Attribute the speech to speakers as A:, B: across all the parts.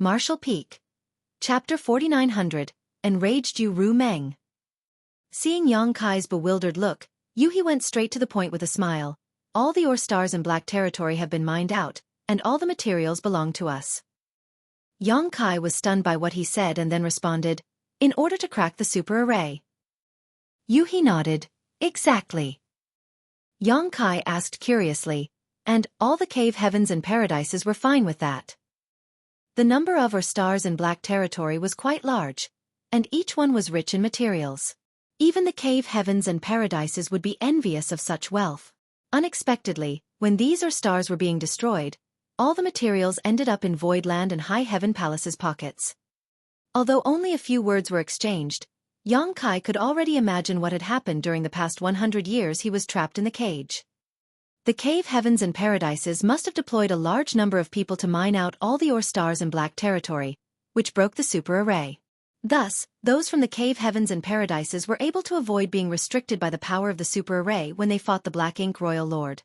A: Martial Peak. Chapter 4900, Enraged Yu Ru Meng. Seeing Yang Kai's bewildered look, Yu He went straight to the point with a smile. All the ore stars in Black Territory have been mined out, and all the materials belong to us. Yang Kai was stunned by what he said and then responded, in order to crack the super array. Yu He nodded, exactly. Yang Kai asked curiously, and all the cave heavens and paradises were fine with that. The number of ore stars in Black Territory was quite large, and each one was rich in materials. Even the cave heavens and paradises would be envious of such wealth. Unexpectedly, when these ore stars were being destroyed, all the materials ended up in Voidland and High Heaven Palace's pockets. Although only a few words were exchanged, Yang Kai could already imagine what had happened during the past 100 years he was trapped in the cage. The cave heavens and paradises must have deployed a large number of people to mine out all the ore stars in Black Territory, which broke the super array. Thus, those from the cave heavens and paradises were able to avoid being restricted by the power of the super array when they fought the Black Ink Royal Lord.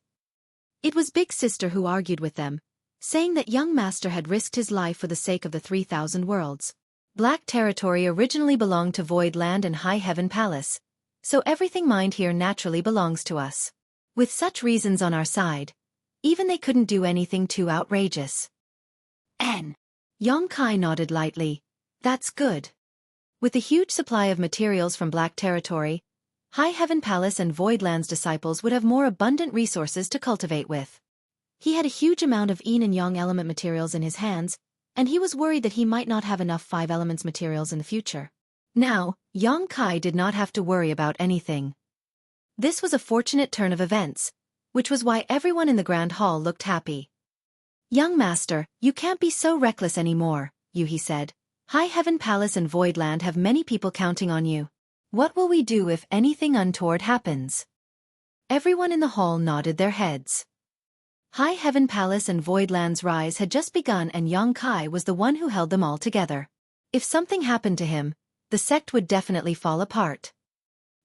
A: It was Big Sister who argued with them, saying that young master had risked his life for the sake of the 3,000 worlds. Black Territory originally belonged to Voidland and High Heaven Palace, so everything mined here naturally belongs to us. With such reasons on our side, even they couldn't do anything too outrageous. Yang Kai nodded lightly. That's good. With the huge supply of materials from Black Territory, High Heaven Palace and Voidland's disciples would have more abundant resources to cultivate with. He had a huge amount of yin and yang element materials in his hands, and he was worried that he might not have enough 5 elements materials in the future. Now, Yang Kai did not have to worry about anything. This was a fortunate turn of events, which was why everyone in the Grand Hall looked happy. Young master, you can't be so reckless anymore, Yu He said. High Heaven Palace and Voidland have many people counting on you. What will we do if anything untoward happens? Everyone in the hall nodded their heads. High Heaven Palace and Voidland's rise had just begun and Yang Kai was the one who held them all together. If something happened to him, the sect would definitely fall apart.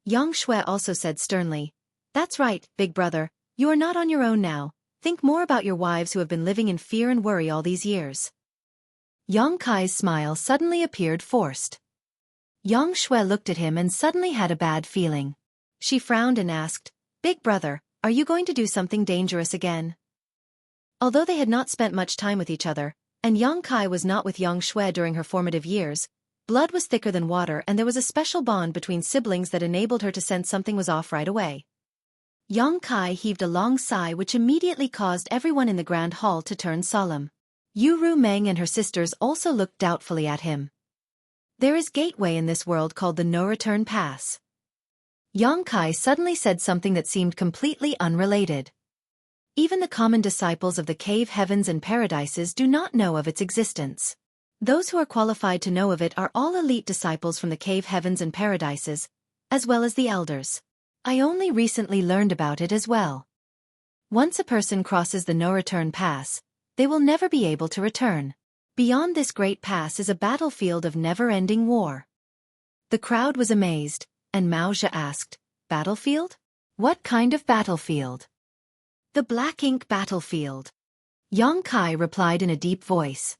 A: Yang Shui also said sternly, "That's right, big brother, you are not on your own now. Think more about your wives who have been living in fear and worry all these years." Yang Kai's smile suddenly appeared forced. Yang Shui looked at him and suddenly had a bad feeling. She frowned and asked, "Big brother, are you going to do something dangerous again?" Although they had not spent much time with each other, and Yang Kai was not with Yang Shui during her formative years, blood was thicker than water and there was a special bond between siblings that enabled her to sense something was off right away. Yang Kai heaved a long sigh which immediately caused everyone in the Grand Hall to turn solemn. Yu Ru Meng and her sisters also looked doubtfully at him. There is gateway in this world called the No-Return Pass. Yang Kai suddenly said something that seemed completely unrelated. Even the common disciples of the cave heavens and paradises do not know of its existence. Those who are qualified to know of it are all elite disciples from the cave heavens and paradises, as well as the elders. I only recently learned about it as well. Once a person crosses the No-Return Pass, they will never be able to return. Beyond this great pass is a battlefield of never-ending war. The crowd was amazed, and Mao Zhe asked, "Battlefield? What kind of battlefield?" "The Black Ink battlefield," Yang Kai replied in a deep voice.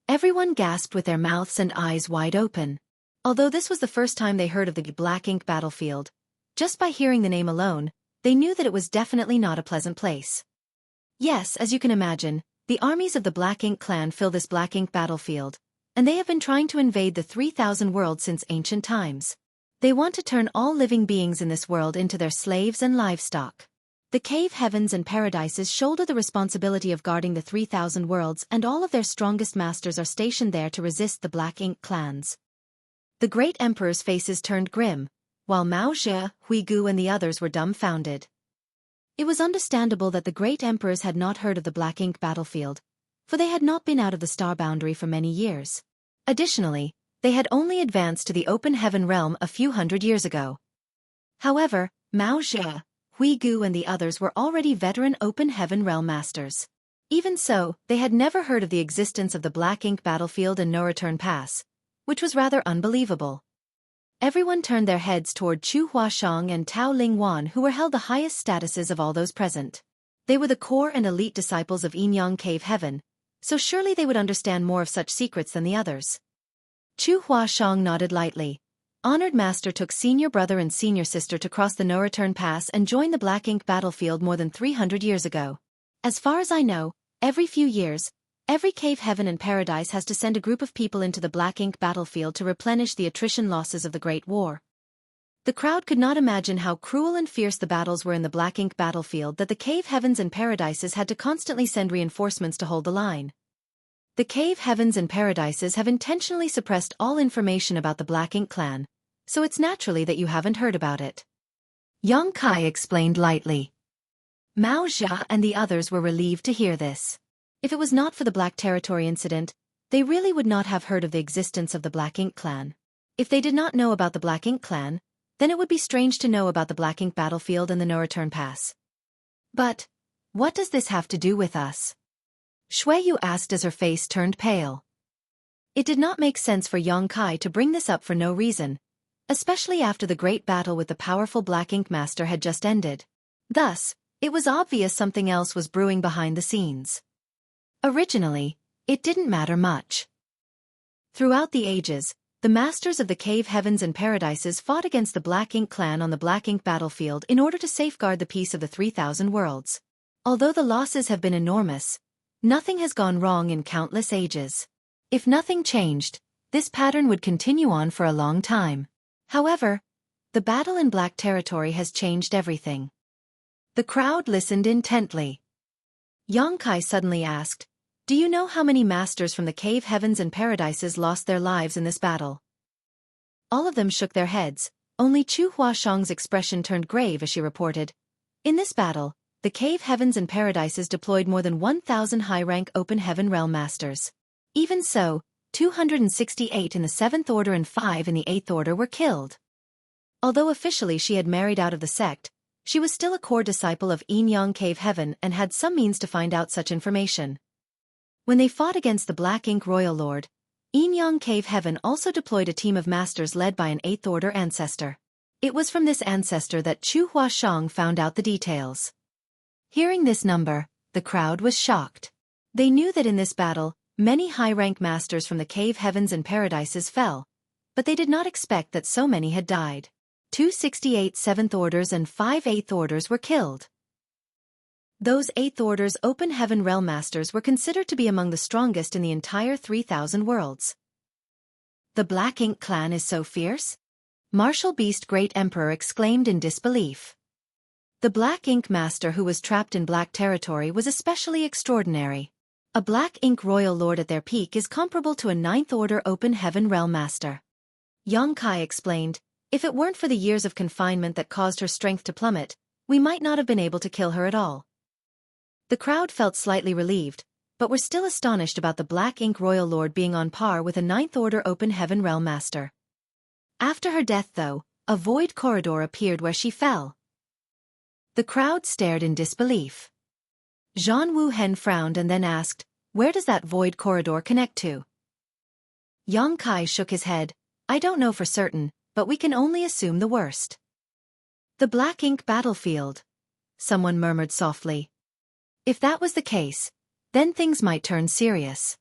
A: Everyone gasped with their mouths and eyes wide open. Although this was the first time they heard of the Black Ink battlefield, just by hearing the name alone, they knew that it was definitely not a pleasant place. Yes, as you can imagine, the armies of the Black Ink clan fill this Black Ink battlefield, and they have been trying to invade the 3,000 worlds since ancient times. They want to turn all living beings in this world into their slaves and livestock. The cave heavens and paradises shoulder the responsibility of guarding the 3,000 worlds and all of their strongest masters are stationed there to resist the Black Ink clans. The great emperor's faces turned grim, while Mao Zhe, Hui Gu and the others were dumbfounded. It was understandable that the great emperors had not heard of the Black Ink battlefield, for they had not been out of the star boundary for many years. Additionally, they had only advanced to the open heaven realm a few hundred years ago. However, Mao Zhe, Hui Gu and the others were already veteran open heaven realm masters. Even so, they had never heard of the existence of the Black Ink battlefield and No-Return Pass, which was rather unbelievable. Everyone turned their heads toward Chu Huashang and Tao Lingwan who were held the highest statuses of all those present. They were the core and elite disciples of Yin Yang Cave Heaven, so surely they would understand more of such secrets than the others. Chu Huashang nodded lightly. Honored Master took senior brother and senior sister to cross the no-return pass and join the Black Ink battlefield more than 300 years ago. As far as I know, every few years, every cave heaven and paradise has to send a group of people into the Black Ink battlefield to replenish the attrition losses of the Great War. The crowd could not imagine how cruel and fierce the battles were in the Black Ink battlefield that the cave heavens and paradises had to constantly send reinforcements to hold the line. The cave heavens and paradises have intentionally suppressed all information about the Black Ink clan, so it's naturally that you haven't heard about it. Yang Kai explained lightly. Mao Jia and the others were relieved to hear this. If it was not for the Black Territory incident, they really would not have heard of the existence of the Black Ink clan. If they did not know about the Black Ink clan, then it would be strange to know about the Black Ink battlefield and the no-return pass. But what does this have to do with us? Xueqi asked as her face turned pale. It did not make sense for Yang Kai to bring this up for no reason, especially after the great battle with the powerful Black Ink Master had just ended. Thus, it was obvious something else was brewing behind the scenes. Originally, it didn't matter much. Throughout the ages, the masters of the cave heavens and paradises fought against the Black Ink clan on the Black Ink battlefield in order to safeguard the peace of the 3,000 worlds. Although the losses have been enormous, nothing has gone wrong in countless ages. If nothing changed, this pattern would continue on for a long time. However, the battle in Black Territory has changed everything. The crowd listened intently. Yang Kai suddenly asked, "Do you know how many masters from the cave heavens and paradises lost their lives in this battle?" All of them shook their heads, only Chu Huashang's expression turned grave as she reported, "In this battle, the cave heavens and paradises deployed more than 1,000 high-rank open heaven realm masters. Even so, 268 in the 7th Order and 5 in the 8th Order were killed." Although officially she had married out of the sect, she was still a core disciple of Yin Yang Cave Heaven and had some means to find out such information. When they fought against the Black Ink Royal Lord, Yin Yang Cave Heaven also deployed a team of masters led by an 8th Order ancestor. It was from this ancestor that Chu Huashang found out the details. Hearing this number, the crowd was shocked. They knew that in this battle, many high-rank masters from the cave heavens and paradises fell, but they did not expect that so many had died. 268 7th Orders and 5 8th Orders were killed. Those 8th Order's open heaven realm masters were considered to be among the strongest in the entire 3,000 worlds. The Black Ink clan is so fierce? Martial Beast Great Emperor exclaimed in disbelief. The Black Ink Master who was trapped in Black Territory was especially extraordinary. A Black Ink Royal Lord at their peak is comparable to a 9th Order Open Heaven Realm Master. Yang Kai explained, "If it weren't for the years of confinement that caused her strength to plummet, we might not have been able to kill her at all." The crowd felt slightly relieved, but were still astonished about the Black Ink Royal Lord being on par with a 9th Order Open Heaven Realm Master. After her death though, a void corridor appeared where she fell. The crowd stared in disbelief. Zhan Wuhen frowned and then asked, "Where does that void corridor connect to?" Yang Kai shook his head, "I don't know for certain, but we can only assume the worst." "The Black Ink battlefield," someone murmured softly. "If that was the case, then things might turn serious."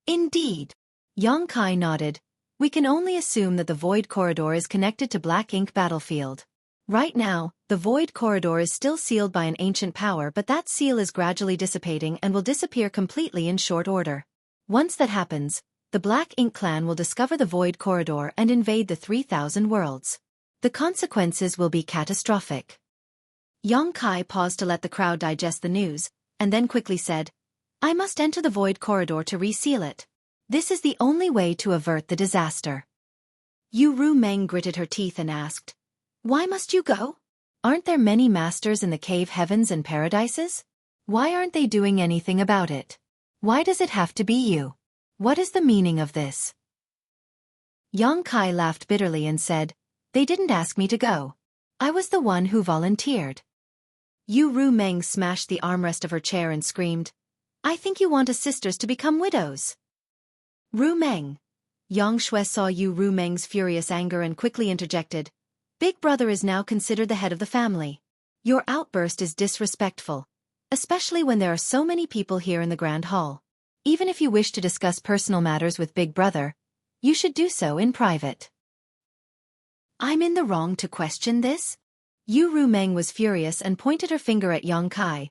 A: "Indeed." Yang Kai nodded, "We can only assume that the void corridor is connected to Black Ink battlefield. Right now, the void corridor is still sealed by an ancient power, but that seal is gradually dissipating and will disappear completely in short order. Once that happens, the Black Ink clan will discover the void corridor and invade the 3,000 worlds. The consequences will be catastrophic." Yang Kai paused to let the crowd digest the news, and then quickly said, "I must enter the void corridor to reseal it. This is the only way to avert the disaster." Yu Ru Meng gritted her teeth and asked, "Why must you go? Aren't there many masters in the cave heavens and paradises? Why aren't they doing anything about it? Why does it have to be you? What is the meaning of this?" Yang Kai laughed bitterly and said, "They didn't ask me to go. I was the one who volunteered." Yu Ru Meng smashed the armrest of her chair and screamed, "I think you want us sisters to become widows." "Ru Meng." Yang Shui saw Yu Ru Meng's furious anger and quickly interjected, "Big brother is now considered the head of the family. Your outburst is disrespectful, especially when there are so many people here in the Grand Hall. Even if you wish to discuss personal matters with Big Brother, you should do so in private. I'm in the wrong to question this? Yu Rumeng was furious and pointed her finger at Yang Kai.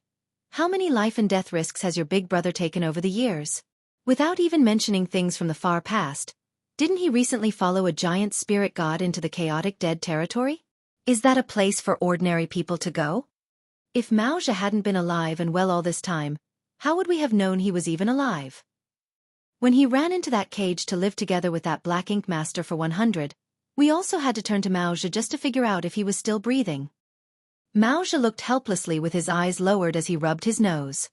A: How many life and death risks has your big brother taken over the years? Without even mentioning things from the far past, didn't he recently follow a giant spirit god into the chaotic dead territory? Is that a place for ordinary people to go? If Mao Zhe hadn't been alive and well all this time, how would we have known he was even alive? When he ran into that cage to live together with that Black Ink Master for 100, we also had to turn to Mao Zhe just to figure out if he was still breathing. Mao Zhe looked helplessly with his eyes lowered as he rubbed his nose.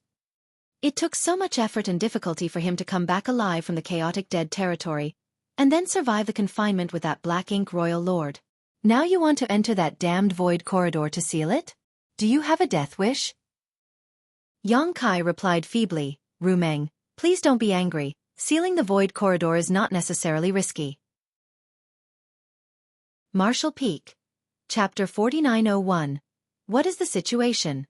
A: It took so much effort and difficulty for him to come back alive from the chaotic dead territory, and then survive the confinement with that Black Ink Royal Lord. Now you want to enter that damned void corridor to seal it? Do you have a death wish? Yang Kai replied feebly, Rumeng, please don't be angry, sealing the void corridor is not necessarily risky. Marshall Peak. Chapter 4901. What is the situation?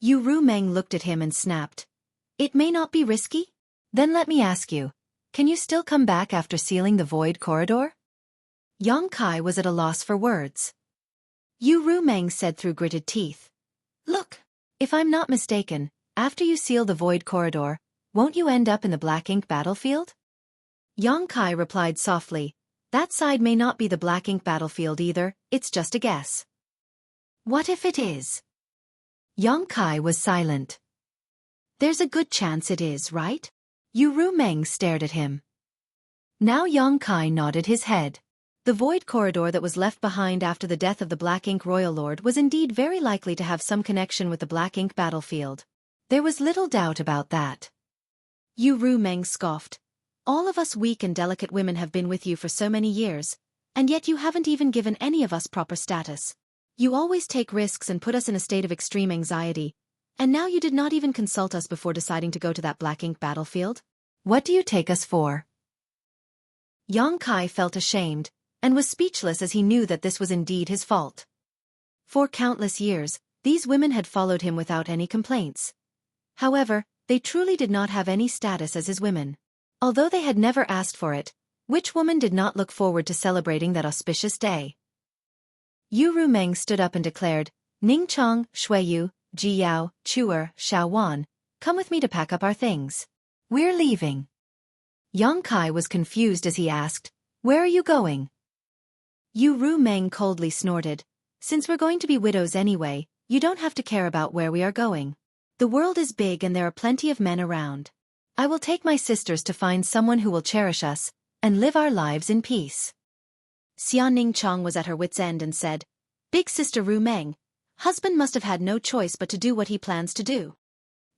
A: Yu Rumeng looked at him and snapped. It may not be risky? Then let me ask you, can you still come back after sealing the void corridor? Yang Kai was at a loss for words. Yu Rumeng said through gritted teeth. Look, if I'm not mistaken, after you seal the void corridor, won't you end up in the Black Ink battlefield? Yang Kai replied softly, that side may not be the Black Ink battlefield either, it's just a guess. What if it is? Yang Kai was silent. There's a good chance it is, right? Yu Rumeng stared at him. Now Yang Kai nodded his head. The void corridor that was left behind after the death of the Black Ink Royal Lord was indeed very likely to have some connection with the Black Ink battlefield. There was little doubt about that. Yu Rumeng scoffed. All of us weak and delicate women have been with you for so many years, and yet you haven't even given any of us proper status. You always take risks and put us in a state of extreme anxiety, and now you did not even consult us before deciding to go to that Black Ink battlefield? What do you take us for? Yang Kai felt ashamed, and was speechless as he knew that this was indeed his fault. For countless years, these women had followed him without any complaints. However, they truly did not have any status as his women. Although they had never asked for it, which woman did not look forward to celebrating that auspicious day? Yu Rumeng stood up and declared, Ning Chong, Xueqi, Ji Yao, Chuer, Xiao Wan, come with me to pack up our things. We're leaving. Yang Kai was confused as he asked, where are you going? Yu Rumeng coldly snorted, since we're going to be widows anyway, you don't have to care about where we are going. The world is big and there are plenty of men around. I will take my sisters to find someone who will cherish us, and live our lives in peace. Xia Ningchong was at her wit's end and said, Big sister Rumeng, husband must have had no choice but to do what he plans to do.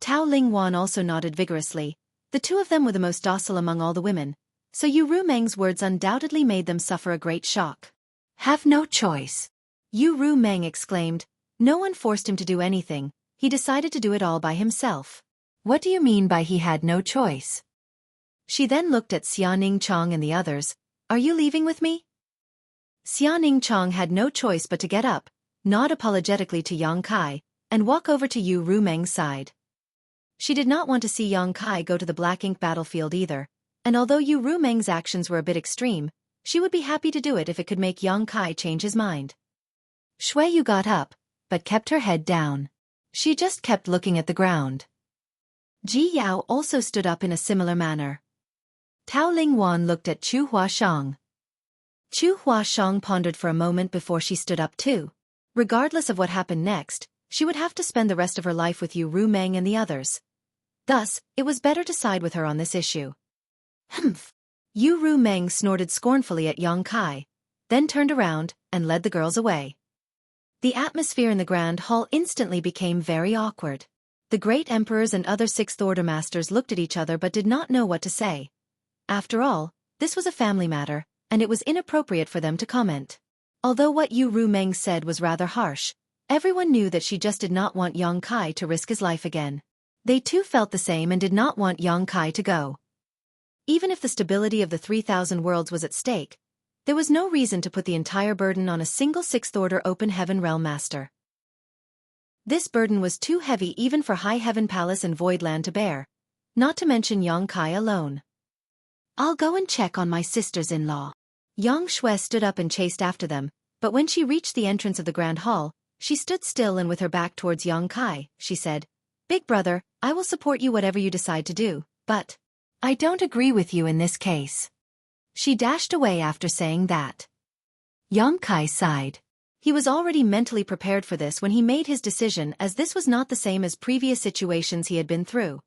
A: Tao Lingwan also nodded vigorously. The two of them were the most docile among all the women, so Yu Rumeng's words undoubtedly made them suffer a great shock. Have no choice. Yu Rumeng exclaimed, no one forced him to do anything, he decided to do it all by himself. What do you mean by he had no choice? She then looked at Xia Ningchong and the others. Are you leaving with me? Xia Ningchong had no choice but to get up, nod apologetically to Yang Kai, and walk over to Yu Rumeng's side. She did not want to see Yang Kai go to the Black Ink battlefield either, and although Yu Rumeng's actions were a bit extreme, she would be happy to do it if it could make Yang Kai change his mind. Xueqi got up, but kept her head down. She just kept looking at the ground. Ji Yao also stood up in a similar manner. Tao Lingwan looked at Chu Huashang. Chu Huashang pondered for a moment before she stood up too. Regardless of what happened next, she would have to spend the rest of her life with Yu Rumeng and the others. Thus, it was better to side with her on this issue. Humph! Yu Rumeng snorted scornfully at Yang Kai, then turned around and led the girls away. The atmosphere in the Grand Hall instantly became very awkward. The great emperors and other Sixth Order masters looked at each other but did not know what to say. After all, this was a family matter, and it was inappropriate for them to comment. Although what Yu Rumeng said was rather harsh, everyone knew that she just did not want Yang Kai to risk his life again. They too felt the same and did not want Yang Kai to go. Even if the stability of the 3,000 worlds was at stake, there was no reason to put the entire burden on a single Sixth Order Open Heaven Realm Master. This burden was too heavy even for High Heaven Palace and Voidland to bear, not to mention Yang Kai alone. I'll go and check on my sisters-in-law. Yang Shui stood up and chased after them, but when she reached the entrance of the Grand Hall, she stood still and with her back towards Yang Kai, she said, "Big brother, I will support you whatever you decide to do, but I don't agree with you in this case." She dashed away after saying that. Yang Kai sighed. He was already mentally prepared for this when he made his decision, as this was not the same as previous situations he had been through.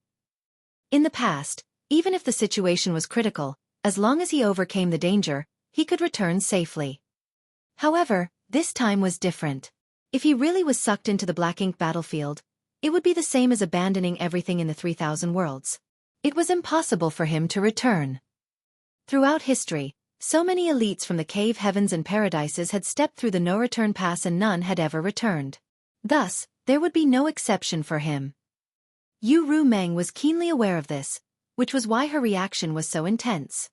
A: In the past, even if the situation was critical, as long as he overcame the danger, he could return safely. However, this time was different. If he really was sucked into the black ink battlefield, it would be the same as abandoning everything in the 3,000 worlds. It was impossible for him to return. Throughout history, so many elites from the cave heavens and paradises had stepped through the no-return pass and none had ever returned. Thus, there would be no exception for him. Yu Ru Meng was keenly aware of this, which was why her reaction was so intense.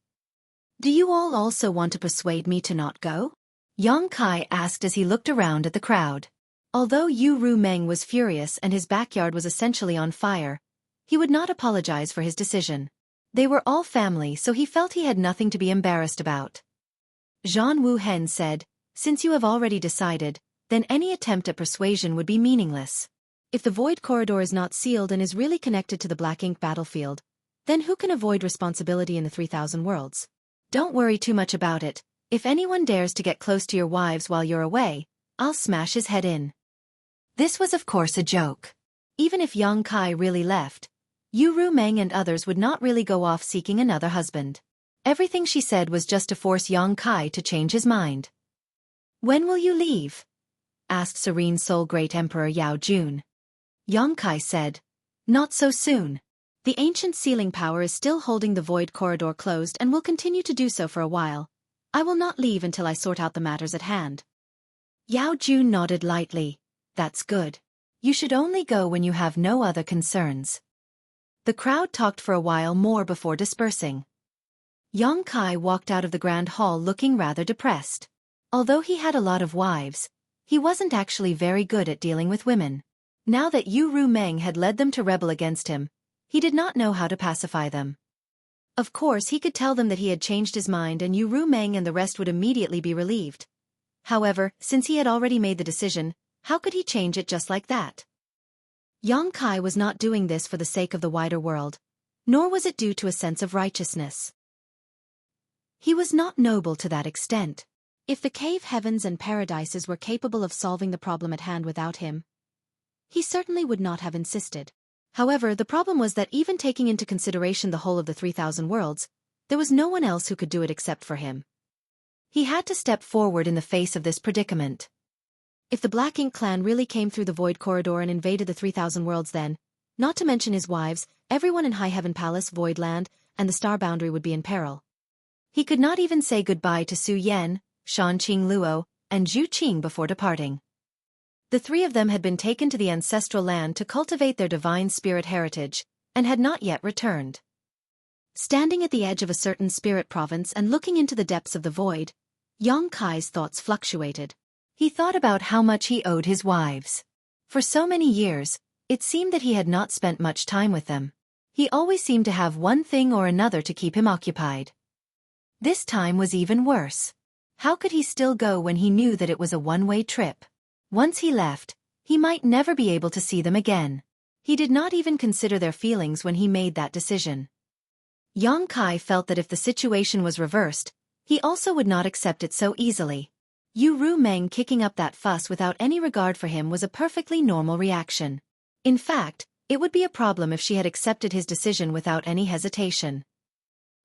A: "Do you all also want to persuade me to not go?" Yang Kai asked as he looked around at the crowd. Although Yu Ru Meng was furious and his backyard was essentially on fire, he would not apologize for his decision. They were all family, so he felt he had nothing to be embarrassed about. Zhan Wu Hen said, "Since you have already decided, then any attempt at persuasion would be meaningless. If the void corridor is not sealed and is really connected to the black ink battlefield, then who can avoid responsibility in the 3,000 worlds? Don't worry too much about it. If anyone dares to get close to your wives while you're away, I'll smash his head in." This was of course a joke. Even if Yang Kai really left, Yu Ru Meng and others would not really go off seeking another husband. Everything she said was just to force Yang Kai to change his mind. "When will you leave?" asked Serene Soul Great Emperor Yao Jun. Yang Kai said, "Not so soon. The ancient sealing power is still holding the void corridor closed and will continue to do so for a while. I will not leave until I sort out the matters at hand." Yao Jun nodded lightly. "That's good. You should only go when you have no other concerns." The crowd talked for a while more before dispersing. Yang Kai walked out of the Grand Hall looking rather depressed. Although he had a lot of wives, he wasn't actually very good at dealing with women. Now that Yu Ru Meng had led them to rebel against him, he did not know how to pacify them. Of course he could tell them that he had changed his mind and Yu Ru Meng and the rest would immediately be relieved. However, since he had already made the decision, how could he change it just like that? Yang Kai was not doing this for the sake of the wider world, nor was it due to a sense of righteousness. He was not noble to that extent. If the cave heavens and paradises were capable of solving the problem at hand without him, he certainly would not have insisted. However, the problem was that even taking into consideration the whole of the 3,000 worlds, there was no one else who could do it except for him. He had to step forward in the face of this predicament. If the Black Ink clan really came through the Void Corridor and invaded the 3,000 worlds then, not to mention his wives, everyone in High Heaven Palace, Voidland, and the Star Boundary would be in peril. He could not even say goodbye to Su Yan, Shan Qing Luo, and Zhu Qing before departing. The three of them had been taken to the ancestral land to cultivate their divine spirit heritage, and had not yet returned. Standing at the edge of a certain spirit province and looking into the depths of the void, Yang Kai's thoughts fluctuated. He thought about how much he owed his wives. For so many years, it seemed that he had not spent much time with them. He always seemed to have one thing or another to keep him occupied. This time was even worse. How could he still go when he knew that it was a one-way trip? Once he left, he might never be able to see them again. He did not even consider their feelings when he made that decision. Yang Kai felt that if the situation was reversed, he also would not accept it so easily. Yu Ru Meng kicking up that fuss without any regard for him was a perfectly normal reaction. In fact, it would be a problem if she had accepted his decision without any hesitation.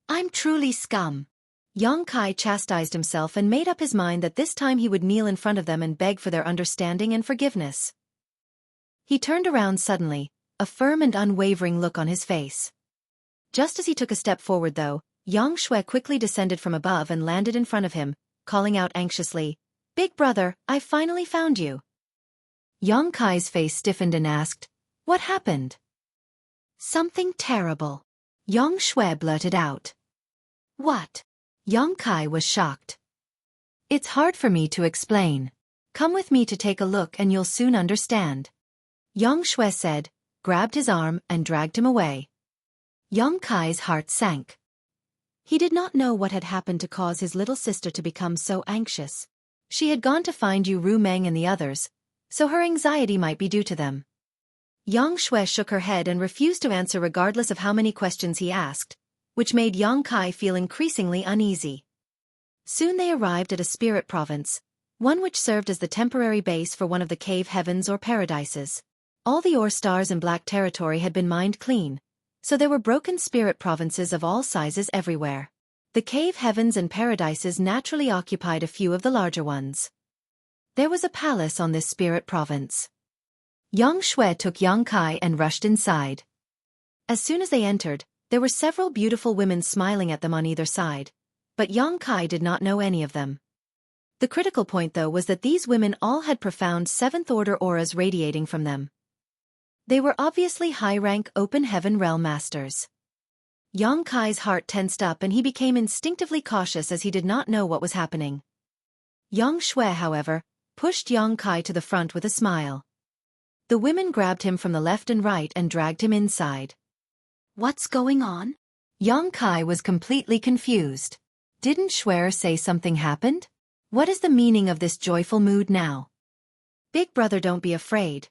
A: "I'm truly scum." Yang Kai chastised himself and made up his mind that this time he would kneel in front of them and beg for their understanding and forgiveness. He turned around suddenly, a firm and unwavering look on his face. Just as he took a step forward though, Yang Shui quickly descended from above and landed in front of him, calling out anxiously, "Big brother, I finally found you." Yang Kai's face stiffened and asked, "What happened?" "Something terrible," Yang Shui blurted out. "What?" Yang Kai was shocked. "It's hard for me to explain. Come with me to take a look and you'll soon understand," Yang Shui said, grabbed his arm and dragged him away. Yang Kai's heart sank. He did not know what had happened to cause his little sister to become so anxious. She had gone to find Ru Meng and the others, so her anxiety might be due to them. Yang Shui shook her head and refused to answer regardless of how many questions he asked, which made Yang Kai feel increasingly uneasy. Soon they arrived at a spirit province, one which served as the temporary base for one of the cave heavens or paradises. All the ore stars in Black Territory had been mined clean, so there were broken spirit provinces of all sizes everywhere. The cave heavens and paradises naturally occupied a few of the larger ones. There was a palace on this spirit province. Yang Shui took Yang Kai and rushed inside. As soon as they entered, there were several beautiful women smiling at them on either side, but Yang Kai did not know any of them. The critical point though was that these women all had profound seventh-order auras radiating from them. They were obviously high-rank open heaven realm masters. Yang Kai's heart tensed up and he became instinctively cautious as he did not know what was happening. Yang Shui, however, pushed Yang Kai to the front with a smile. The women grabbed him from the left and right and dragged him inside. What's going on? Yang Kai was completely confused. Didn't Shui say something happened? What is the meaning of this joyful mood now? Big brother, don't be afraid.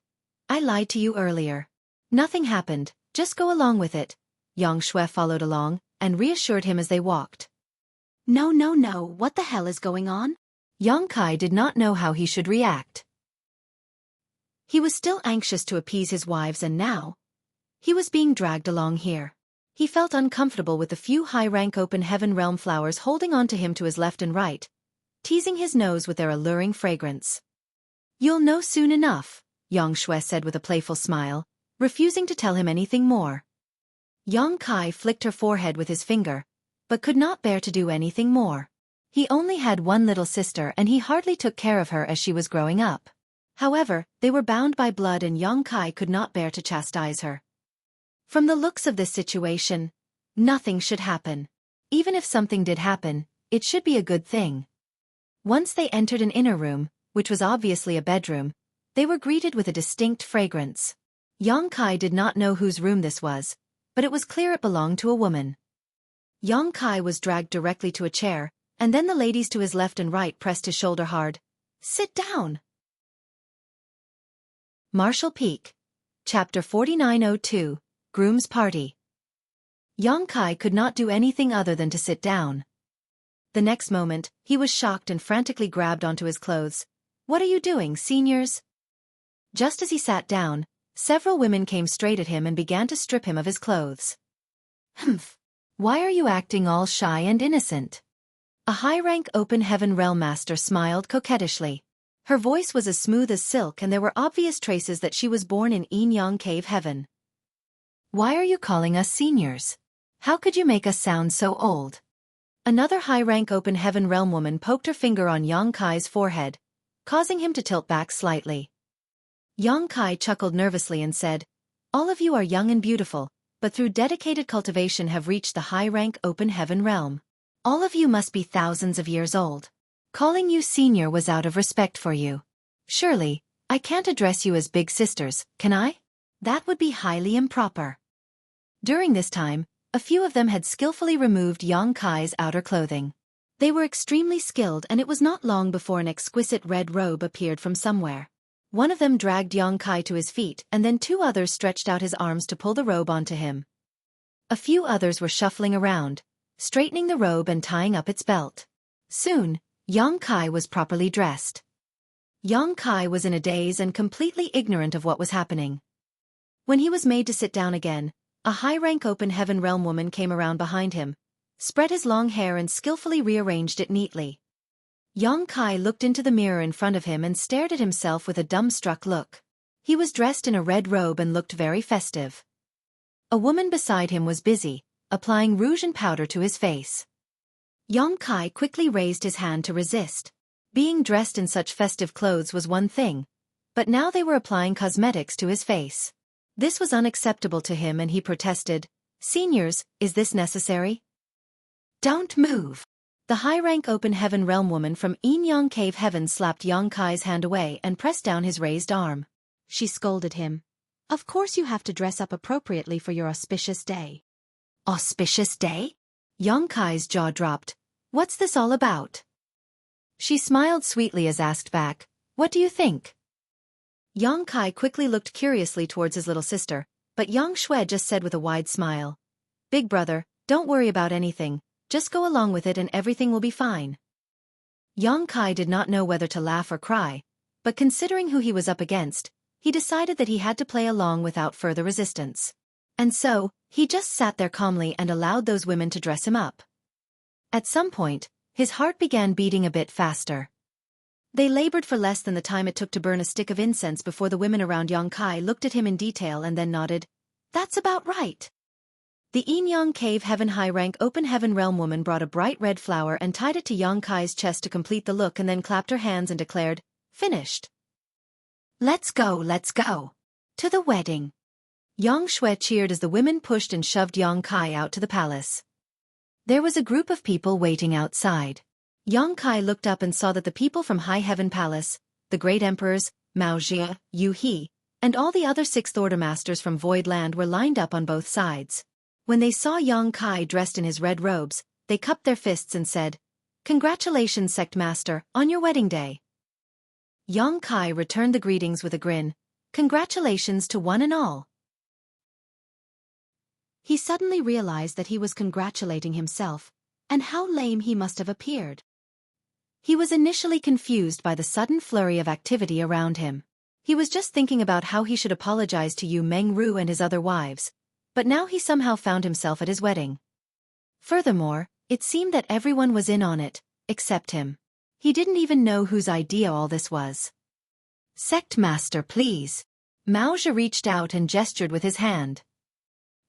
A: I lied to you earlier. Nothing happened, just go along with it. Yang Shui followed along, and reassured him as they walked. No, what the hell is going on? Yang Kai did not know how he should react. He was still anxious to appease his wives and now, he was being dragged along here. He felt uncomfortable with the few high-rank open heaven realm flowers holding on to him to his left and right, teasing his nose with their alluring fragrance. You'll know soon enough, Yang Shui said with a playful smile, refusing to tell him anything more. Yang Kai flicked her forehead with his finger, but could not bear to do anything more. He only had one little sister and he hardly took care of her as she was growing up. However, they were bound by blood and Yang Kai could not bear to chastise her. From the looks of this situation, nothing should happen. Even if something did happen, it should be a good thing. Once they entered an inner room, which was obviously a bedroom, they were greeted with a distinct fragrance. Yang Kai did not know whose room this was, but it was clear it belonged to a woman. Yang Kai was dragged directly to a chair, and then the ladies to his left and right pressed his shoulder hard. Sit down. Marshall Peak. Chapter 4902. Groom's Party. Yang Kai could not do anything other than to sit down. The next moment, he was shocked and frantically grabbed onto his clothes. What are you doing, seniors? Just as he sat down, several women came straight at him and began to strip him of his clothes. Humph. Why are you acting all shy and innocent? A high-rank open heaven realm master smiled coquettishly. Her voice was as smooth as silk and there were obvious traces that she was born in Yin Yang Cave Heaven. Why are you calling us seniors? How could you make us sound so old? Another high-rank open heaven realm woman poked her finger on Yang Kai's forehead, causing him to tilt back slightly. Yang Kai chuckled nervously and said, all of you are young and beautiful, but through dedicated cultivation have reached the high-rank open heaven realm. All of you must be thousands of years old. Calling you senior was out of respect for you. Surely, I can't address you as big sisters, can I? That would be highly improper. During this time, a few of them had skillfully removed Yang Kai's outer clothing. They were extremely skilled and it was not long before an exquisite red robe appeared from somewhere. One of them dragged Yang Kai to his feet and then two others stretched out his arms to pull the robe onto him. A few others were shuffling around, straightening the robe and tying up its belt. Soon, Yang Kai was properly dressed. Yang Kai was in a daze and completely ignorant of what was happening. When he was made to sit down again, a high-rank open heaven realm woman came around behind him, spread his long hair and skillfully rearranged it neatly. Yang Kai looked into the mirror in front of him and stared at himself with a dumbstruck look. He was dressed in a red robe and looked very festive. A woman beside him was busy, applying rouge and powder to his face. Yang Kai quickly raised his hand to resist. Being dressed in such festive clothes was one thing, but now they were applying cosmetics to his face. This was unacceptable to him and he protested, "Seniors, is this necessary?" "Don't move." The high-rank open heaven realm woman from Yin Yang Cave Heaven slapped Yang Kai's hand away and pressed down his raised arm. She scolded him. "Of course you have to dress up appropriately for your auspicious day. Auspicious day? Yonkai's jaw dropped. What's this all about? She smiled sweetly as asked back, what do you think? Yongkai quickly looked curiously towards his little sister, but Yang Shui just said with a wide smile. Big brother, don't worry about anything, just go along with it and everything will be fine. Yongkai did not know whether to laugh or cry, but considering who he was up against, he decided that he had to play along without further resistance. And so, he just sat there calmly and allowed those women to dress him up. At some point, his heart began beating a bit faster. They labored for less than the time it took to burn a stick of incense before the women around Yongkai looked at him in detail and then nodded. That's about right. The Enyang Cave Heaven High Rank Open Heaven Realm woman brought a bright red flower and tied it to Yongkai's chest to complete the look and then clapped her hands and declared, finished. Let's go. To the wedding. Yang Shui cheered as the women pushed and shoved Yongkai out to the palace. There was a group of people waiting outside. Yongkai looked up and saw that the people from High Heaven Palace, the great emperors, Mao Jie, Yu He, and all the other Sixth Order masters from Void Land were lined up on both sides. When they saw Yongkai dressed in his red robes, they cupped their fists and said, Congratulations, Sect Master, on your wedding day. Yongkai returned the greetings with a grin. Congratulations to one and all. He suddenly realized that he was congratulating himself, and how lame he must have appeared. He was initially confused by the sudden flurry of activity around him. He was just thinking about how he should apologize to Yu Mengru and his other wives, but now he somehow found himself at his wedding. Furthermore, it seemed that everyone was in on it, except him. He didn't even know whose idea all this was. Sect Master, please. Mao Jie reached out and gestured with his hand.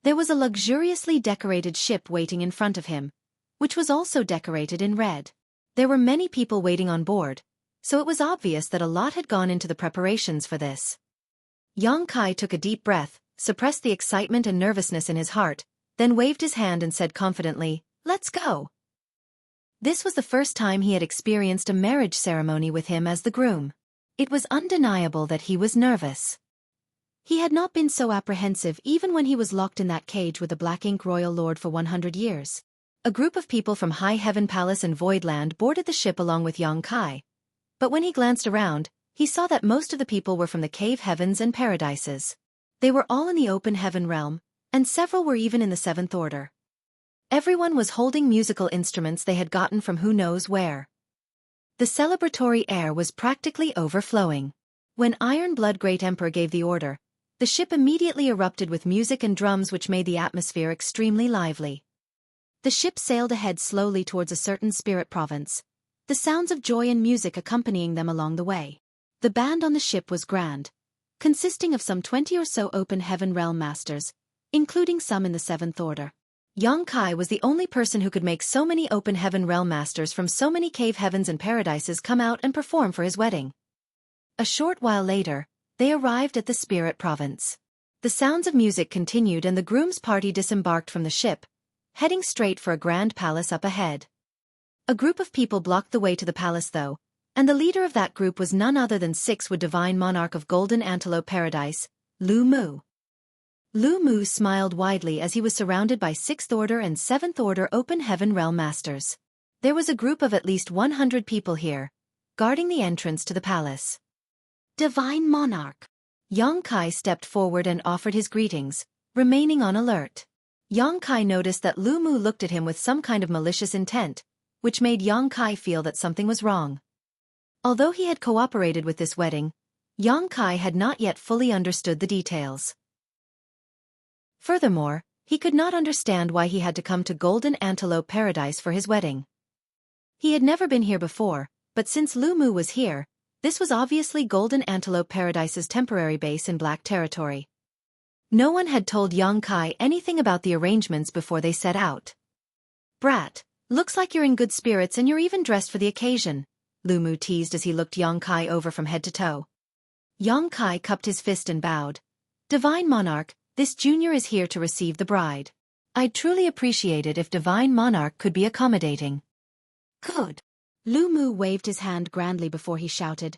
A: There was a luxuriously decorated ship waiting in front of him, which was also decorated in red. There were many people waiting on board, so it was obvious that a lot had gone into the preparations for this. Yongkai took a deep breath, suppressed the excitement and nervousness in his heart, then waved his hand and said confidently, Let's go. This was the first time he had experienced a marriage ceremony with him as the groom. It was undeniable that he was nervous. He had not been so apprehensive even when he was locked in that cage with the Black Ink Royal Lord for 100 years. A group of people from High Heaven Palace and Voidland boarded the ship along with Yongkai. But when he glanced around, he saw that most of the people were from the Cave Heavens and Paradises. They were all in the Open Heaven realm, and several were even in the Seventh Order. Everyone was holding musical instruments they had gotten from who knows where. The celebratory air was practically overflowing. When Iron Blood Great Emperor gave the order, the ship immediately erupted with music and drums which made the atmosphere extremely lively. The ship sailed ahead slowly towards a certain spirit province, the sounds of joy and music accompanying them along the way. The band on the ship was grand, consisting of some 20 or so Open Heaven Realm Masters, including some in the Seventh Order. Yongkai was the only person who could make so many Open Heaven Realm Masters from so many Cave Heavens and Paradises come out and perform for his wedding. A short while later, they arrived at the Spirit Province. The sounds of music continued and the groom's party disembarked from the ship, heading straight for a grand palace up ahead. A group of people blocked the way to the palace though, and the leader of that group was none other than Sixth Divine Monarch of Golden Antelope Paradise, Lu Mu. Lu Mu smiled widely as he was surrounded by Sixth Order and Seventh Order Open Heaven Realm Masters. There was a group of at least 100 people here, guarding the entrance to the palace. Divine Monarch. Yongkai stepped forward and offered his greetings, remaining on alert. Yongkai noticed that Lu Mu looked at him with some kind of malicious intent, which made Yongkai feel that something was wrong. Although he had cooperated with this wedding, Yongkai had not yet fully understood the details. Furthermore, he could not understand why he had to come to Golden Antelope Paradise for his wedding. He had never been here before, but since Lu Mu was here, this was obviously Golden Antelope Paradise's temporary base in Black Territory. No one had told Yongkai anything about the arrangements before they set out. Brat, looks like you're in good spirits and you're even dressed for the occasion, Lu Mu teased as he looked Yongkai over from head to toe. Yongkai cupped his fist and bowed. Divine Monarch, this junior is here to receive the bride. I'd truly appreciate it if Divine Monarch could be accommodating. Good. Lu Mu waved his hand grandly before he shouted.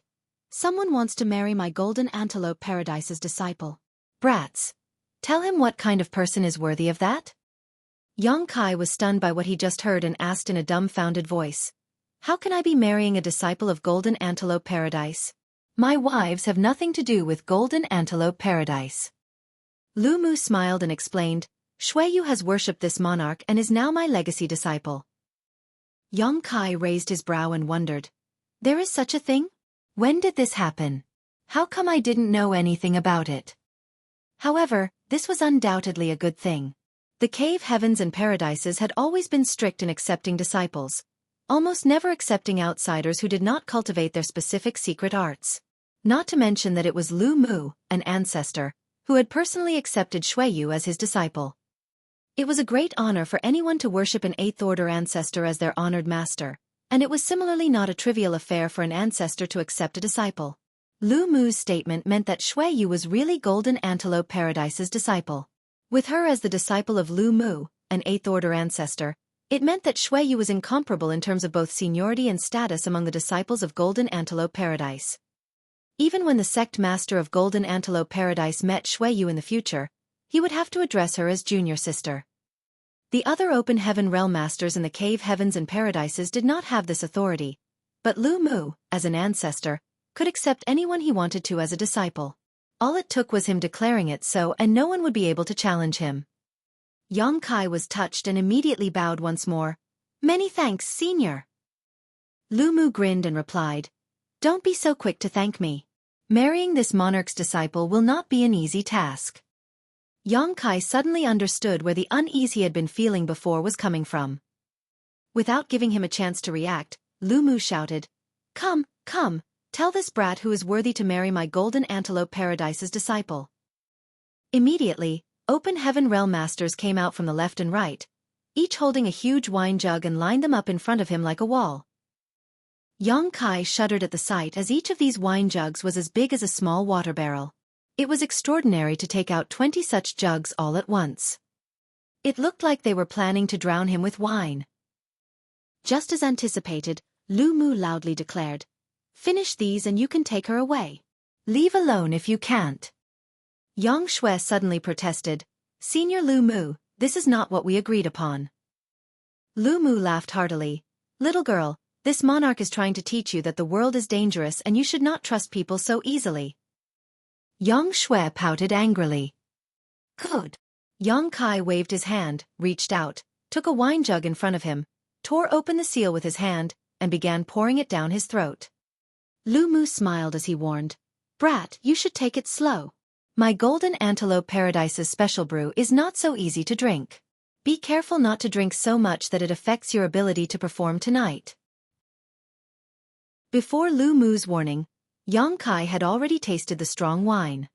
A: Someone wants to marry my Golden Antelope Paradise's disciple. Brats. Tell him what kind of person is worthy of that? Yang Kai was stunned by what he just heard and asked in a dumbfounded voice. How can I be marrying a disciple of Golden Antelope Paradise? My wives have nothing to do with Golden Antelope Paradise. Lu Mu smiled and explained, Xueqi has worshipped this monarch and is now my legacy disciple. Yang Kai raised his brow and wondered. There is such a thing? When did this happen? How come I didn't know anything about it? However, this was undoubtedly a good thing. The cave heavens and paradises had always been strict in accepting disciples, almost never accepting outsiders who did not cultivate their specific secret arts. Not to mention that it was Lu Mu, an ancestor, who had personally accepted Xueqi as his disciple. It was a great honor for anyone to worship an 8th order ancestor as their honored master, and it was similarly not a trivial affair for an ancestor to accept a disciple. Lu Mu's statement meant that Xueqi was really Golden Antelope Paradise's disciple. With her as the disciple of Lu Mu, an 8th order ancestor, it meant that Xueqi was incomparable in terms of both seniority and status among the disciples of Golden Antelope Paradise. Even when the sect master of Golden Antelope Paradise met Xueqi in the future, he would have to address her as junior sister. The other open heaven realm masters in the cave heavens and paradises did not have this authority, but Lu Mu, as an ancestor, could accept anyone he wanted to as a disciple. All it took was him declaring it so, and no one would be able to challenge him. Yang Kai was touched and immediately bowed once more. Many thanks, senior. Lu Mu grinned and replied, Don't be so quick to thank me. Marrying this monarch's disciple will not be an easy task. Yang Kai suddenly understood where the unease he had been feeling before was coming from. Without giving him a chance to react, Lu Mu shouted, Come, come, tell this brat who is worthy to marry my Golden Antelope Paradise's disciple. Immediately, open heaven realm masters came out from the left and right, each holding a huge wine jug and lined them up in front of him like a wall. Yang Kai shuddered at the sight as each of these wine jugs was as big as a small water barrel. It was extraordinary to take out 20 such jugs all at once. It looked like they were planning to drown him with wine. Just as anticipated, Lu Mu loudly declared, Finish these and you can take her away. Leave alone if you can't. Yang Shui suddenly protested, Senior Lu Mu, this is not what we agreed upon. Lu Mu laughed heartily. Little girl, this monarch is trying to teach you that the world is dangerous and you should not trust people so easily. Yang Shui pouted angrily. Good. Yang Kai waved his hand, reached out, took a wine jug in front of him, tore open the seal with his hand, and began pouring it down his throat. Lu Mu smiled as he warned, Brat, you should take it slow. My Golden Antelope Paradise's special brew is not so easy to drink. Be careful not to drink so much that it affects your ability to perform tonight. Before Lu Mu's warning, Yang Kai had already tasted the strong wine.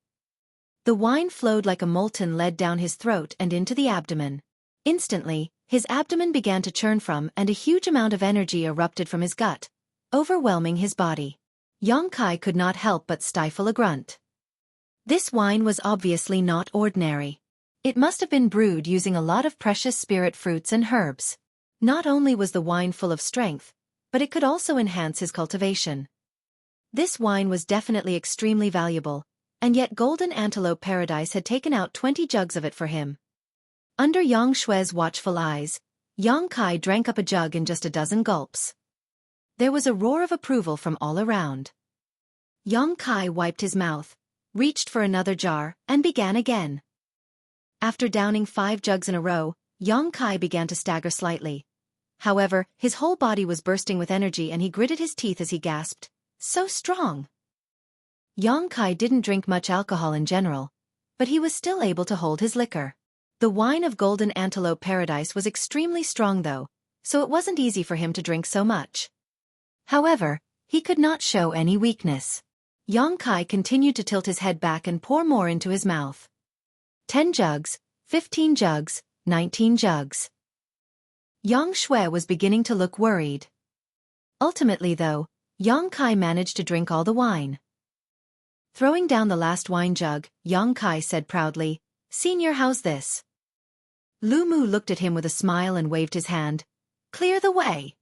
A: The wine flowed like a molten lead down his throat and into the abdomen. Instantly, his abdomen began to churn from and a huge amount of energy erupted from his gut, overwhelming his body. Yang Kai could not help but stifle a grunt. This wine was obviously not ordinary. It must have been brewed using a lot of precious spirit fruits and herbs. Not only was the wine full of strength, but it could also enhance his cultivation. This wine was definitely extremely valuable, and yet Golden Antelope Paradise had taken out 20 jugs of it for him. Under Yang Shui's watchful eyes, Yang Kai drank up a jug in just a dozen gulps. There was a roar of approval from all around. Yang Kai wiped his mouth, reached for another jar, and began again. After downing 5 jugs in a row, Yang Kai began to stagger slightly. However, his whole body was bursting with energy and he gritted his teeth as he gasped, So strong! Yang Kai didn't drink much alcohol in general, but he was still able to hold his liquor. The wine of Golden Antelope Paradise was extremely strong though, so it wasn't easy for him to drink so much. However, he could not show any weakness. Yang Kai continued to tilt his head back and pour more into his mouth. 10 jugs, 15 jugs, 19 jugs. Yang Shui was beginning to look worried. Ultimately though, Yang Kai managed to drink all the wine. Throwing down the last wine jug, Yang Kai said proudly, Senior, how's this? Lu Mu looked at him with a smile and waved his hand. Clear the way.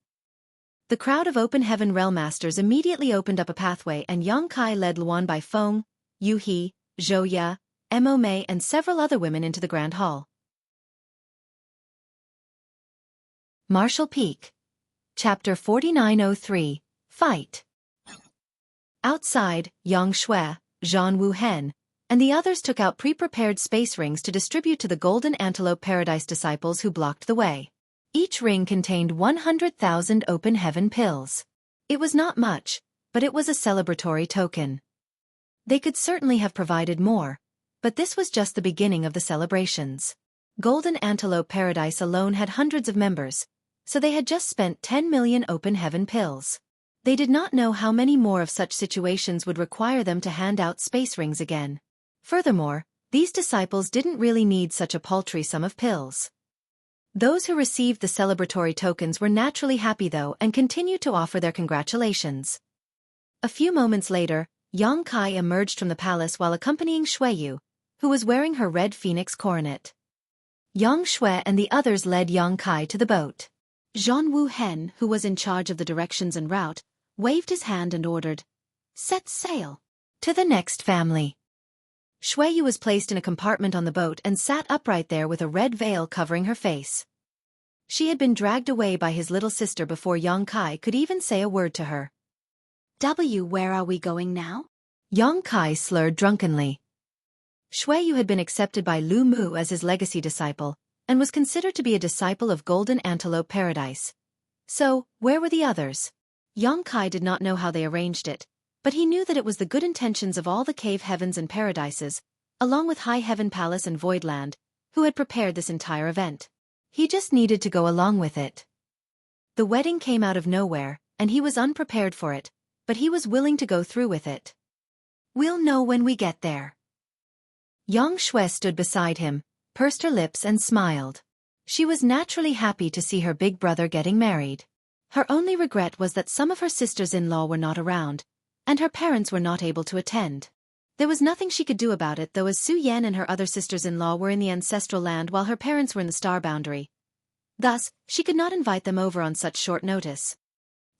A: The crowd of open heaven realm masters immediately opened up a pathway and Yang Kai led Luan Bai Feng, Yu He, Zhou Ya, Mo Mei and several other women into the grand hall. Marshall Peak. Chapter 4903, Fight. Outside, Yang Xue, Zhan Wuhen, and the others took out pre-prepared space rings to distribute to the Golden Antelope Paradise disciples who blocked the way. Each ring contained 100,000 open heaven pills. It was not much, but it was a celebratory token. They could certainly have provided more, but this was just the beginning of the celebrations. Golden Antelope Paradise alone had hundreds of members, so they had just spent 10 million open heaven pills. They did not know how many more of such situations would require them to hand out space rings again. Furthermore, these disciples didn't really need such a paltry sum of pills. Those who received the celebratory tokens were naturally happy though and continued to offer their congratulations. A few moments later, Yang Kai emerged from the palace while accompanying Xueqi, who was wearing her red phoenix coronet. Yang Xue and the others led Yang Kai to the boat. Zhan Wuhen, who was in charge of the directions and route, waved his hand and ordered, "Set sail." To the next family. Xueqi was placed in a compartment on the boat and sat upright there with a red veil covering her face. She had been dragged away by his little sister before Yang Kai could even say a word to her.
B: Where are we going now?
A: Yang Kai slurred drunkenly. Xueqi had been accepted by Lu Mu as his legacy disciple, and was considered to be a disciple of Golden Antelope Paradise. So, where were the others? Yang Kai did not know how they arranged it, but he knew that it was the good intentions of all the cave heavens and paradises, along with High Heaven Palace and Voidland, who had prepared this entire event. He just needed to go along with it. The wedding came out of nowhere, and he was unprepared for it, but he was willing to go through with it. "We'll know when we get there." Yang Xue stood beside him, pursed her lips and smiled. She was naturally happy to see her big brother getting married. Her only regret was that some of her sisters-in-law were not around, and her parents were not able to attend. There was nothing she could do about it though, as Su Yan and her other sisters-in-law were in the ancestral land while her parents were in the star boundary. Thus, she could not invite them over on such short notice.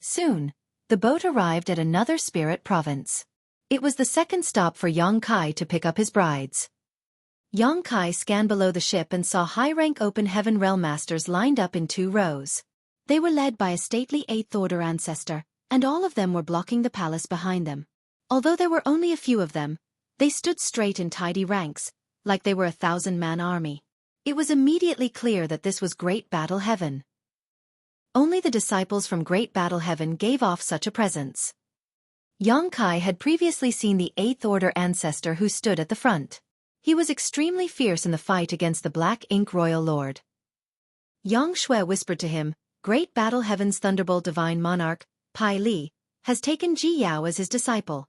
A: Soon, the boat arrived at another spirit province. It was the second stop for Yang Kai to pick up his brides. Yang Kai scanned below the ship and saw high-rank open heaven realm masters lined up in 2 rows. They were led by a stately 8th order ancestor, and all of them were blocking the palace behind them. Although there were only a few of them, they stood straight in tidy ranks, like they were a 1,000-man army. It was immediately clear that this was Great Battle Heaven. Only the disciples from Great Battle Heaven gave off such a presence. Yang Kai had previously seen the 8th order ancestor who stood at the front. He was extremely fierce in the fight against the Black Ink Royal Lord. Yang Xue whispered to him, "Great Battle Heaven's Thunderbolt Divine Monarch, Pai Li, has taken Ji Yao as his disciple."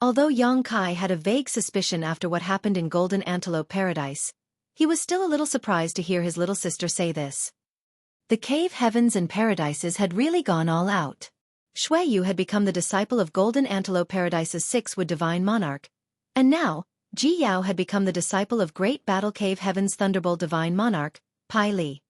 A: Although Yang Kai had a vague suspicion after what happened in Golden Antelope Paradise, he was still a little surprised to hear his little sister say this. The cave heavens and paradises had really gone all out. Xueqi had become the disciple of Golden Antelope Paradise's 6th Divine Monarch, and now, Ji Yao had become the disciple of Great Battle Cave Heaven's Thunderbolt Divine Monarch, Pai Li.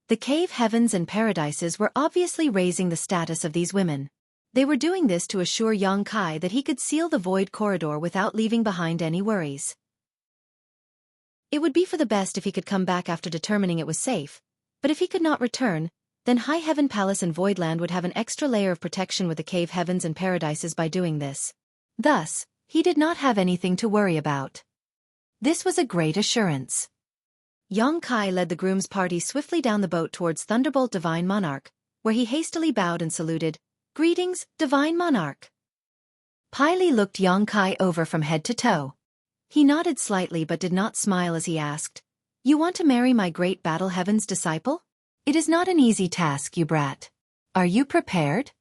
A: The cave heavens and paradises were obviously raising the status of these women. They were doing this to assure Yang Kai that he could seal the void corridor without leaving behind any worries. It would be for the best if he could come back after determining it was safe, but if he could not return, then High Heaven Palace and Voidland would have an extra layer of protection with the cave heavens and paradises by doing this. Thus, he did not have anything to worry about. This was a great assurance. Yang Kai led the groom's party swiftly down the boat towards Thunderbolt Divine Monarch, where he hastily bowed and saluted, "Greetings, Divine Monarch." Pai Li looked Yang Kai over from head to toe. He nodded slightly but did not smile as he asked, "You want to marry my Great Battle Heaven's disciple? It is not an easy task, you brat. Are you prepared?"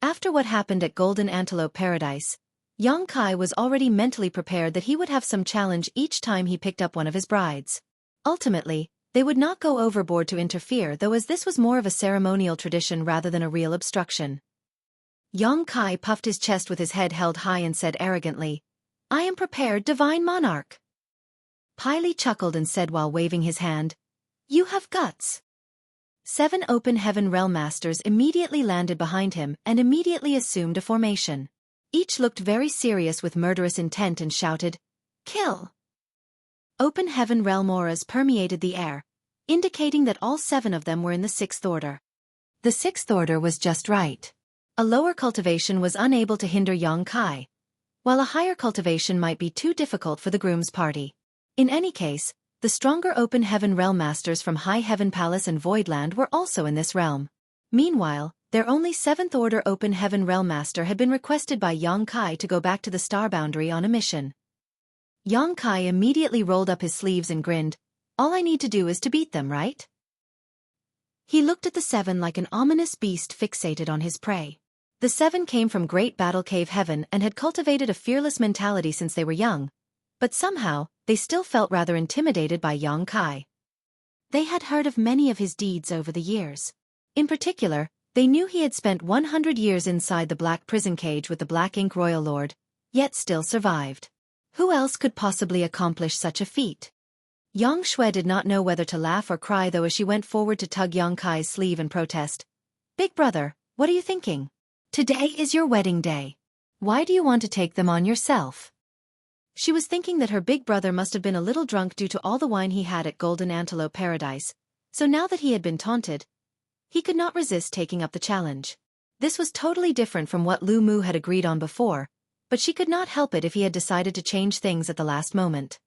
A: After what happened at Golden Antelope Paradise, Yang Kai was already mentally prepared that he would have some challenge each time he picked up one of his brides. Ultimately, they would not go overboard to interfere, though, as this was more of a ceremonial tradition rather than a real obstruction. Yang Kai puffed his chest with his head held high and said arrogantly, "I am prepared, Divine Monarch." Pai Li chuckled and said while waving his hand, "You have guts." 7 open heaven realm masters immediately landed behind him and immediately assumed a formation. Each looked very serious with murderous intent and shouted, "Kill!" Open heaven realm auras permeated the air, indicating that all 7 of them were in the 6th order. The 6th order was just right. A lower cultivation was unable to hinder Yang Kai, while a higher cultivation might be too difficult for the groom's party. In any case, the stronger Open Heaven Realm Masters from High Heaven Palace and Voidland were also in this realm. Meanwhile, their only 7th Order Open Heaven Realm Master had been requested by Yang Kai to go back to the Star Boundary on a mission. Yang Kai immediately rolled up his sleeves and grinned. All I need to do is to beat them, right? He looked at the 7 like an ominous beast fixated on his prey. The 7 came from Great Battle Cave Heaven and had cultivated a fearless mentality since they were young, but somehow, they still felt rather intimidated by Yang Kai. They had heard of many of his deeds over the years. In particular, they knew he had spent 100 years inside the black prison cage with the Black Ink Royal Lord, yet still survived. Who else could possibly accomplish such a feat? Yang Shui did not know whether to laugh or cry though as she went forward to tug Yang Kai's sleeve and protest. Big brother, what are you thinking? Today is your wedding day. Why do you want to take them on yourself? She was thinking that her big brother must have been a little drunk due to all the wine he had at Golden Antelope Paradise, so now that he had been taunted, he could not resist taking up the challenge. This was totally different from what Lu Mu had agreed on before, but she could not help it if he had decided to change things at the last moment.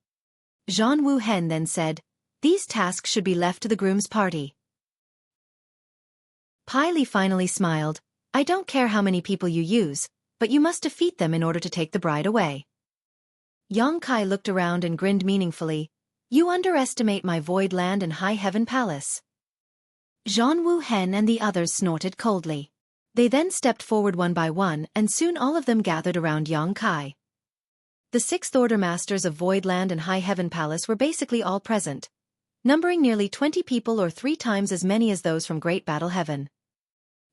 A: Zhan Wu Hen then said, "These tasks should be left to the groom's party." Pai Li finally smiled. "I don't care how many people you use, but you must defeat them in order to take the bride away." Yang Kai looked around and grinned meaningfully. "You underestimate my Void Land and High Heaven Palace." Zhan Wu Hen and the others snorted coldly. They then stepped forward one by one and soon all of them gathered around Yang Kai. The 6th Order Masters of Voidland and High Heaven Palace were basically all present, numbering nearly 20 people or 3 times as many as those from Great Battle Heaven.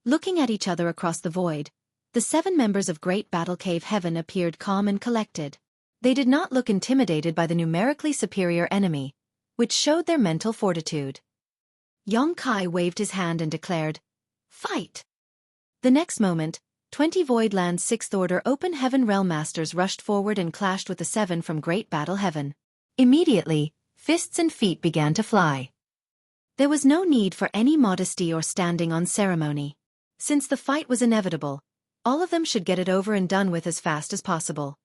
A: Looking at each other across the void, the 7 members of Great Battle Cave Heaven appeared calm and collected. They did not look intimidated by the numerically superior enemy, which showed their mental fortitude. Yang Kai waved his hand and declared, "Fight!" The next moment, 20 Voidland's 6th Order Open Heaven Realm Masters rushed forward and clashed with the 7 from Great Battle Heaven. Immediately, fists and feet began to fly. There was no need for any modesty or standing on ceremony. Since the fight was inevitable, all of them should get it over and done with as fast as possible.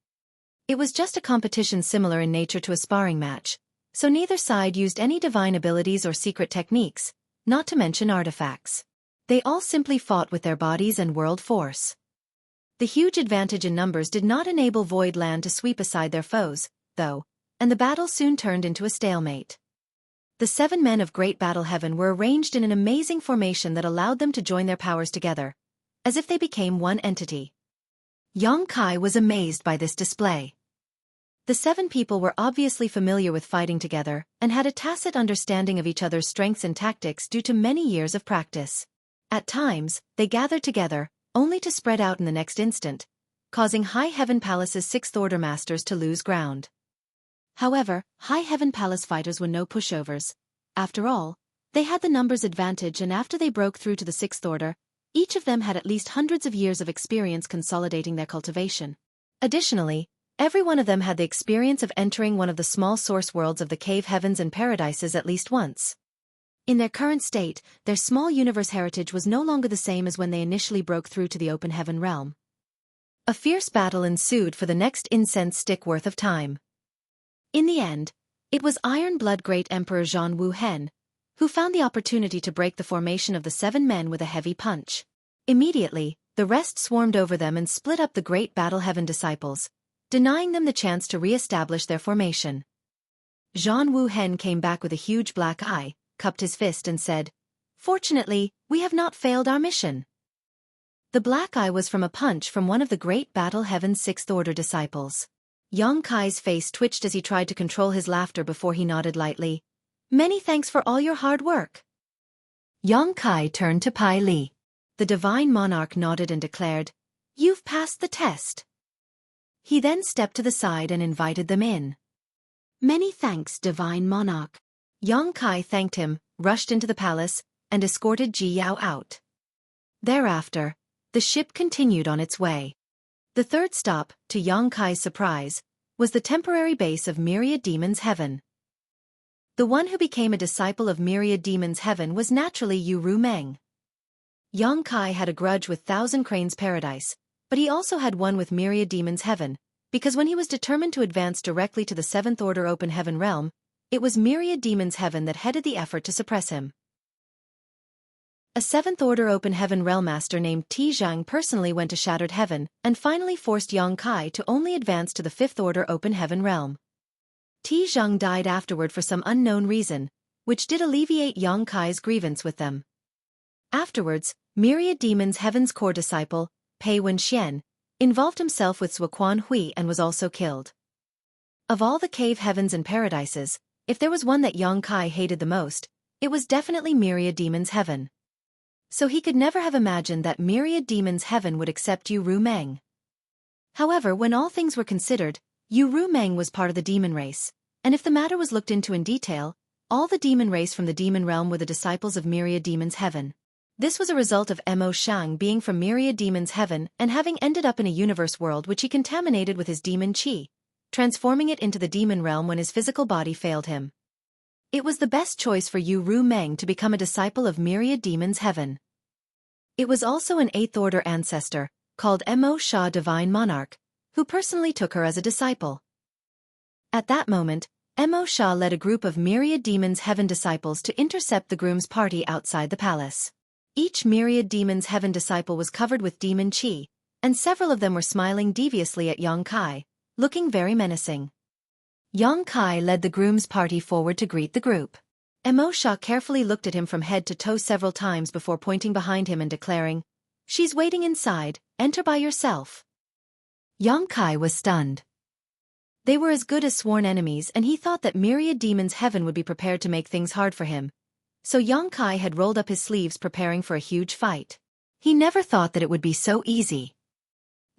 A: It was just a competition similar in nature to a sparring match, so neither side used any divine abilities or secret techniques, not to mention artifacts. They all simply fought with their bodies and world force. The huge advantage in numbers did not enable Voidland to sweep aside their foes, though, and the battle soon turned into a stalemate. The 7 men of Great Battle Heaven were arranged in an amazing formation that allowed them to join their powers together, as if they became one entity. Yang Kai was amazed by this display. The 7 people were obviously familiar with fighting together and had a tacit understanding of each other's strengths and tactics due to many years of practice. At times, they gathered together, only to spread out in the next instant, causing High Heaven Palace's 6th Order Masters to lose ground. However, High Heaven Palace fighters were no pushovers. After all, they had the numbers advantage and after they broke through to the 6th Order, each of them had at least hundreds of years of experience consolidating their cultivation. Additionally, every one of them had the experience of entering one of the small source worlds of the cave heavens and paradises at least once. In their current state, their small universe heritage was no longer the same as when they initially broke through to the Open Heaven realm. A fierce battle ensued for the next incense stick worth of time. In the end, it was Iron Blood Great Emperor Zhan Wu Hen, who found the opportunity to break the formation of the 7 men with a heavy punch. Immediately, the rest swarmed over them and split up the Great Battle Heaven disciples, denying them the chance to re-establish their formation. Zhan Wu Hen came back with a huge black eye, cupped his fist and said, "Fortunately, we have not failed our mission." The black eye was from a punch from one of the Great Battle Heaven's 6th Order disciples. Yang Kai's face twitched as he tried to control his laughter before he nodded lightly. "Many thanks for all your hard work." Yang Kai turned to Pai Li. The Divine Monarch nodded and declared, "You've passed the test." He then stepped to the side and invited them in.
B: Many thanks, Divine Monarch.
A: Yang Kai thanked him, rushed into the palace, and escorted Ji Yao out. Thereafter, the ship continued on its way. The third stop, to Yang Kai's surprise, was the temporary base of Myriad Demons Heaven. The one who became a disciple of Myriad Demons Heaven was naturally Yu Ru Meng. Yang Kai had a grudge with Thousand Cranes Paradise, but he also had one with Myriad Demons Heaven, because when he was determined to advance directly to the Seventh Order Open Heaven realm, it was Myriad Demons Heaven that headed the effort to suppress him. A Seventh Order Open Heaven realm master named Ti Zhang personally went to Shattered Heaven and finally forced Yang Kai to only advance to the Fifth Order Open Heaven realm. Ti Zhang died afterward for some unknown reason, which did alleviate Yang Kai's grievance with them. Afterwards, Myriad Demons Heaven's core disciple, Pei Wenxian, involved himself with Xueqi Hui and was also killed. Of all the cave heavens and paradises, if there was one that Yang Kai hated the most, it was definitely Myriad Demons Heaven. So he could never have imagined that Myriad Demons Heaven would accept Yu Ru Meng. However, when all things were considered, Yu Ru Meng was part of the demon race, and if the matter was looked into in detail, all the demon race from the demon realm were the disciples of Myriad Demons Heaven. This was a result of Mo Shang being from Myriad Demons Heaven and having ended up in a universe world which he contaminated with his demon qi, transforming it into the demon realm when his physical body failed him. It was the best choice for Yu Ru Meng to become a disciple of Myriad Demons Heaven. It was also an Eighth Order ancestor, called Mo Sha Divine Monarch, who personally took her as a disciple. At that moment, Mo Sha led a group of Myriad Demons Heaven disciples to intercept the groom's party outside the palace. Each Myriad Demons Heaven disciple was covered with demon qi, and several of them were smiling deviously at Yang Kai, looking very menacing. Yang Kai led the groom's party forward to greet the group. Mo Sha carefully looked at him from head to toe several times before pointing behind him and declaring, "She's waiting inside, enter by yourself." Yang Kai was stunned. They were as good as sworn enemies and he thought that Myriad Demons Heaven would be prepared to make things hard for him. So Yang Kai had rolled up his sleeves preparing for a huge fight. He never thought that it would be so easy.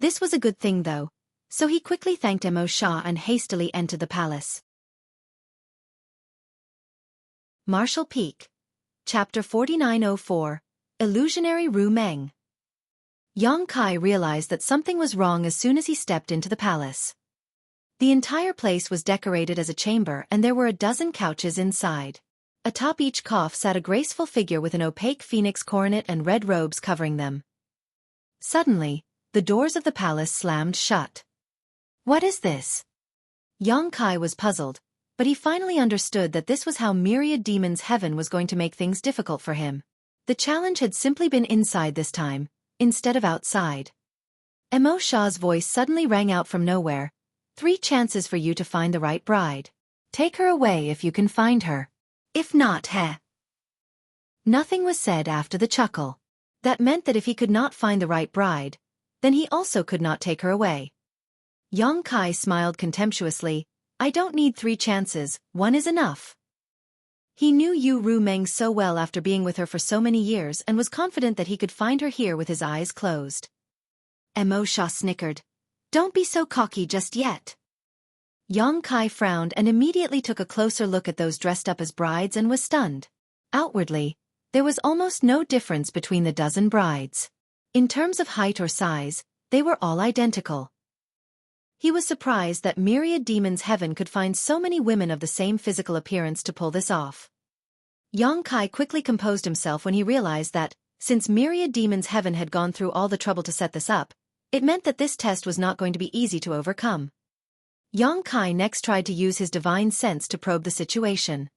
A: This was a good thing though, so he quickly thanked Mo Sha and hastily entered the palace. Martial Peak. Chapter 4904. Illusionary Ru Meng. Yang Kai realized that something was wrong as soon as he stepped into the palace. The entire place was decorated as a chamber and there were a dozen couches inside. Atop each cough sat a graceful figure with an opaque phoenix coronet and red robes covering them. Suddenly, the doors of the palace slammed shut. What is this? Yang Kai was puzzled, but he finally understood that this was how Myriad Demons Heaven was going to make things difficult for him. The challenge had simply been inside this time, instead of outside. Mo Sha's voice suddenly rang out from nowhere. 3 chances for you to find the right bride. Take her away if you can find her. If not, heh. Nothing was said after the chuckle. That meant that if he could not find the right bride, then he also could not take her away. Yang Kai smiled contemptuously. I don't need 3 chances, 1 is enough. He knew Yu Ru Meng so well after being with her for so many years and was confident that he could find her here with his eyes closed. Mo Sha snickered. Don't be so cocky just yet. Yang Kai frowned and immediately took a closer look at those dressed up as brides and was stunned. Outwardly, there was almost no difference between the dozen brides. In terms of height or size, they were all identical. He was surprised that Myriad Demons Heaven could find so many women of the same physical appearance to pull this off. Yang Kai quickly composed himself when he realized that, since Myriad Demons Heaven had gone through all the trouble to set this up, it meant that this test was not going to be easy to overcome. Yang Kai next tried to use his divine sense to probe the situation.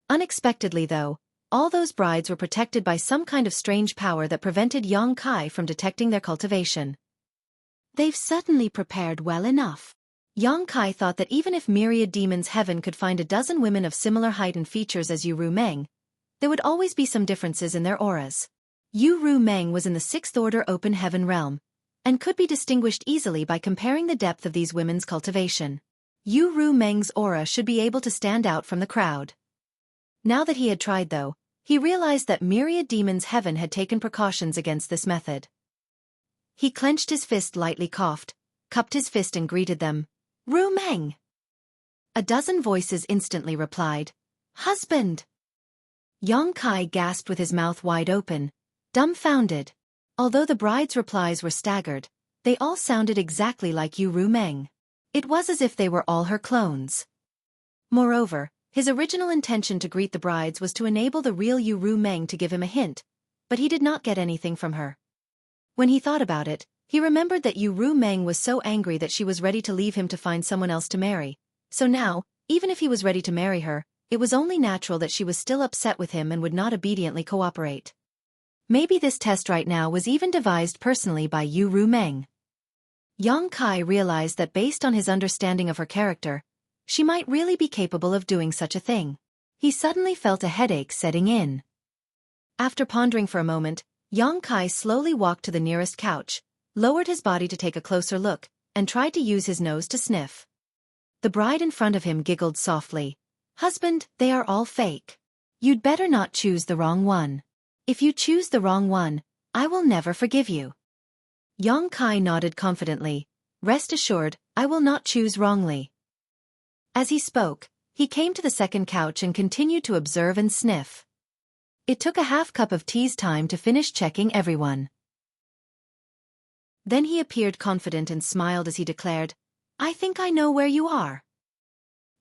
A: Unexpectedly though, all those brides were protected by some kind of strange power that prevented Yang Kai from detecting their cultivation. They've certainly prepared well enough. Yang Kai thought that even if Myriad Demons Heaven could find a dozen women of similar height and features as Yu Ru Meng, there would always be some differences in their auras. Yu Ru Meng was in the Sixth Order Open Heaven realm, and could be distinguished easily by comparing the depth of these women's cultivation. Yu Ru Meng's aura should be able to stand out from the crowd. Now that he had tried though, he realized that Myriad Demons Heaven had taken precautions against this method. He clenched his fist, lightly coughed, cupped his fist and greeted them. Ru Meng! A dozen voices instantly replied, Husband! Yang Kai gasped with his mouth wide open, dumbfounded. Although the bride's replies were staggered, they all sounded exactly like Yu Ru Meng. It was as if they were all her clones. Moreover, His original intention to greet the brides was to enable the real Yu Ru Meng to give him a hint, but he did not get anything from her. When he thought about it, he remembered that Yu Ru Meng was so angry that she was ready to leave him to find someone else to marry. So now, even if he was ready to marry her, it was only natural that she was still upset with him and would not obediently cooperate. Maybe this test right now was even devised personally by Yu Ru Meng. Yang Kai realized that based on his understanding of her character, she might really be capable of doing such a thing. He suddenly felt a headache setting in. After pondering for a moment, Yang Kai slowly walked to the nearest couch, lowered his body to take a closer look, and tried to use his nose to sniff. The bride in front of him giggled softly. "Husband, they are all fake. You'd better not choose the wrong one. If you choose the wrong one, I will never forgive you." Yang Kai nodded confidently. "Rest assured, I will not choose wrongly." As he spoke, he came to the second couch and continued to observe and sniff. It took a half cup of tea's time to finish checking everyone. Then he appeared confident and smiled as he declared, "I think I know where you are."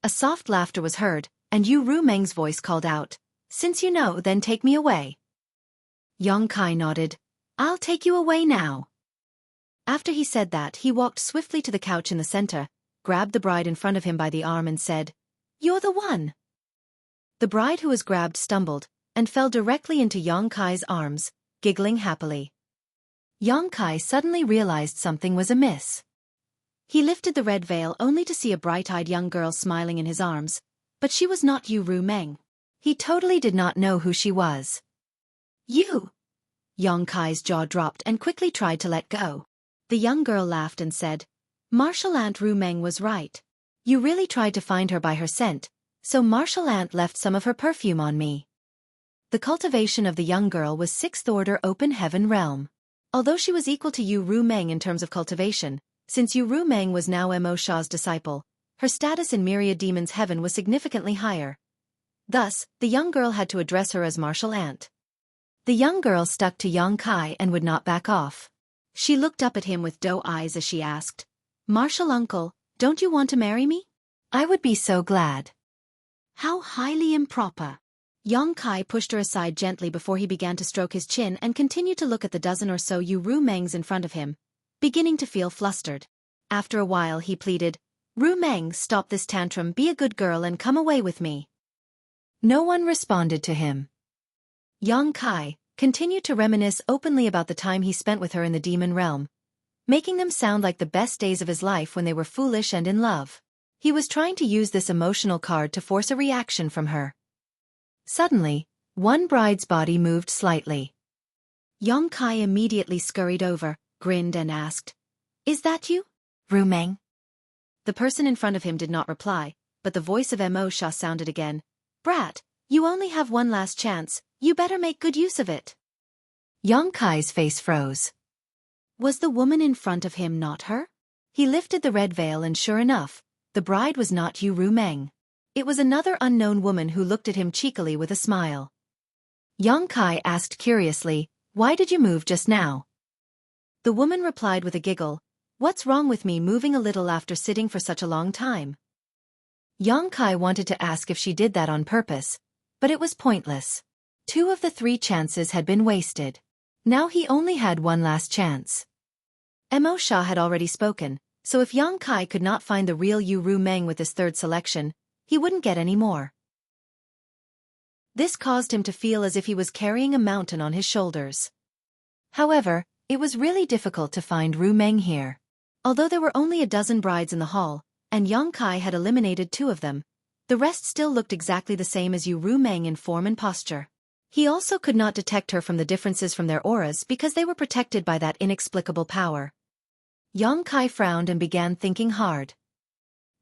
A: A soft laughter was heard, and Yu Ru Meng's voice called out, "Since you know, then take me away." Yang Kai nodded. "I'll take you away now." After he said that, he walked swiftly to the couch in the center, grabbed the bride in front of him by the arm and said, "You're the one." The bride who was grabbed stumbled, and fell directly into Yang Kai's arms, giggling happily. Yang Kai suddenly realized something was amiss. He lifted the red veil only to see a bright-eyed young girl smiling in his arms, but she was not Yu Ru Meng. He totally did not know who she was. "You!" Yang Kai's jaw dropped and quickly tried to let go. The young girl laughed and said, "Martial Aunt Ru Meng was right. You really tried to find her by her scent, so Martial Aunt left some of her perfume on me." The cultivation of the young girl was 6th order open heaven realm. Although she was equal to Yu Ru Meng in terms of cultivation, since Yu Ru Meng was now Mo Sha's disciple, her status in Myriad Demon's heaven was significantly higher. Thus, the young girl had to address her as Martial Aunt. The young girl stuck to Yang Kai and would not back off. She looked up at him with doe eyes as she asked, "Martial Uncle, don't you want to marry me? I would be so glad." "How highly improper." Yang Kai pushed her aside gently before he began to stroke his chin and continued to look at the dozen or so Yu Ru Mengs in front of him, beginning to feel flustered. After a while he pleaded, "Ru Meng, stop this tantrum, be a good girl and come away with me." No one responded to him. Yang Kai continued to reminisce openly about the time he spent with her in the demon realm, making them sound like the best days of his life when they were foolish and in love. He was trying to use this emotional card to force a reaction from her. Suddenly, one bride's body moved slightly. Yang Kai immediately scurried over, grinned and asked, "Is that you, Ru Meng?" The person in front of him did not reply, but the voice of Mo Sha sounded again, "Brat, you only have one last chance, you better make good use of it." Yang Kai's face froze. Was the woman in front of him not her? He lifted the red veil and sure enough, the bride was not Yu Ru Meng. It was another unknown woman who looked at him cheekily with a smile. Yang Kai asked curiously, "Why did you move just now?" The woman replied with a giggle, "What's wrong with me moving a little after sitting for such a long time?" Yang Kai wanted to ask if she did that on purpose, but it was pointless. 2 of the 3 chances had been wasted. Now he only had one last chance. Mo Sha had already spoken, so if Yang Kai could not find the real Yu Ru Meng with his third selection, he wouldn't get any more. This caused him to feel as if he was carrying a mountain on his shoulders. However, it was really difficult to find Ru Meng here. Although there were only a dozen brides in the hall, and Yang Kai had eliminated 2 of them, the rest still looked exactly the same as Yu Ru Meng in form and posture. He also could not detect her from the differences from their auras because they were protected by that inexplicable power. Yang Kai frowned and began thinking hard.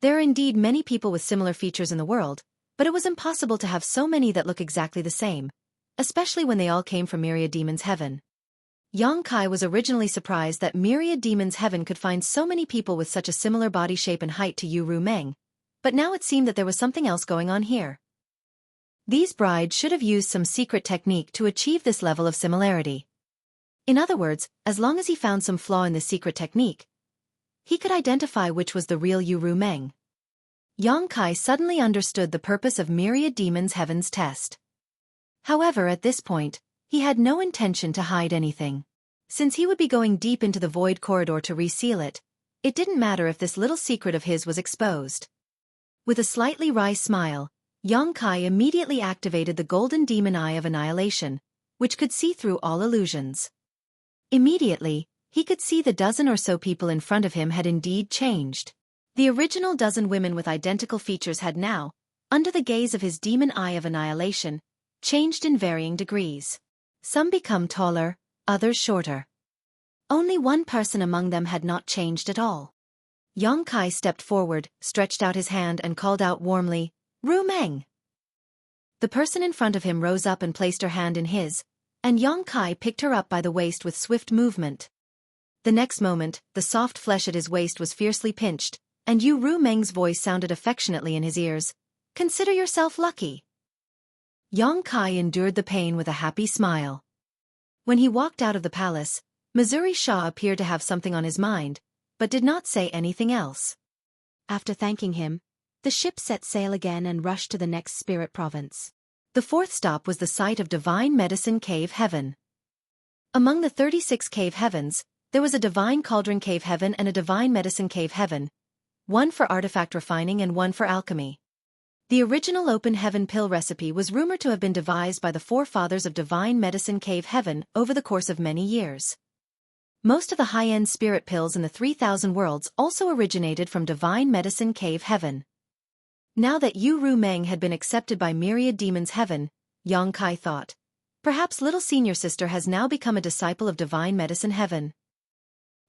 A: There are indeed many people with similar features in the world, but it was impossible to have so many that look exactly the same, especially when they all came from Myriad Demon's heaven. Yang Kai was originally surprised that Myriad Demon's heaven could find so many people with such a similar body shape and height to Yu Ru Meng, but now it seemed that there was something else going on here. These brides should have used some secret technique to achieve this level of similarity. In other words, as long as he found some flaw in this secret technique, he could identify which was the real Yu Ru Meng. Yang Kai suddenly understood the purpose of Myriad Demon's Heaven's test. However, at this point, he had no intention to hide anything. Since he would be going deep into the void corridor to reseal it, it didn't matter if this little secret of his was exposed. With a slightly wry smile, Yang Kai immediately activated the golden demon eye of annihilation, which could see through all illusions. Immediately, he could see the dozen or so people in front of him had indeed changed. The original dozen women with identical features had now, under the gaze of his demon eye of annihilation, changed in varying degrees. Some become taller, others shorter. Only one person among them had not changed at all. Yang Kai stepped forward, stretched out his hand and called out warmly, "Ru Meng!" The person in front of him rose up and placed her hand in his, and Yang Kai picked her up by the waist with swift movement. The next moment, the soft flesh at his waist was fiercely pinched, and Ru Meng's voice sounded affectionately in his ears. "Consider yourself lucky." Yang Kai endured the pain with a happy smile. When he walked out of the palace, Missouri Shah appeared to have something on his mind, but did not say anything else.
B: After thanking him, the ship set sail again and rushed to the next spirit province.
A: The fourth stop was the site of Divine Medicine Cave Heaven. Among the 36 cave heavens, there was a Divine Cauldron Cave Heaven and a Divine Medicine Cave Heaven, one for artifact refining and one for alchemy. The original open heaven pill recipe was rumored to have been devised by the forefathers of Divine Medicine Cave Heaven over the course of many years. Most of the high-end spirit pills in the 3,000 worlds also originated from Divine Medicine Cave Heaven. Now that Ru Meng had been accepted by Myriad Demon's Heaven, Yang Kai thought, perhaps Little Senior Sister has now become a disciple of Divine Medicine Heaven.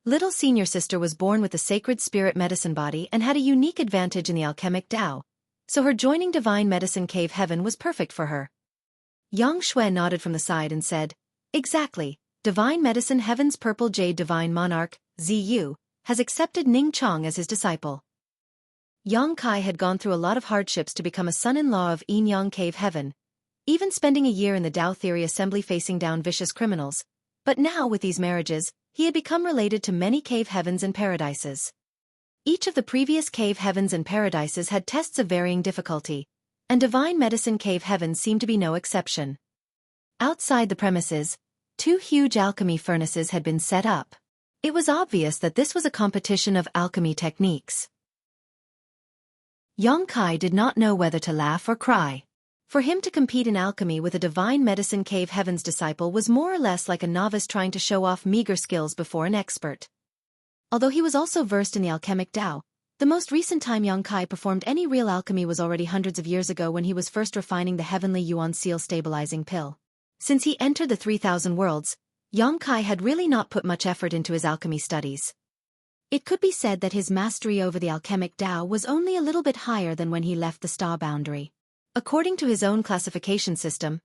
A: Little Senior Sister was born with the sacred spirit medicine body and had a unique advantage in the alchemic Tao, so her joining Divine Medicine Cave Heaven was perfect for her. Yang Xue nodded from the side and said, "Exactly. Divine Medicine Heaven's Purple Jade Divine Monarch, ZU, has accepted Ning Chong as his disciple." Yang Kai had gone through a lot of hardships to become a son-in-law of Yin Yang Cave Heaven, even spending a year in the Tao Theory Assembly facing down vicious criminals, but now with these marriages, he had become related to many cave heavens and paradises. Each of the previous cave heavens and paradises had tests of varying difficulty, and Divine Medicine Cave Heaven seemed to be no exception. Outside the premises, 2 huge alchemy furnaces had been set up. It was obvious that this was a competition of alchemy techniques. Yang Kai did not know whether to laugh or cry. For him to compete in alchemy with a Divine Medicine Cave Heaven's disciple was more or less like a novice trying to show off meager skills before an expert. Although he was also versed in the alchemic Tao, the most recent time Yang Kai performed any real alchemy was already hundreds of years ago when he was first refining the heavenly Yuan Seal stabilizing pill. Since he entered the 3,000 worlds, Yang Kai had really not put much effort into his alchemy studies. It could be said that his mastery over the alchemic Tao was only a little bit higher than when he left the star boundary. According to his own classification system,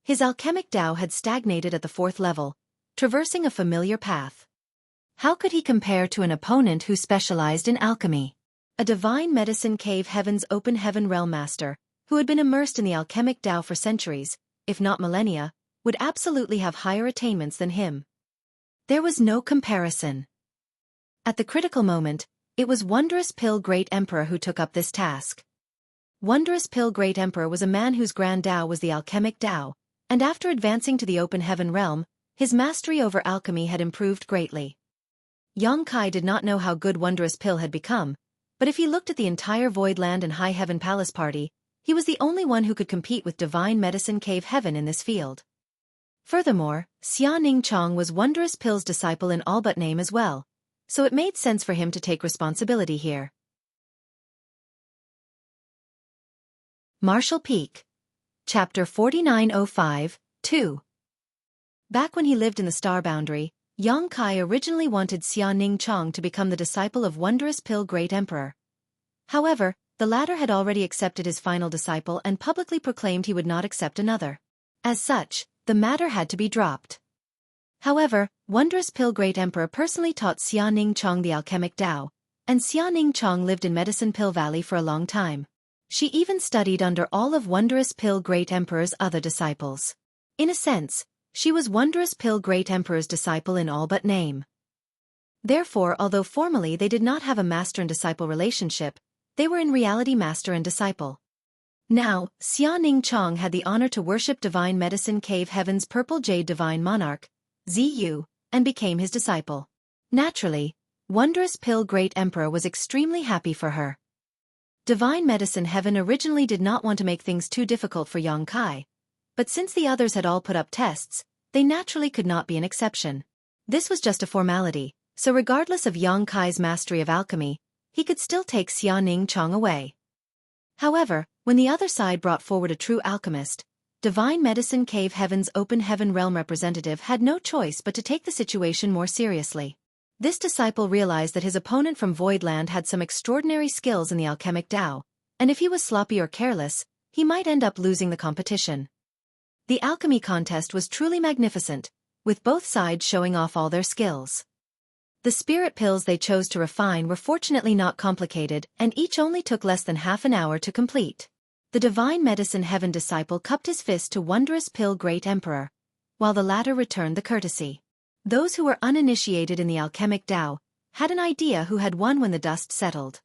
A: his alchemic Tao had stagnated at the 4th level, traversing a familiar path. How could he compare to an opponent who specialized in alchemy? A Divine Medicine Cave Heaven's open heaven realm master, who had been immersed in the alchemic Tao for centuries, if not millennia, would absolutely have higher attainments than him. There was no comparison. At the critical moment, it was Wondrous Pill Great Emperor who took up this task. Wondrous Pill Great Emperor was a man whose grand Tao was the alchemic Tao, and after advancing to the open heaven realm, his mastery over alchemy had improved greatly. Yang Kai did not know how good Wondrous Pill had become, but if he looked at the entire Voidland and High Heaven Palace party, he was the only one who could compete with Divine Medicine Cave Heaven in this field. Furthermore, Xia Ning Chong was Wondrous Pill's disciple in all but name as well, so it made sense for him to take responsibility here. Marshall Peak. Chapter 4905, 2. Back when he lived in the Star Boundary, Yang Kai originally wanted Xia Ning Chong to become the disciple of Wondrous Pill Great Emperor. However, the latter had already accepted his final disciple and publicly proclaimed he would not accept another. As such, the matter had to be dropped. However, Wondrous Pill Great Emperor personally taught Xia Ning Chong the alchemic Tao, and Xia Ning Chong lived in Medicine Pill Valley for a long time. She even studied under all of Wondrous Pill Great Emperor's other disciples. In a sense, she was Wondrous Pill Great Emperor's disciple in all but name. Therefore, although formally they did not have a master and disciple relationship, They were in reality master and disciple. Now, Xia Ning Chong had the honor to worship Divine Medicine Cave Heaven's Purple Jade Divine Monarch, Ziyu, and became his disciple. Naturally, Wondrous Pill Great Emperor was extremely happy for her. Divine Medicine Heaven originally did not want to make things too difficult for Yang Kai, but since the others had all put up tests, they naturally could not be an exception. This was just a formality, so regardless of Yang Kai's mastery of alchemy, he could still take Xia Ning Chong away. However, when the other side brought forward a true alchemist, Divine Medicine Cave Heaven's Open Heaven Realm representative had no choice but to take the situation more seriously. This disciple realized that his opponent from Voidland had some extraordinary skills in the alchemic Tao, and if he was sloppy or careless, he might end up losing the competition. The alchemy contest was truly magnificent, with both sides showing off all their skills. The spirit pills they chose to refine were fortunately not complicated, and each only took less than half an hour to complete. The Divine Medicine Heaven disciple cupped his fist to Wondrous Pill Great Emperor, while the latter returned the courtesy. Those who were uninitiated in the alchemic Tao had an idea who had won when the dust settled.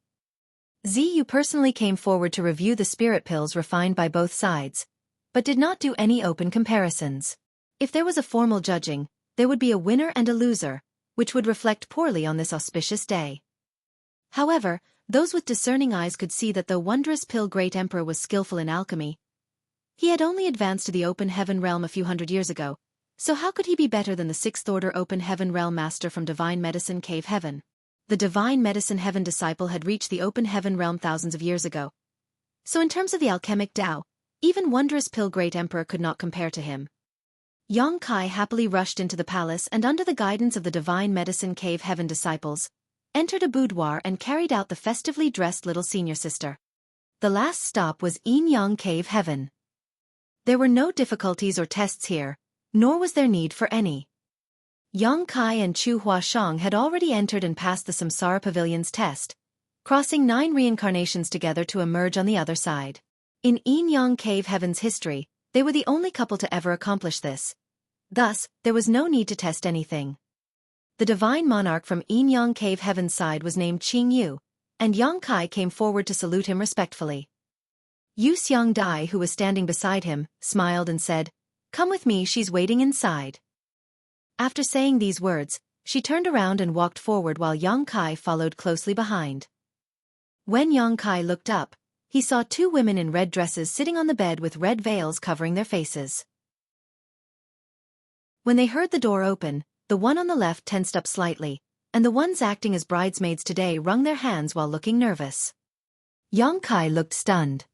A: Ziyu personally came forward to review the spirit pills refined by both sides, but did not do any open comparisons. If there was a formal judging, there would be a winner and a loser, which would reflect poorly on this auspicious day. However, those with discerning eyes could see that though Wondrous Pill Great Emperor was skillful in alchemy, he had only advanced to the Open Heaven Realm a few hundred years ago, so how could he be better than the 6th Order Open Heaven Realm Master from Divine Medicine Cave Heaven? The Divine Medicine Heaven disciple had reached the Open Heaven Realm thousands of years ago. So in terms of the alchemic Tao, even Wondrous Pill Great Emperor could not compare to him. Yang Kai happily rushed into the palace and under the guidance of the Divine Medicine Cave Heaven disciples, entered a boudoir and carried out the festively dressed little senior sister. The last stop was Yin Yang Cave Heaven. There were no difficulties or tests here, nor was there need for any. Yang Kai and Chu Huashang had already entered and passed the Samsara Pavilion's test, crossing 9 reincarnations together to emerge on the other side. In Yin Yang Cave Heaven's history, they were the only couple to ever accomplish this. Thus, there was no need to test anything. The divine monarch from Yin Yang Cave Heaven's side was named Qing Yu, and Yang Kai came forward to salute him respectfully. Yu Xiang Dai, who was standing beside him, smiled and said, "Come with me, she's waiting inside." After saying these words, she turned around and walked forward while Yang Kai followed closely behind. When Yang Kai looked up, he saw 2 women in red dresses sitting on the bed with red veils covering their faces. When they heard the door open, the one on the left tensed up slightly, and the ones acting as bridesmaids today wrung their hands while looking nervous. Yang Kai looked stunned.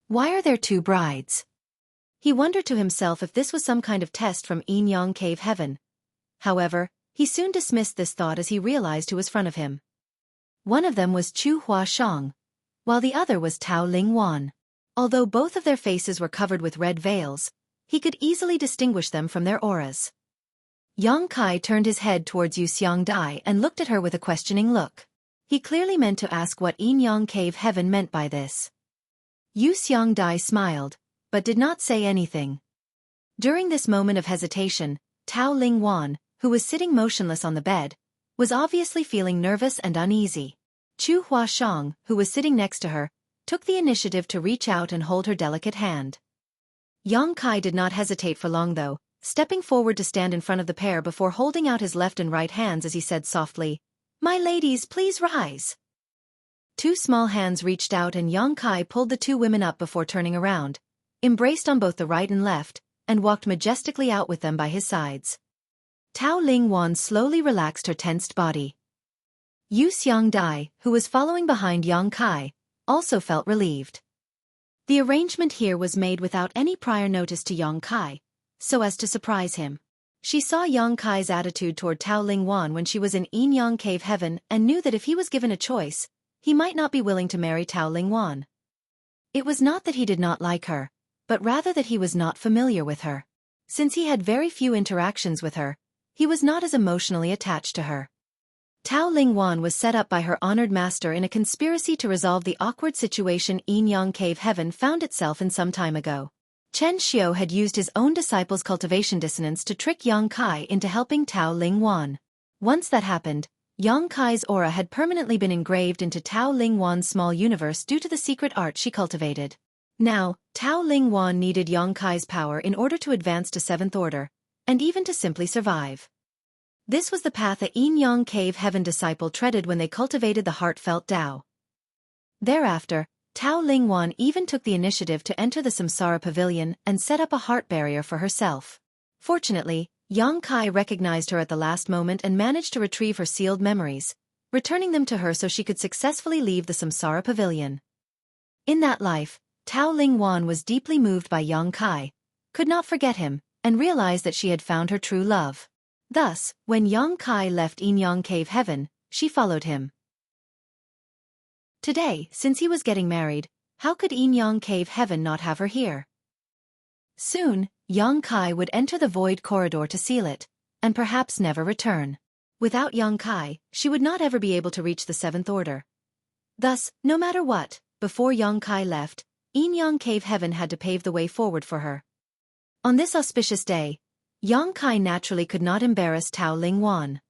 A: Why are there 2 brides? He wondered to himself if this was some kind of test from Yin Yang Cave Heaven. However, he soon dismissed this thought as he realized who was in front of him. One of them was Chu Huashang, while the other was Tao Ling Wan. Although both of their faces were covered with red veils, he could easily distinguish them from their auras. Yang Kai turned his head towards Yu Xiang Dai and looked at her with a questioning look. He clearly meant to ask what Yin Yang Cave Heaven meant by this. Yu Xiang Dai smiled, but did not say anything. During this moment of hesitation, Tao Ling Wan, who was sitting motionless on the bed, was obviously feeling nervous and uneasy. Chu Huashang, who was sitting next to her, took the initiative to reach out and hold her delicate hand. Yang Kai did not hesitate for long though, stepping forward to stand in front of the pair before holding out his left and right hands as he said softly, "My ladies, please rise." 2 small hands reached out and Yang Kai pulled the 2 women up before turning around, embraced on both the right and left, and walked majestically out with them by his sides. Tao Ling Wan slowly relaxed her tensed body. Yu Xiang Dai, who was following behind Yang Kai, also felt relieved. The arrangement here was made without any prior notice to Yang Kai, so as to surprise him. She saw Yang Kai's attitude toward Tao Ling Wan when she was in Yin Yang Cave Heaven and knew that if he was given a choice, he might not be willing to marry Tao Ling Wan. It was not that he did not like her, but rather that he was not familiar with her. Since he had very few interactions with her, he was not as emotionally attached to her. Tao Ling Wan was set up by her honored master in a conspiracy to resolve the awkward situation Yin Yang Cave Heaven found itself in some time ago. Chen Xiu had used his own disciple's cultivation dissonance to trick Yang Kai into helping Tao Ling Wan. Once that happened, Yang Kai's aura had permanently been engraved into Tao Ling Wan's small universe due to the secret art she cultivated. Now, Tao Ling Wan needed Yang Kai's power in order to advance to 7th order, and even to simply survive. This was the path a Yin Yang Cave Heaven disciple treaded when they cultivated the heartfelt Tao. Thereafter, Tao Ling Wan even took the initiative to enter the Samsara Pavilion and set up a heart barrier for herself. Fortunately, Yang Kai recognized her at the last moment and managed to retrieve her sealed memories, returning them to her so she could successfully leave the Samsara Pavilion. In that life, Tao Ling Wan was deeply moved by Yang Kai, could not forget him, and realized that she had found her true love. Thus, when Yang Kai left Yin Yang Cave Heaven, she followed him. Today, since he was getting married, how could Yin Yang Cave Heaven not have her here? Soon, Yang Kai would enter the void corridor to seal it, and perhaps never return. Without Yang Kai, she would not ever be able to reach the 7th order. Thus, no matter what, before Yang Kai left, Yin Yang Cave Heaven had to pave the way forward for her. On this auspicious day, Yang Kai naturally could not embarrass Tao Ling Wan.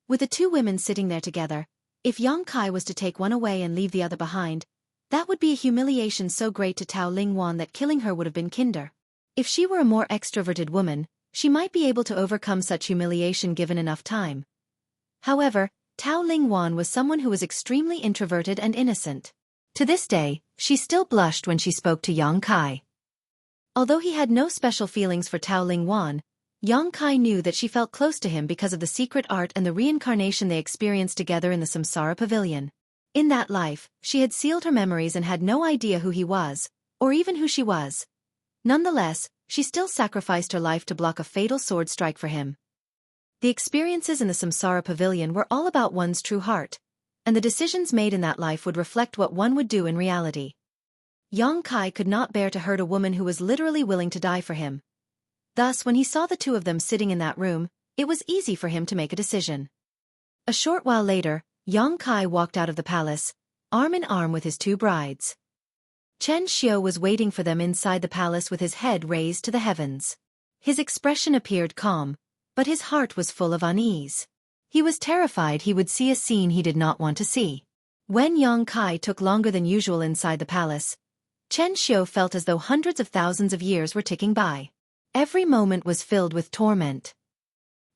A: With the two women sitting there together, if Yang Kai was to take one away and leave the other behind, that would be a humiliation so great to Tao Ling Wan that killing her would have been kinder. If she were a more extroverted woman, she might be able to overcome such humiliation given enough time. However, Tao Ling Wan was someone who was extremely introverted and innocent. To this day, she still blushed when she spoke to Yang Kai. Although he had no special feelings for Tao Ling Wan, Yang Kai knew that she felt close to him because of the secret art and the reincarnation they experienced together in the Samsara Pavilion. In that life, she had sealed her memories and had no idea who he was, or even who she was. Nonetheless, she still sacrificed her life to block a fatal sword strike for him. The experiences in the Samsara Pavilion were all about one's true heart, and the decisions made in that life would reflect what one would do in reality. Yang Kai could not bear to hurt a woman who was literally willing to die for him. Thus, when he saw the two of them sitting in that room, it was easy for him to make a decision. A short while later, Yang Kai walked out of the palace, arm in arm with his two brides. Chen Xiu was waiting for them inside the palace with his head raised to the heavens. His expression appeared calm, but his heart was full of unease. He was terrified he would see a scene he did not want to see. When Yang Kai took longer than usual inside the palace, Chen Xiu felt as though hundreds of thousands of years were ticking by. Every moment was filled with torment.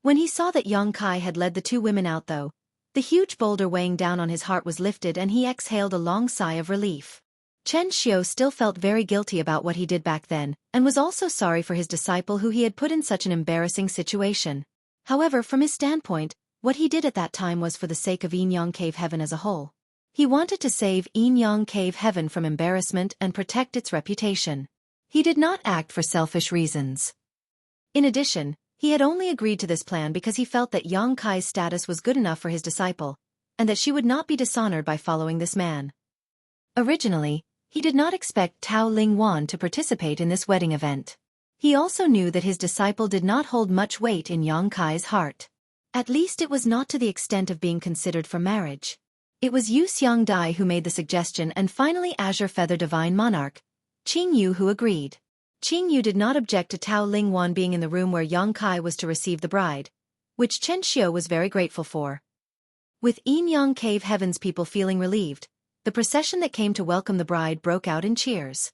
A: When he saw that Yang Kai had led the two women out though, the huge boulder weighing down on his heart was lifted and he exhaled a long sigh of relief. Chen Xiu still felt very guilty about what he did back then, and was also sorry for his disciple who he had put in such an embarrassing situation. However, from his standpoint, what he did at that time was for the sake of Yin Yang Cave Heaven as a whole. He wanted to save Yin Yang Cave Heaven from embarrassment and protect its reputation. He did not act for selfish reasons. In addition, he had only agreed to this plan because he felt that Yang Kai's status was good enough for his disciple, and that she would not be dishonored by following this man. Originally, he did not expect Tao Ling Wan to participate in this wedding event. He also knew that his disciple did not hold much weight in Yang Kai's heart. At least it was not to the extent of being considered for marriage. It was Yu Xiang Dai who made the suggestion and finally Azure Feather Divine Monarch, Qing Yu, who agreed. Qing Yu did not object to Tao Ling Wan being in the room where Yang Kai was to receive the bride, which Chen Xiu was very grateful for. With Yin Yang Cave Heaven's people feeling relieved, the procession that came to welcome the bride broke out in cheers.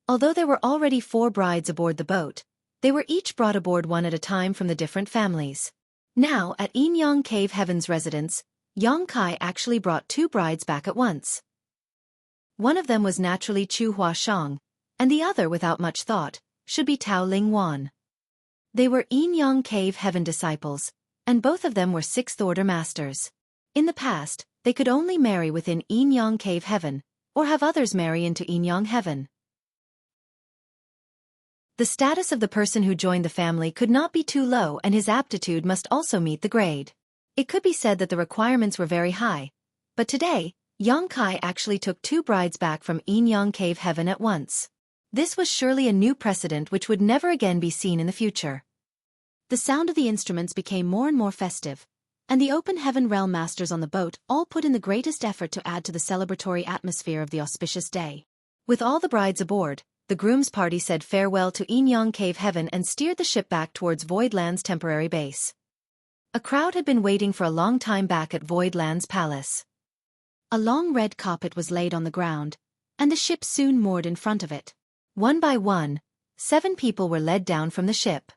A: Although there were already 4 brides aboard the boat, they were each brought aboard one at a time from the different families. Now, at Yin Yang Cave Heaven's residence, Yang Kai actually brought 2 brides back at once. One of them was naturally Chu Hua Shang, and the other, without much thought, should be Tao Ling Wan. They were Yin Yang Cave Heaven disciples, and both of them were 6th Order masters. In the past, they could only marry within Yin Yang Cave Heaven, or have others marry into Yin Yang Heaven. The status of the person who joined the family could not be too low and his aptitude must also meet the grade. It could be said that the requirements were very high, but today, Yang Kai actually took 2 brides back from Yin Yang Cave Heaven at once. This was surely a new precedent which would never again be seen in the future. The sound of the instruments became more and more festive, and the open heaven realm masters on the boat all put in the greatest effort to add to the celebratory atmosphere of the auspicious day. With all the brides aboard, the groom's party said farewell to Yin Yang Cave Heaven and steered the ship back towards Voidland's temporary base. A crowd had been waiting for a long time back at Voidland's palace.
B: A long red carpet was laid on the ground, and the ship soon moored in front of it.
A: One by one, 7 people were led down from the ship.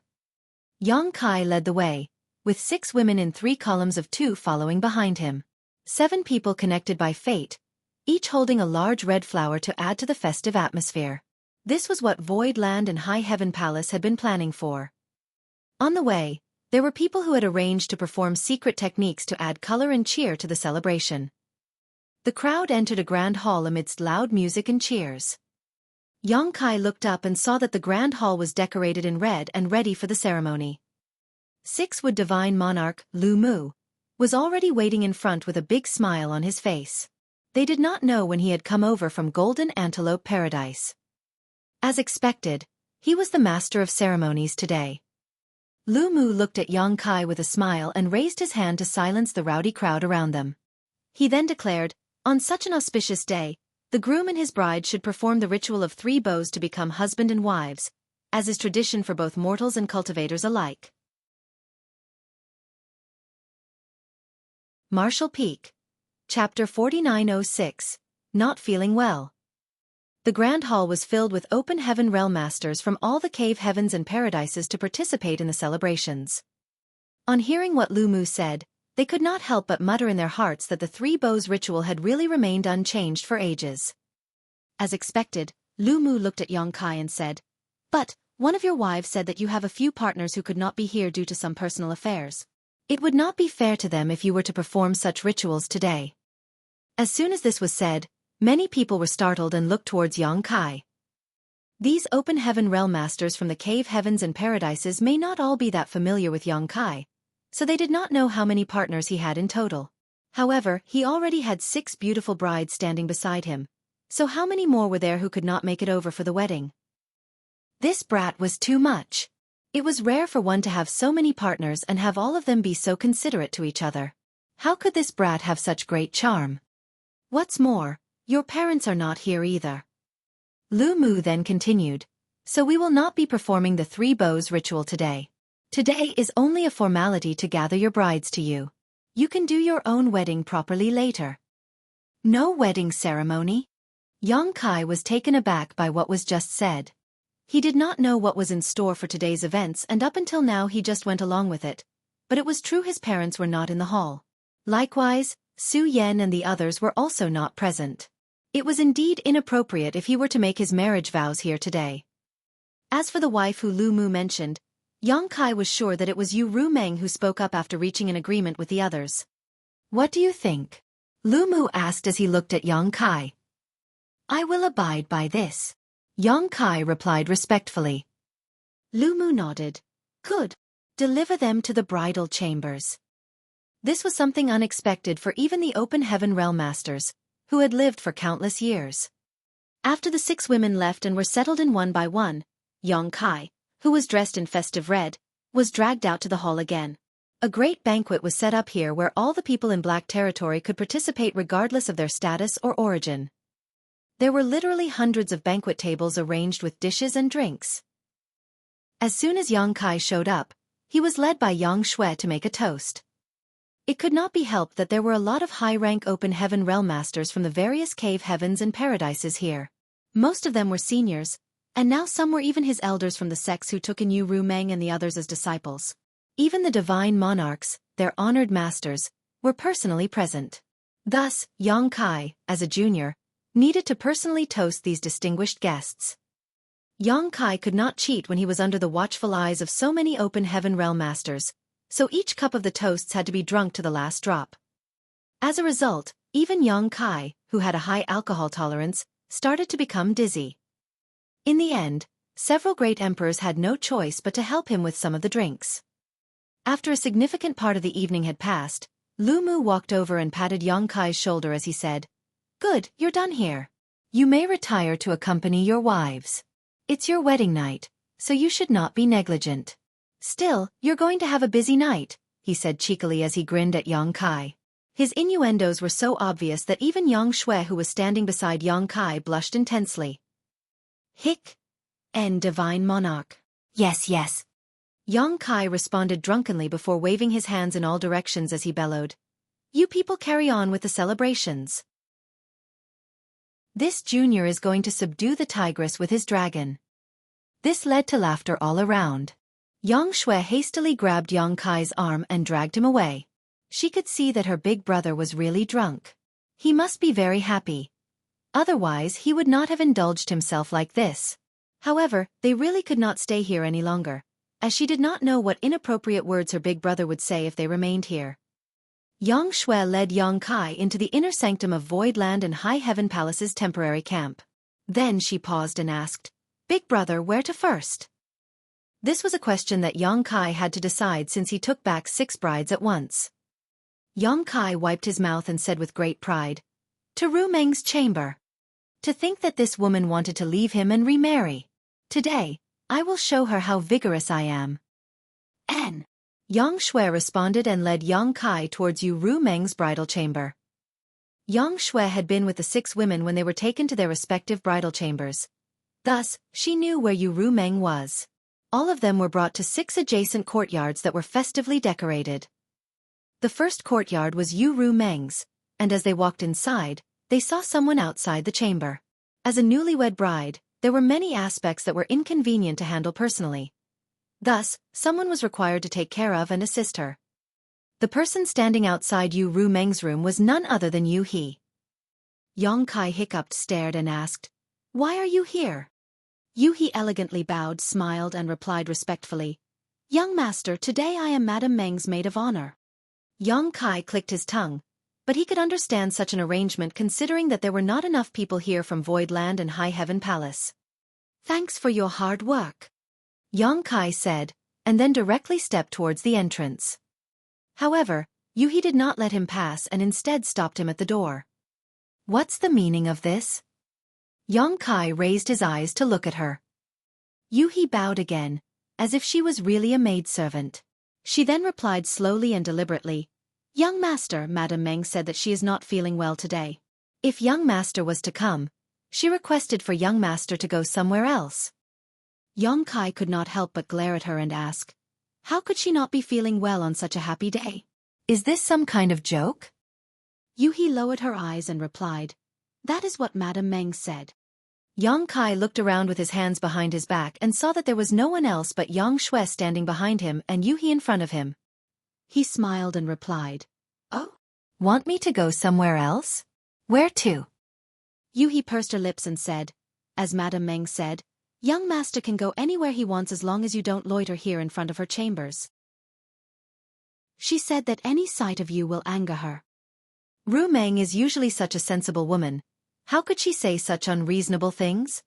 A: Xueqi led the way, with 6 women in 3 columns of 2 following behind him. 7 people connected by fate, each holding a large red flower to add to the festive atmosphere. This was what Voidland and High Heaven Palace had been planning for. On the way, there were people who had arranged to perform secret techniques to add color and cheer to the celebration. The crowd entered a grand hall amidst loud music and cheers. Xueqi looked up and saw that the grand hall was decorated in red and ready for the ceremony. 6-wood divine monarch, Lu Mu, was already waiting in front with a big smile on his face. They did not know when he had come over from Golden Antelope Paradise. As expected, he was the master of ceremonies today. Lu Mu looked at Xueqi with a smile and raised his hand to silence the rowdy crowd around them. He then declared, on such an auspicious day, the groom and his bride should perform the ritual of 3 bows to become husband and wives, as is tradition for both mortals and cultivators alike. Marshall Peak. Chapter 4906. Not Feeling Well. The Grand Hall was filled with open heaven realm masters from all the cave heavens and paradises to participate in the celebrations. On hearing what Lu Mu said, they could not help but mutter in their hearts that the 3 bows ritual had really remained unchanged for ages. As expected, Lu Mu looked at Xueqi and said, "But, one of your wives said that you have a few partners who could not be here due to some personal affairs. It would not be fair to them if you were to perform such rituals today." As soon as this was said, many people were startled and looked towards Xueqi. These open heaven realm masters from the cave heavens and paradises may not all be that familiar with Xueqi, so they did not know how many partners he had in total. However, he already had 6 beautiful brides standing beside him, so how many more were there who could not make it over for the wedding? This brat was too much. It was rare for one to have so many partners and have all of them be so considerate to each other. How could this brat have such great charm? What's more, your parents are not here either. Lu Mu then continued, so we will not be performing the 3 bows ritual today. Today is only a formality to gather your brides to you. You can do your own wedding properly later. No wedding ceremony? Xueqi was taken aback by what was just said. He did not know what was in store for today's events and up until now he just went along with it. But it was true his parents were not in the hall. Likewise, Su Yan and the others were also not present. It was indeed inappropriate if he were to make his marriage vows here today. As for the wife who Lu Mu mentioned, Xueqi was sure that it was Yu Rumeng who spoke up after reaching an agreement with the others. What do you think? Lu Mu asked as he looked at Xueqi. I will abide by this. Xueqi replied respectfully. Lu Mu nodded. Good. Deliver them to the bridal chambers. This was something unexpected for even the open heaven realm masters, who had lived for countless years. After the 6 women left and were settled in one by one, Xueqi, who was dressed in festive red, was dragged out to the hall again. A great banquet was set up here where all the people in Black Territory could participate regardless of their status or origin. There were literally hundreds of banquet tables arranged with dishes and drinks. As soon as Xueqi showed up, he was led by Yang Xue to make a toast. It could not be helped that there were a lot of high-rank open heaven realm masters from the various cave heavens and paradises here. Most of them were seniors, and now some were even his elders from the sects who took in Yu Rumeng and the others as disciples. Even the divine monarchs, their honored masters, were personally present. Thus, Xueqi, as a junior, needed to personally toast these distinguished guests. Xueqi could not cheat when he was under the watchful eyes of so many open heaven realm masters, so each cup of the toasts had to be drunk to the last drop. As a result, even Xueqi, who had a high alcohol tolerance, started to become dizzy. In the end, several great emperors had no choice but to help him with some of the drinks. After a significant part of the evening had passed, Lu Mu walked over and patted Xueqi's shoulder as he said, Good, you're done here. You may retire to accompany your wives. It's your wedding night, so you should not be negligent. Still, you're going to have a busy night, he said cheekily as he grinned at Xueqi. His innuendos were so obvious that even Yang Xue, who was standing beside Xueqi, blushed intensely. Hic. Divine monarch. Yes. Yang Kai responded drunkenly before waving his hands in all directions as he bellowed. You people carry on with the celebrations. This junior is going to subdue the tigress with his dragon. This led to laughter all around. Yang Shui hastily grabbed Yang Kai's arm and dragged him away. She could see that her big brother was really drunk. He must be very happy. Otherwise he would not have indulged himself like this. However, they really could not stay here any longer, as she did not know what inappropriate words her big brother would say if they remained here. Yang Shui led Yang Kai into the inner sanctum of Void Land and High Heaven Palace's temporary camp. Then she paused and asked, Big brother, where to first? This was a question that Yang Kai had to decide since he took back 6 brides at once. Yang Kai wiped his mouth and said with great pride, To Ru Meng's chamber. To think that this woman wanted to leave him and remarry. Today, I will show her how vigorous I am. N. Yang Shui responded and led Yang Kai towards Ru Meng's bridal chamber. Yang Shui had been with the 6 women when they were taken to their respective bridal chambers. Thus, she knew where Ru Meng was. All of them were brought to 6 adjacent courtyards that were festively decorated. The first courtyard was Ru Meng's, and as they walked inside, they saw someone outside the chamber. As a newlywed bride, there were many aspects that were inconvenient to handle personally. Thus, someone was required to take care of and assist her. The person standing outside Ru Meng's room was none other than Yu He. Yang Kai hiccuped, stared and asked, Why are you here? Yu He elegantly bowed, smiled and replied respectfully, Young master, today I am Madame Meng's maid of honor. Yang Kai clicked his tongue, but he could understand such an arrangement considering that there were not enough people here from Void Land and High Heaven Palace. Thanks for your hard work, Yang Kai said, and then directly stepped towards the entrance. However, Yu He did not let him pass and instead stopped him at the door. What's the meaning of this? Yang Kai raised his eyes to look at her. Yu He bowed again, as if she was really a maidservant. She then replied slowly and deliberately, Young master, Madame Meng said that she is not feeling well today. If young master was to come, she requested for young master to go somewhere else. Yang Kai could not help but glare at her and ask, How could she not be feeling well on such a happy day? Is this some kind of joke? Yu He lowered her eyes and replied, That is what Madame Meng said. Yang Kai looked around with his hands behind his back and saw that there was no one else but Yang Shui standing behind him and Yu He in front of him. He smiled and replied, Oh, want me to go somewhere else? Where to? Yu He pursed her lips and said, As Madame Meng said, Young master can go anywhere he wants as long as you don't loiter here in front of her chambers. She said that any sight of you will anger her. Ru Meng is usually such a sensible woman. How could she say such unreasonable things?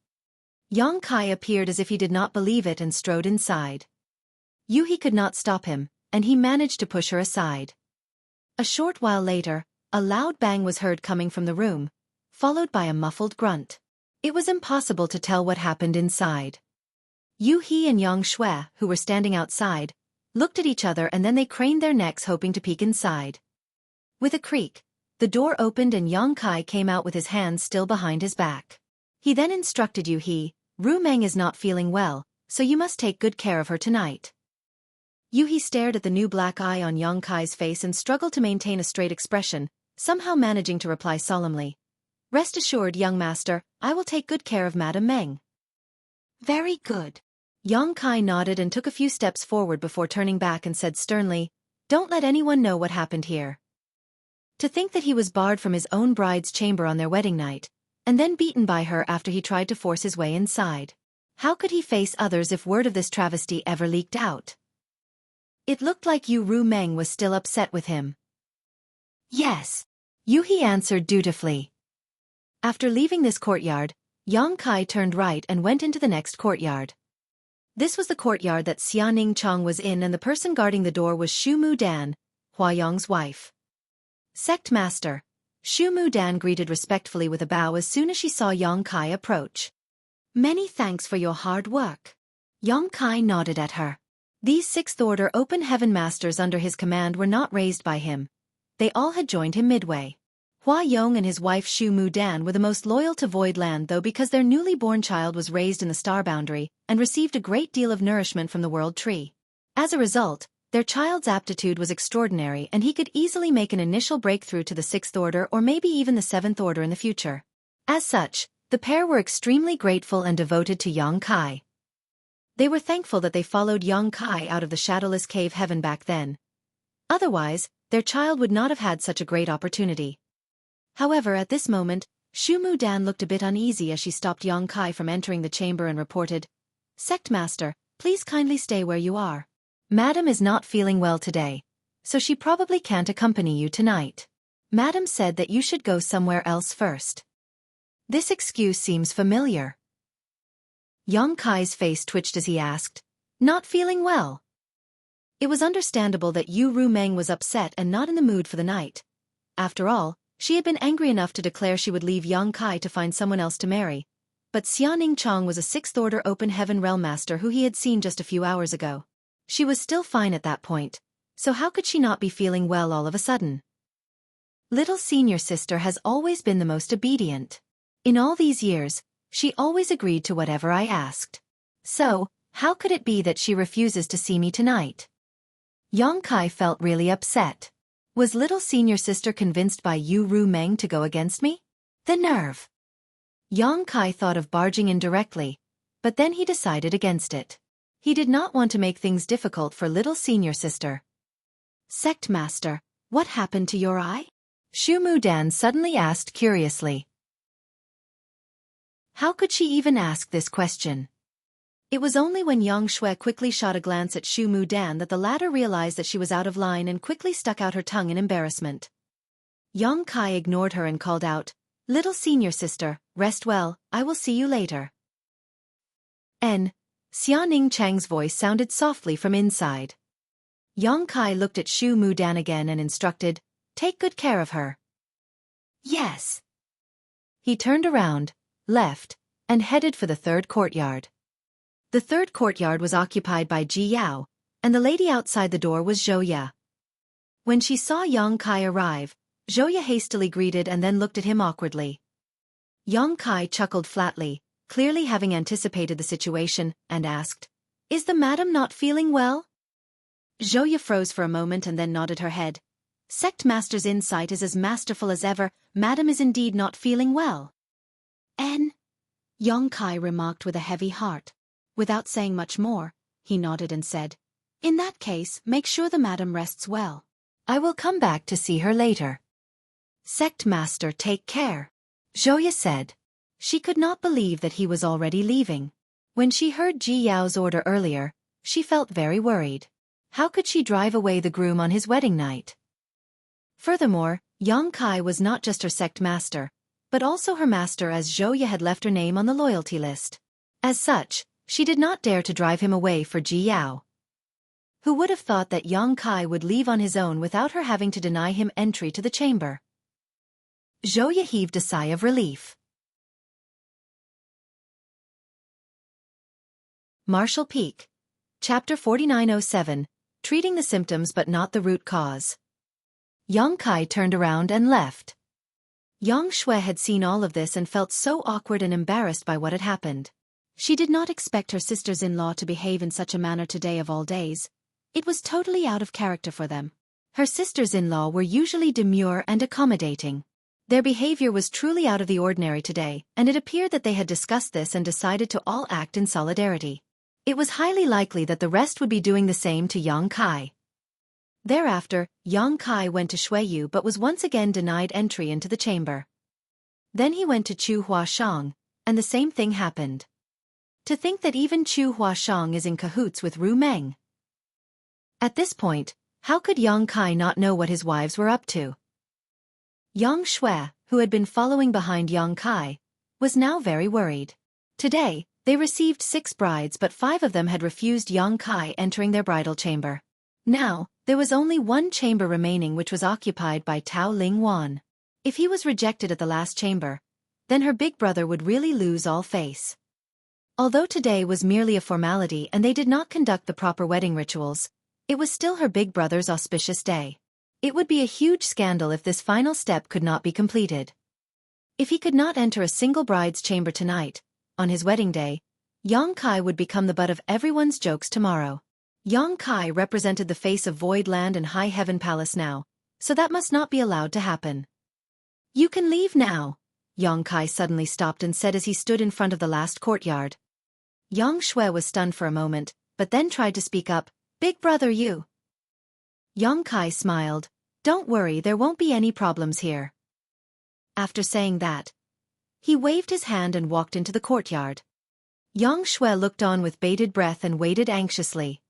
A: Yang Kai appeared as if he did not believe it and strode inside. Yu He could not stop him, and he managed to push her aside. A short while later, a loud bang was heard coming from the room, followed by a muffled grunt. It was impossible to tell what happened inside. Yu He and Yang Shui, who were standing outside, looked at each other and then they craned their necks hoping to peek inside. With a creak, the door opened and Yang Kai came out with his hands still behind his back. He then instructed Yu He, Ru Meng is not feeling well, so you must take good care of her tonight. Yu He stared at the new black eye on Yang Kai's face and struggled to maintain a straight expression, somehow managing to reply solemnly, Rest assured, young master, I will take good care of Madame Meng. Very good. Yang Kai nodded and took a few steps forward before turning back and said sternly, Don't let anyone know what happened here. To think that he was barred from his own bride's chamber on their wedding night, and then beaten by her after he tried to force his way inside. How could he face others if word of this travesty ever leaked out? It looked like Ru Meng was still upset with him. Yes. Yu He answered dutifully. After leaving this courtyard, Yang Kai turned right and went into the next courtyard. This was the courtyard that Xia Ning Chang was in and the person guarding the door was Xu Mu Dan, Hua Yong's wife. Sect Master. Xu Mu Dan greeted respectfully with a bow as soon as she saw Yang Kai approach. Many thanks for your hard work. Yang Kai nodded at her. These 6th Order Open Heaven Masters under his command were not raised by him. They all had joined him midway. Hua Yong and his wife Xu Mu Dan were the most loyal to Void Land though because their newly born child was raised in the star boundary and received a great deal of nourishment from the world tree. As a result, their child's aptitude was extraordinary and he could easily make an initial breakthrough to the 6th order or maybe even the 7th order in the future. As such, the pair were extremely grateful and devoted to Yang Kai. They were thankful that they followed Yang Kai out of the shadowless cave heaven back then. Otherwise, their child would not have had such a great opportunity. However, at this moment, Xu Dan looked a bit uneasy as she stopped Yang Kai from entering the chamber and reported, "Sect Master, please kindly stay where you are. Madam is not feeling well today, so she probably can't accompany you tonight. Madam said that you should go somewhere else first." This excuse seems familiar. Yang Kai's face twitched as he asked, "Not feeling well?" It was understandable that Yu Rumeng was upset and not in the mood for the night. After all, she had been angry enough to declare she would leave Yang Kai to find someone else to marry. But Xianing Chong was a 6th order open heaven realm master who he had seen just a few hours ago. She was still fine at that point, so how could she not be feeling well all of a sudden? Little senior sister has always been the most obedient. In all these years, she always agreed to whatever I asked. So, how could it be that she refuses to see me tonight? Yang Kai felt really upset. Was little senior sister convinced by Yu Rumeng to go against me? The nerve! Yang Kai thought of barging in directly, but then he decided against it. He did not want to make things difficult for little senior sister. "Sect Master, what happened to your eye?" Xu Dan suddenly asked curiously. How could she even ask this question? It was only when Yang Shui quickly shot a glance at Xu Dan that the latter realized that she was out of line and quickly stuck out her tongue in embarrassment. Yang Kai ignored her and called out, "Little senior sister, rest well, I will see you later." Xianing Chang's voice sounded softly from inside. Yang Kai looked at Xu Dan again and instructed, "Take good care of her." "Yes." He turned around, left, and headed for the 3rd courtyard. The 3rd courtyard was occupied by Ji Yao, and the lady outside the door was Zhou. When she saw Yang Kai arrive, Zhou hastily greeted and then looked at him awkwardly. Yang Kai chuckled flatly, clearly having anticipated the situation, and asked, "Is the madam not feeling well?" Zhou froze for a moment and then nodded her head. "Sect Master's insight is as masterful as ever, madam is indeed not feeling well." Yang Kai remarked with a heavy heart. Without saying much more, he nodded and said, "In that case, make sure the madam rests well. I will come back to see her later." "Sect Master, take care," Zhou said. She could not believe that he was already leaving. When she heard Ji Yao's order earlier, she felt very worried. How could she drive away the groom on his wedding night? Furthermore, Yang Kai was not just her sect master, but also her master, as Zhou had left her name on the loyalty list. As such, she did not dare to drive him away for Ji Yao. Who would have thought that Yang Kai would leave on his own without her having to deny him entry to the chamber? Zhou heaved a sigh of relief. Martial Peak. Chapter 4907, Treating the Symptoms but Not the Root Cause. Yang Kai turned around and left. Yang Shui had seen all of this and felt so awkward and embarrassed by what had happened. She did not expect her sisters-in-law to behave in such a manner today of all days. It was totally out of character for them. Her sisters-in-law were usually demure and accommodating. Their behavior was truly out of the ordinary today, and it appeared that they had discussed this and decided to all act in solidarity. It was highly likely that the rest would be doing the same to Yang Kai. Thereafter, Yang Kai went to Xueqi but was once again denied entry into the chamber. Then he went to Chu Huashang, and the same thing happened. To think that even Chu Huashang is in cahoots with Ru Meng. At this point, how could Yang Kai not know what his wives were up to? Yang Shui, who had been following behind Yang Kai, was now very worried. Today, they received 6 brides but 5 of them had refused Yang Kai entering their bridal chamber. Now, there was only one chamber remaining, which was occupied by Tao Ling Wan. If he was rejected at the last chamber, then her big brother would really lose all face. Although today was merely a formality and they did not conduct the proper wedding rituals, it was still her big brother's auspicious day. It would be a huge scandal if this final step could not be completed. If he could not enter a single bride's chamber tonight, on his wedding day, Yang Kai would become the butt of everyone's jokes tomorrow. Yang Kai represented the face of Void Land and High Heaven Palace now, so that must not be allowed to happen. You can leave now, Yang Kai suddenly stopped and said as he stood in front of the last courtyard. Yang Shui was stunned for a moment, but then tried to speak up. Big brother you. Yang Kai smiled. Don't worry, there won't be any problems here. After saying that, he waved his hand and walked into the courtyard. Yang Shui looked on with bated breath and waited anxiously.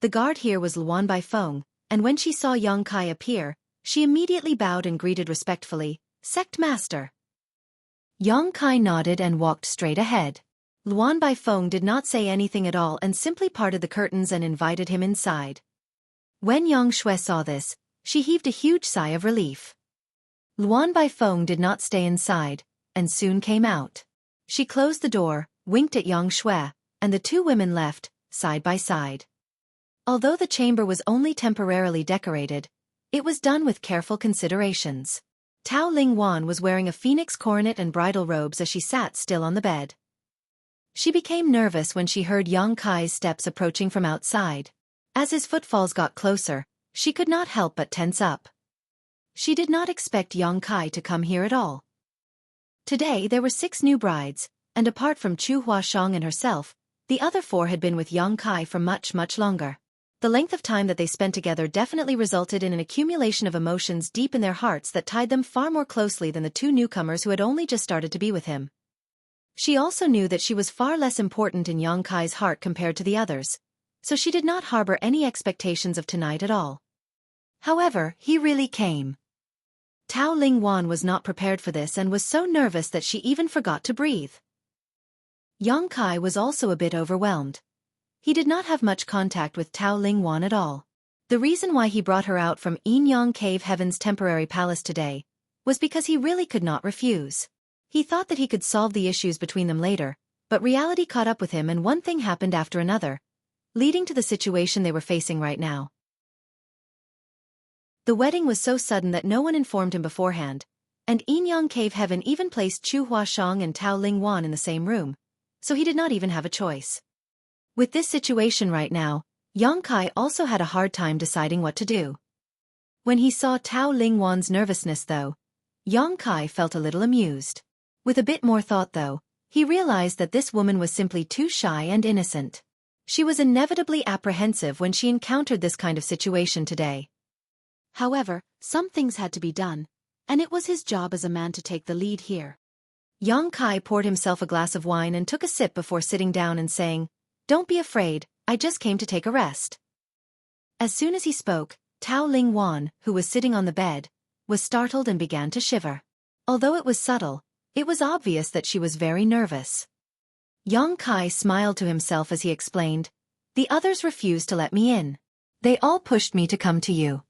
A: The guard here was Luan Baifeng, and when she saw Yang Kai appear, she immediately bowed and greeted respectfully, Sect Master. Yang Kai nodded and walked straight ahead. Luan Baifeng did not say anything at all and simply parted the curtains and invited him inside. When Yang Shui saw this, she heaved a huge sigh of relief. Luan Baifeng did not stay inside, and soon came out. She closed the door, winked at Yang Shui, and the two women left, side by side. Although the chamber was only temporarily decorated, it was done with careful considerations. Tao Ling Wan was wearing a phoenix coronet and bridal robes as she sat still on the bed. She became nervous when she heard Yang Kai's steps approaching from outside. As his footfalls got closer, she could not help but tense up. She did not expect Yang Kai to come here at all. Today there were 6 new brides, and apart from Chu Huashang and herself, the other 4 had been with Yang Kai for much longer. The length of time that they spent together definitely resulted in an accumulation of emotions deep in their hearts that tied them far more closely than the 2 newcomers who had only just started to be with him. She also knew that she was far less important in Yang Kai's heart compared to the others, so she did not harbor any expectations of tonight at all. However, he really came. Tao Ling Wan was not prepared for this and was so nervous that she even forgot to breathe. Yang Kai was also a bit overwhelmed. He did not have much contact with Tao Ling Wan at all. The reason why he brought her out from Yin Yang Cave Heaven's temporary palace today was because he really could not refuse. He thought that he could solve the issues between them later, but reality caught up with him and one thing happened after another, leading to the situation they were facing right now. The wedding was so sudden that no one informed him beforehand, and Yin Yang Cave Heaven even placed Chu Huashang and Tao Ling Wan in the same room, so he did not even have a choice. With this situation right now, Yang Kai also had a hard time deciding what to do. When he saw Tao Ling Wan's nervousness though, Yang Kai felt a little amused. With a bit more thought though, he realized that this woman was simply too shy and innocent. She was inevitably apprehensive when she encountered this kind of situation today. However, some things had to be done, and it was his job as a man to take the lead here. Yang Kai poured himself a glass of wine and took a sip before sitting down and saying, Don't be afraid, I just came to take a rest. As soon as he spoke, Tao Ling Wan, who was sitting on the bed, was startled and began to shiver. Although it was subtle, it was obvious that she was very nervous. Yang Kai smiled to himself as he explained, The others refused to let me in. They all pushed me to come to you.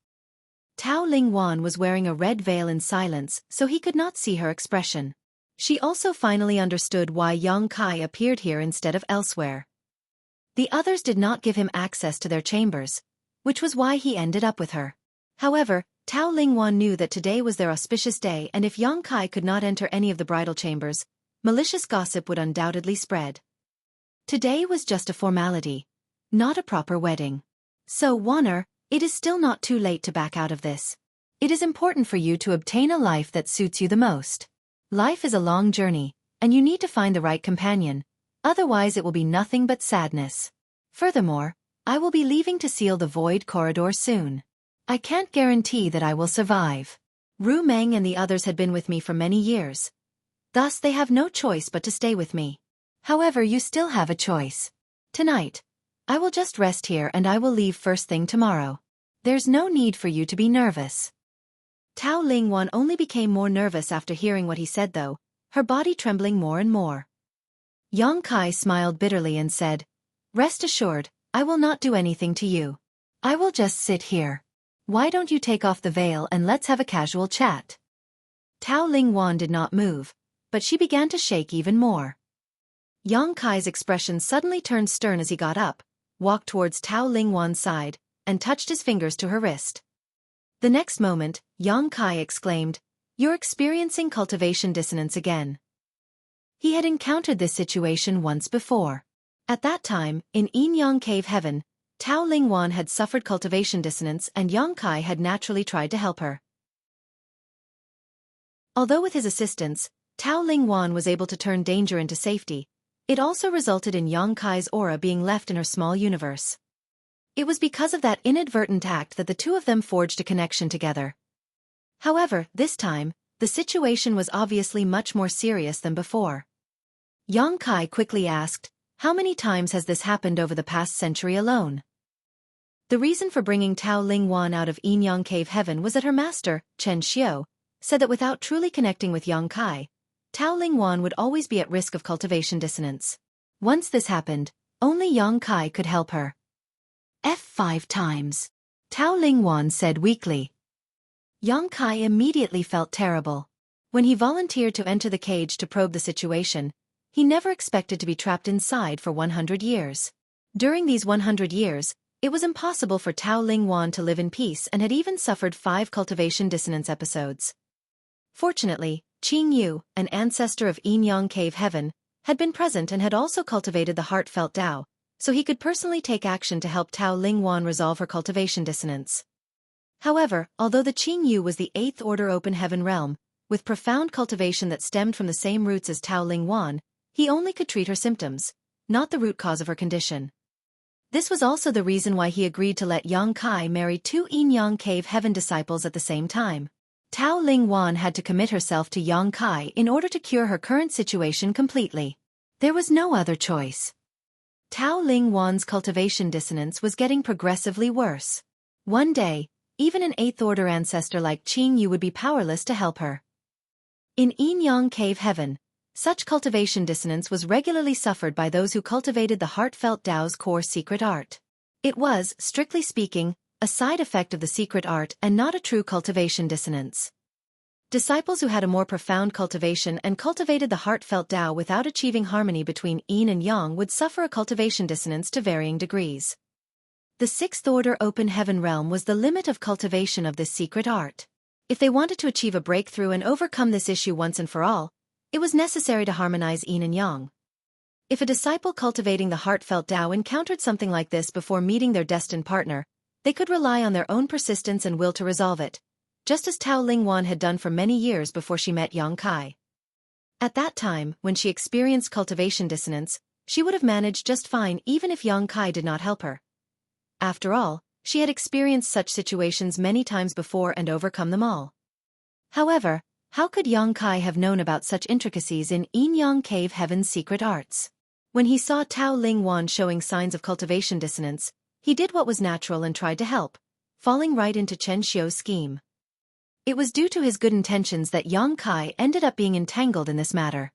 A: Tao Ling Wan was wearing a red veil in silence, so he could not see her expression. She also finally understood why Yang Kai appeared here instead of elsewhere. The others did not give him access to their chambers, which was why he ended up with her. However, Tao Ling Wan knew that today was their auspicious day and if Yang Kai could not enter any of the bridal chambers, malicious gossip would undoubtedly spread. Today was just a formality, not a proper wedding. So, Wanner, it is still not too late to back out of this. It is important for you to obtain a life that suits you the most. Life is a long journey, and you need to find the right companion. Otherwise it will be nothing but sadness. Furthermore, I will be leaving to seal the void corridor soon. I can't guarantee that I will survive. Ru Meng and the others had been with me for many years. Thus they have no choice but to stay with me. However, you still have a choice. Tonight, I will just rest here and I will leave first thing tomorrow. There's no need for you to be nervous. Tao Ling Wan only became more nervous after hearing what he said though, her body trembling more and more. Yang Kai smiled bitterly and said, Rest assured, I will not do anything to you. I will just sit here. Why don't you take off the veil and let's have a casual chat? Tao Ling Wan did not move, but she began to shake even more. Yang Kai's expression suddenly turned stern as he got up, walked towards Tao Ling Wan's side, and touched his fingers to her wrist. The next moment, Yang Kai exclaimed, You're experiencing cultivation dissonance again. He had encountered this situation once before. At that time, in Yin Yang Cave Heaven, Tao Lingwan had suffered cultivation dissonance and Yang Kai had naturally tried to help her. Although with his assistance, Tao Lingwan was able to turn danger into safety, it also resulted in Yang Kai's aura being left in her small universe. It was because of that inadvertent act that the two of them forged a connection together. However, this time, the situation was obviously much more serious than before. Yang Kai quickly asked, "How many times has this happened over the past century alone?" The reason for bringing Tao Lingwan out of Yin Yang Cave Heaven was that her master, Chen Xiu, said that without truly connecting with Yang Kai, Tao Lingwan would always be at risk of cultivation dissonance. Once this happened, only Yang Kai could help her. "5 times. Tao Lingwan said weakly. Yang Kai immediately felt terrible. When he volunteered to enter the cage to probe the situation, he never expected to be trapped inside for 100 years. During these 100 years, it was impossible for Tao Lingwan to live in peace and had even suffered 5 cultivation dissonance episodes. Fortunately, Qing Yu, an ancestor of Yin Yang Cave Heaven, had been present and had also cultivated the heartfelt Tao, so he could personally take action to help Tao Lingwan resolve her cultivation dissonance. However, although the Qing Yu was the 8th order open heaven realm, with profound cultivation that stemmed from the same roots as Tao Lingwan, he only could treat her symptoms, not the root cause of her condition. This was also the reason why he agreed to let Yang Kai marry 2 Yin Yang Cave Heaven disciples at the same time. Tao Lingwan had to commit herself to Yang Kai in order to cure her current situation completely. There was no other choice. Tao Lingwan's cultivation dissonance was getting progressively worse. One day, even an 8th order ancestor like Qing Yu would be powerless to help her. In Yin Yang Cave Heaven, such cultivation dissonance was regularly suffered by those who cultivated the heartfelt Tao's core secret art. It was, strictly speaking, a side effect of the secret art and not a true cultivation dissonance. Disciples who had a more profound cultivation and cultivated the heartfelt Tao without achieving harmony between Yin and Yang would suffer a cultivation dissonance to varying degrees. The 6th order open heaven realm was the limit of cultivation of this secret art. If they wanted to achieve a breakthrough and overcome this issue once and for all, it was necessary to harmonize Yin and Yang. If a disciple cultivating the heartfelt Tao encountered something like this before meeting their destined partner, they could rely on their own persistence and will to resolve it, just as Tao Lingwan had done for many years before she met Yang Kai. At that time, when she experienced cultivation dissonance, she would have managed just fine even if Yang Kai did not help her. After all, she had experienced such situations many times before and overcome them all. However, how could Yang Kai have known about such intricacies in Yin Yang Cave Heaven's secret arts? When he saw Tao Lingwan showing signs of cultivation dissonance, he did what was natural and tried to help, falling right into Chen Xiu's scheme. It was due to his good intentions that Yang Kai ended up being entangled in this matter.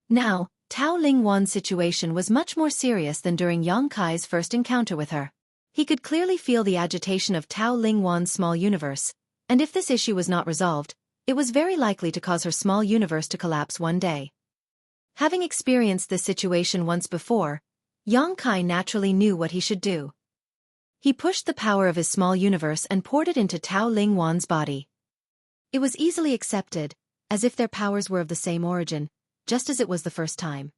A: Now, Tao Lingwan's situation was much more serious than during Yang Kai's first encounter with her. He could clearly feel the agitation of Tao Lingwan's small universe, and if this issue was not resolved, it was very likely to cause her small universe to collapse one day. Having experienced this situation once before, Yang Kai naturally knew what he should do. He pushed the power of his small universe and poured it into Tao Lingwan's body. It was easily accepted, as if their powers were of the same origin, just as it was the first time.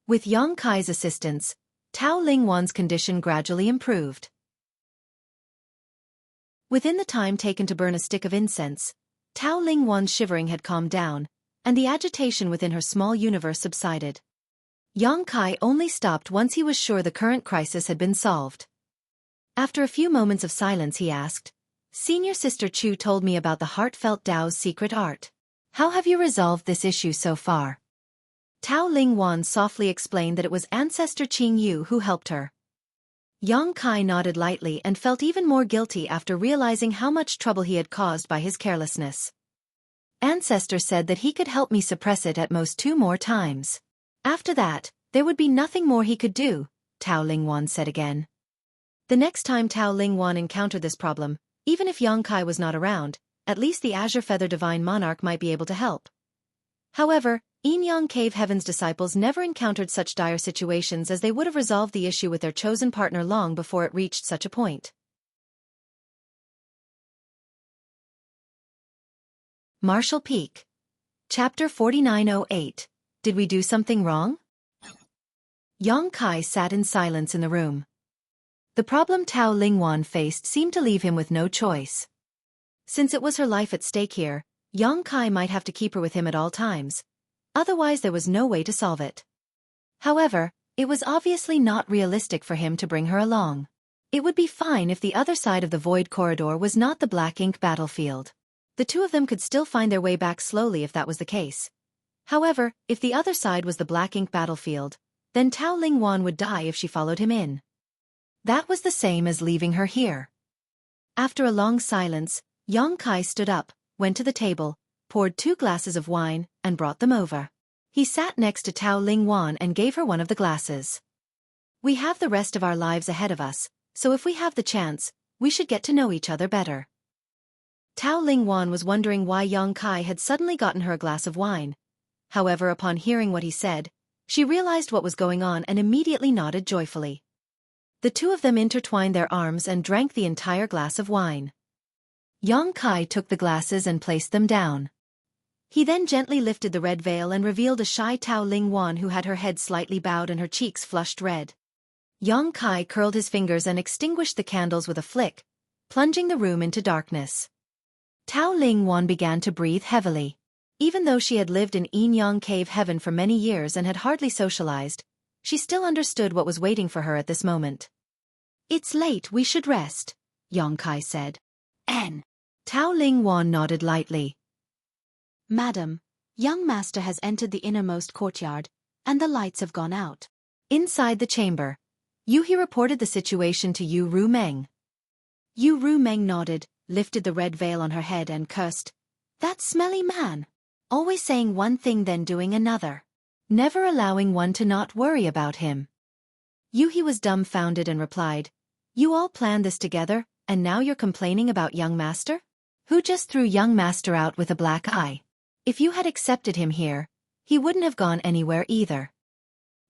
A: With Yang Kai's assistance, Tao Lingwan's condition gradually improved. Within the time taken to burn a stick of incense, Tao Lingwan's shivering had calmed down, and the agitation within her small universe subsided. Yang Kai only stopped once he was sure the current crisis had been solved. After a few moments of silence he asked, "Senior Sister Chu told me about the heartfelt Tao's secret art. How have you resolved this issue so far?" Tao Lingwan softly explained that it was Ancestor Qing Yu who helped her. Yang Kai nodded lightly and felt even more guilty after realizing how much trouble he had caused by his carelessness. Ancestor said that he could help me suppress it at most 2 more times. After that, there would be nothing more he could do, Tao Lingwan said again. The next time Tao Lingwan encountered this problem, even if Yang Kai was not around, at least the Azure Feather Divine Monarch might be able to help. However, Yin Yang Cave Heaven's disciples never encountered such dire situations as they would have resolved the issue with their chosen partner long before it reached such a point. Marshall Peak. Chapter 4908. Did we do something wrong? Yang Kai sat in silence in the room. The problem Tao Lingwan faced seemed to leave him with no choice. Since it was her life at stake here, Yang Kai might have to keep her with him at all times. Otherwise there was no way to solve it. However, it was obviously not realistic for him to bring her along. It would be fine if the other side of the void corridor was not the black ink battlefield. The two of them could still find their way back slowly if that was the case. However, if the other side was the black ink battlefield, then Tao Lingwan would die if she followed him in. That was the same as leaving her here. After a long silence, Yang Kai stood up, went to the table, poured 2 glasses of wine, and brought them over. He sat next to Tao Lingwan and gave her one of the glasses. We have the rest of our lives ahead of us, so if we have the chance, we should get to know each other better. Tao Lingwan was wondering why Yang Kai had suddenly gotten her a glass of wine. However, upon hearing what he said, she realized what was going on and immediately nodded joyfully. The two of them intertwined their arms and drank the entire glass of wine. Yang Kai took the glasses and placed them down. He then gently lifted the red veil and revealed a shy Tao Lingwan who had her head slightly bowed and her cheeks flushed red. Yang Kai curled his fingers and extinguished the candles with a flick, plunging the room into darkness. Tao Lingwan began to breathe heavily. Even though she had lived in Yin Yang Cave Heaven for many years and had hardly socialized, she still understood what was waiting for her at this moment. "It's late, we should rest," Yang Kai said. Tao Lingwan nodded lightly.
B: "Madam, young master has entered the innermost courtyard, and the lights have gone out."
A: Inside the chamber, Yuhi reported the situation to Yu Ru Meng.
B: Yu Ru Meng nodded, lifted the red veil on her head and cursed. "That smelly man! Always saying one thing then doing another.
A: Never allowing one to not worry about him." Yuhi was dumbfounded and replied, "You all planned this together, and now you're complaining about young master? Who just threw young master out with a black eye? If you had accepted him here, he wouldn't have gone anywhere either."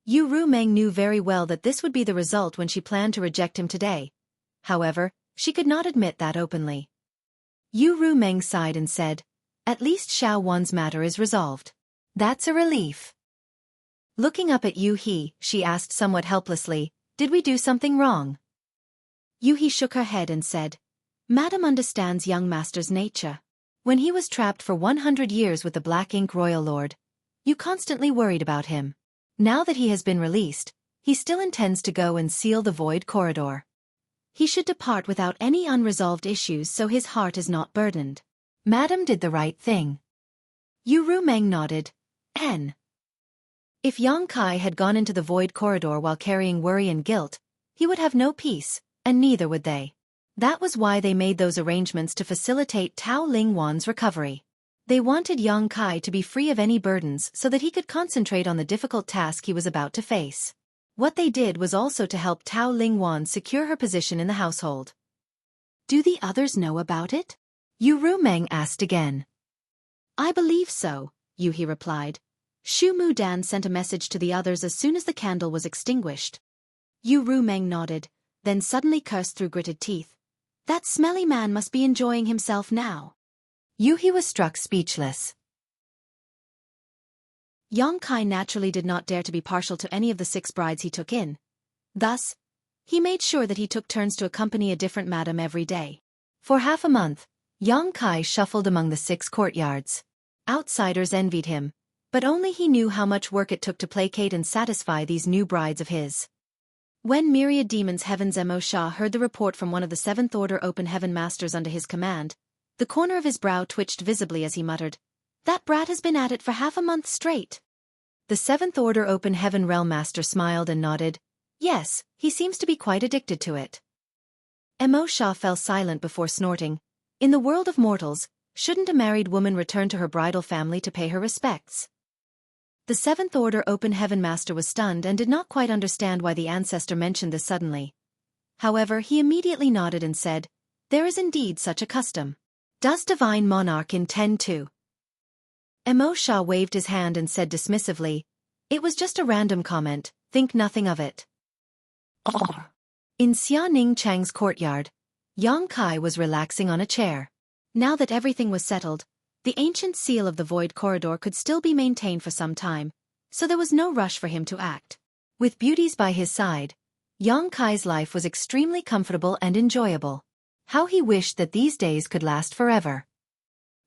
A: Yu Ru Meng knew very well that this would be the result when she planned to reject him today. However, she could not admit that openly. Yu Ru Meng sighed and said, "At least Xiao Wan's matter is resolved. That's a relief." Looking up at Yu He, she asked somewhat helplessly, "Did we do something wrong?" Yu He shook her head and said, "Madam understands young master's nature. When he was trapped for 100 years with the Black Ink Royal Lord, you constantly worried about him. Now that he has been released, he still intends to go and seal the void corridor. He should depart without any unresolved issues so his heart is not burdened. Madam did the right thing." Yu Ru Meng nodded. If Yang Kai had gone into the void corridor while carrying worry and guilt, he would have no peace, and neither would they. That was why they made those arrangements to facilitate Tao Lingwan's recovery. They wanted Yang Kai to be free of any burdens so that he could concentrate on the difficult task he was about to face. What they did was also to help Tao Lingwan secure her position in the household.
B: "Do the others know about it?"
A: Yu Ru Meng asked again.
B: "I believe so," Yu He replied. "Shu Mu Dan sent a message to the others as soon as the candle was extinguished." Yu Ru Meng nodded, then suddenly cursed through gritted teeth. "That smelly man must be enjoying himself now."
A: Yu He was struck speechless.
B: Yang Kai naturally did not dare to be partial to any of the 6 brides he took in. Thus, he made sure that he took turns to accompany a different madam every day.
A: For half a month, Yang Kai shuffled among the 6 courtyards. Outsiders envied him, but only he knew how much work it took to placate and satisfy these new brides of his. When Myriad Demons Heaven's Mo Shah heard the report from one of the 7th Order Open Heaven Masters under his command, the corner of his brow twitched visibly as he muttered, "That brat has been at it for half a month straight." The 7th Order Open Heaven Realm Master smiled and nodded. "Yes, he seems to be quite addicted to it." Mo Shah fell silent before snorting. In the world of mortals, shouldn't a married woman return to her bridal family to pay her respects? The 7th Order Open Heaven Master was stunned and did not quite understand why the ancestor mentioned this suddenly. However, he immediately nodded and said, "There is indeed such a custom. Does Divine Monarch intend to?" Mo Shah waved his hand and said dismissively, "It was just a random comment, think nothing of it." In Xia Ning Chang's courtyard, Yang Kai was relaxing on a chair. Now that everything was settled, the ancient seal of the void corridor could still be maintained for some time, so there was no rush for him to act. With beauties by his side, Yang Kai's life was extremely comfortable and enjoyable. How he wished that these days could last forever.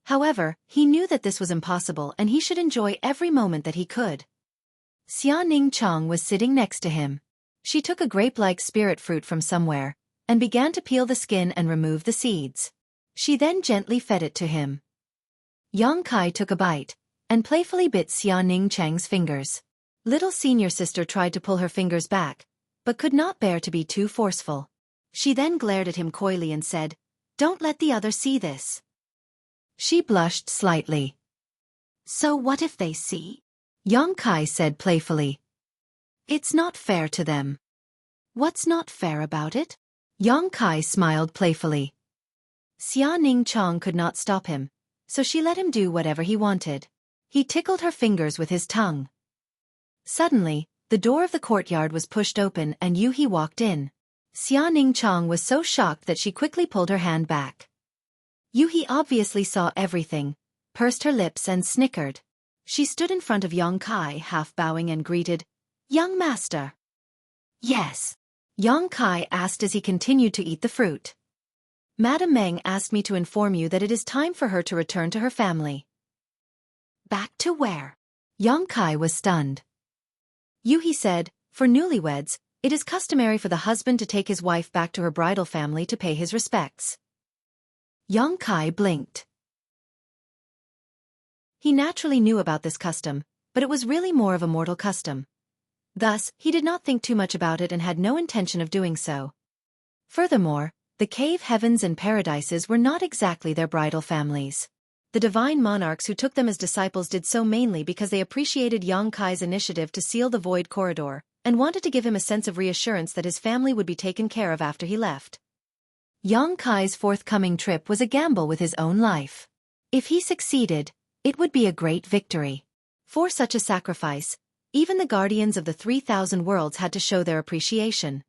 A: However, he knew that this was impossible and he should enjoy every moment that he could. Xia Ning Chong was sitting next to him. She took a grape-like spirit fruit from somewhere, and began to peel the skin and remove the seeds. She then gently fed it to him. Yang Kai took a bite, and playfully bit Xia Ning Chang's fingers. Little senior sister tried to pull her fingers back, but could not bear to be too forceful. She then glared at him coyly and said, "Don't let the others see this." She blushed slightly.
B: "So what if they see?"
A: Yang Kai said playfully. "It's not fair to them."
B: "What's not fair about it?"
A: Yang Kai smiled playfully. Xia Ning Chong could not stop him, so she let him do whatever he wanted. He tickled her fingers with his tongue. Suddenly, the door of the courtyard was pushed open and Yu-He walked in. Xia Ning Chong was so shocked that she quickly pulled her hand back. Yu-He obviously saw everything, pursed her lips and snickered. She stood in front of Yang Kai half bowing and greeted, "Young master."
B: "Yes?"
A: Yang Kai asked as he continued to eat the fruit. "Madam Meng asked me to inform you that it is time for her to return to her family."
B: "Back to where?"
A: Yang Kai was stunned. Yu-He said, "For newlyweds, it is customary for the husband to take his wife back to her bridal family to pay his respects." Yang Kai blinked. He naturally knew about this custom, but it was really more of a mortal custom. Thus, he did not think too much about it and had no intention of doing so. Furthermore, the cave heavens and paradises were not exactly their bridal families. The divine monarchs who took them as disciples did so mainly because they appreciated Yang Kai's initiative to seal the void corridor, and wanted to give him a sense of reassurance that his family would be taken care of after he left. Yang Kai's forthcoming trip was a gamble with his own life. If he succeeded, it would be a great victory. For such a sacrifice, even the guardians of the 3,000 worlds had to show their appreciation.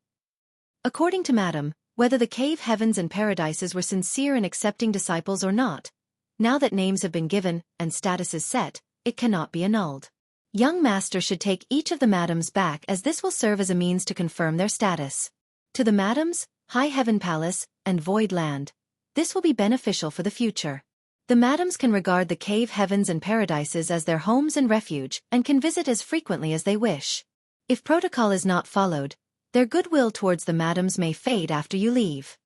A: According to Madame, whether the cave heavens and paradises were sincere in accepting disciples or not, now that names have been given and status is set, it cannot be annulled. Young master should take each of the madams back as this will serve as a means to confirm their status. To the madams, High Heaven Palace, and Void Land, this will be beneficial for the future. The madams can regard the cave heavens and paradises as their homes and refuge and can visit as frequently as they wish. If protocol is not followed, their goodwill towards the madams may fade after you leave.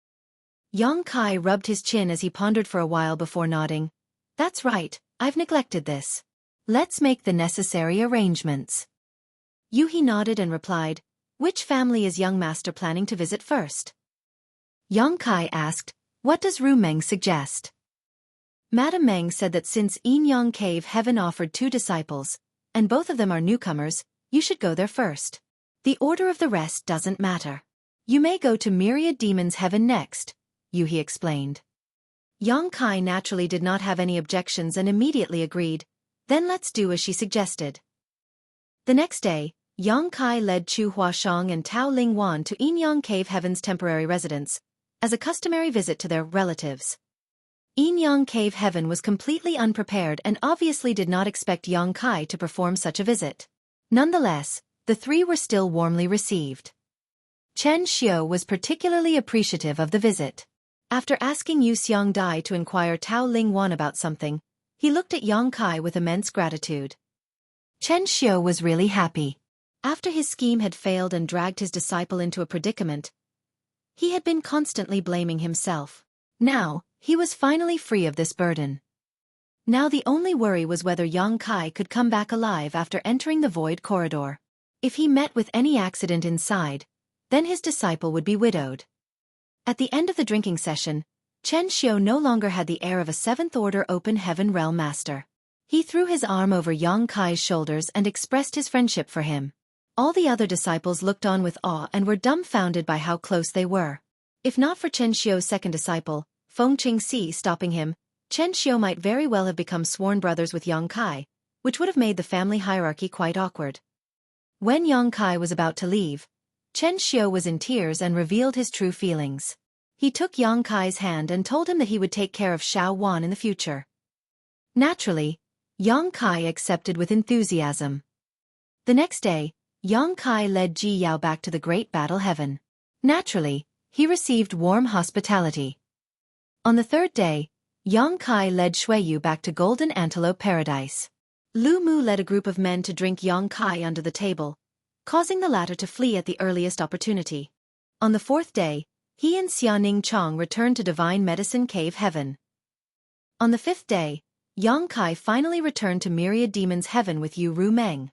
A: Yang Kai rubbed his chin as he pondered for a while before nodding. "That's right, I've neglected this. Let's make the necessary arrangements." Yu-He nodded and replied, "Which family is young master planning to visit first?" Yang Kai asked, "What does Ru Meng suggest?" Madam Meng said that since Yin Yang Cave Heaven offered 2 disciples, and both of them are newcomers, you should go there first. The order of the rest doesn't matter. You may go to Myriad Demon's Heaven next, Yu-He explained. Yang Kai naturally did not have any objections and immediately agreed, "Then let's do as she suggested." The next day, Yang Kai led Chu Huashang and Tao Ling Wan to Yin Yang Cave Heaven's temporary residence, as a customary visit to their relatives. Yin Yang Cave Heaven was completely unprepared and obviously did not expect Yang Kai to perform such a visit. Nonetheless, the 3 were still warmly received. Chen Xiu was particularly appreciative of the visit. After asking Yu Xiang Dai to inquire Tao Ling Wan about something, he looked at Yang Kai with immense gratitude. Chen Xiu was really happy. After his scheme had failed and dragged his disciple into a predicament, he had been constantly blaming himself. Now, he was finally free of this burden. Now the only worry was whether Yang Kai could come back alive after entering the void corridor. If he met with any accident inside, then his disciple would be widowed. At the end of the drinking session, Chen Xiu no longer had the air of a 7th-order open heaven realm master. He threw his arm over Yang Kai's shoulders and expressed his friendship for him. All the other disciples looked on with awe and were dumbfounded by how close they were. If not for Chen Xiu's second disciple, Feng Qingxi, stopping him, Chen Xiu might very well have become sworn brothers with Yang Kai, which would have made the family hierarchy quite awkward. When Yang Kai was about to leave, Chen Xiu was in tears and revealed his true feelings. He took Yang Kai's hand and told him that he would take care of Xiao Wan in the future. Naturally, Yang Kai accepted with enthusiasm. The next day, Yang Kai led Ji Yao back to the great battle heaven. Naturally, he received warm hospitality. On the third day, Yang Kai led Xueqi back to Golden Antelope Paradise. Lu Mu led a group of men to drink Yang Kai under the table, causing the latter to flee at the earliest opportunity. On the fourth day, he and Xiaoning Chong returned to Divine Medicine Cave Heaven. On the fifth day, Yang Kai finally returned to Myriad Demons Heaven with Yu Ru Meng.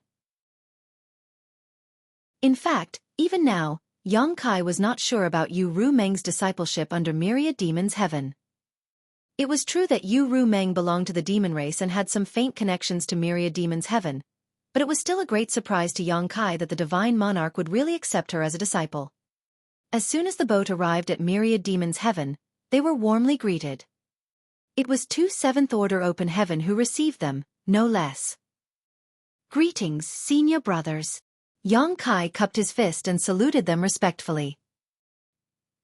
A: In fact, even now, Yang Kai was not sure about Yu Ru Meng's discipleship under Myriad Demons Heaven. It was true that Yu Ru Meng belonged to the demon race and had some faint connections to Myriad Demons Heaven, but it was still a great surprise to Yang Kai that the Divine Monarch would really accept her as a disciple. As soon as the boat arrived at Myriad Demons Heaven, they were warmly greeted. It was two Seventh Order Open Heaven who received them, no less. Greetings, senior brothers. Yang Kai cupped his fist and saluted them respectfully.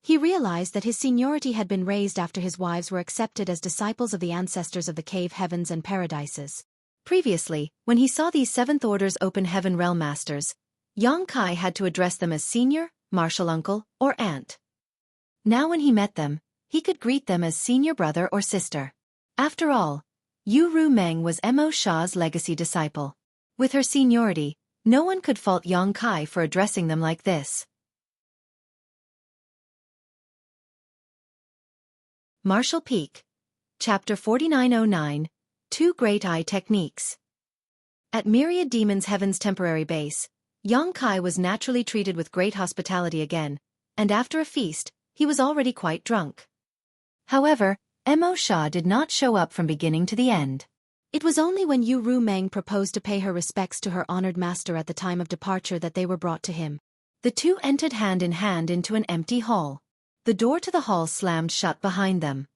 B: He realized that his seniority had been raised after his wives were accepted as disciples of the ancestors of the cave heavens and paradises.
A: Previously, when he saw these Seventh Order's Open Heaven Realm Masters, Yang Kai had to address them as senior, martial uncle, or aunt. Now when he met them, he could greet them as senior brother or sister. After all, Yu Ru Meng was Mo Sha's legacy disciple. With her seniority, no one could fault Yang Kai for addressing them like this. Martial Peak. Chapter 4909, Two Great Eye Techniques. At Myriad Demons Heaven's temporary base, Yang Kai was naturally treated with great hospitality again, and after a feast, he was already quite drunk. However, Mo Sha did not show up from beginning to the end.
B: It was only when Yu Ru Meng proposed to pay her respects to her honored master at the time of departure that they were brought to him.
A: The two entered hand in hand into an empty hall. The door to the hall slammed shut behind them.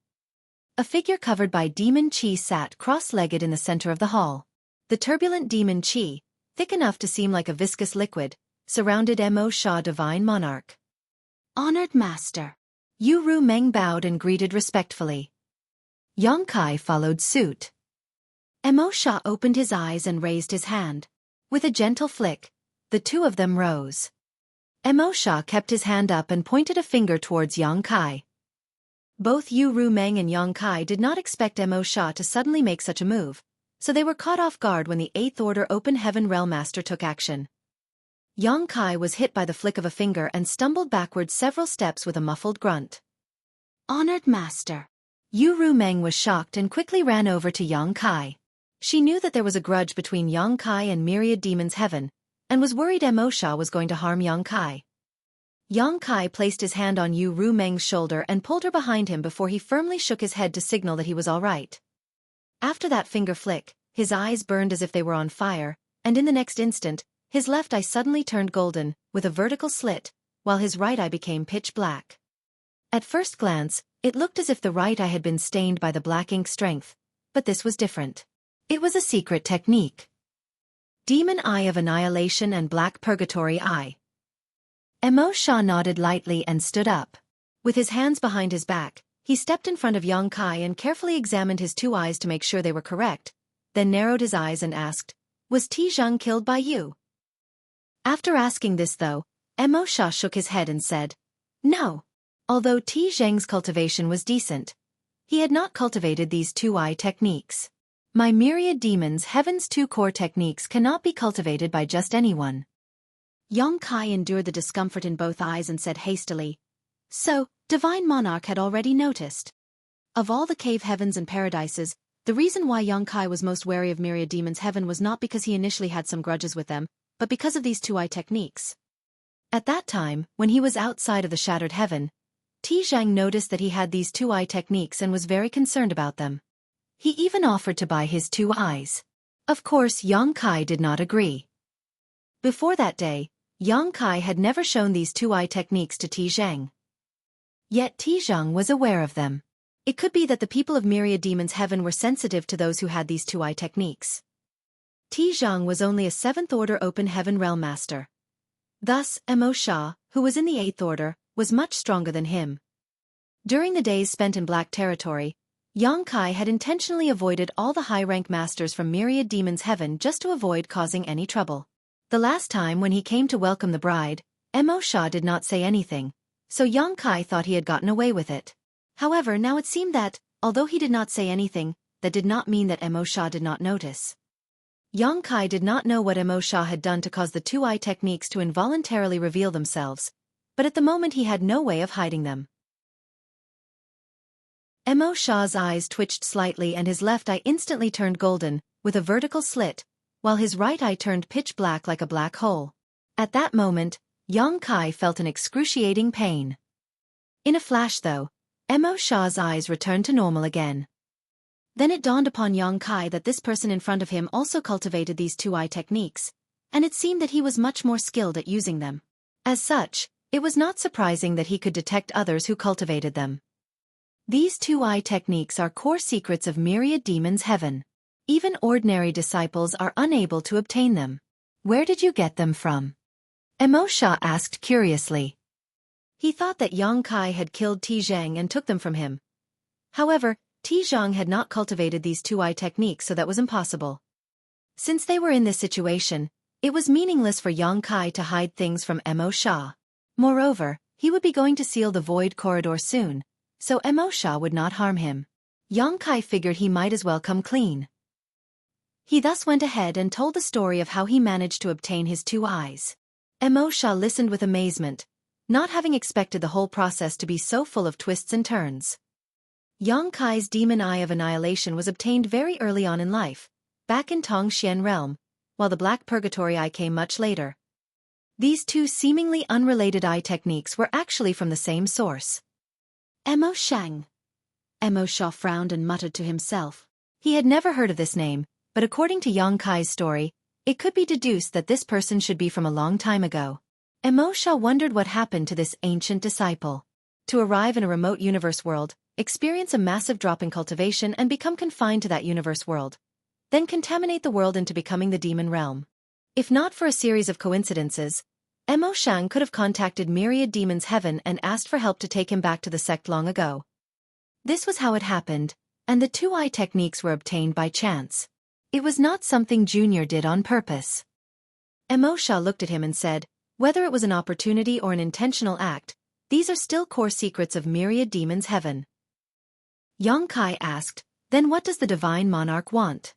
A: A figure covered by demon chi sat cross-legged in the center of the hall. The turbulent demon chi, thick enough to seem like a viscous liquid, surrounded Mo Sha Divine Monarch.
B: Honored master.
A: Yu Ru Meng bowed and greeted respectfully. Yang Kai followed suit.
B: Mo Sha opened his eyes and raised his hand.
A: With a gentle flick, the two of them rose. Mo Sha kept his hand up and pointed a finger towards Yang Kai. Both Yu Ru Meng and Yang Kai did not expect Mo Sha to suddenly make such a move, so they were caught off guard when the Eighth Order Open Heaven Realm Master took action. Yang Kai was hit by the flick of a finger and stumbled backwards several steps with a muffled grunt.
B: Honored master.
A: Yu Ru Meng was shocked and quickly ran over to Yang Kai. She knew that there was a grudge between Yang Kai and Myriad Demons Heaven, and was worried Mo Sha was going to harm Yang Kai. Yang Kai placed his hand on Yu Ru Meng's shoulder and pulled her behind him before he firmly shook his head to signal that he was all right. After that finger flick, his eyes burned as if they were on fire, and in the next instant, his left eye suddenly turned golden, with a vertical slit, while his right eye became pitch black. At first glance, it looked as if the right eye had been stained by the black ink strength, but this was different. It was a secret technique. Demon Eye of Annihilation and Black Purgatory Eye. Mo Sha nodded lightly and stood up. With his hands behind his back, he stepped in front of Yang Kai and carefully examined his two eyes to make sure they were correct, then narrowed his eyes and asked, "Was Ti Zheng killed by you?" After asking this though, Mo Sha shook his head and said, "No." Although Ti Zheng's cultivation was decent, he had not cultivated these two-eye techniques. My Myriad Demons Heaven's two core techniques cannot be cultivated by just anyone.
B: Yang Kai endured the discomfort in both eyes and said hastily, "So, Divine Monarch had already noticed." Of all the cave heavens and paradises, the reason why Yang Kai was most wary of Myriad Demons Heaven was not because he initially had some grudges with them, but because of these two-eye techniques. At that time, when he was outside of the Shattered Heaven, Ti Zheng noticed that he had these two-eye techniques and was very concerned about them. He even offered to buy his two eyes. Of course, Yang Kai did not agree. Before that day, Yang Kai had never shown these two-eye techniques to Ti Zheng. Yet Ti Zheng was aware of them. It could be that the people of Myriad Demons Heaven were sensitive to those who had these two-eye techniques. Ti Zheng was only a Seventh Order Open Heaven Realm Master. Thus, Mo Sha, who was in the Eighth Order, was much stronger than him. During the days spent in Black Territory, Yang Kai had intentionally avoided all the high-rank masters from Myriad Demons Heaven just to avoid causing any trouble.
A: The last time when he came to welcome the bride, Mo Sha did not say anything, so Yang Kai thought he had gotten away with it. However, now it seemed that, although he did not say anything, that did not mean that Mo Sha did not notice. Yang Kai did not know what Mo Sha had done to cause the two eye techniques to involuntarily reveal themselves, but at the moment he had no way of hiding them. Mo Sha's eyes twitched slightly and his left eye instantly turned golden, with a vertical slit, while his right eye turned pitch black like a black hole. At that moment, Yang Kai felt an excruciating pain. In a flash though, Mo Sha's eyes returned to normal again. Then it dawned upon Yang Kai that this person in front of him also cultivated these two eye techniques, and it seemed that he was much more skilled at using them. As such, it was not surprising that he could detect others who cultivated them. These two eye techniques are core secrets of myriad demons' heaven. Even ordinary disciples are unable to obtain them. Where did you get them from? Mo Sha asked curiously. He thought that Yang Kai had killed Ti Zhang and took them from him. However, Ti Zhang had not cultivated these two eye techniques, so that was impossible. Since they were in this situation, it was meaningless for Yang Kai to hide things from Mo Sha. Moreover, he would be going to seal the void corridor soon, so Mo Sha would not harm him. Yang Kai figured he might as well come clean. He thus went ahead and told the story of how he managed to obtain his two eyes. Mo Sha listened with amazement, not having expected the whole process to be so full of twists and turns. Yang Kai's demon eye of annihilation was obtained very early on in life, back in Tongxian realm, while the black purgatory eye came much later. These two seemingly unrelated eye techniques were actually from the same source.
B: Mo Shang. Mo Sha frowned and muttered to himself.
A: He had never heard of this name, but according to Yang Kai's story, it could be deduced that this person should be from a long time ago. Mo Sha wondered what happened to this ancient disciple. To arrive in a remote universe world, experience a massive drop in cultivation and become confined to that universe world, then contaminate the world into becoming the demon realm. If not for a series of coincidences, Mo Shang could have contacted Myriad Demons Heaven and asked for help to take him back to the sect long ago. This was how it happened, and the two eye techniques were obtained by chance. It was not something Junior did on purpose. Mo Sha looked at him and said, whether it was an opportunity or an intentional act, these are still core secrets of Myriad Demons Heaven. Yang Kai asked, then what does the Divine Monarch want?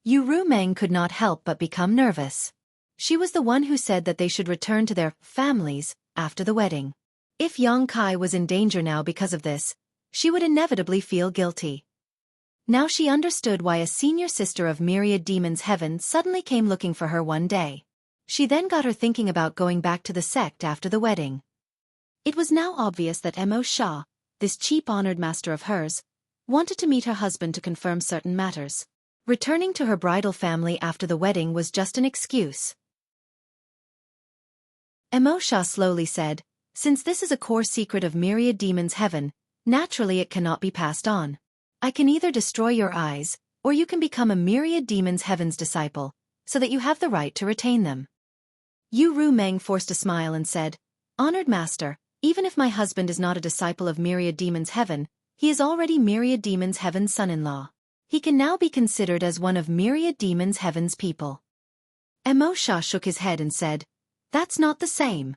A: Yu Rumeng could not help but become nervous. She was the one who said that they should return to their families after the wedding. If Yang Kai was in danger now because of this, she would inevitably feel guilty. Now she understood why a senior sister of Myriad Demons Heaven suddenly came looking for her one day. She then got her thinking about going back to the sect after the wedding.
B: It was now obvious that Mo Sha, this cheap honored master of hers, wanted to meet her husband to confirm certain matters.
A: Returning to her bridal family after the wedding was just an excuse. Mo Sha slowly said, since this is a core secret of Myriad Demons Heaven, naturally it cannot be passed on. I can either destroy your eyes, or you can become a Myriad Demons Heaven's disciple, so that you have the right to retain them. Yu Rumeng forced a smile and said, honored master, even if my husband is not a disciple of Myriad Demons Heaven, he is already Myriad Demons Heaven's son-in-law. He can now be considered as one of Myriad Demons Heaven's people. Mo Sha shook his head and said, that's not the same.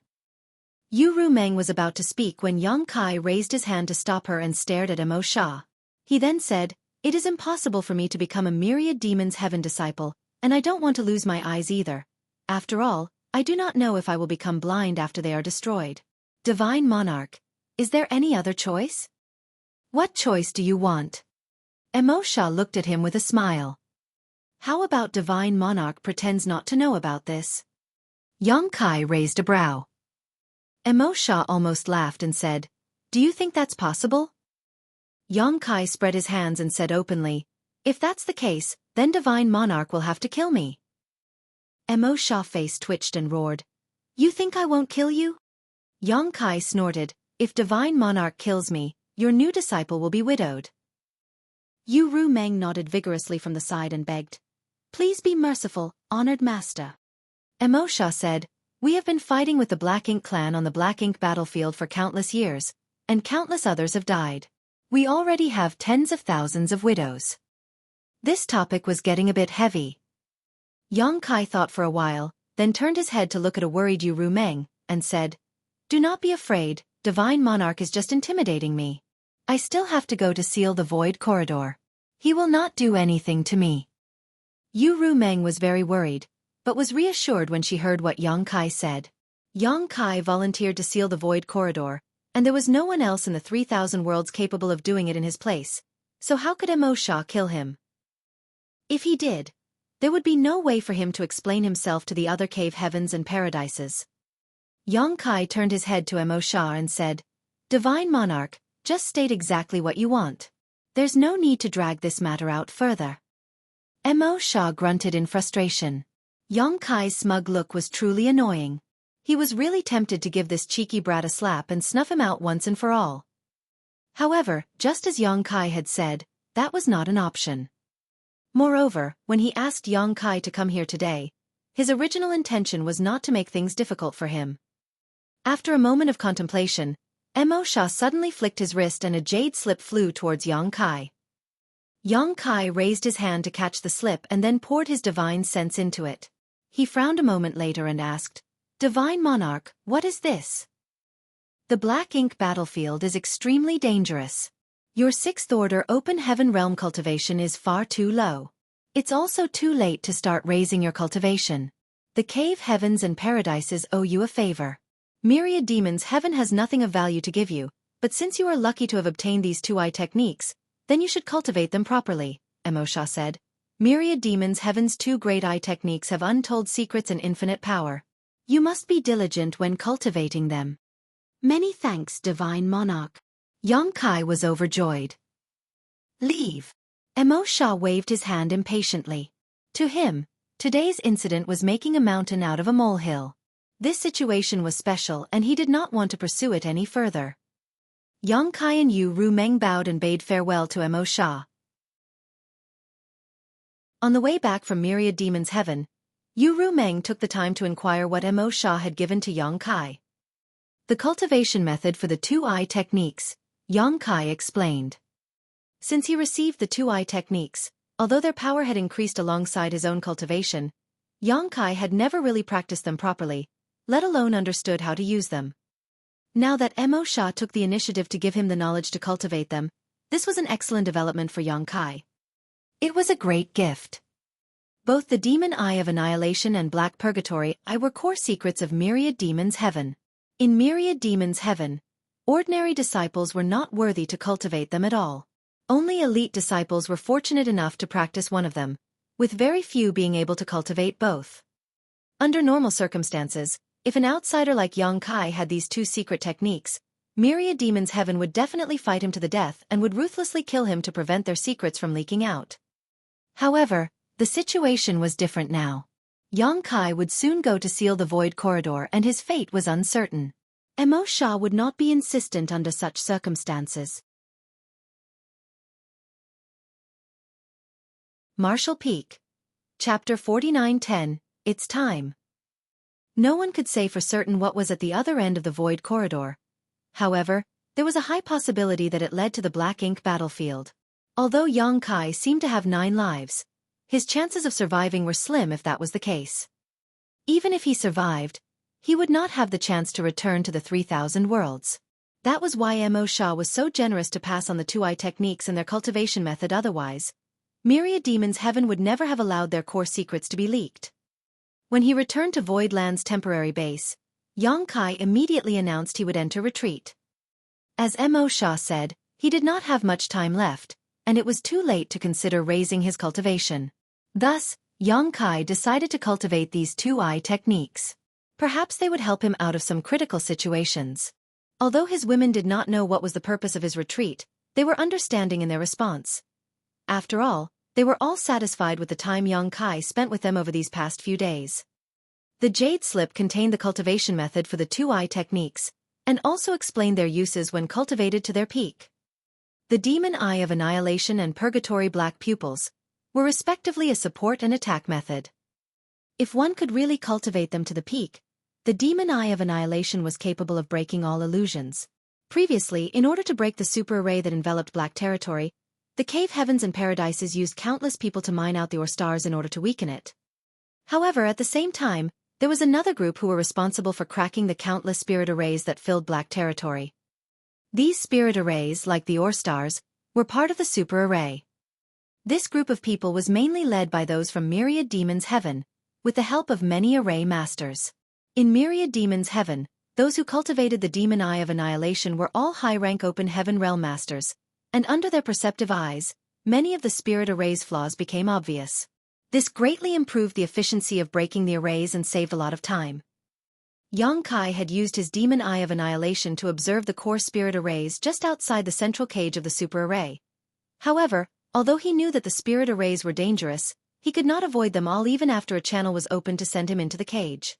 A: Yu Rumeng was about to speak when Yang Kai raised his hand to stop her and stared at Mo Sha. He then said, it is impossible for me to become a Myriad Demons Heaven disciple, and I don't want to lose my eyes either. After all, I do not know if I will become blind after they are destroyed. Divine Monarch, is there any other choice? What choice do you want? Mo Sha looked at him with a smile. How about Divine Monarch pretends not to know about this? Yang Kai raised a brow. Mo Sha almost laughed and said, do you think that's possible? Yang Kai spread his hands and said openly, if that's the case, then Divine Monarch will have to kill me. Mo Sha's face twitched and roared, you think I won't kill you? Yang Kai snorted, if Divine Monarch kills me, your new disciple will be widowed.
B: Yu Rumeng nodded vigorously from the side and begged, please be merciful, honored master.
A: Mo Sha said, we have been fighting with the Black Ink clan on the Black Ink battlefield for countless years, and countless others have died. We already have tens of thousands of widows. This topic was getting a bit heavy. Yang Kai thought for a while, then turned his head to look at a worried Yu Rumeng, and said, "Do not be afraid, Divine Monarch is just intimidating me. I still have to go to seal the Void Corridor. He will not do anything to me." Yu Rumeng was very worried, but was reassured when she heard what Yang Kai said. Yang Kai volunteered to seal the Void Corridor, and there was no one else in the 3,000 worlds capable of doing it in his place, so how could Emo Sha kill him? If he did, there would be no way for him to explain himself to the other cave heavens and paradises. Yang Kai turned his head to Emo Sha and said, "Divine Monarch, just state exactly what you want. There's no need to drag this matter out further." Emo Sha grunted in frustration. Yang Kai's smug look was truly annoying. He was really tempted to give this cheeky brat a slap and snuff him out once and for all. However, just as Yang Kai had said, that was not an option. Moreover, when he asked Yang Kai to come here today, his original intention was not to make things difficult for him. After a moment of contemplation, Emo Sha suddenly flicked his wrist and a jade slip flew towards Yang Kai. Yang Kai raised his hand to catch the slip and then poured his divine sense into it. He frowned a moment later and asked, "Divine Monarch, what is this?" "The Black Ink battlefield is extremely dangerous. Your 6th order open heaven realm cultivation is far too low. It's also too late to start raising your cultivation. The cave heavens and paradises owe you a favor. Myriad Demons Heaven has nothing of value to give you, but since you are lucky to have obtained these 2-eye techniques, then you should cultivate them properly," Emo Sha said. "Myriad Demons Heaven's 2 great eye techniques have untold secrets and infinite power. You must be diligent when cultivating them." "Many thanks, Divine Monarch." Yang Kai was overjoyed. "Leave." Emo Sha waved his hand impatiently. To him, today's incident was making a mountain out of a molehill. This situation was special and he did not want to pursue it any further. Yang Kai and Yu Rumeng bowed and bade farewell to Emo Sha. On the way back from Myriad Demons Heaven, Yu Rumeng took the time to inquire what Emo Sha had given to Yang Kai. The cultivation method for the 2-eye techniques, Yang Kai explained. Since he received the 2-eye techniques, although their power had increased alongside his own cultivation, Yang Kai had never really practiced them properly, let alone understood how to use them. Now that Emo Sha took the initiative to give him the knowledge to cultivate them, this was an excellent development for Yang Kai. It was a great gift. Both the Demon Eye of Annihilation and Black Purgatory Eye were core secrets of Myriad Demons Heaven. In Myriad Demons Heaven, ordinary disciples were not worthy to cultivate them at all. Only elite disciples were fortunate enough to practice one of them, with very few being able to cultivate both. Under normal circumstances, if an outsider like Yang Kai had these 2 secret techniques, Myriad Demons Heaven would definitely fight him to the death and would ruthlessly kill him to prevent their secrets from leaking out. However, the situation was different now. Yang Kai would soon go to seal the Void Corridor and his fate was uncertain. Emo Sha would not be insistent under such circumstances. Marshall Peak. Chapter 49:10, It's Time. No one could say for certain what was at the other end of the Void Corridor. However, there was a high possibility that it led to the Black Ink battlefield. Although Yang Kai seemed to have 9 lives, his chances of surviving were slim if that was the case. Even if he survived, he would not have the chance to return to the 3,000 worlds. That was why Emo Sha was so generous to pass on the 2-eye techniques and their cultivation method. Otherwise, Myriad Demons Heaven would never have allowed their core secrets to be leaked. When he returned to Voidland's temporary base, Yang Kai immediately announced he would enter retreat. As Emo Sha said, he did not have much time left, and it was too late to consider raising his cultivation. Thus, Yang Kai decided to cultivate these 2-eye techniques. Perhaps they would help him out of some critical situations. Although his women did not know what was the purpose of his retreat, they were understanding in their response. After all, they were all satisfied with the time Yang Kai spent with them over these past few days. The jade slip contained the cultivation method for the 2-eye techniques, and also explained their uses when cultivated to their peak. The Demon Eye of Annihilation and Purgatory Black Pupils were respectively a support and attack method. If one could really cultivate them to the peak, the Demon Eye of Annihilation was capable of breaking all illusions. Previously, in order to break the super array that enveloped Black Territory, the cave heavens and paradises used countless people to mine out the ore stars in order to weaken it. However, at the same time, there was another group who were responsible for cracking the countless spirit arrays that filled black territory. These spirit arrays, like the Ore Stars, were part of the super array. This group of people was mainly led by those from Myriad Demons Heaven, with the help of many array masters. In Myriad Demons Heaven, those who cultivated the demon eye of annihilation were all high-rank open heaven realm masters, and under their perceptive eyes, many of the spirit array's flaws became obvious. This greatly improved the efficiency of breaking the arrays and saved a lot of time. Yang Kai had used his demon eye of annihilation to observe the core spirit arrays just outside the central cage of the super array. However, although he knew that the spirit arrays were dangerous, he could not avoid them all even after a channel was opened to send him into the cage.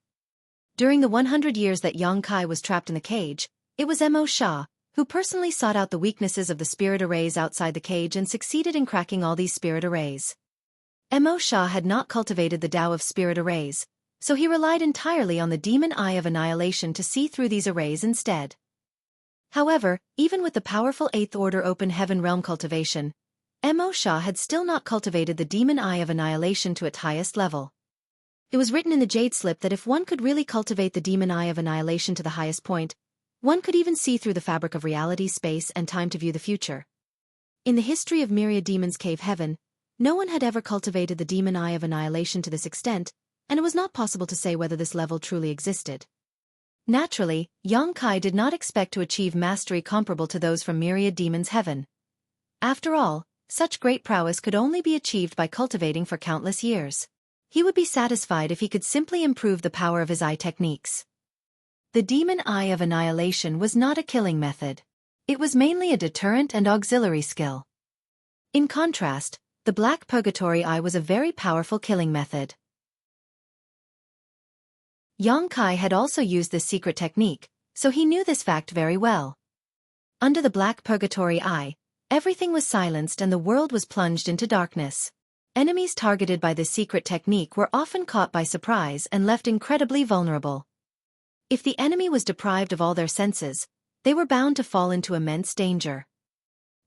A: During the 100 years that Yang Kai was trapped in the cage, it was Mo Sha who personally sought out the weaknesses of the spirit arrays outside the cage and succeeded in cracking all these spirit arrays. Mo Sha had not cultivated the Tao of spirit arrays, so he relied entirely on the demon eye of annihilation to see through these arrays instead. However, even with the powerful 8th Order Open Heaven Realm cultivation, Mo Sha had still not cultivated the demon eye of annihilation to its highest level. It was written in the Jade Slip that if one could really cultivate the demon eye of annihilation to the highest point, one could even see through the fabric of reality, space, and time to view the future. In the history of Myriad Demons Cave Heaven, no one had ever cultivated the demon eye of annihilation to this extent, and it was not possible to say whether this level truly existed. Naturally, Yang Kai did not expect to achieve mastery comparable to those from Myriad Demons Heaven. After all, such great prowess could only be achieved by cultivating for countless years. He would be satisfied if he could simply improve the power of his eye techniques. The demon eye of annihilation was not a killing method. It was mainly a deterrent and auxiliary skill. In contrast, the Black Purgatory Eye was a very powerful killing method. Yang Kai had also used this secret technique, so he knew this fact very well. Under the Black Purgatory Eye, everything was silenced and the world was plunged into darkness. Enemies targeted by this secret technique were often caught by surprise and left incredibly vulnerable. If the enemy was deprived of all their senses, they were bound to fall into immense danger.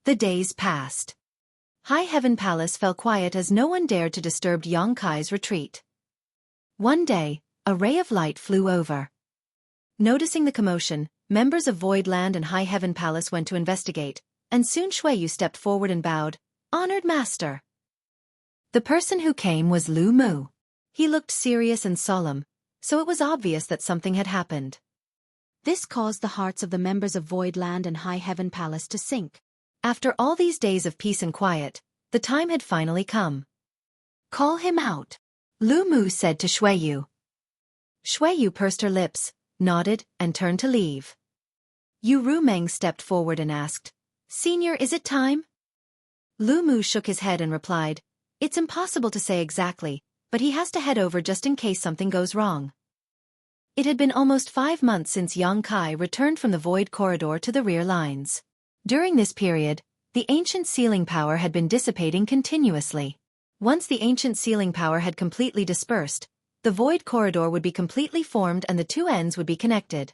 A: The days passed. High Heaven Palace fell quiet as no one dared to disturb Yang Kai's retreat. One day, a ray of light flew over. Noticing the commotion, members of Void Land and High Heaven Palace went to investigate, and soon Xueqi stepped forward and bowed, "Honored Master." The person who came was Lu Mu. He looked serious and solemn, so it was obvious that something had happened.
B: This caused the hearts of the members of Void Land and High Heaven Palace to sink.
A: After all these days of peace and quiet, the time had finally come. "Call him out," Lu Mu said to Xueqi. Xueqi pursed her lips, nodded, and turned to leave. Yu Rumeng stepped forward and asked, "Senior, is it time?" Lu Mu shook his head and replied, "It's impossible to say exactly, but he has to head over just in case something goes wrong." It had been almost 5 months since Yang Kai returned from the Void Corridor to the rear lines. During this period, the ancient sealing power had been dissipating continuously. Once the ancient sealing power had completely dispersed, the Void Corridor would be completely formed and the two ends would be connected.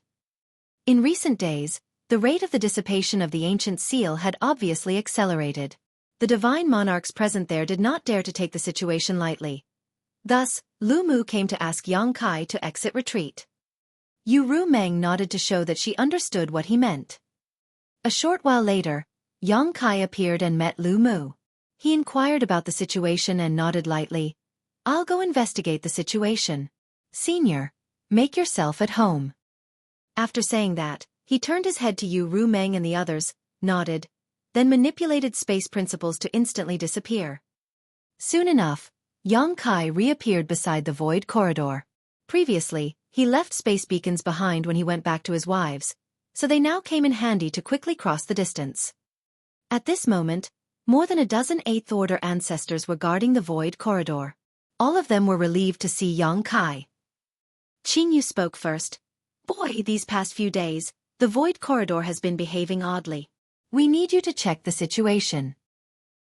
A: In recent days, the rate of the dissipation of the ancient seal had obviously accelerated. The divine monarchs present there did not dare to take the situation lightly. Thus, Lu Mu came to ask Yang Kai to exit retreat. Yu Rumeng nodded to show that she understood what he meant. A short while later, Yang Kai appeared and met Lu Mu. He inquired about the situation and nodded lightly. "I'll go investigate the situation. Senior, make yourself at home." After saying that, he turned his head to Yu Rumeng and the others, nodded, then manipulated space principles to instantly disappear. Soon enough, Yang Kai reappeared beside the Void Corridor. Previously, he left space beacons behind when he went back to his wives, so they now came in handy to quickly cross the distance. At this moment, more than a dozen 8th Order ancestors were guarding the Void Corridor. All of them were relieved to see Yang Kai. Qingyu spoke first. "Boy, these past few days, the Void Corridor has been behaving oddly. We need you to check the situation."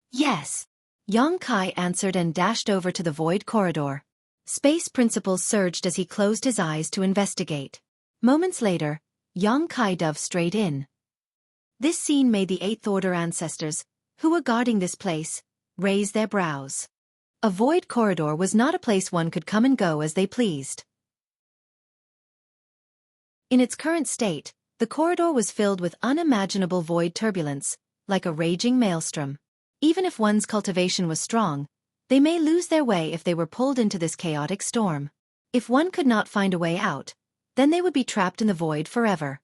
A: "Yes," Yang Kai answered and dashed over to the Void Corridor. Space principles surged as he closed his eyes to investigate. Moments later, Yang Kai dove straight in. This scene made the 8th Order ancestors, who were guarding this place, raise their brows. A Void Corridor was not a place one could come and go as they pleased. In its current state, the corridor was filled with unimaginable void turbulence, like a raging maelstrom. Even if one's cultivation was strong, they may lose their way if they were pulled into this chaotic storm. If one could not find a way out, then they would be trapped in the void forever.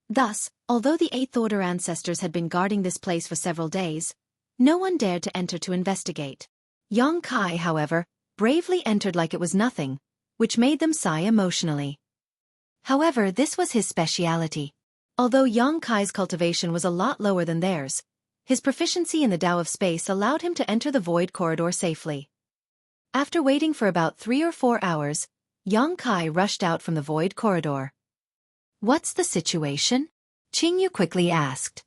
A: Thus, although the Eighth Order ancestors had been guarding this place for several days, no one dared to enter to investigate. Yang Kai, however, bravely entered like it was nothing, which made them sigh emotionally. However, this was his speciality. Although Yang Kai's cultivation was a lot lower than theirs, his proficiency in the Tao of space allowed him to enter the void corridor safely. After waiting for about 3 or 4 hours, Yang Kai rushed out from the void corridor. "What's the situation?" Qingyu quickly asked.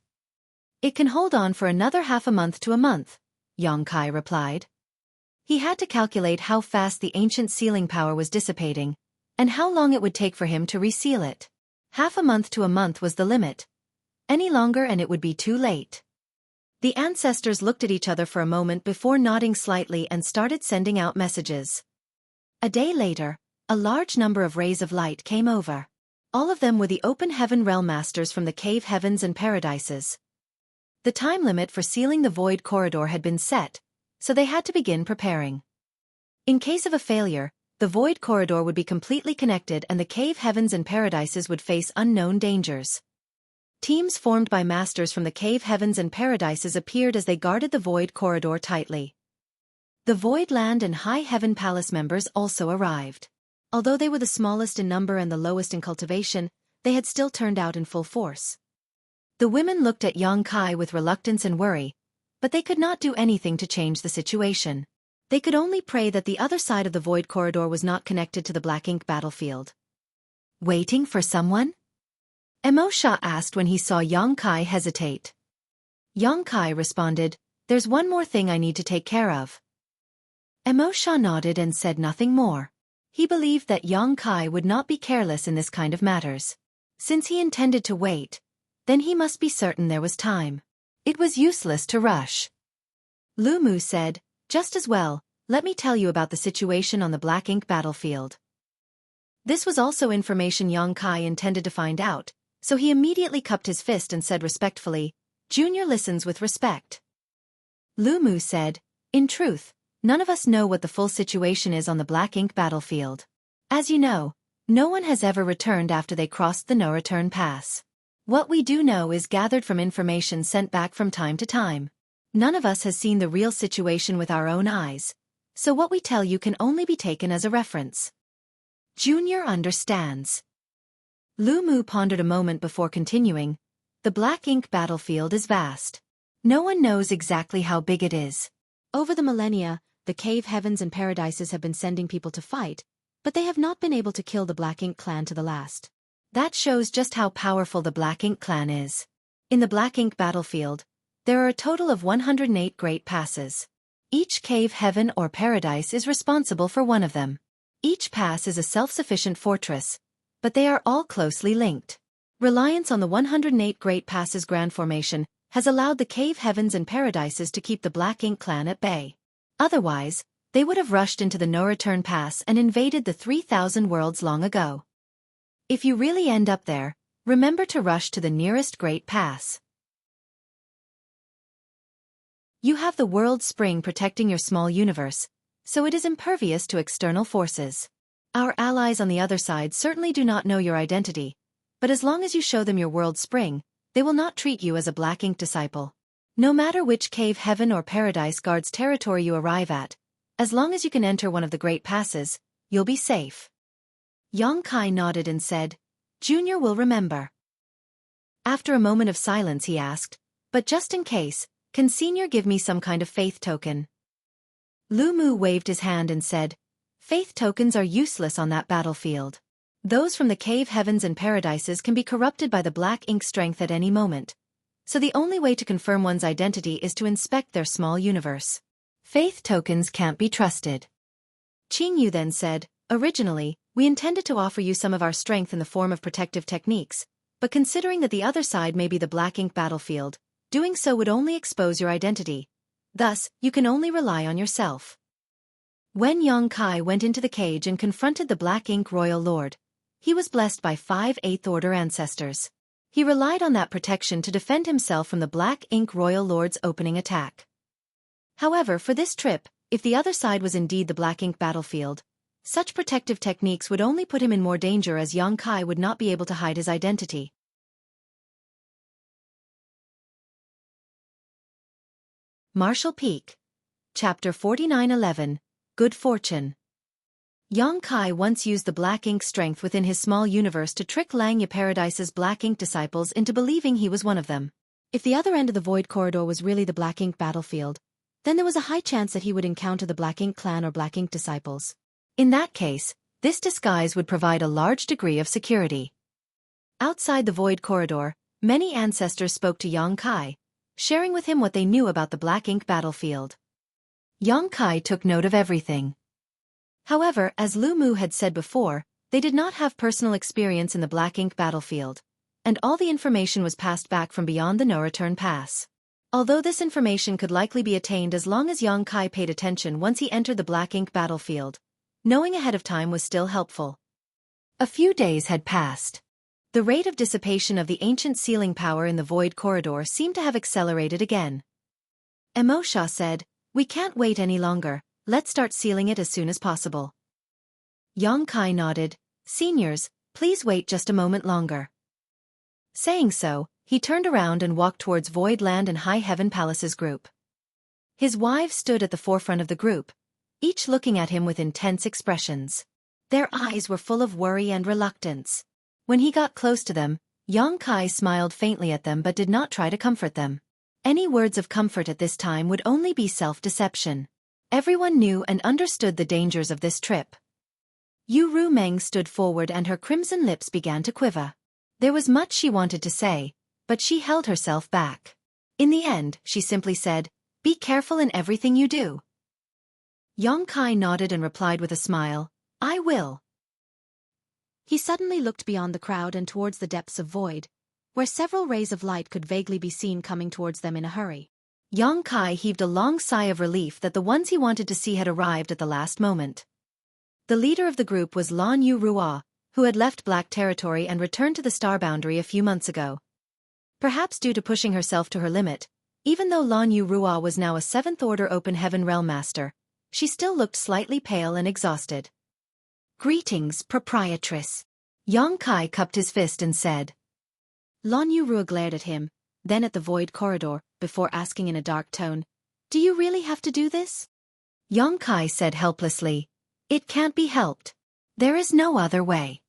A: "It can hold on for another half a month to a month," Yang Kai replied. He had to calculate how fast the ancient sealing power was dissipating, and how long it would take for him to reseal it. Half a month to a month was the limit. Any longer and it would be too late. The ancestors looked at each other for a moment before nodding slightly and started sending out messages. A day later, a large number of rays of light came over. All of them were the open heaven realm masters from the cave heavens and paradises. The time limit for sealing the void corridor had been set, so they had to begin preparing. In case of a failure, the void corridor would be completely connected and the cave heavens and paradises would face unknown dangers. Teams formed by masters from the cave heavens and paradises appeared as they guarded the void corridor tightly. The Void Land and High Heaven Palace members also arrived. Although they were the smallest in number and the lowest in cultivation, they had still turned out in full force. The women looked at Yang Kai with reluctance and worry, but they could not do anything to change the situation. They could only pray that the other side of the void corridor was not connected to the black ink battlefield. "Waiting for someone?" Emo Sha asked when he saw Yang Kai hesitate. Yang Kai responded, "There's one more thing I need to take care of." Emo Sha nodded and said nothing more. He believed that Yang Kai would not be careless in this kind of matters. Since he intended to wait, then he must be certain there was time. It was useless to rush. Lu Mu said, "Just as well, let me tell you about the situation on the black ink battlefield." This was also information Yang Kai intended to find out, so he immediately cupped his fist and said respectfully, "Junior listens with respect." Lu Mu said, "In truth, none of us know what the full situation is on the black ink battlefield. As you know, no one has ever returned after they crossed the no-return pass. What we do know is gathered from information sent back from time to time. None of us has seen the real situation with our own eyes, so what we tell you can only be taken as a reference." Junior understands. Lu Mu pondered a moment before continuing, "The black ink battlefield is vast. No one knows exactly how big it is. Over the millennia, the cave heavens and paradises have been sending people to fight, but they have not been able to kill the Black Ink clan to the last. That shows just how powerful the Black Ink clan is. In the Black Ink battlefield, there are a total of 108 great passes. Each cave heaven or paradise is responsible for one of them. Each pass is a self-sufficient fortress, but they are all closely linked. Reliance on the 108 great passes grand formation has allowed the cave heavens and paradises to keep the Black Ink clan at bay. Otherwise, they would have rushed into the no-return pass and invaded the 3,000 worlds long ago. If you really end up there, remember to rush to the nearest great pass. You have the world spring protecting your small universe, so it is impervious to external forces. Our allies on the other side certainly do not know your identity, but as long as you show them your world spring, they will not treat you as a Black Ink disciple. No matter which cave heaven or paradise guards territory you arrive at, as long as you can enter one of the great passes, you'll be safe." Yang Kai nodded and said, "Junior will remember." After a moment of silence he asked, "But just in case, can Senior give me some kind of faith token?" Lu Mu waved his hand and said, "Faith tokens are useless on that battlefield. Those from the cave heavens and paradises can be corrupted by the Black Ink strength at any moment, so the only way to confirm one's identity is to inspect their small universe. Faith tokens can't be trusted." Qingyu then said, "Originally, we intended to offer you some of our strength in the form of protective techniques, but considering that the other side may be the Black Ink battlefield, doing so would only expose your identity. Thus, you can only rely on yourself." When Yang Kai went into the cage and confronted the Black Ink Royal Lord, He was blessed by 5 Eighth Order ancestors. He relied on that protection to defend himself from the Black Ink Royal Lord's opening attack. However, for this trip, if the other side was indeed the Black Ink battlefield, such protective techniques would only put him in more danger, as Xueqi would not be able to hide his identity. Martial Peak. Chapter 4911. Good Fortune. Xueqi once used the Black Ink strength within his small universe to trick Langya Paradise's Black Ink disciples into believing he was one of them. If the other end of the Void Corridor was really the Black Ink battlefield, then there was a high chance that he would encounter the Black Ink clan or Black Ink disciples. In that case, this disguise would provide a large degree of security. Outside the Void Corridor, many ancestors spoke to Xueqi, sharing with him what they knew about the Black Ink battlefield. Xueqi took note of everything. However, as Lu Mu had said before, they did not have personal experience in the Black Ink battlefield, and all the information was passed back from beyond the no-return pass. Although this information could likely be attained as long as Xueqi paid attention once he entered the Black Ink battlefield, knowing ahead of time was still helpful. A few days had passed. The rate of dissipation of the ancient sealing power in the Void Corridor seemed to have accelerated again. Emosha said, "We can't wait any longer, let's start sealing it as soon as possible." Xueqi nodded, "Seniors, please wait just a moment longer." Saying so, he turned around and walked towards Void Land and High Heaven Palace's group. His wives stood at the forefront of the group, each looking at him with intense expressions. Their eyes were full of worry and reluctance. When he got close to them, Xueqi smiled faintly at them but did not try to comfort them. Any words of comfort at this time would only be self-deception. Everyone knew and understood the dangers of this trip. Yu Rumeng stood forward and her crimson lips began to quiver. There was much she wanted to say, but she held herself back. In the end, she simply said, "Be careful in everything you do." Xueqi nodded and replied with a smile, "I will." He suddenly looked beyond the crowd and towards the depths of void, where several rays of light could vaguely be seen coming towards them in a hurry. Xueqi heaved a long sigh of relief that the ones he wanted to see had arrived at the last moment. The leader of the group was Lan Yu Rua, who had left Black Territory and returned to the Star Boundary a few months ago. Perhaps due to pushing herself to her limit, even though Lan Yu Rua was now a 7th Order Open Heaven Realm Master, she still looked slightly pale and exhausted. "Greetings, Proprietress." Xueqi cupped his fist and said. Lan Yu Rua glared at him, then at the Void Corridor, before asking in a dark tone, "Do you really have to do this?" Xueqi said helplessly, "It can't be helped. There is no other way."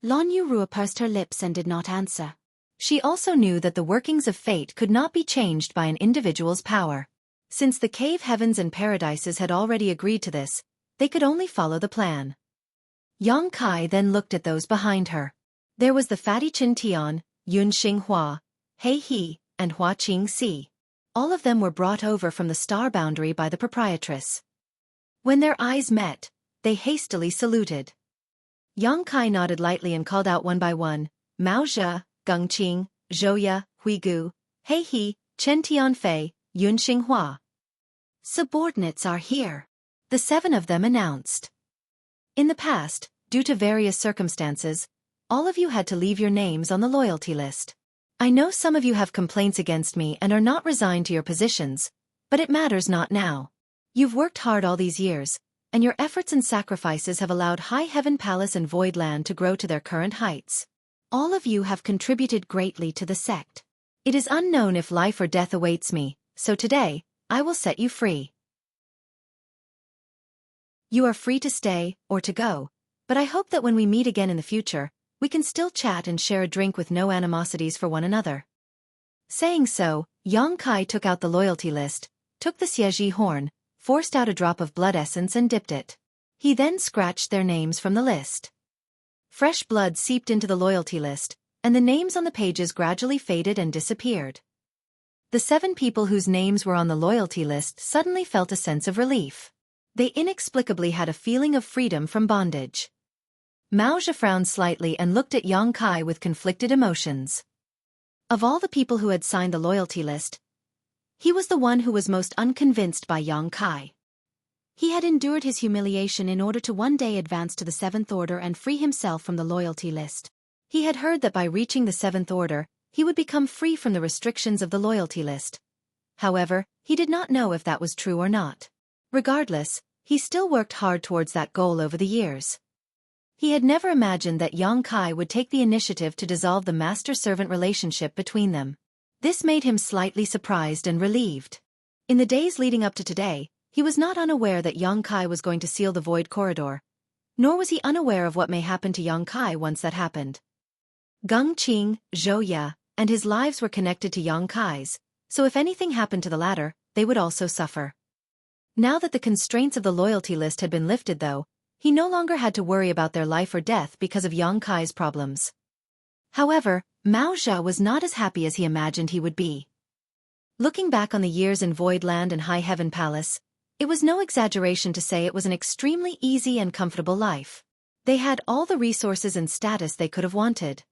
A: Lan Yu Rua pursed her lips and did not answer. She also knew that the workings of fate could not be changed by an individual's power. Since the cave heavens and paradises had already agreed to this, they could only follow the plan. Xueqi then looked at those behind her. There was the fatty Qin Tian, Yun Xinghua, He He, and Hua Qing Si. All of them were brought over from the Star Boundary by the Proprietress. When their eyes met, they hastily saluted. Xueqi nodded lightly and called out one by one, "Mao Zhe, Gengqing, Zhouya, Huigu, He He, Chen Tianfei, Yun Xinghua." "Subordinates are here," the 7 of them announced. In the past, due to various circumstances, all of you had to leave your names on the loyalty list. I know some of you have complaints against me and are not resigned to your positions, but it matters not now. You've worked hard all these years, and your efforts and sacrifices have allowed High Heaven Palace and Void Land to grow to their current heights. All of you have contributed greatly to the sect. It is unknown if life or death awaits me, so today, I will set you free. You are free to stay, or to go, but I hope that when we meet again in the future, we can still chat and share a drink with no animosities for one another. Saying so, Xueqi took out the loyalty list, took the Xueqi horn, forced out a drop of blood essence and dipped it. He then scratched their names from the list. Fresh blood seeped into the loyalty list, and the names on the pages gradually faded and disappeared. The 7 people whose names were on the loyalty list suddenly felt a sense of relief. They inexplicably had a feeling of freedom from bondage. Mao Zhe frowned slightly and looked at Xueqi with conflicted emotions. Of all the people who had signed the loyalty list, he was the one who was most unconvinced by Xueqi.
B: He had endured his humiliation in order to one day advance to the Seventh Order and free himself from the loyalty list. He had heard that by reaching the Seventh Order, he would become free from the restrictions of the loyalty list. However, he did not know if that was true or not. Regardless, he still worked hard towards that goal over the years. He had never imagined that Yang Kai would take the initiative to dissolve the master-servant relationship between them. This made him slightly surprised and relieved. In the days leading up to today, he was not unaware that Yang Kai was going to seal the Void Corridor. Nor was he unaware of what may happen to Yang Kai once that happened. Geng Qing, Xueqi, and his lives were connected to Yang Kai's, so if anything happened to the latter, they would also suffer. Now that the constraints of the loyalty list had been lifted though, he no longer had to worry about their life or death because of Yang Kai's problems. However, Mao Zhe was not as happy as he imagined he would be. Looking back on the years in Void Land and High Heaven Palace, it was no exaggeration to say it was an extremely easy and comfortable life. They had all the resources and status they could have wanted.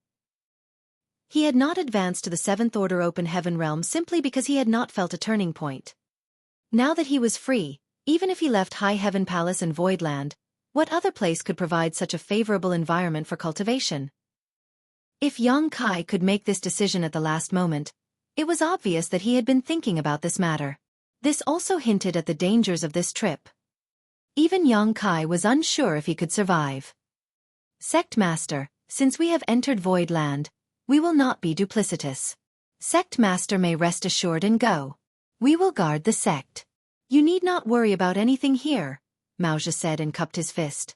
B: He had not advanced to the Seventh Order Open Heaven realm simply because he had not felt a turning point. Now that he was free, even if he left High Heaven Palace and Void Land, what other place could provide such a favorable environment for cultivation? If Yang Kai could make this decision at the last moment, it was obvious that he had been thinking about this matter. This also hinted at the dangers of this trip. Even Yang Kai was unsure if he could survive. Sect Master, since we have entered Void Land, we will not be duplicitous. Sect Master may rest assured and go. We will guard the sect. You need not worry about anything here, Mao Zhe said and cupped his fist.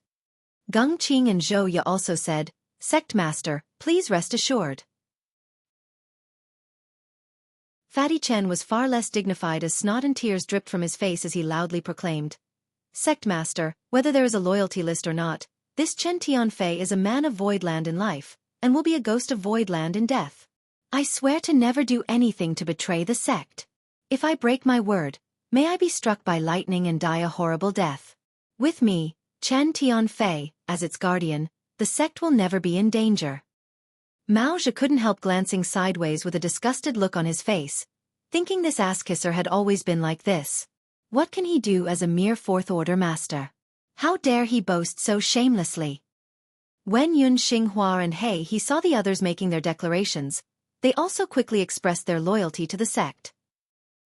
B: Geng Qing and Xueqi also said, Sect Master, please rest assured. Fatty Chen was far less dignified as snot and tears dripped from his face as he loudly proclaimed. Sect Master, whether there is a loyalty list or not, this Chen Tianfei is a man of Voidland in life, and will be a ghost of Voidland in death. I swear to never do anything to betray the sect. If I break my word, may I be struck by lightning and die a horrible death. With me, Chen Tianfei, as its guardian, the sect will never be in danger. Mao Zhe couldn't help glancing sideways with a disgusted look on his face, thinking this ass-kisser had always been like this. What can he do as a mere fourth-order master? How dare he boast so shamelessly? When Yun Xinghua and He saw the others making their declarations, they also quickly expressed their loyalty to the sect.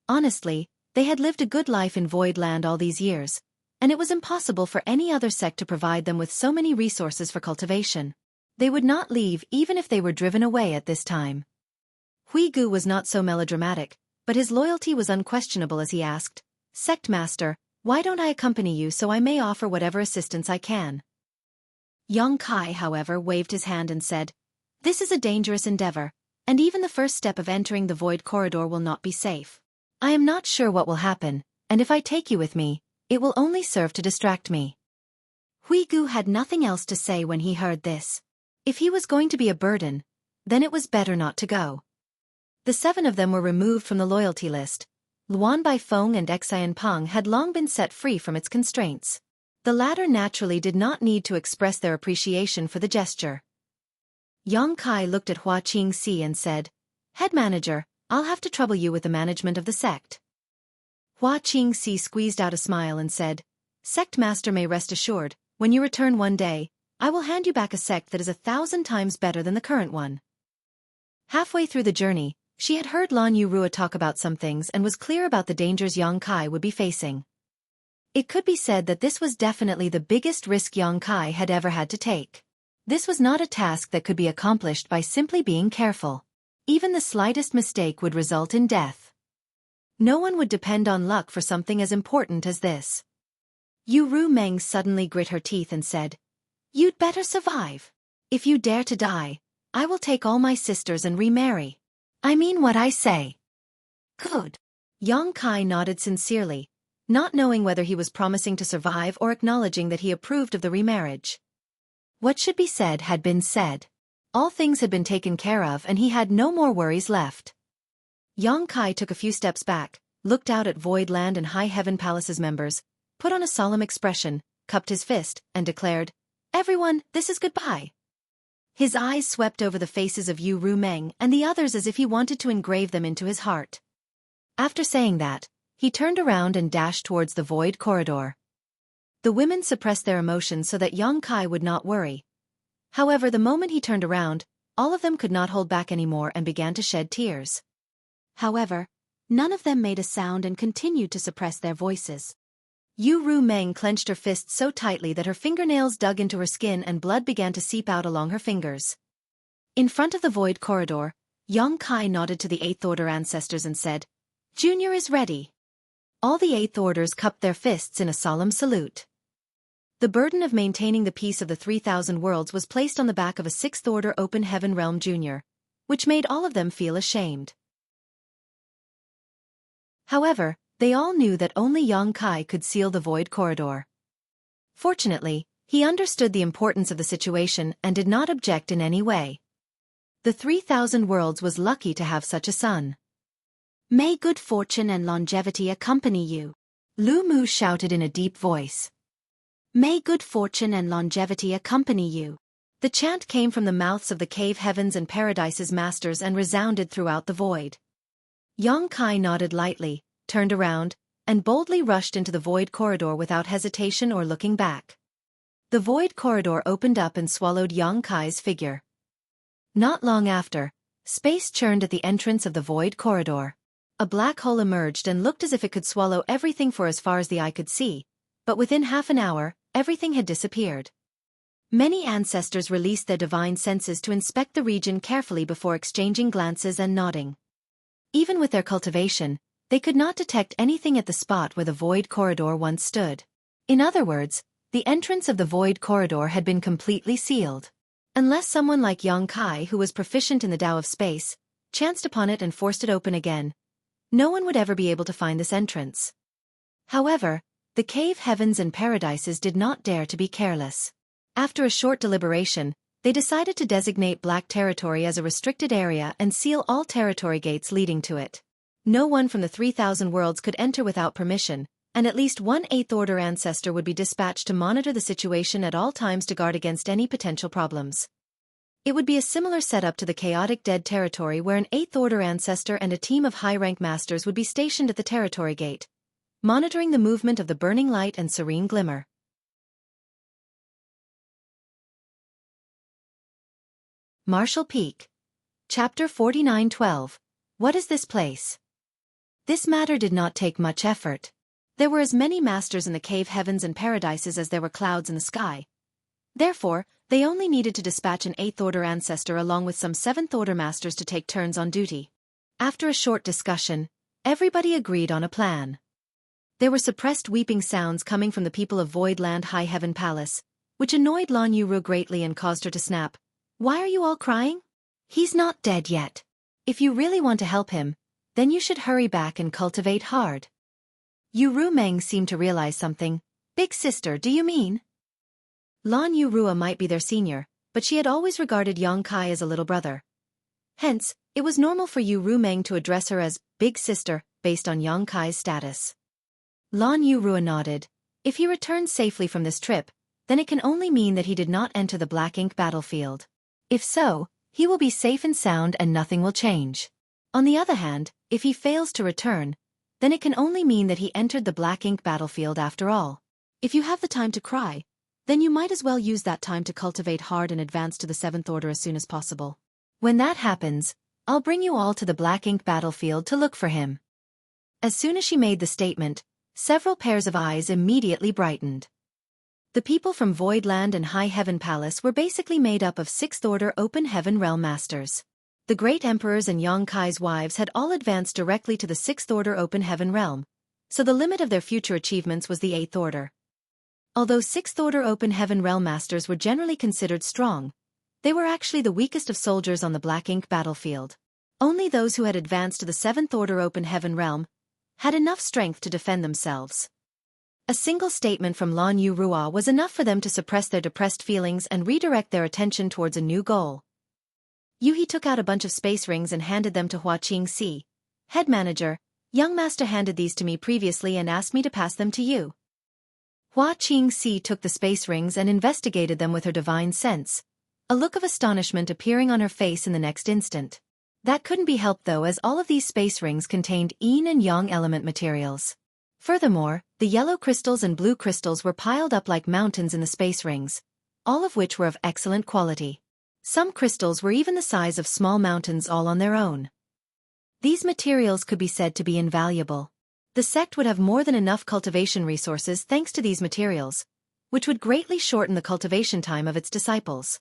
B: Honestly, they had lived a good life in Void Land all these years, and it was impossible for any other sect to provide them with so many resources for cultivation. They would not leave even if they were driven away at this time. Huigu was not so melodramatic, but his loyalty was unquestionable as he asked, Sect Master, why don't I accompany you so I may offer whatever assistance I can? Yang Kai, however, waved his hand and said, This is a dangerous endeavor, and even the first step of entering the Void Corridor will not be safe. I am not sure what will happen, and if I take you with me, it will only serve to distract me. Huigu had nothing else to say when he heard this. If he was going to be a burden, then it was better not to go. The 7 of them were removed from the loyalty list. Luan Baifeng and Xian Peng had long been set free from its constraints. The latter naturally did not need to express their appreciation for the gesture. Yang Kai looked at Hua Qingxi and said, Head manager, I'll have to trouble you with the management of the sect. Hua Qingxi squeezed out a smile and said, Sect master may rest assured, when you return one day, I will hand you back a sect that is 1,000 times better than the current one. Halfway through the journey, she had heard Lan Yurua talk about some things and was clear about the dangers Yang Kai would be facing. It could be said that this was definitely the biggest risk Yang Kai had ever had to take. This was not a task that could be accomplished by simply being careful. Even the slightest mistake would result in death. No one would depend on luck for something as important as this. Yu Ru Meng suddenly grit her teeth and said, You'd better survive. If you dare to die, I will take all my sisters and remarry. I mean what I say. Good. Yang Kai nodded sincerely, not knowing whether he was promising to survive or acknowledging that he approved of the remarriage. What should be said had been said. All things had been taken care of and he had no more worries left. Yang Kai took a few steps back, looked out at Void Land and High Heaven Palace's members, put on a solemn expression, cupped his fist, and declared, Everyone, this is goodbye. His eyes swept over the faces of Yu Ru Meng and the others as if he wanted to engrave them into his heart. After saying that, he turned around and dashed towards the Void Corridor.
A: The women suppressed their emotions so that young Kai would not worry. However, the moment he turned around, all of them could not hold back anymore and began to shed tears.
B: However, none of them made a sound and continued to suppress their voices.
A: Yu Ru-meng clenched her fists so tightly that her fingernails dug into her skin and blood began to seep out along her fingers. In front of the void corridor, young Kai nodded to the Eighth Order ancestors and said, "Junior is ready." All the Eighth Orders cupped their fists in a solemn salute. The burden of maintaining the peace of the 3,000 worlds was placed on the back of a Sixth Order Open Heaven Realm Junior, which made all of them feel ashamed. However, they all knew that only young Kai could seal the void corridor. Fortunately, he understood the importance of the situation and did not object in any way. The 3,000 worlds was lucky to have such a son.
B: "May good fortune and longevity accompany you,"
A: Lu Mu shouted in a deep voice.
B: "May good fortune and longevity accompany you."
A: The chant came from the mouths of the cave heavens and paradise's masters and resounded throughout the void. Young Kai nodded lightly, turned around, and boldly rushed into the void corridor without hesitation or looking back. The void corridor opened up and swallowed young Kai's figure. Not long after, space churned at the entrance of the void corridor. A black hole emerged and looked as if it could swallow everything for as far as the eye could see, but within half an hour, everything had disappeared. Many ancestors released their divine senses to inspect the region carefully before exchanging glances and nodding. Even with their cultivation, they could not detect anything at the spot where the void corridor once stood. In other words, the entrance of the void corridor had been completely sealed. Unless someone like young Kai, who was proficient in the Tao of space, chanced upon it and forced it open again, no one would ever be able to find this entrance. However, the cave heavens and paradises did not dare to be careless. After a short deliberation, they decided to designate Black Territory as a restricted area and seal all territory gates leading to it. No one from the 3,000 worlds could enter without permission, and at least one Eighth Order ancestor would be dispatched to monitor the situation at all times to guard against any potential problems. It would be a similar setup to the chaotic dead territory where an Eighth Order ancestor and a team of high-rank masters would be stationed at the territory gate, monitoring the movement of the burning light and serene glimmer. Marshall Peak. Chapter 49:12. What is this place? This matter did not take much effort. There were as many masters in the cave heavens and paradises as there were clouds in the sky. Therefore, they only needed to dispatch an Eighth Order ancestor along with some Seventh Order masters to take turns on duty. After a short discussion, everybody agreed on a plan. There were suppressed weeping sounds coming from the people of Voidland High Heaven Palace, which annoyed Lan Yuru greatly and caused her to snap. "Why are you all crying? He's not dead yet. If you really want to help him, then you should hurry back and cultivate hard." Yu Ru-meng seemed to realize something. "Big sister, do you mean?" Lan Yurua might be their senior, but she had always regarded young Kai as a little brother. Hence, it was normal for Yu Ru-meng to address her as big sister based on young Kai's status. Lan Yurua nodded. If he returns safely from this trip, then it can only mean that he did not enter the Black Ink battlefield. If so, he will be safe and sound and nothing will change. On the other hand, if he fails to return, then it can only mean that he entered the Black Ink battlefield after all. If you have the time to cry, then you might as well use that time to cultivate hard and advance to the Seventh Order as soon as possible. When that happens, I'll bring you all to the Black Ink battlefield to look for him. As soon as she made the statement, several pairs of eyes immediately brightened. The people from Voidland and High Heaven Palace were basically made up of Sixth Order Open Heaven Realm Masters. The Great Emperors and young Kai's wives had all advanced directly to the Sixth Order Open Heaven Realm, so the limit of their future achievements was the Eighth Order. Although Sixth Order Open Heaven Realm Masters were generally considered strong, they were actually the weakest of soldiers on the Black Ink battlefield. Only those who had advanced to the Seventh Order Open Heaven Realm had enough strength to defend themselves. A single statement from Lan Yu Rua was enough for them to suppress their depressed feelings and redirect their attention towards a new goal. Yuhi took out a bunch of space rings and handed them to Hua Qingxi. "Head manager, young master handed these to me previously and asked me to pass them to you." Hua Qingxi took the space rings and investigated them with her divine sense, a look of astonishment appearing on her face in the next instant. That couldn't be helped though, as all of these space rings contained yin and yang element materials. Furthermore, the yellow crystals and blue crystals were piled up like mountains in the space rings, all of which were of excellent quality. Some crystals were even the size of small mountains all on their own. These materials could be said to be invaluable. The sect would have more than enough cultivation resources thanks to these materials, which would greatly shorten the cultivation time of its disciples.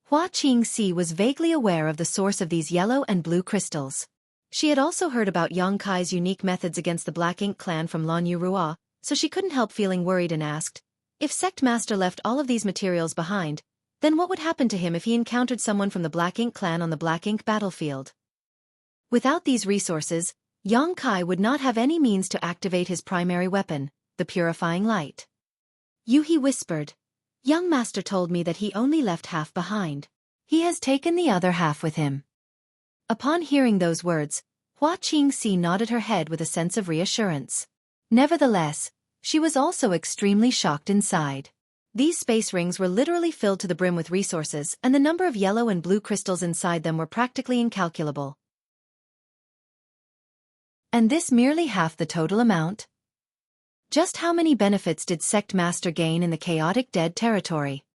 A: Hua Qingxi was vaguely aware of the source of these yellow and blue crystals. She had also heard about Yang Kai's unique methods against the Black Ink clan from Lan Yurua, so she couldn't help feeling worried and asked, if Sect Master left all of these materials behind, then what would happen to him if he encountered someone from the Black Ink clan on the Black Ink battlefield? Without these resources, Yang Kai would not have any means to activate his primary weapon, the purifying light. Yuhi whispered. Young Master told me that he only left half behind. He has taken the other half with him. Upon hearing those words, Hua Qingxi nodded her head with a sense of reassurance. Nevertheless, she was also extremely shocked inside. These space rings were literally filled to the brim with resources, and the number of yellow and blue crystals inside them were practically incalculable. And this merely half the total amount? Just how many benefits did Sect Master gain in the chaotic dead territory?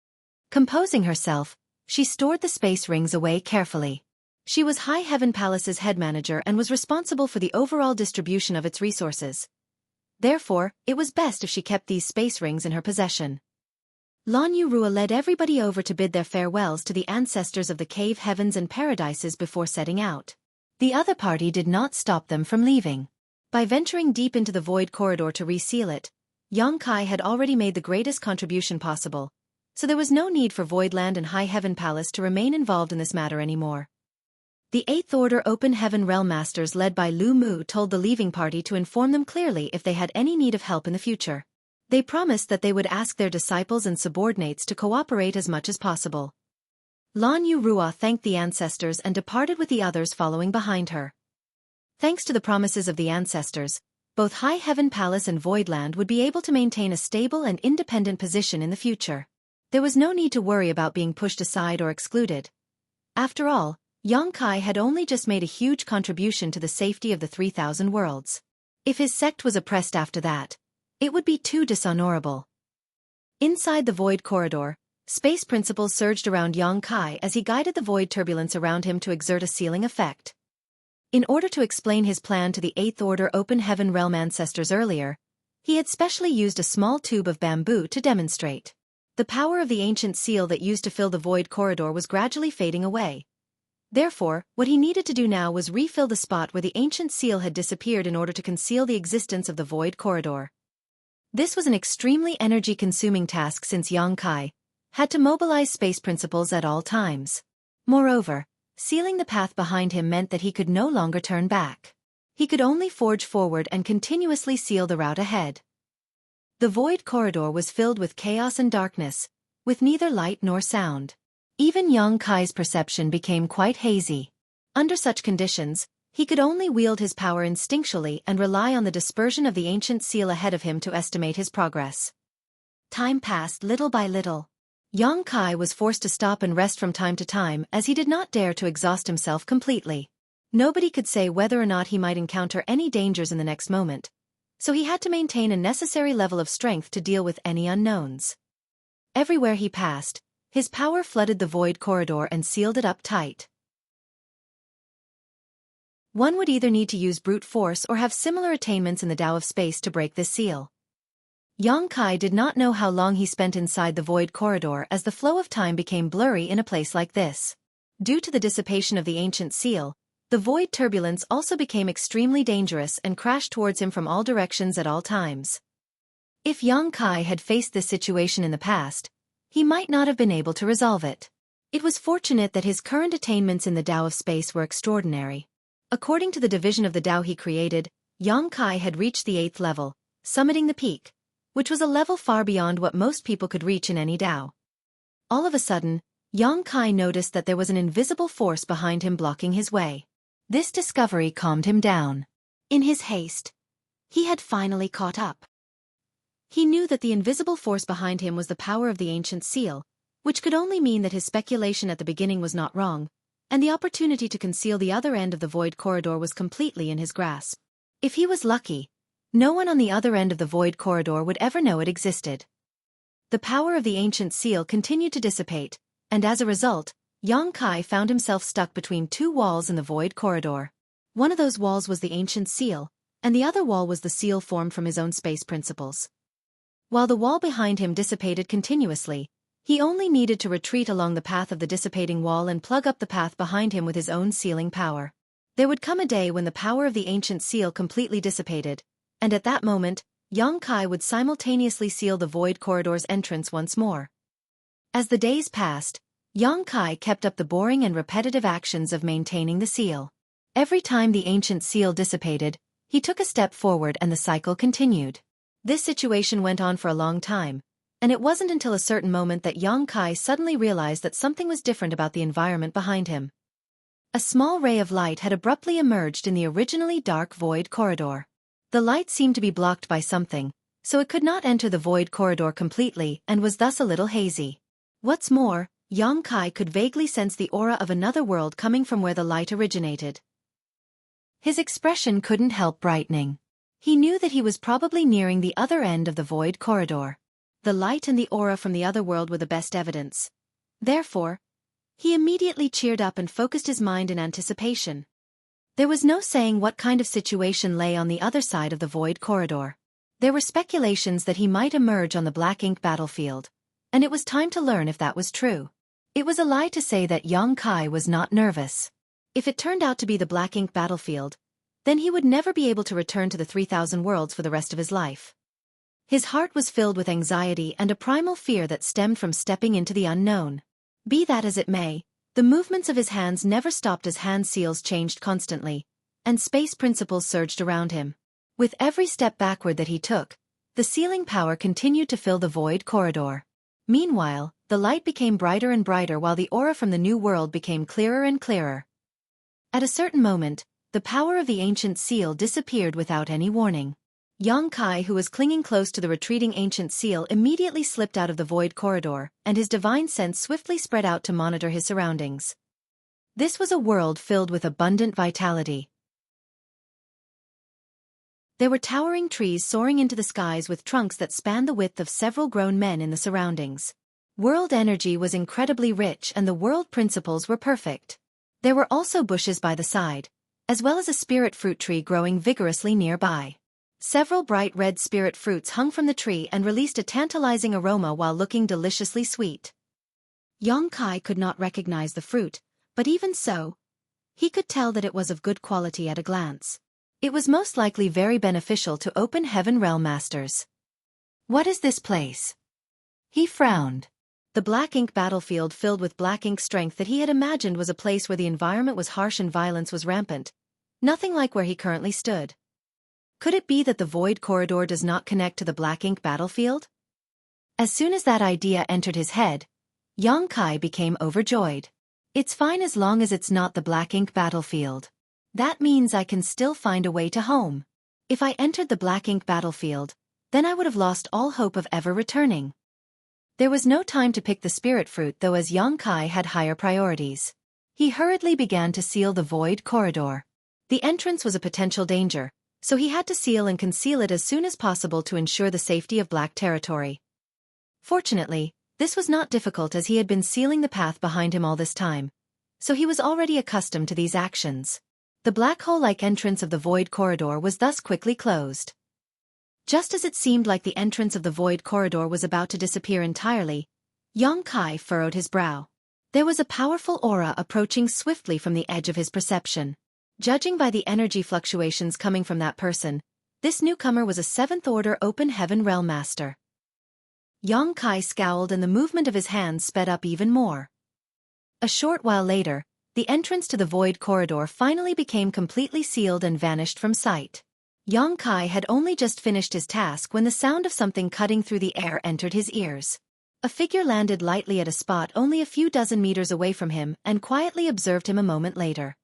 A: Composing herself, she stored the space rings away carefully. She was High Heaven Palace's head manager and was responsible for the overall distribution of its resources. Therefore, it was best if she kept these space rings in her possession. Lan Yurua led everybody over to bid their farewells to the ancestors of the cave heavens and paradises before setting out. The other party did not stop them from leaving. By venturing deep into the void corridor to reseal it, Yang Kai had already made the greatest contribution possible, so there was no need for Voidland and High Heaven Palace to remain involved in this matter anymore. The Eighth Order Open Heaven Realm Masters led by Lu Mu told the leaving party to inform them clearly if they had any need of help in the future. They promised that they would ask their disciples and subordinates to cooperate as much as possible. Lan Yurua thanked the ancestors and departed with the others following behind her. Thanks to the promises of the ancestors, both High Heaven Palace and Voidland would be able to maintain a stable and independent position in the future. There was no need to worry about being pushed aside or excluded. After all, Yang Kai had only just made a huge contribution to the safety of the 3,000 worlds. If his sect was oppressed after that, it would be too dishonorable. Inside the void corridor, space principles surged around Yang Kai as he guided the void turbulence around him to exert a sealing effect. In order to explain his plan to the Eighth Order Open Heaven Realm ancestors earlier, he had specially used a small tube of bamboo to demonstrate. The power of the ancient seal that used to fill the void corridor was gradually fading away. Therefore, what he needed to do now was refill the spot where the ancient seal had disappeared in order to conceal the existence of the void corridor. This was an extremely energy-consuming task since Yang Kai had to mobilize space principles at all times. Moreover, sealing the path behind him meant that he could no longer turn back. He could only forge forward and continuously seal the route ahead. The void corridor was filled with chaos and darkness, with neither light nor sound. Even Yang Kai's perception became quite hazy. Under such conditions, he could only wield his power instinctually and rely on the dispersion of the ancient seal ahead of him to estimate his progress. Time passed little by little. Yang Kai was forced to stop and rest from time to time as he did not dare to exhaust himself completely. Nobody could say whether or not he might encounter any dangers in the next moment, so he had to maintain a necessary level of strength to deal with any unknowns. Everywhere he passed, his power flooded the void corridor and sealed it up tight. One would either need to use brute force or have similar attainments in the Tao of Space to break this seal. Yang Kai did not know how long he spent inside the void corridor as the flow of time became blurry in a place like this. Due to the dissipation of the ancient seal, the void turbulence also became extremely dangerous and crashed towards him from all directions at all times. If Yang Kai had faced this situation in the past, he might not have been able to resolve it. It was fortunate that his current attainments in the Tao of Space were extraordinary. According to the division of the Tao he created, Yang Kai had reached the 8th level, summiting the peak, which was a level far beyond what most people could reach in any Tao. All of a sudden, Yang Kai noticed that there was an invisible force behind him blocking his way. This discovery calmed him down. In his haste, he had finally caught up. He knew that the invisible force behind him was the power of the ancient seal, which could only mean that his speculation at the beginning was not wrong, and the opportunity to conceal the other end of the void corridor was completely in his grasp. If he was lucky, No one on the other end of the void corridor would ever know it existed. The power of the ancient seal continued to dissipate, and as a result, Yang Kai found himself stuck between two walls in the void corridor. One of those walls was the ancient seal, and the other wall was the seal formed from his own space principles. While the wall behind him dissipated continuously, he only needed to retreat along the path of the dissipating wall and plug up the path behind him with his own sealing power. There would come a day when the power of the ancient seal completely dissipated, and at that moment, Yang Kai would simultaneously seal the void corridor's entrance once more. As the days passed, Yang Kai kept up the boring and repetitive actions of maintaining the seal. Every time the ancient seal dissipated, he took a step forward and the cycle continued. This situation went on for a long time, and it wasn't until a certain moment that Yang Kai suddenly realized that something was different about the environment behind him. A small ray of light had abruptly emerged in the originally dark void corridor. The light seemed to be blocked by something, so it could not enter the void corridor completely and was thus a little hazy. What's more, Yang Kai could vaguely sense the aura of another world coming from where the light originated. His expression couldn't help brightening. He knew that he was probably nearing the other end of the void corridor. The light and the aura from the other world were the best evidence. Therefore, he immediately cheered up and focused his mind in anticipation. There was no saying what kind of situation lay on the other side of the void corridor. There were speculations that he might emerge on the black ink battlefield, and it was time to learn if that was true. It was a lie to say that Yang Kai was not nervous. If it turned out to be the black ink battlefield, then he would never be able to return to the 3,000 worlds for the rest of his life. His heart was filled with anxiety and a primal fear that stemmed from stepping into the unknown. Be that as it may, the movements of his hands never stopped as hand seals changed constantly, and space principles surged around him. With every step backward that he took, the sealing power continued to fill the void corridor. Meanwhile, the light became brighter and brighter while the aura from the new world became clearer and clearer. At a certain moment, the power of the ancient seal disappeared without any warning. Yang Kai, who was clinging close to the retreating ancient seal, immediately slipped out of the void corridor, and his divine sense swiftly spread out to monitor his surroundings. This was a world filled with abundant vitality. There were towering trees soaring into the skies with trunks that spanned the width of several grown men in the surroundings. World energy was incredibly rich and the world principles were perfect. There were also bushes by the side, as well as a spirit fruit tree growing vigorously nearby. Several bright red spirit fruits hung from the tree and released a tantalizing aroma while looking deliciously sweet. Yang Kai could not recognize the fruit, but even so, he could tell that it was of good quality at a glance. It was most likely very beneficial to open heaven realm masters. What is this place? He frowned. The black ink battlefield filled with black ink strength that he had imagined was a place where the environment was harsh and violence was rampant. Nothing like where he currently stood. Could it be that the void corridor does not connect to the black ink battlefield? As soon as that idea entered his head, Yang Kai became overjoyed. It's fine as long as it's not the black ink battlefield. That means I can still find a way to home. If I entered the black ink battlefield, then I would have lost all hope of ever returning. There was no time to pick the spirit fruit though, as Yang Kai had higher priorities. He hurriedly began to seal the void corridor. The entrance was a potential danger, so he had to seal and conceal it as soon as possible to ensure the safety of black territory. Fortunately, this was not difficult as he had been sealing the path behind him all this time, so he was already accustomed to these actions. The black hole-like entrance of the void corridor was thus quickly closed. Just as it seemed like the entrance of the void corridor was about to disappear entirely, Yang Kai furrowed his brow. There was a powerful aura approaching swiftly from the edge of his perception. Judging by the energy fluctuations coming from that person, this newcomer was a 7th-order open heaven realm master. Yang Kai scowled and the movement of his hands sped up even more. A short while later, the entrance to the void corridor finally became completely sealed and vanished from sight. Yang Kai had only just finished his task when the sound of something cutting through the air entered his ears. A figure landed lightly at a spot only a few dozen meters away from him and quietly observed him a moment later.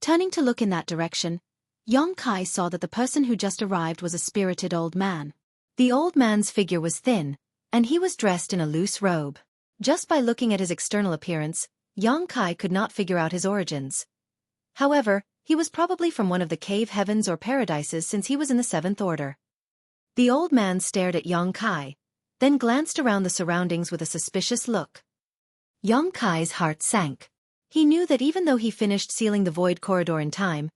A: Turning to look in that direction, Yang Kai saw that the person who just arrived was a spirited old man. The old man's figure was thin, and he was dressed in a loose robe. Just by looking at his external appearance, Yang Kai could not figure out his origins. However, He was probably from one of the cave heavens or paradises since he was in the seventh order. The old man stared at Xueqi, then glanced around the surroundings with a suspicious look. Xueqi's heart sank. He knew that even though he finished sealing the void corridor in time,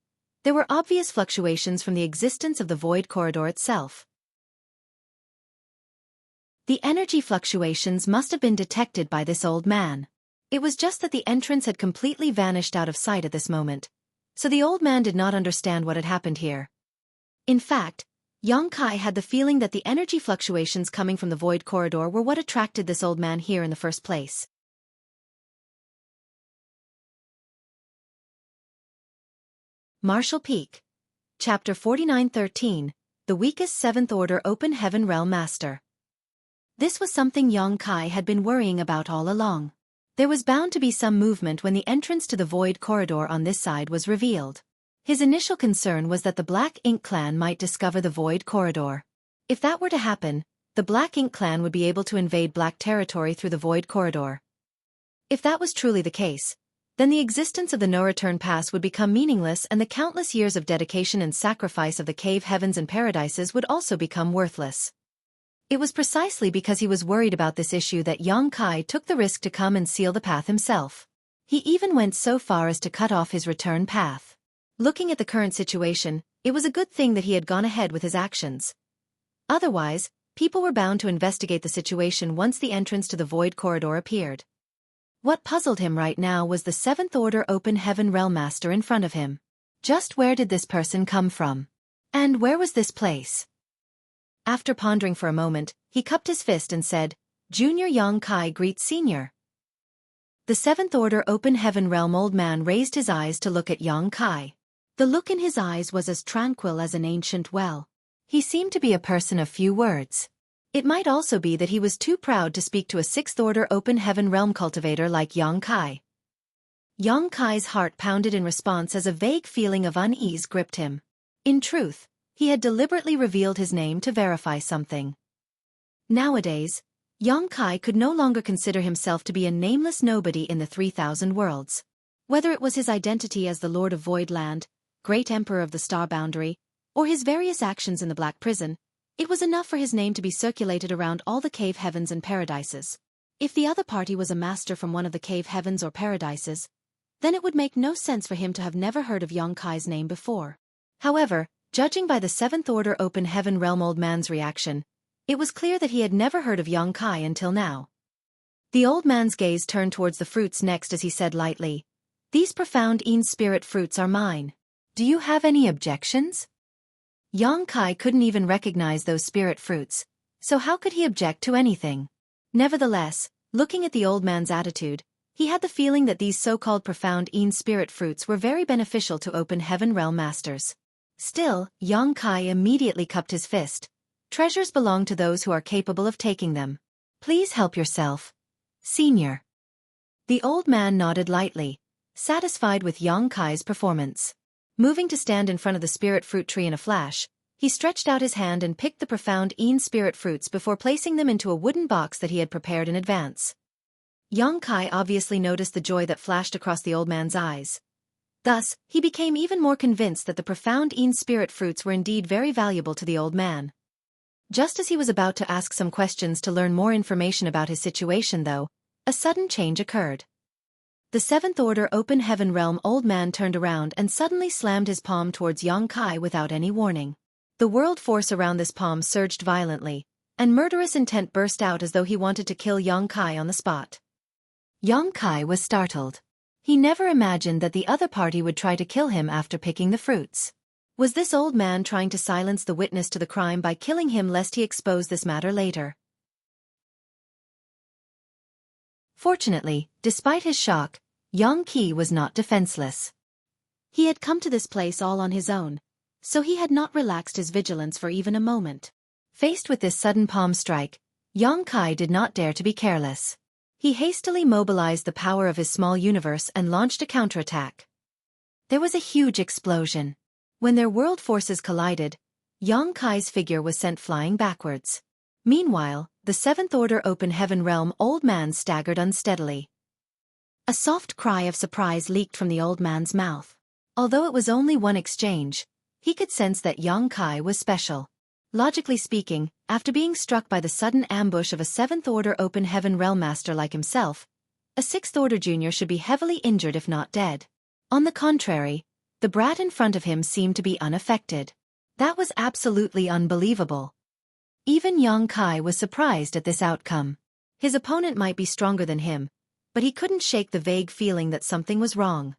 A: there were obvious fluctuations from the existence of the void corridor itself. The energy fluctuations must have been detected by this old man. It was just that the entrance had completely vanished out of sight at this moment, so the old man did not understand what had happened here. In fact, Xueqi had the feeling that the energy fluctuations coming from the void corridor were what attracted this old man here in the first place. Martial Peak. Chapter 49:13, The Weakest Seventh Order Open Heaven Realm Master. This was something Xueqi had been worrying about all along. There was bound to be some movement when the entrance to the void corridor on this side was revealed. His initial concern was that the Black Ink clan might discover the void corridor. If that were to happen, the Black Ink clan would be able to invade Black territory through the void corridor. If that was truly the case, then the existence of the no-return pass would become meaningless and the countless years of dedication and sacrifice of the cave heavens and paradises would also become worthless. It was precisely because he was worried about this issue that Xueqi took the risk to come and seal the path himself. He even went so far as to cut off his return path. Looking at the current situation, it was a good thing that he had gone ahead with his actions. Otherwise, people were bound to investigate the situation once the entrance to the void corridor appeared. What puzzled him right now was the Seventh Order Open Heaven Realm Master in front of him. Just where did this person come from? And where was this place? After pondering for a moment, he cupped his fist and said, "Junior Xueqi greets Senior." The Seventh Order Open Heaven Realm old man raised his eyes to look at Xueqi. The look in his eyes was as tranquil as an ancient well. He seemed to be a person of few words. It might also be that he was too proud to speak to a Sixth Order Open Heaven Realm cultivator like Xueqi. Xueqi's heart pounded in response as a vague feeling of unease gripped him. In truth, he had deliberately revealed his name to verify something. Nowadays, Xueqi could no longer consider himself to be a nameless nobody in the 3,000 worlds. Whether it was his identity as the Lord of Voidland, Great Emperor of the Star Boundary, or his various actions in the Black Prison, it was enough for his name to be circulated around all the cave heavens and paradises. If the other party was a master from one of the cave heavens or paradises, then it would make no sense for him to have never heard of Xueqi's name before. However, judging by the Seventh Order Open Heaven Realm old man's reaction, it was clear that he had never heard of Xueqi until now. The old man's gaze turned towards the fruits next as he said lightly, "These profound spirit fruits are mine. Do you have any objections?" Xueqi couldn't even recognize those spirit fruits, so how could he object to anything? Nevertheless, looking at the old man's attitude, he had the feeling that these so-called profound spirit fruits were very beneficial to Open Heaven Realm masters. Still, Xueqi immediately cupped his fist. Treasures belong to those who are capable of taking them. Please help yourself, Senior. The old man nodded lightly, satisfied with Xueqi's performance. Moving to stand in front of the spirit fruit tree in a flash, he stretched out his hand and picked the profound spirit fruits before placing them into a wooden box that he had prepared in advance. Xueqi obviously noticed the joy that flashed across the old man's eyes. Thus, he became even more convinced that the profound spirit fruits were indeed very valuable to the old man. Just as he was about to ask some questions to learn more information about his situation though, a sudden change occurred. The Seventh Order Open Heaven Realm old man turned around and suddenly slammed his palm towards Xueqi without any warning. The world force around this palm surged violently, and murderous intent burst out as though he wanted to kill Xueqi on the spot. Xueqi was startled. He never imagined that the other party would try to kill him after picking the fruits. Was this old man trying to silence the witness to the crime by killing him lest he expose this matter later? Fortunately, despite his shock, Xueqi was not defenseless. He had come to this place all on his own, so he had not relaxed his vigilance for even a moment. Faced with this sudden palm strike, Xueqi did not dare to be careless. He hastily mobilized the power of his small universe and launched a counterattack. There was a huge explosion. When their world forces collided, Xueqi's figure was sent flying backwards. Meanwhile, the Seventh Order Open Heaven Realm old man staggered unsteadily. A soft cry of surprise leaked from the old man's mouth. Although it was only one exchange, he could sense that Yang Kai was special. Logically speaking, after being struck by the sudden ambush of a 7th Order Open Heaven Realm Master like himself, a 6th Order Junior should be heavily injured if not dead. On the contrary, the brat in front of him seemed to be unaffected. That was absolutely unbelievable. Even Yang Kai was surprised at this outcome. His opponent might be stronger than him, but he couldn't shake the vague feeling that something was wrong.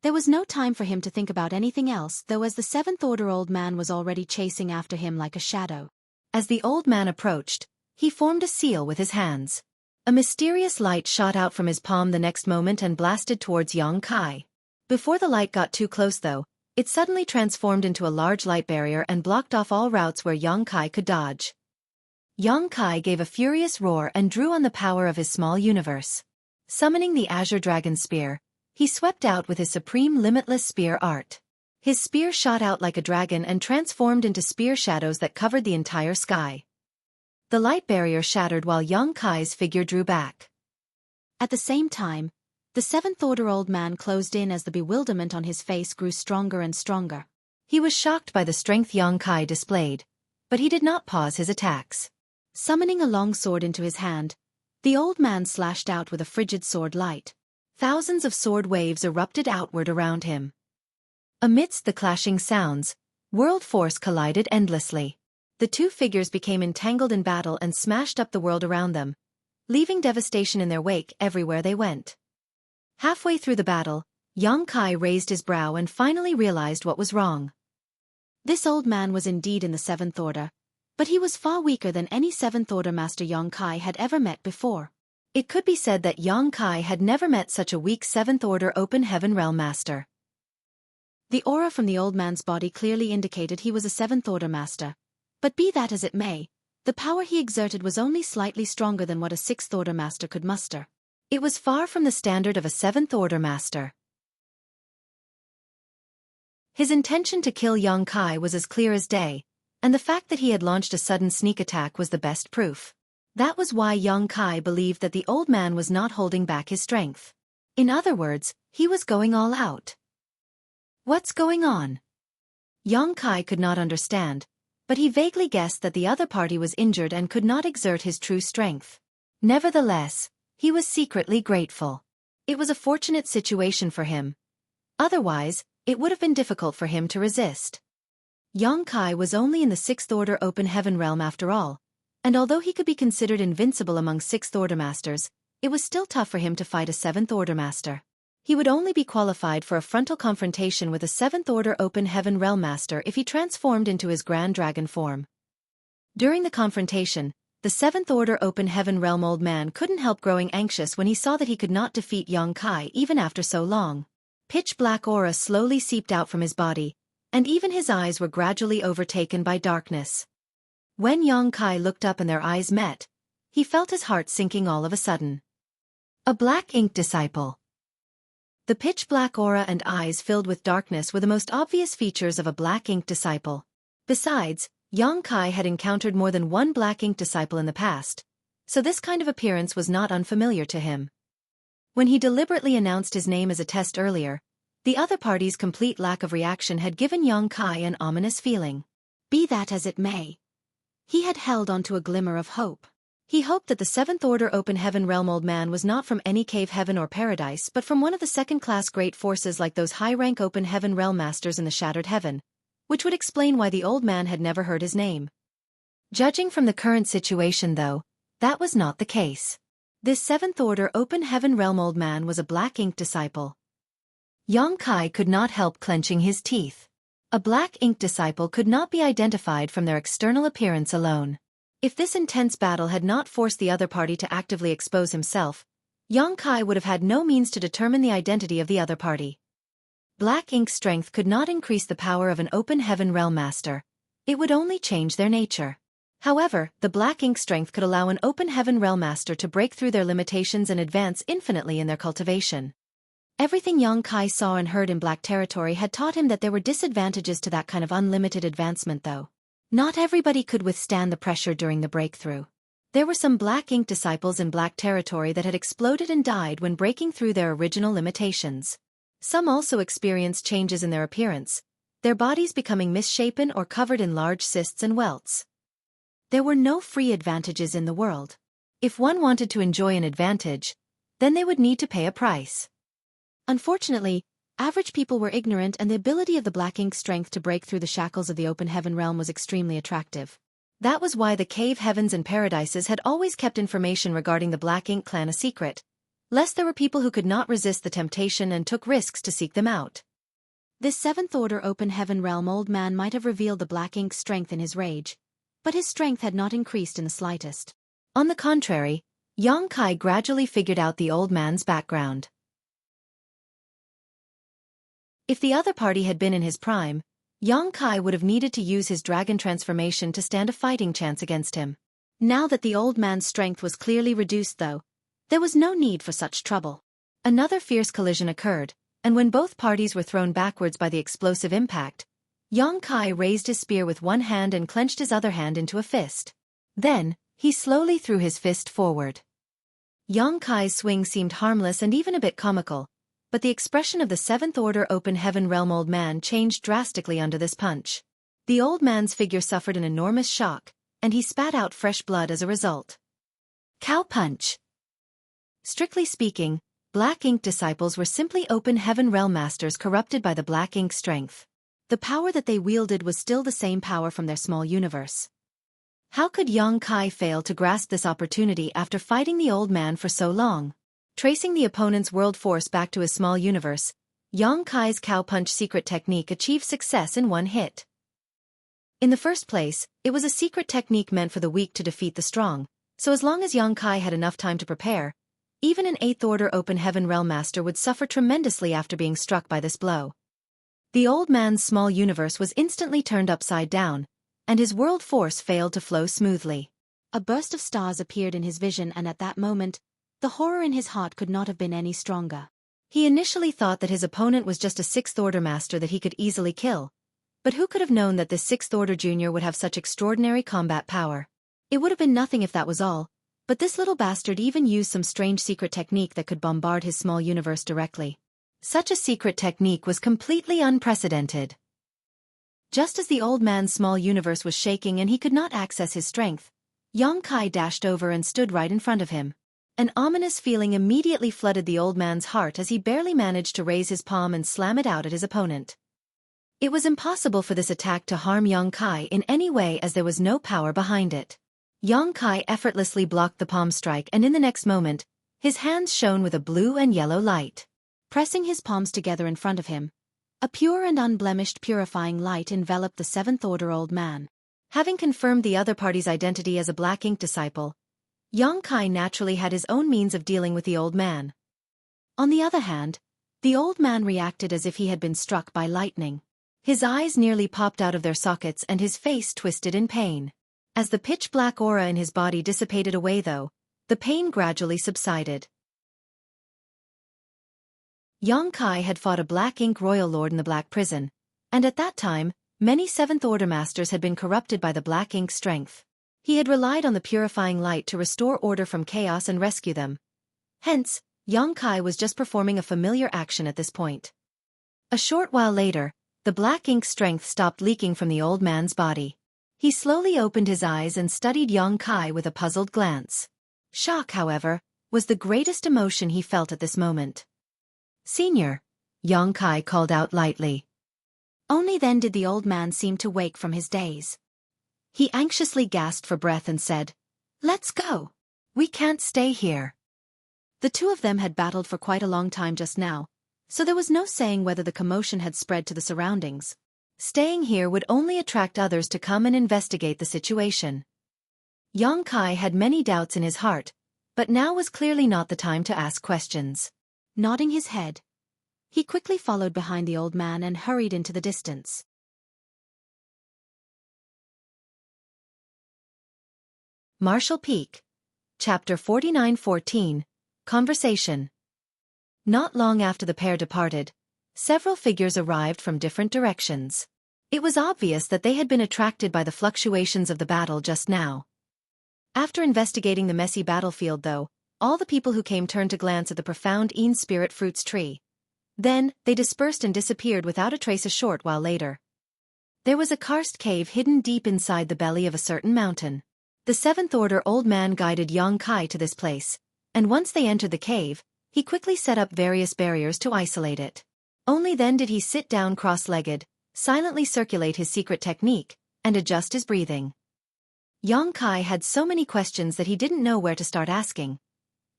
B: There was no time for him to think about anything else, though, as the 7th Order old man was already chasing after him like a shadow.
A: As the old man approached, he formed a seal with his hands. A mysterious light shot out from his palm the next moment and blasted towards Yang Kai. Before the light got too close though, it suddenly transformed into a large light barrier and blocked off all routes where Yang Kai could dodge. Yang Kai gave a furious roar and drew on the power of his small universe. Summoning the Azure Dragon Spear, he swept out with his supreme limitless spear art. His spear shot out like a dragon and transformed into spear shadows that covered the entire sky. The light barrier shattered while Yang Kai's figure drew back.
B: At the same time, the 7th Order old man closed in as the bewilderment on his face grew stronger and stronger.
A: He was shocked by the strength Yang Kai displayed, but he did not pause his attacks.
B: Summoning a long sword into his hand, the old man slashed out with a frigid sword light.
A: Thousands of sword waves erupted outward around him. Amidst the clashing sounds, world force collided endlessly. The two figures became entangled in battle and smashed up the world around them, leaving devastation in their wake everywhere they went. Halfway through the battle, Yang Kai raised his brow and finally realized what was wrong.
B: This old man was indeed in the 7th Order, but he was far weaker than any 7th Order Master Yang Kai had ever met before.
A: It could be said that Yang Kai had never met such a weak 7th Order Open Heaven Realm Master.
B: The aura from the old man's body clearly indicated he was a 7th Order Master, but be that as it may, the power he exerted was only slightly stronger than what a 6th Order Master could muster.
A: It was far from the standard of a 7th Order Master. His intention to kill Yang Kai was as clear as day, and the fact that he had launched a sudden sneak attack was the best proof. That was why Yang Kai believed that the old man was not holding back his strength. In other words, he was going all out. What's going on? Yang Kai could not understand, but he vaguely guessed that the other party was injured and could not exert his true strength. Nevertheless, he was secretly grateful. It was a fortunate situation for him. Otherwise, it would have been difficult for him to resist. Yang Kai was only in the 6th Order Open Heaven Realm after all, and although he could be considered invincible among 6th Order Masters, it was still tough for him to fight a 7th Order Master. He would only be qualified for a frontal confrontation with a 7th Order Open Heaven Realm Master if he transformed into his Grand Dragon form. During the confrontation, the 7th Order Open Heaven Realm old man couldn't help growing anxious when he saw that he could not defeat Yang Kai even after so long. Pitch-black aura slowly seeped out from his body, and even his eyes were gradually overtaken by darkness. When Yang Kai looked up and their eyes met, he felt his heart sinking all of a sudden. A black ink disciple. The pitch-black aura and eyes filled with darkness were the most obvious features of a black ink disciple. Besides, Yang Kai had encountered more than one black ink disciple in the past, so this kind of appearance was not unfamiliar to him. When he deliberately announced his name as a test earlier, the other party's complete lack of reaction had given Yang Kai an ominous feeling.
B: Be that as it may, he had held onto a glimmer of hope.
A: He hoped that the 7th Order Open Heaven Realm old man was not from any cave heaven or paradise but from one of the second-class great forces like those high-rank Open Heaven Realm Masters in the Shattered Heaven, which would explain why the old man had never heard his name. Judging from the current situation though, that was not the case. This 7th Order Open Heaven Realm old man was a black ink disciple. Yang Kai could not help clenching his teeth. A black ink disciple could not be identified from their external appearance alone. If this intense battle had not forced the other party to actively expose himself, Yang Kai would have had no means to determine the identity of the other party. Black ink strength could not increase the power of an Open Heaven Realm Master. It would only change their nature. However, the black ink strength could allow an Open Heaven Realm Master to break through their limitations and advance infinitely in their cultivation. Everything Yang Kai saw and heard in Black Territory had taught him that there were disadvantages to that kind of unlimited advancement though. Not everybody could withstand the pressure during the breakthrough. There were some black ink disciples in Black Territory that had exploded and died when breaking through their original limitations. Some also experienced changes in their appearance, their bodies becoming misshapen or covered in large cysts and welts.
B: There were no free advantages in the world.
A: If one wanted to enjoy an advantage, then they would need to pay a price.
B: Unfortunately, average people were ignorant, and the ability of the black ink strength to break through the shackles of the open heaven realm was extremely attractive.
A: That was why the cave heavens and paradises had always kept information regarding the Black Ink clan a secret, lest there were people who could not resist the temptation and took risks to seek them out.
B: This seventh-order open heaven realm old man might have revealed the black ink strength in his rage, but his strength had not increased in the slightest.
A: On the contrary, Xueqi gradually figured out the old man's background. If the other party had been in his prime, Xueqi would have needed to use his dragon transformation to stand a fighting chance against him.
B: Now that the old man's strength was clearly reduced though, there was no need for such trouble.
A: Another fierce collision occurred, and when both parties were thrown backwards by the explosive impact, Xueqi raised his spear with one hand and clenched his other hand into a fist. Then, he slowly threw his fist forward. Xueqi's swing seemed harmless and even a bit comical, but the expression of the seventh-order open heaven realm old man changed drastically under this punch. The old man's figure suffered an enormous shock, and he spat out fresh blood as a result. Cow punch. Strictly speaking, Black Ink disciples were simply open heaven realm masters corrupted by the Black Ink strength. The power that they wielded was still the same power from their small universe. How could Xueqi fail to grasp this opportunity after fighting the old man for so long? Tracing the opponent's world force back to his small universe, Xueqi's cow punch secret technique achieved success in one hit. In the first place, it was a secret technique meant for the weak to defeat the strong, so as long as Xueqi had enough time to prepare, even an 8th-order open heaven realm master would suffer tremendously after being struck by this blow. The old man's small universe was instantly turned upside down, and his world force failed to flow smoothly.
B: A burst of stars appeared in his vision, and at that moment, the horror in his heart could not have been any stronger.
A: He initially thought that his opponent was just a 6th-order master that he could easily kill, but who could have known that this 6th-order junior would have such extraordinary combat power? It would have been nothing if that was all, but this little bastard even used some strange secret technique that could bombard his small universe directly. Such a secret technique was completely unprecedented. Just as the old man's small universe was shaking and he could not access his strength, Xueqi dashed over and stood right in front of him. An ominous feeling immediately flooded the old man's heart as he barely managed to raise his palm and slam it out at his opponent. It was impossible for this attack to harm Xueqi in any way as there was no power behind it. Xueqi effortlessly blocked the palm strike, and in the next moment, his hands shone with a blue and yellow light.
B: Pressing his palms together in front of him, a pure and unblemished purifying light enveloped the 7th-order old man.
A: Having confirmed the other party's identity as a Black Ink disciple, Xueqi naturally had his own means of dealing with the old man.
B: On the other hand, the old man reacted as if he had been struck by lightning.
A: His eyes nearly popped out of their sockets and his face twisted in pain. As the pitch-black aura in his body dissipated away though, the pain gradually subsided. Xueqi had fought a Black Ink royal lord in the Black Prison, and at that time, many 7th-order masters had been corrupted by the Black Ink strength. He had relied on the purifying light to restore order from chaos and rescue them. Hence, Xueqi was just performing a familiar action at this point. A short while later, the Black Ink strength stopped leaking from the old man's body. He slowly opened his eyes and studied Xueqi with a puzzled glance. Shock, however, was the greatest emotion he felt at this moment. "Senior," Xueqi called out lightly.
B: Only then did the old man seem to wake from his daze.
A: He anxiously gasped for breath and said, "Let's go. We can't stay here."
B: The two of them had battled for quite a long time just now, so there was no saying whether the commotion had spread to the surroundings.
A: Staying here would only attract others to come and investigate the situation. Xueqi had many doubts in his heart, but now was clearly not the time to ask questions.
B: Nodding his head, he quickly followed behind the old man and hurried into the distance.
A: Marshall Peak. Chapter 49-14. Conversation. Not long after the pair departed, several figures arrived from different directions. It was obvious that they had been attracted by the fluctuations of the battle just now. After investigating the messy battlefield though, all the people who came turned to glance at the profound Een Spirit Fruits tree. Then, they dispersed and disappeared without a trace a short while later. There was a karst cave hidden deep inside the belly of a certain mountain. The seventh order old man guided Xueqi to this place, and once they entered the cave, he quickly set up various barriers to isolate it. Only then did he sit down cross-legged, silently circulate his secret technique, and adjust his breathing. Xueqi had so many questions that he didn't know where to start asking.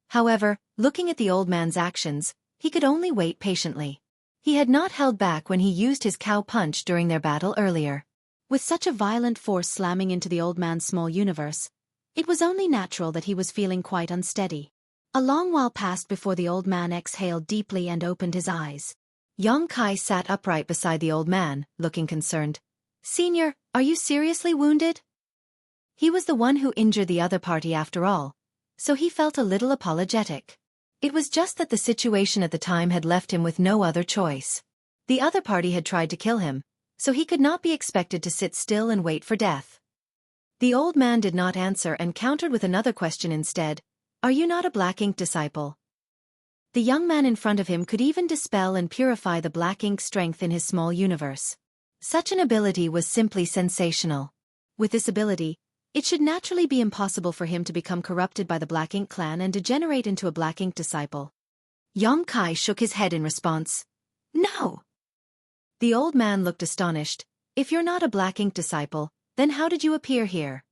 A: However, looking at the old man's actions, he could only wait patiently. He had not held back when he used his cow punch during their battle earlier. With such a violent force slamming into the old man's small universe, it was only natural that he was feeling quite unsteady. A long while passed before the old man exhaled deeply and opened his eyes. Xueqi sat upright beside the old man, looking concerned. "Senior, are you seriously wounded?" He was the one who injured the other party after all, so he felt a little apologetic. It was just that the situation at the time had left him with no other choice. The other party had tried to kill him, so he could not be expected to sit still and wait for death. The old man did not answer and countered with another question instead. "Are you not a black ink disciple?" The young man in front of him could even dispel and purify the black ink strength in his small universe. Such an ability was simply sensational. With this ability, it should naturally be impossible for him to become corrupted by the black ink clan and degenerate into a black ink disciple. Xueqi shook his head in response. "No." The old man looked astonished. "If you're not a black ink disciple, then how did you appear here?"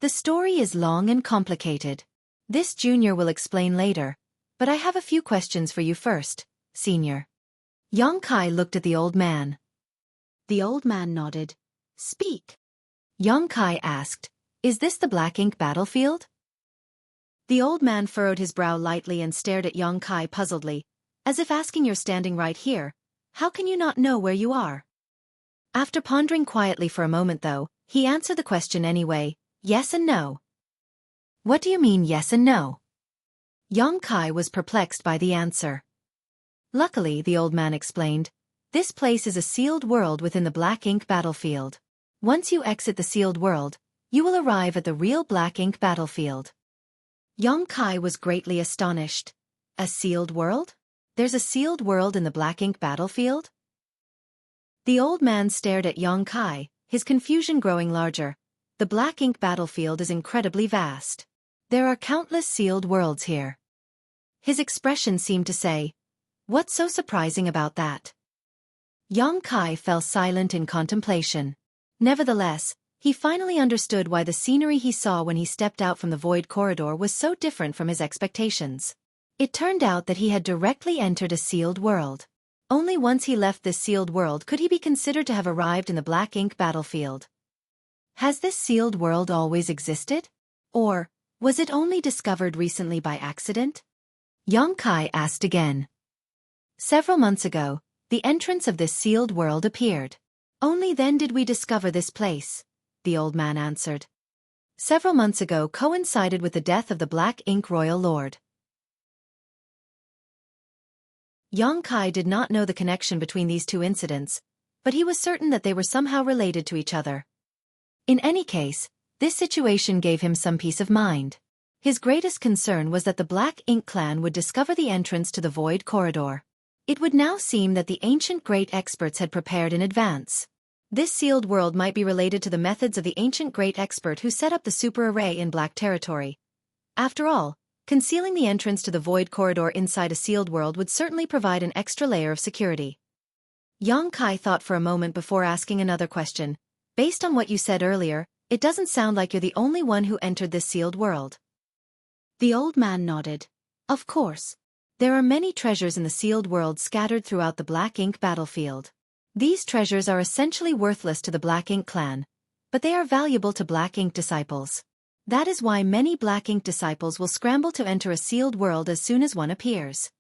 A: "The story is long and complicated. This junior will explain later, but I have a few questions for you first, senior." Xueqi looked at the old man. The old man nodded. "Speak." Xueqi asked, "Is this the black ink battlefield?" The old man furrowed his brow lightly and stared at Xueqi puzzledly, as if asking, "You're standing right here. How can you not know where you are?" After pondering quietly for a moment though, he answered the question anyway, "Yes and no." "What do you mean yes and no?" Xueqi was perplexed by the answer. "Luckily," the old man explained, "this place is a sealed world within the black ink battlefield. Once you exit the sealed world, you will arrive at the real black ink battlefield." Xueqi was greatly astonished. "A sealed world? There's a sealed world in the black ink battlefield?" The old man stared at Xueqi, his confusion growing larger. The black ink battlefield is incredibly vast. There are countless sealed worlds here. His expression seemed to say, "What's so surprising about that?" Xueqi fell silent in contemplation. Nevertheless, he finally understood why the scenery he saw when he stepped out from the void corridor was so different from his expectations. It turned out that he had directly entered a sealed world. Only once he left this sealed world could he be considered to have arrived in the black ink battlefield. Has this sealed world always existed? Or, was it only discovered recently by accident? Xueqi asked again. "Several months ago, the entrance of this sealed world appeared. Only then did we discover this place," the old man answered. "Several months ago coincided with the death of the Black Ink Royal Lord." Xueqi did not know the connection between these two incidents, but he was certain that they were somehow related to each other. In any case, this situation gave him some peace of mind. His greatest concern was that the Black Ink clan would discover the entrance to the Void Corridor. It would now seem that the ancient great experts had prepared in advance. This sealed world might be related to the methods of the ancient great expert who set up the super array in Black Territory. After all, concealing the entrance to the Void Corridor inside a sealed world would certainly provide an extra layer of security. Xueqi thought for a moment before asking another question. "Based on what you said earlier, it doesn't sound like you're the only one who entered this sealed world." The old man nodded. "Of course. There are many treasures in the sealed world scattered throughout the Black Ink battlefield. These treasures are essentially worthless to the Black Ink clan, but they are valuable to Black Ink disciples. That is why many Black Ink disciples will scramble to enter a sealed world as soon as one appears."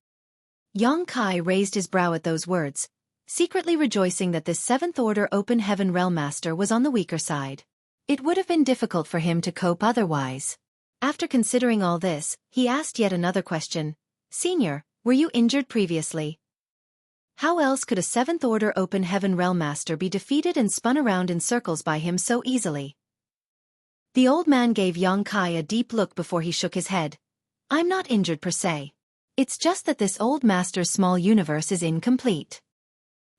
A: Xueqi raised his brow at those words, secretly rejoicing that this Seventh Order Open Heaven Realm Master was on the weaker side. It would have been difficult for him to cope otherwise. After considering all this, he asked yet another question. "Senior, were you injured previously? How else could a Seventh Order Open Heaven Realm Master be defeated and spun around in circles by him so easily?" The old man gave Xueqi a deep look before he shook his head. "I'm not injured per se. It's just that this old master's small universe is incomplete.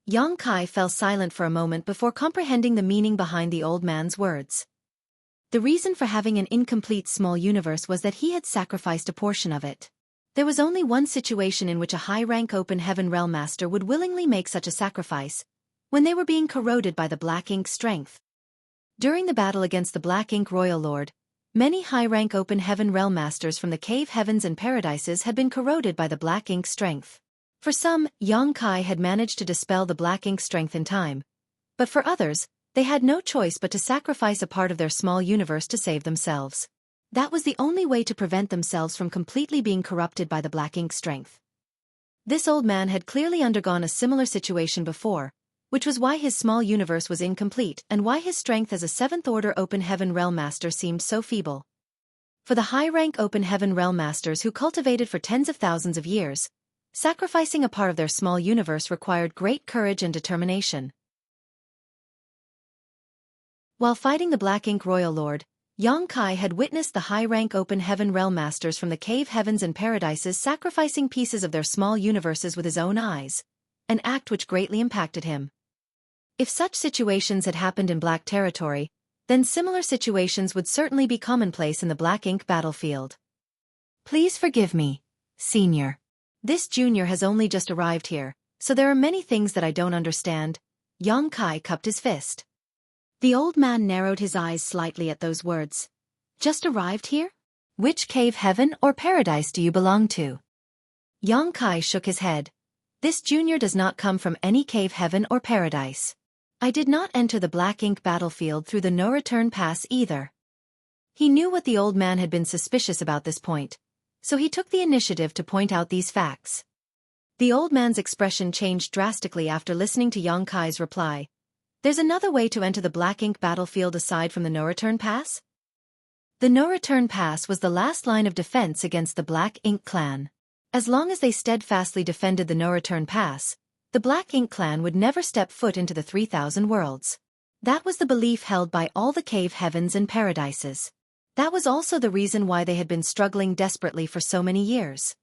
A: Yang Kai fell silent for a moment before comprehending the meaning behind the old man's words. The reason for having an incomplete small universe was that he had sacrificed a portion of it. There was only one situation in which a high-rank open heaven realm master would willingly make such a sacrifice, when they were being corroded by the Black Ink strength. During the battle against the Black Ink Royal Lord, many high-rank open heaven realm masters from the cave heavens and paradises had been corroded by the Black Ink strength. For some, Yang Kai had managed to dispel the Black Ink strength in time, but for others, they had no choice but to sacrifice a part of their small universe to save themselves. That was the only way to prevent themselves from completely being corrupted by the Black Ink strength. This old man had clearly undergone a similar situation before, which was why his small universe was incomplete and why his strength as a 7th-order Open Heaven Realm Master seemed so feeble. For the high-rank Open Heaven Realm Masters who cultivated for tens of thousands of years, sacrificing a part of their small universe required great courage and determination. While fighting the Black Ink Royal Lord, Yang Kai had witnessed the high-rank Open Heaven Realm Masters from the cave heavens and paradises sacrificing pieces of their small universes with his own eyes, an act which greatly impacted him. If such situations had happened in Black territory, then similar situations would certainly be commonplace in the Black Ink battlefield. Please forgive me, Senior. This junior has only just arrived here, so there are many things that I don't understand. Yang Kai cupped his fist.
B: The old man narrowed his eyes slightly at those words. Just arrived here?
A: Which cave heaven or paradise do you belong to? Yang Kai shook his head. This junior does not come from any cave heaven or paradise. I did not enter the Black Ink battlefield through the no-return pass either. He knew what the old man had been suspicious about this point, so he took the initiative to point out these facts. The old man's expression changed drastically after listening to Yang Kai's reply. There's another way to enter the Black Ink battlefield aside from the no-return pass? The no-return pass was the last line of defense against the Black Ink clan. As long as they steadfastly defended the no-return pass, the Black Ink clan would never step foot into the 3,000 worlds. That was the belief held by all the cave heavens and paradises. That was also the reason why they had been struggling desperately for so many years.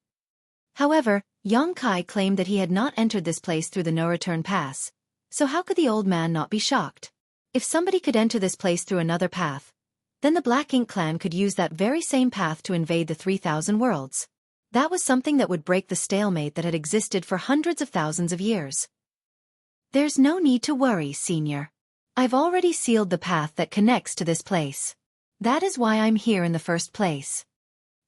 A: However, Yang Kai claimed that he had not entered this place through the no-return pass, so how could the old man not be shocked? If somebody could enter this place through another path, then the Black Ink clan could use that very same path to invade the 3,000 worlds. That was something that would break the stalemate that had existed for hundreds of thousands of years. There's no need to worry, Senior. I've already sealed the path that connects to this place. That is why I'm here in the first place.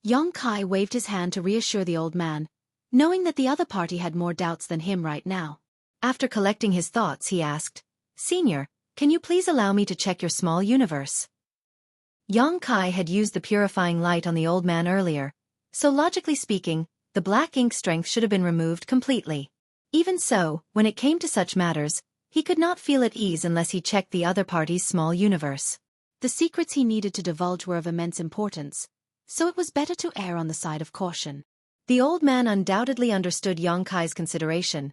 B: Yang Kai waved his hand to reassure the old man, knowing that the other party had more doubts than him right now.
A: After collecting his thoughts, he asked, Senior, can you please allow me to check your small universe? Yang Kai had used the purifying light on the old man earlier, so logically speaking, the Black Ink strength should have been removed completely. Even so, when it came to such matters, he could not feel at ease unless he checked the other party's small universe.
B: The secrets he needed to divulge were of immense importance, so it was better to err on the side of caution.
A: The old man undoubtedly understood Yang Kai's consideration.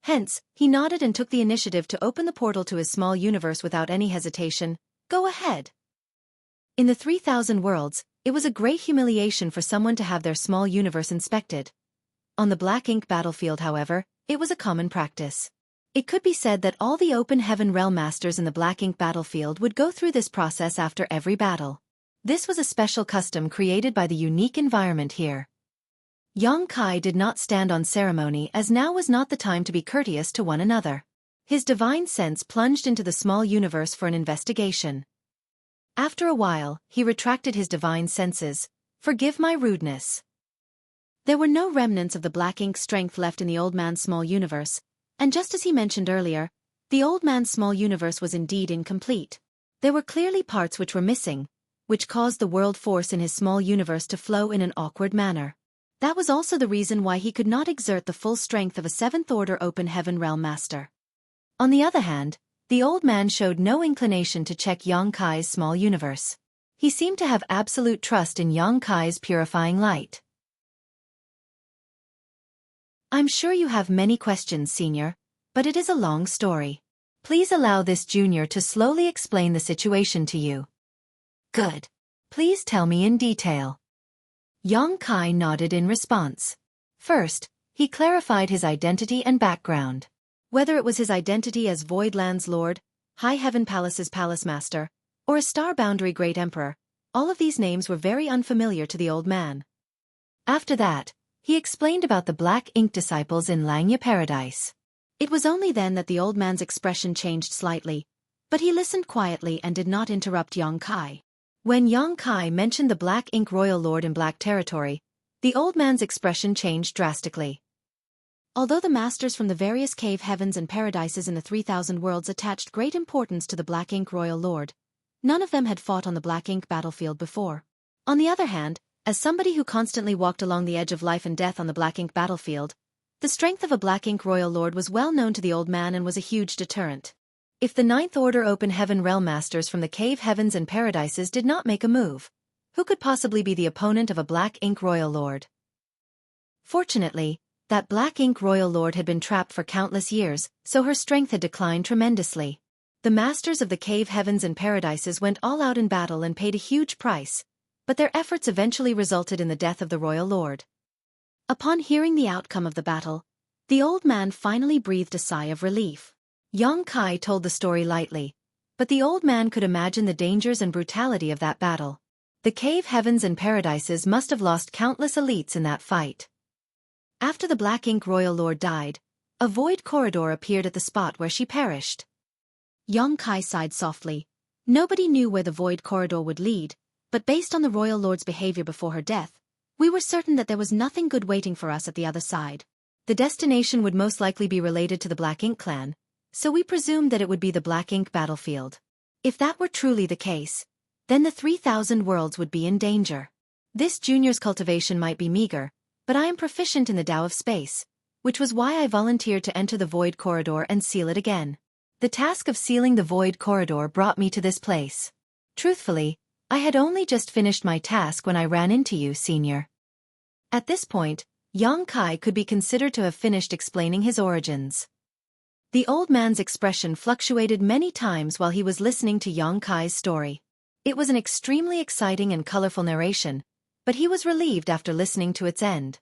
A: Hence, he nodded and took the initiative to open the portal to his small universe without any hesitation. Go ahead. In the 3,000 worlds, it was a great humiliation for someone to have their small universe inspected. On the Black Ink battlefield, however, it was a common practice. It could be said that all the Open Heaven Realm Masters in the Black Ink battlefield would go through this process after every battle. This was a special custom created by the unique environment here. Yang Kai did not stand on ceremony as now was not the time to be courteous to one another. His divine sense plunged into the small universe for an investigation. After a while, he retracted his divine senses. Forgive my rudeness.
B: There were no remnants of the Black Ink strength left in the old man's small universe, and just as he mentioned earlier, the old man's small universe was indeed incomplete. There were clearly parts which were missing, which caused the world force in his small universe to flow in an awkward manner. That was also the reason why he could not exert the full strength of a 7th-order Open Heaven Realm Master. On the other hand, the old man showed no inclination to check Yang Kai's small universe. He seemed to have absolute trust in Yang Kai's purifying light. I'm sure you have many questions, Senior, but it is a long story. Please allow this junior to slowly explain the situation to you. Good. Please tell me in detail. Yang Kai nodded in response.
A: First, he clarified his identity and background. Whether it was his identity as Voidland's Lord, High Heaven Palace's Palace Master, or a Star Boundary Great Emperor, all of these names were very unfamiliar to the old man. After that, he explained about the Black Ink disciples in Langya Paradise. It was only then that the old man's expression changed slightly, but he listened quietly and did not interrupt Yong Kai. When Yong Kai mentioned the Black Ink Royal Lord in Black Territory, the old man's expression changed drastically. Although the masters from the various cave heavens and paradises in the 3,000 worlds attached great importance to the Black Ink Royal Lord, none of them had fought on the Black Ink battlefield before. On the other hand, as somebody who constantly walked along the edge of life and death on the Black Ink battlefield, the strength of a Black Ink Royal Lord was well known to the old man and was a huge deterrent. If the Ninth Order Open Heaven Realm Masters from the cave heavens and paradises did not make a move, who could possibly be the opponent of a Black Ink Royal Lord? Fortunately, that Black Ink Royal Lord had been trapped for countless years, so her strength had declined tremendously. The masters of the cave heavens and paradises went all out in battle and paid a huge price, but their efforts eventually resulted in the death of the Royal Lord. Upon hearing the outcome of the battle, the old man finally breathed a sigh of relief. Yong Kai told the story lightly, but the old man could imagine the dangers and brutality of that battle. The cave heavens and paradises must have lost countless elites in that fight. After the Black Ink Royal Lord died, a void corridor appeared at the spot where she perished. Yong Kai sighed softly. Nobody knew where the void corridor would lead, but based on the Royal Lord's behavior before her death, we were certain that there was nothing good waiting for us at the other side. The destination would most likely be related to the Black Ink clan, so we presumed that it would be the Black Ink battlefield. If that were truly the case, then the 3,000 worlds would be in danger. This junior's cultivation might be meager, but I am proficient in the Tao of Space, which was why I volunteered to enter the Void Corridor and seal it again. The task of sealing the Void Corridor brought me to this place. Truthfully, I had only just finished my task when I ran into you, Senior. At this point, Yong Kai could be considered to have finished explaining his origins. The old man's expression fluctuated many times while he was listening to Yong Kai's story. It was an extremely exciting and colorful narration, but he was relieved after listening to its end.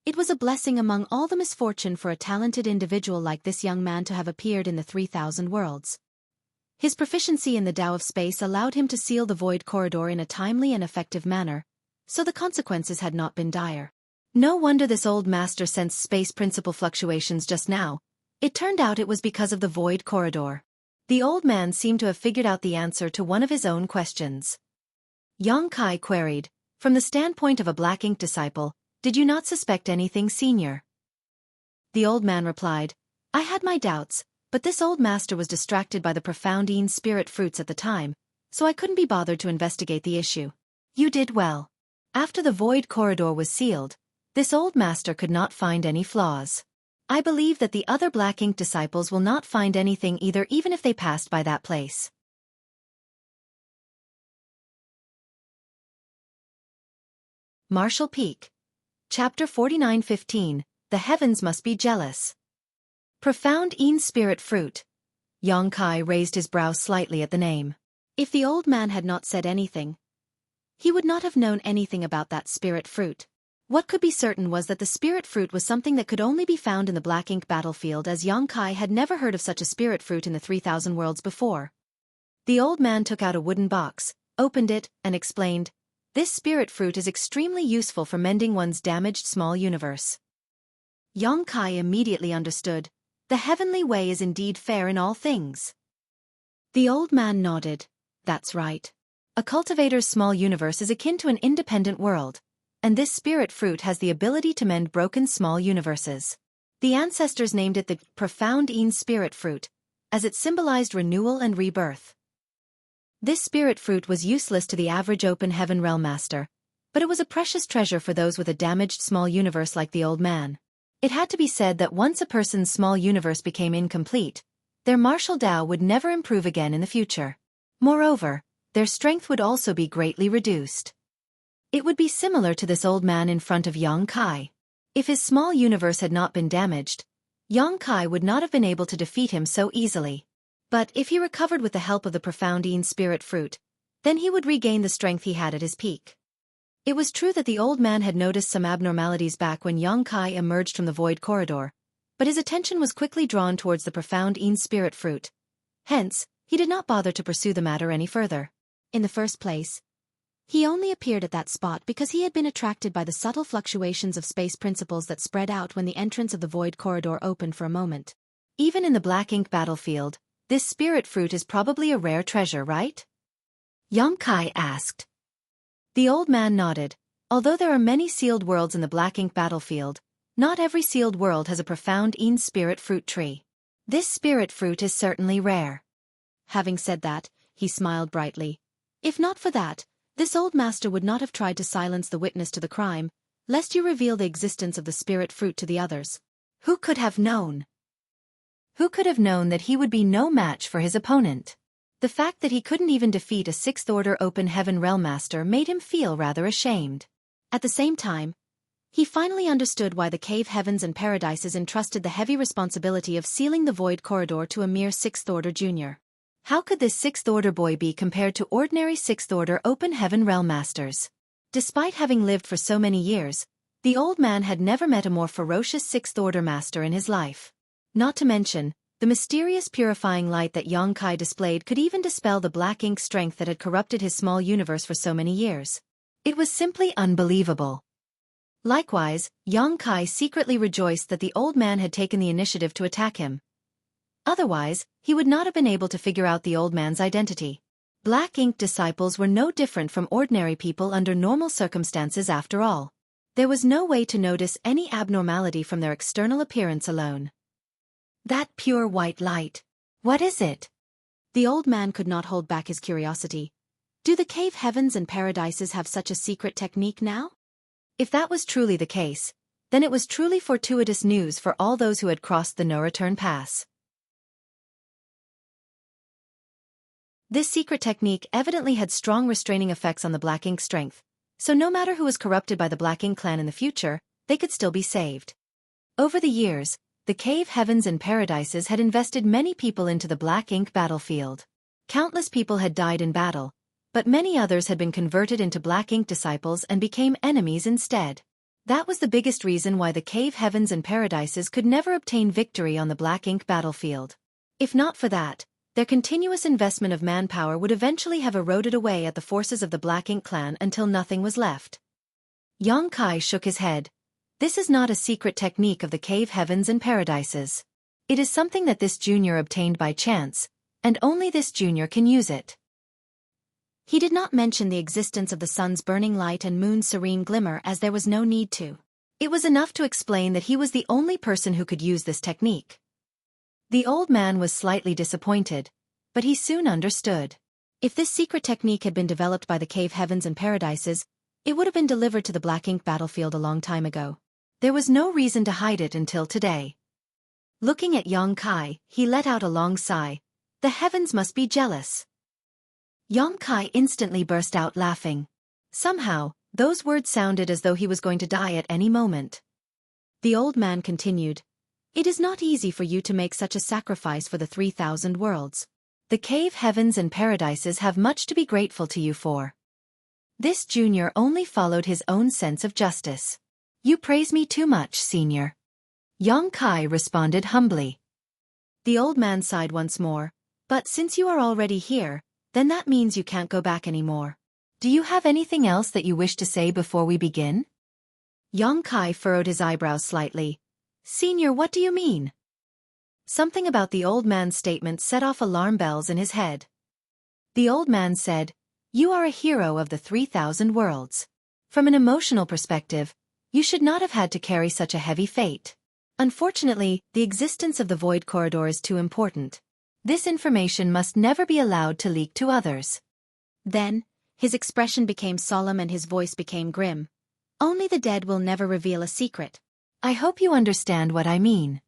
A: It was a blessing among all the misfortune for a talented individual like this young man to have appeared in the 3,000 worlds. His proficiency in the Tao of Space allowed him to seal the Void Corridor in a timely and effective manner, so the consequences had not been dire. No wonder this old master sensed space principle fluctuations just now. It turned out it was because of the Void Corridor. The old man seemed to have figured out the answer to one of his own questions. Yong Kai queried, "From the standpoint of a Black Ink disciple, did you not suspect anything, Senior?" The old man replied, "I had my doubts, but this old master was distracted by the profound Een spirit fruits at the time, so I couldn't be bothered to investigate the issue." "You did well." After the Void Corridor was sealed, this old master could not find any flaws. I believe that the other Black Ink disciples will not find anything either, even if they passed by that place. Marshall Peak. Chapter 49:15, The Heavens Must Be Jealous. Profound Een Spirit Fruit. Yong Kai raised his brow slightly at the name. If the old man had not said anything, he would not have known anything about that spirit fruit. What could be certain was that the spirit fruit was something that could only be found in the Black Ink battlefield, as Yong Kai had never heard of such a spirit fruit in the 3,000 worlds before. The old man took out a wooden box, opened it, and explained, "This spirit fruit is extremely useful for mending one's damaged small universe." Yong Kai immediately understood. The heavenly way is indeed fair in all things. The old man nodded. That's right. A cultivator's small universe is akin to an independent world, and this spirit fruit has the ability to mend broken small universes. The ancestors named it the profound Een spirit fruit, as it symbolized renewal and rebirth. This spirit fruit was useless to the average open heaven realm master, but it was a precious treasure for those with a damaged small universe like the old man. It had to be said that once a person's small universe became incomplete, their martial Tao would never improve again in the future. Moreover, their strength would also be greatly reduced. It would be similar to this old man in front of Yong Kai. If his small universe had not been damaged, Yong Kai would not have been able to defeat him so easily. But if he recovered with the help of the profound Een spirit fruit, then he would regain the strength he had at his peak. It was true that the old man had noticed some abnormalities back when Kai emerged from the void corridor, but his attention was quickly drawn towards the profound spirit fruit. Hence, he did not bother to pursue the matter any further.
B: In the first place, he only appeared at that spot because he had been attracted by the subtle fluctuations of space principles that spread out when the entrance of the void corridor opened for a moment.
A: Even in the black ink battlefield, this spirit fruit is probably a rare treasure, right? Kai asked. The old man nodded. Although there are many sealed worlds in the black ink battlefield, not every sealed world has a profound spirit fruit tree. This spirit fruit is certainly rare.
B: Having said that, he smiled brightly. If not for that, this old master would not have tried to silence the witness to the crime, lest you reveal the existence of the spirit fruit to the others.
A: Who could have known? Who could have known that he would be no match for his opponent? The fact that he couldn't even defeat a sixth-order open heaven realm master made him feel rather ashamed.
B: At the same time, he finally understood why the cave heavens and paradises entrusted the heavy responsibility of sealing the void corridor to a mere sixth-order junior.
A: How could this sixth-order boy be compared to ordinary sixth-order open heaven realm masters? Despite having lived for so many years, the old man had never met a more ferocious sixth-order master in his life. Not to mention, the mysterious purifying light that Kai displayed could even dispel the black ink strength that had corrupted his small universe for so many years. It was simply unbelievable. Likewise, Kai secretly rejoiced that the old man had taken the initiative to attack him. Otherwise, he would not have been able to figure out the old man's identity. Black ink disciples were no different from ordinary people under normal circumstances after all. There was no way to notice any abnormality from their external appearance alone. That pure white light. What is it?
B: The old man could not hold back his curiosity. Do the cave heavens and paradises have such a secret technique now?
A: If that was truly the case, then it was truly fortuitous news for all those who had crossed the no-return pass. This secret technique evidently had strong restraining effects on the black ink strength, so no matter who was corrupted by the black ink clan in the future, they could still be saved. Over the years, the cave heavens and paradises had invested many people into the black ink battlefield. Countless people had died in battle, but many others had been converted into black ink disciples and became enemies instead. That was the biggest reason why the cave heavens and paradises could never obtain victory on the black ink battlefield. If not for that, their continuous investment of manpower would eventually have eroded away at the forces of the black ink clan until nothing was left. Kai shook his head. This is not a secret technique of the cave heavens and paradises. It is something that this junior obtained by chance, and only this junior can use it.
B: He did not mention the existence of the sun's burning light and moon's serene glimmer as there was no need to.
A: It was enough to explain that he was the only person who could use this technique. The old man was slightly disappointed, but he soon understood.
B: If this secret technique had been developed by the cave heavens and paradises, it would have been delivered to the black ink battlefield a long time ago.
A: There was no reason to hide it until today. Looking at Kai, he let out a long sigh. The heavens must be jealous. Kai instantly burst out laughing. Somehow, those words sounded as though he was going to die at any moment.
B: The old man continued. It is not easy for you to make such a sacrifice for the 3,000 worlds.
A: The cave heavens and paradises have much to be grateful to you for. This junior only followed his own sense of justice. You praise me too much, senior. Kai responded humbly.
B: The old man sighed once more. But since you are already here, then that means you can't go back anymore.
A: Do you have anything else that you wish to say before we begin?
B: Kai furrowed his eyebrows slightly. Senior, what do you mean?
A: Something about the old man's statement set off alarm bells in his head. The old man said, You are a hero of the 3,000 worlds. From an emotional perspective, you should not have had to carry such a heavy fate. Unfortunately, the existence of the void corridor is too important. This information must never be allowed to leak to others.
B: Then, his expression became solemn and his voice became grim. Only the dead will never reveal a secret.
A: I hope you understand what I mean.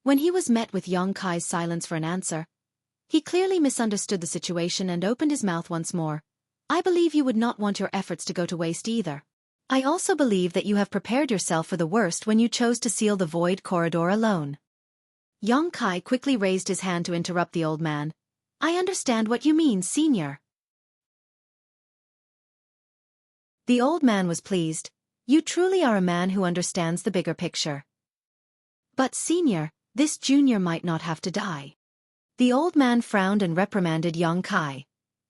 B: When he was met with Kai's silence for an answer, he clearly misunderstood the situation and opened his mouth once more. I believe you would not want your efforts to go to waste either.
A: I also believe that you have prepared yourself for the worst when you chose to seal the void corridor alone.
B: Kai quickly raised his hand to interrupt the old man. I understand what you mean, senior.
A: The old man was pleased. You truly are a man who understands the bigger picture.
B: But senior, this junior might not have to die.
A: The old man frowned and reprimanded young Kai.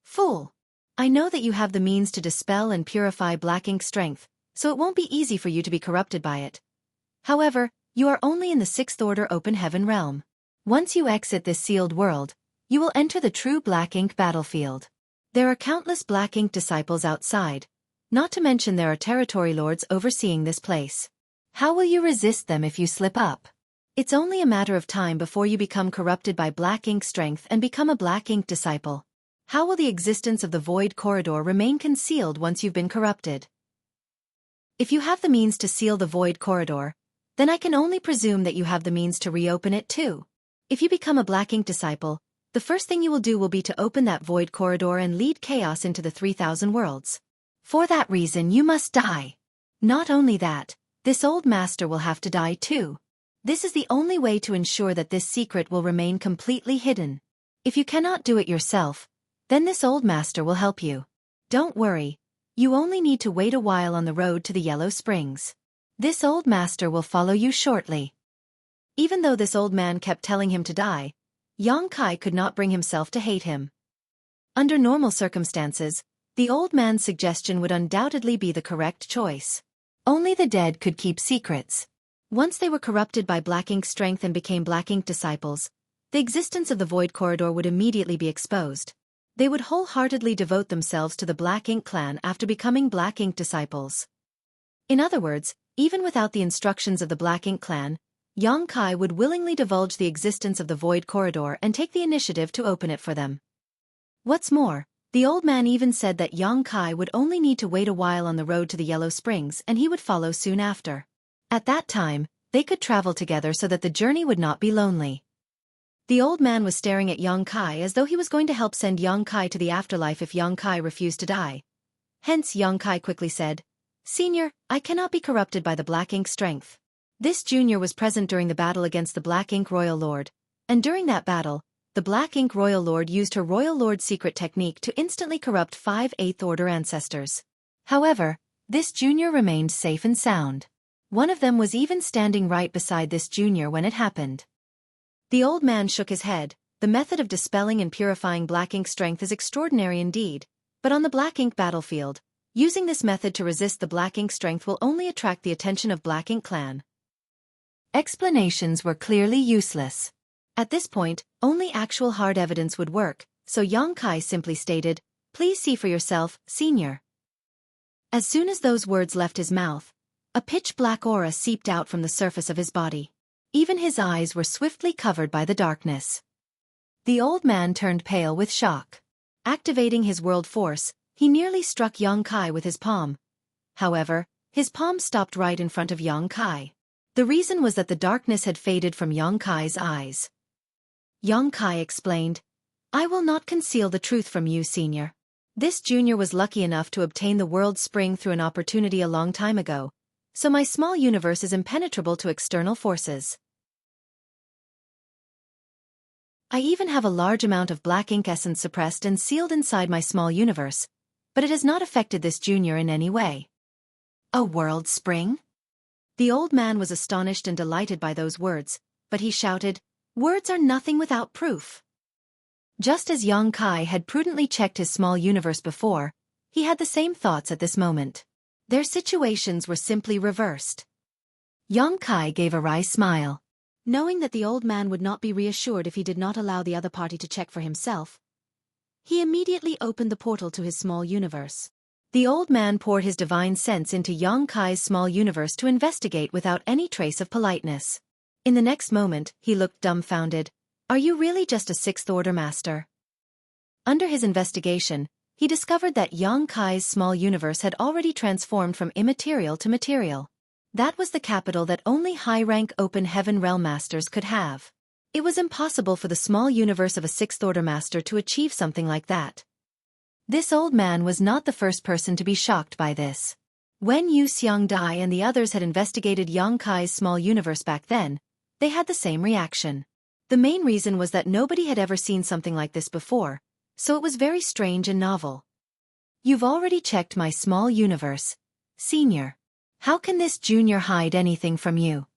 A: Fool! I know that you have the means to dispel and purify black ink strength, so it won't be easy for you to be corrupted by it. However, you are only in the sixth order open heaven realm. Once you exit this sealed world, you will enter the true black ink battlefield. There are countless black ink disciples outside, not to mention there are territory lords overseeing this place. How will you resist them if you slip up? It's only a matter of time before you become corrupted by black ink strength and become a black ink disciple. How will the existence of the void corridor remain concealed once you've been corrupted? If you have the means to seal the void corridor, then I can only presume that you have the means to reopen it too. If you become a black ink disciple, the first thing you will do will be to open that void corridor and lead chaos into the 3,000 worlds. For that reason you must die. Not only that, this old master will have to die too. This is the only way to ensure that this secret will remain completely hidden. If you cannot do it yourself, then this old master will help you. Don't worry, you only need to wait a while on the road to the Yellow Springs. This old master will follow you shortly. Even though this old man kept telling him to die, young Kai could not bring himself to hate him. Under normal circumstances, the old man's suggestion would undoubtedly be the correct choice. Only the dead could keep secrets. Once they were corrupted by black ink strength and became black ink disciples, the existence of the void corridor would immediately be exposed. They would wholeheartedly devote themselves to the black ink clan after becoming black ink disciples. In other words, even without the instructions of the black ink clan, young Kai would willingly divulge the existence of the void corridor and take the initiative to open it for them. What's more, the old man even said that young Kai would only need to wait a while on the road to the Yellow Springs and he would follow soon after. At that time, they could travel together so that the journey would not be lonely. The old man was staring at young Kai as though he was going to help send young Kai to the afterlife if young Kai refused to die. Hence young Kai quickly said, Senior, I cannot be corrupted by the black ink strength. This junior was present during the battle against the Black Ink Royal Lord, and during that battle, the Black Ink Royal Lord used her Royal Lord secret technique to instantly corrupt 5 8th Order ancestors. However, this junior remained safe and sound. One of them was even standing right beside this junior when it happened. The old man shook his head. The method of dispelling and purifying black ink strength is extraordinary indeed, but on the black ink battlefield, using this method to resist the black ink strength will only attract the attention of Black Ink Clan. Explanations were clearly useless. At this point, only actual hard evidence would work, so young Kai simply stated, Please see for yourself, Senior. As soon as those words left his mouth, a pitch-black aura seeped out from the surface of his body. Even his eyes were swiftly covered by the darkness. The old man turned pale with shock. Activating his world force, he nearly struck young Kai with his palm. However, his palm stopped right in front of young Kai. The reason was that the darkness had faded from young Kai's eyes. Young Kai explained, I will not conceal the truth from you, Senior. This junior was lucky enough to obtain the world spring through an opportunity a long time ago, so my small universe is impenetrable to external forces. I even have a large amount of black ink essence suppressed and sealed inside my small universe, but it has not affected this junior in any way. A world spring? The old man was astonished and delighted by those words, but he shouted, Words are nothing without proof. Just as young Kai had prudently checked his small universe before, he had the same thoughts at this moment. Their situations were simply reversed. Young Kai gave a wry smile. Knowing that the old man would not be reassured if he did not allow the other party to check for himself, he immediately opened the portal to his small universe. The old man poured his divine sense into young Kai's small universe to investigate without any trace of politeness. In the next moment, he looked dumbfounded. Are you really just a 6th Order master? Under his investigation, he discovered that young Kai's small universe had already transformed from immaterial to material. That was the capital that only high-rank open heaven realm masters could have. It was impossible for the small universe of a 6th Order master to achieve something like that. This old man was not the first person to be shocked by this. When Yu Xiang Dai and the others had investigated young Kai's small universe back then, they had the same reaction. The main reason was that nobody had ever seen something like this before, so it was very strange and novel. You've already checked my small universe, Senior. How can this junior hide anything from you?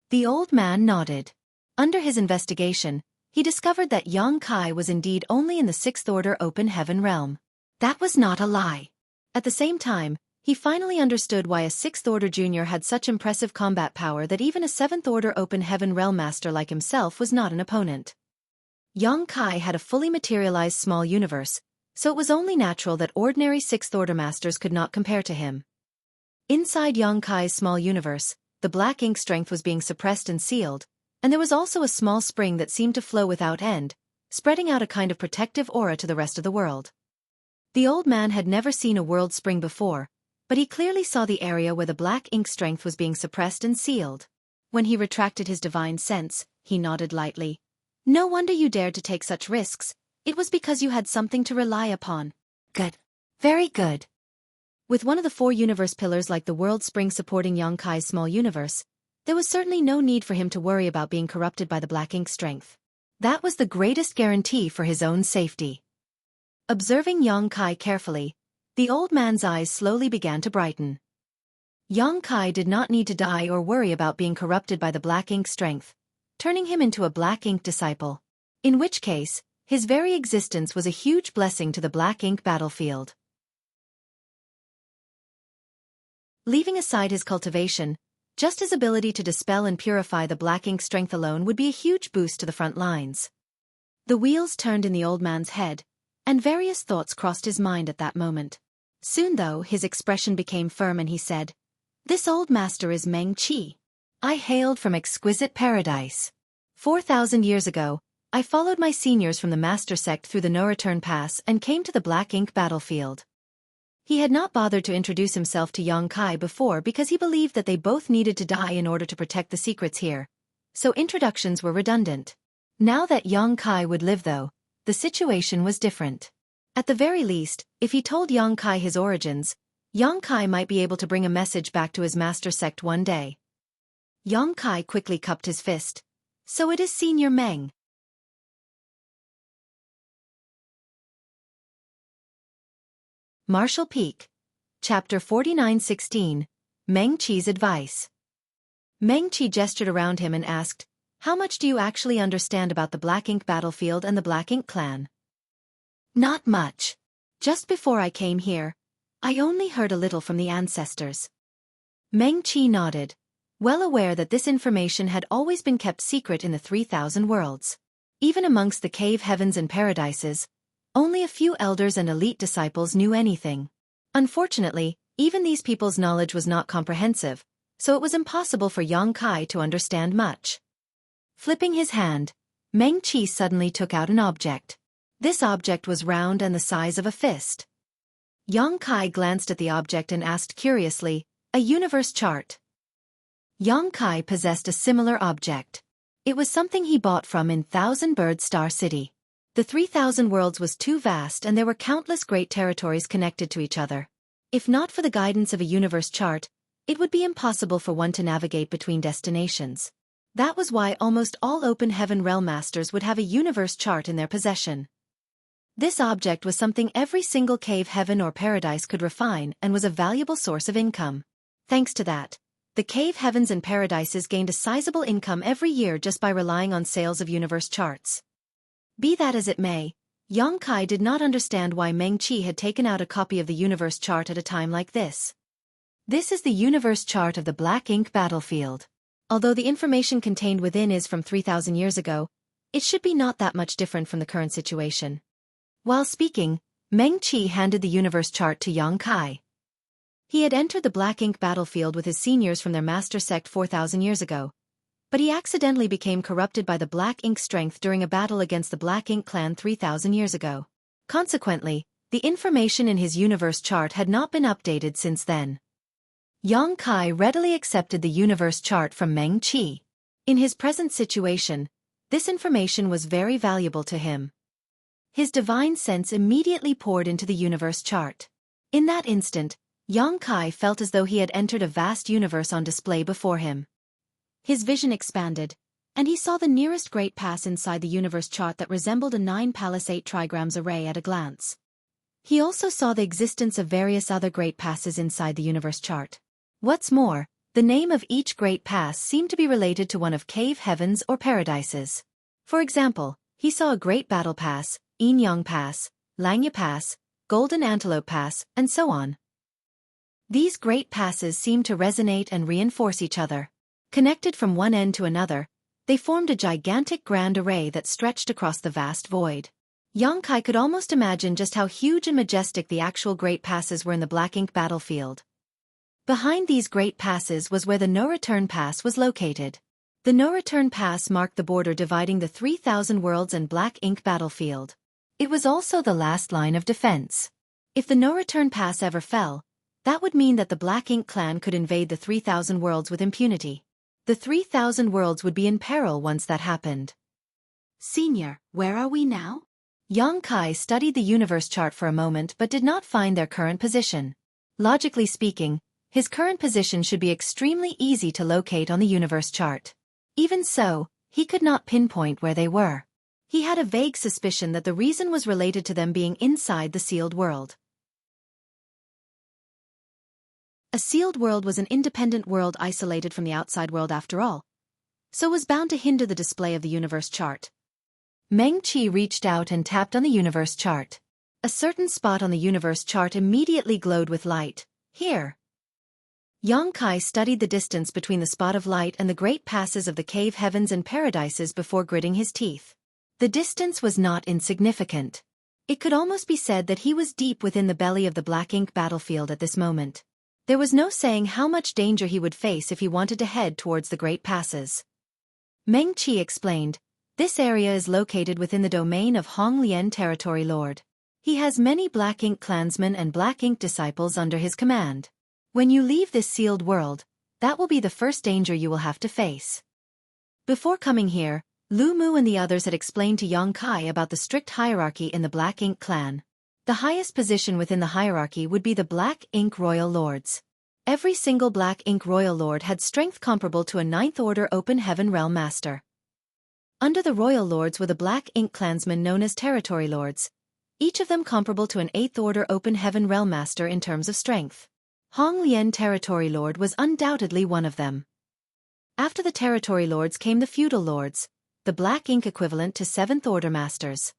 A: The old man nodded. Under his investigation, he discovered that Xueqi was indeed only in the Sixth Order Open Heaven realm. That was not a lie. At the same time, he finally understood why a Sixth Order junior had such impressive combat power that even a Seventh Order Open Heaven realm master like himself was not an opponent. Xueqi had a fully materialized small universe, so it was only natural that ordinary Sixth Order masters could not compare to him. Inside Xueqi's small universe, the black ink strength was being suppressed and sealed, and there was also a small spring that seemed to flow without end, spreading out a kind of protective aura to the rest of the world. The old man had never seen a world spring before, but he clearly saw the area where the black ink strength was being suppressed and sealed. When he retracted his divine sense, he nodded lightly. No wonder you dared to take such risks. It was because you had something to rely upon. Good. Very good. With one of the four universe pillars like the world spring supporting Xueqi's small universe, there was certainly no need for him to worry about being corrupted by the black ink strength. That was the greatest guarantee for his own safety. Observing Xueqi carefully, the old man's eyes slowly began to brighten. Xueqi did not need to die or worry about being corrupted by the black ink strength, turning him into a black ink disciple. In which case, his very existence was a huge blessing to the black ink battlefield. Leaving aside his cultivation, just his ability to dispel and purify the black ink strength alone would be a huge boost to the front lines. The wheels turned in the old man's head, and various thoughts crossed his mind at that moment. Soon though, his expression became firm and he said, "This old master is Meng Qi. I hailed from exquisite paradise. 4,000 years ago, I followed my seniors from the master sect through the no-return pass and came to the black ink battlefield." He had not bothered to introduce himself to Xueqi before because he believed that they both needed to die in order to protect the secrets here, so introductions were redundant. Now that Xueqi would live though, the situation was different. At the very least, if he told Xueqi his origins, Xueqi might be able to bring a message back to his master sect one day. Xueqi quickly cupped his fist. So it is Senior Meng. Martial Peak. Chapter 49:16. Meng Qi's Advice. Meng Qi gestured around him and asked, "How much do you actually understand about the Black Ink battlefield and the Black Ink clan?" "Not much. Just before I came here, I only heard a little from the ancestors." Meng Qi nodded, well aware that this information had always been kept secret in the 3,000 worlds. Even amongst the cave heavens and paradises, only a few elders and elite disciples knew anything. Unfortunately, even these people's knowledge was not comprehensive, so it was impossible for Xueqi to understand much. Flipping his hand, Meng Qi suddenly took out an object. This object was round and the size of a fist. Xueqi glanced at the object and asked curiously, "A universe chart?" Xueqi possessed a similar object. It was something he bought from in Thousand Bird Star City. The 3,000 worlds was too vast and there were countless great territories connected to each other. If not for the guidance of a universe chart, it would be impossible for one to navigate between destinations. That was why almost all Open Heaven realm masters would have a universe chart in their possession. This object was something every single cave heaven or paradise could refine and was a valuable source of income. Thanks to that, the cave heavens and paradises gained a sizable income every year just by relying on sales of universe charts. Be that as it may, Xueqi did not understand why Meng Qi had taken out a copy of the universe chart at a time like this. This is the universe chart of the Black Ink battlefield. Although the information contained within is from 3,000 years ago, it should be not that much different from the current situation. While speaking, Meng Qi handed the universe chart to Xueqi. He had entered the Black Ink battlefield with his seniors from their master sect 4,000 years ago, but he accidentally became corrupted by the Black Ink strength during a battle against the Black Ink clan 3,000 years ago. Consequently, the information in his universe chart had not been updated since then. Xueqi readily accepted the universe chart from Meng Qi. In his present situation, this information was very valuable to him. His divine sense immediately poured into the universe chart. In that instant, Xueqi felt as though he had entered a vast universe on display before him. His vision expanded, and he saw the nearest great pass inside the universe chart that resembled a 9 palisade trigrams array at a glance. He also saw the existence of various other great passes inside the universe chart. What's more, the name of each great pass seemed to be related to one of cave heavens or paradises. For example, he saw a Great Battle Pass, Yin Yang Pass, Langya Pass, Golden Antelope Pass, and so on. These great passes seemed to resonate and reinforce each other. Connected from one end to another, they formed a gigantic grand array that stretched across the vast void. Xueqi could almost imagine just how huge and majestic the actual great passes were in the black ink battlefield. Behind these great passes was where the no-return pass was located. The no-return pass marked the border dividing the 3,000 worlds and black ink battlefield. It was also the last line of defense. If the no-return pass ever fell, that would mean that the Black Ink clan could invade the 3,000 worlds with impunity. The 3,000 worlds would be in peril once that happened.
B: Senior, where are we now?
A: Xueqi studied the universe chart for a moment but did not find their current position. Logically speaking, his current position should be extremely easy to locate on the universe chart. Even so, he could not pinpoint where they were. He had a vague suspicion that the reason was related to them being inside the sealed world. A sealed world was an independent world isolated from the outside world after all, so was bound to hinder the display of the universe chart. Meng Qi reached out and tapped on the universe chart. A certain spot on the universe chart immediately glowed with light. Here. Xueqi studied the distance between the spot of light and the great passes of the cave heavens and paradises before gritting his teeth. The distance was not insignificant. It could almost be said that he was deep within the belly of the black ink battlefield at this moment. There was no saying how much danger he would face if he wanted to head towards the great passes. Meng Qi explained, this area is located within the domain of Hong Lian Territory Lord. He has many Black Ink clansmen and Black Ink disciples under his command. When you leave this sealed world, that will be the first danger you will have to face. Before coming here, Lu Mu and the others had explained to Xueqi about the strict hierarchy in the Black Ink clan. The highest position within the hierarchy would be the Black Ink Royal Lords. Every single Black Ink Royal Lord had strength comparable to a 9th Order Open Heaven Realm Master. Under the Royal Lords were the Black Ink clansmen known as Territory Lords, each of them comparable to an 8th Order Open Heaven Realm Master in terms of strength. Hong Lian Territory Lord was undoubtedly one of them. After the Territory Lords came the Feudal Lords, the Black Ink equivalent to 7th Order Masters.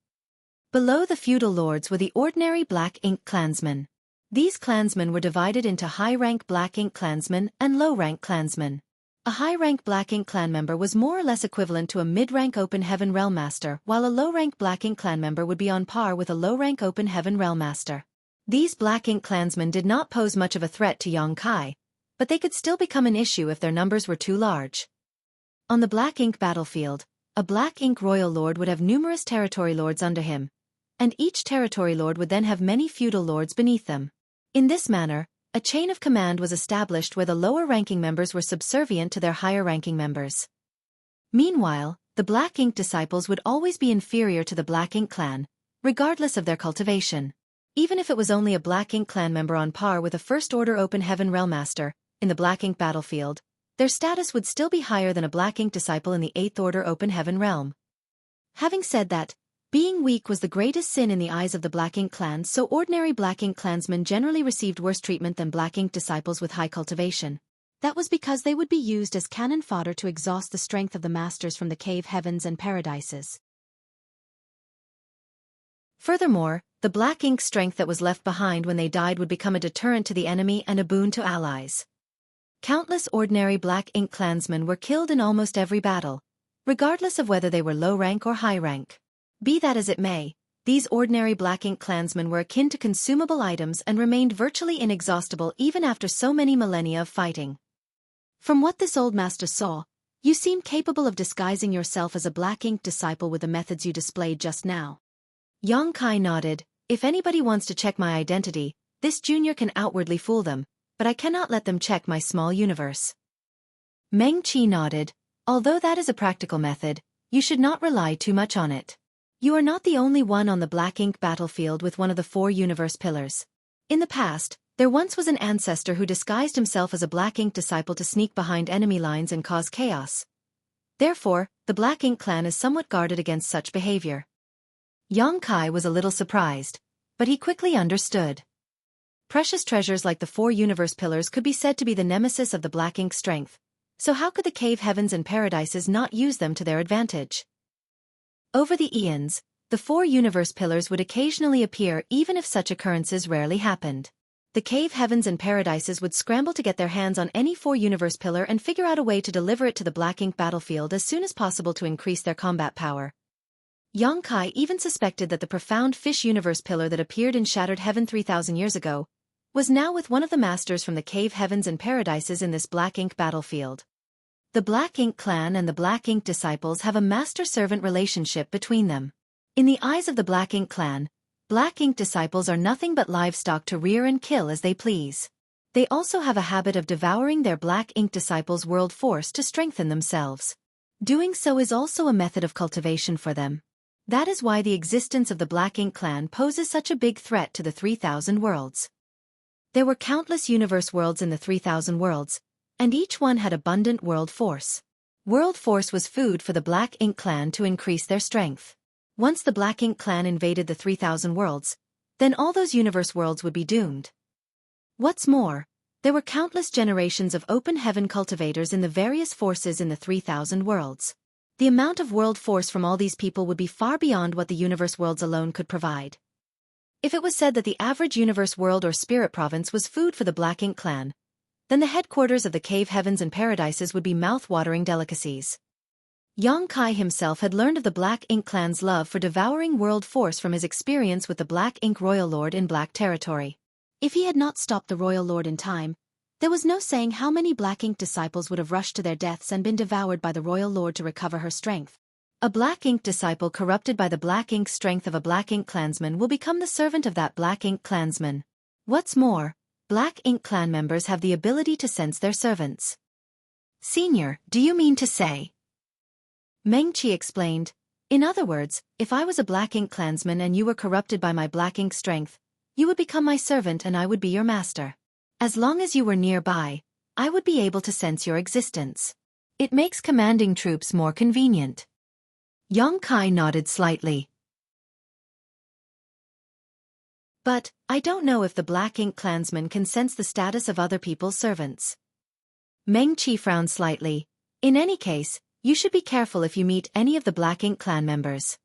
A: Below the Feudal Lords were the ordinary Black Ink clansmen. These clansmen were divided into high-rank Black Ink clansmen and low-rank clansmen. A high-rank Black Ink clan member was more or less equivalent to a mid-rank Open Heaven Realm Master, while a low-rank Black Ink clan member would be on par with a low-rank Open Heaven Realm Master. These Black Ink clansmen did not pose much of a threat to Xueqi, but they could still become an issue if their numbers were too large. On the Black Ink battlefield, a Black Ink Royal Lord would have numerous Territory Lords under him, and each Territory Lord would then have many Feudal Lords beneath them. In this manner, a chain of command was established where the lower-ranking members were subservient to their higher-ranking members. Meanwhile, the Black Ink disciples would always be inferior to the Black Ink clan, regardless of their cultivation. Even if it was only a Black Ink clan member on par with a First Order Open Heaven Realm Master, in the Black Ink battlefield, their status would still be higher than a Black Ink disciple in the 8th Order Open Heaven Realm. Having said that, being weak was the greatest sin in the eyes of the Black Ink clan, so ordinary Black Ink clansmen generally received worse treatment than Black Ink disciples with high cultivation. That was because they would be used as cannon fodder to exhaust the strength of the masters from the cave heavens and paradises. Furthermore, the Black Ink strength that was left behind when they died would become a deterrent to the enemy and a boon to allies. Countless ordinary Black Ink clansmen were killed in almost every battle, regardless of whether they were low rank or high rank. Be that as it may, these ordinary Black Ink clansmen were akin to consumable items and remained virtually inexhaustible even after so many millennia of fighting. From what this old master saw, you seem capable of disguising yourself as a Black Ink disciple with the methods you displayed just now. Xueqi nodded. If anybody wants to check my identity, this junior can outwardly fool them, but I cannot let them check my small universe. Meng Qi nodded. Although that is a practical method, you should not rely too much on it. You are not the only one on the Black Ink battlefield with one of the 4 universe pillars. In the past, there once was an ancestor who disguised himself as a Black Ink disciple to sneak behind enemy lines and cause chaos. Therefore, the Black Ink clan is somewhat guarded against such behavior. Xueqi was a little surprised. but he quickly understood. Precious treasures like the 4 universe pillars could be said to be the nemesis of the black ink strength, so how could the cave heavens and paradises not use them to their advantage? Over the eons, the 4 universe pillars would occasionally appear even if such occurrences rarely happened. The cave heavens and paradises would scramble to get their hands on any 4 universe pillar and figure out a way to deliver it to the black ink battlefield as soon as possible to increase their combat power. Xueqi even suspected that the profound fish universe pillar that appeared in Shattered Heaven 3,000 years ago was now with one of the masters from the cave heavens and paradises in this black ink battlefield. The Black Ink clan and the Black Ink disciples have a master-servant relationship between them. In the eyes of the Black Ink clan, Black Ink disciples are nothing but livestock to rear and kill as they please. They also have a habit of devouring their Black Ink disciples' world force to strengthen themselves. Doing so is also a method of cultivation for them. That is why the existence of the Black Ink clan poses such a big threat to the 3,000 worlds. There were countless universe worlds in the 3,000 worlds, and each one had abundant world force. World force was food for the Black Ink clan to increase their strength. Once the Black Ink clan invaded the 3,000 worlds, then all those universe worlds would be doomed. What's more, there were countless generations of open heaven cultivators in the various forces in the 3,000 worlds. The amount of world force from all these people would be far beyond what the universe worlds alone could provide. If it was said that the average universe world or spirit province was food for the Black Ink clan, then the headquarters of the cave heavens and paradises would be mouth-watering delicacies. Xueqi himself had learned of the Black Ink clan's love for devouring world force from his experience with the Black Ink Royal Lord in Black Territory. If he had not stopped the Royal Lord in time, there was no saying how many Black Ink disciples would have rushed to their deaths and been devoured by the Royal Lord to recover her strength. A Black Ink disciple corrupted by the Black Ink strength of a Black Ink clansman will become the servant of that Black Ink clansman. What's more, Black Ink clan members have the ability to sense their servants. Senior, do you mean to say? Meng-Chi explained. In other words, if I was a Black Ink clansman and you were corrupted by my Black Ink strength, you would become my servant and I would be your master. As long as you were nearby, I would be able to sense your existence. It makes commanding troops more convenient. Xueqi nodded slightly. But, I don't know if the Black Ink clansman can sense the status of other people's servants. Meng-Chi frowned slightly. In any case, you should be careful if you meet any of the Black Ink clan members.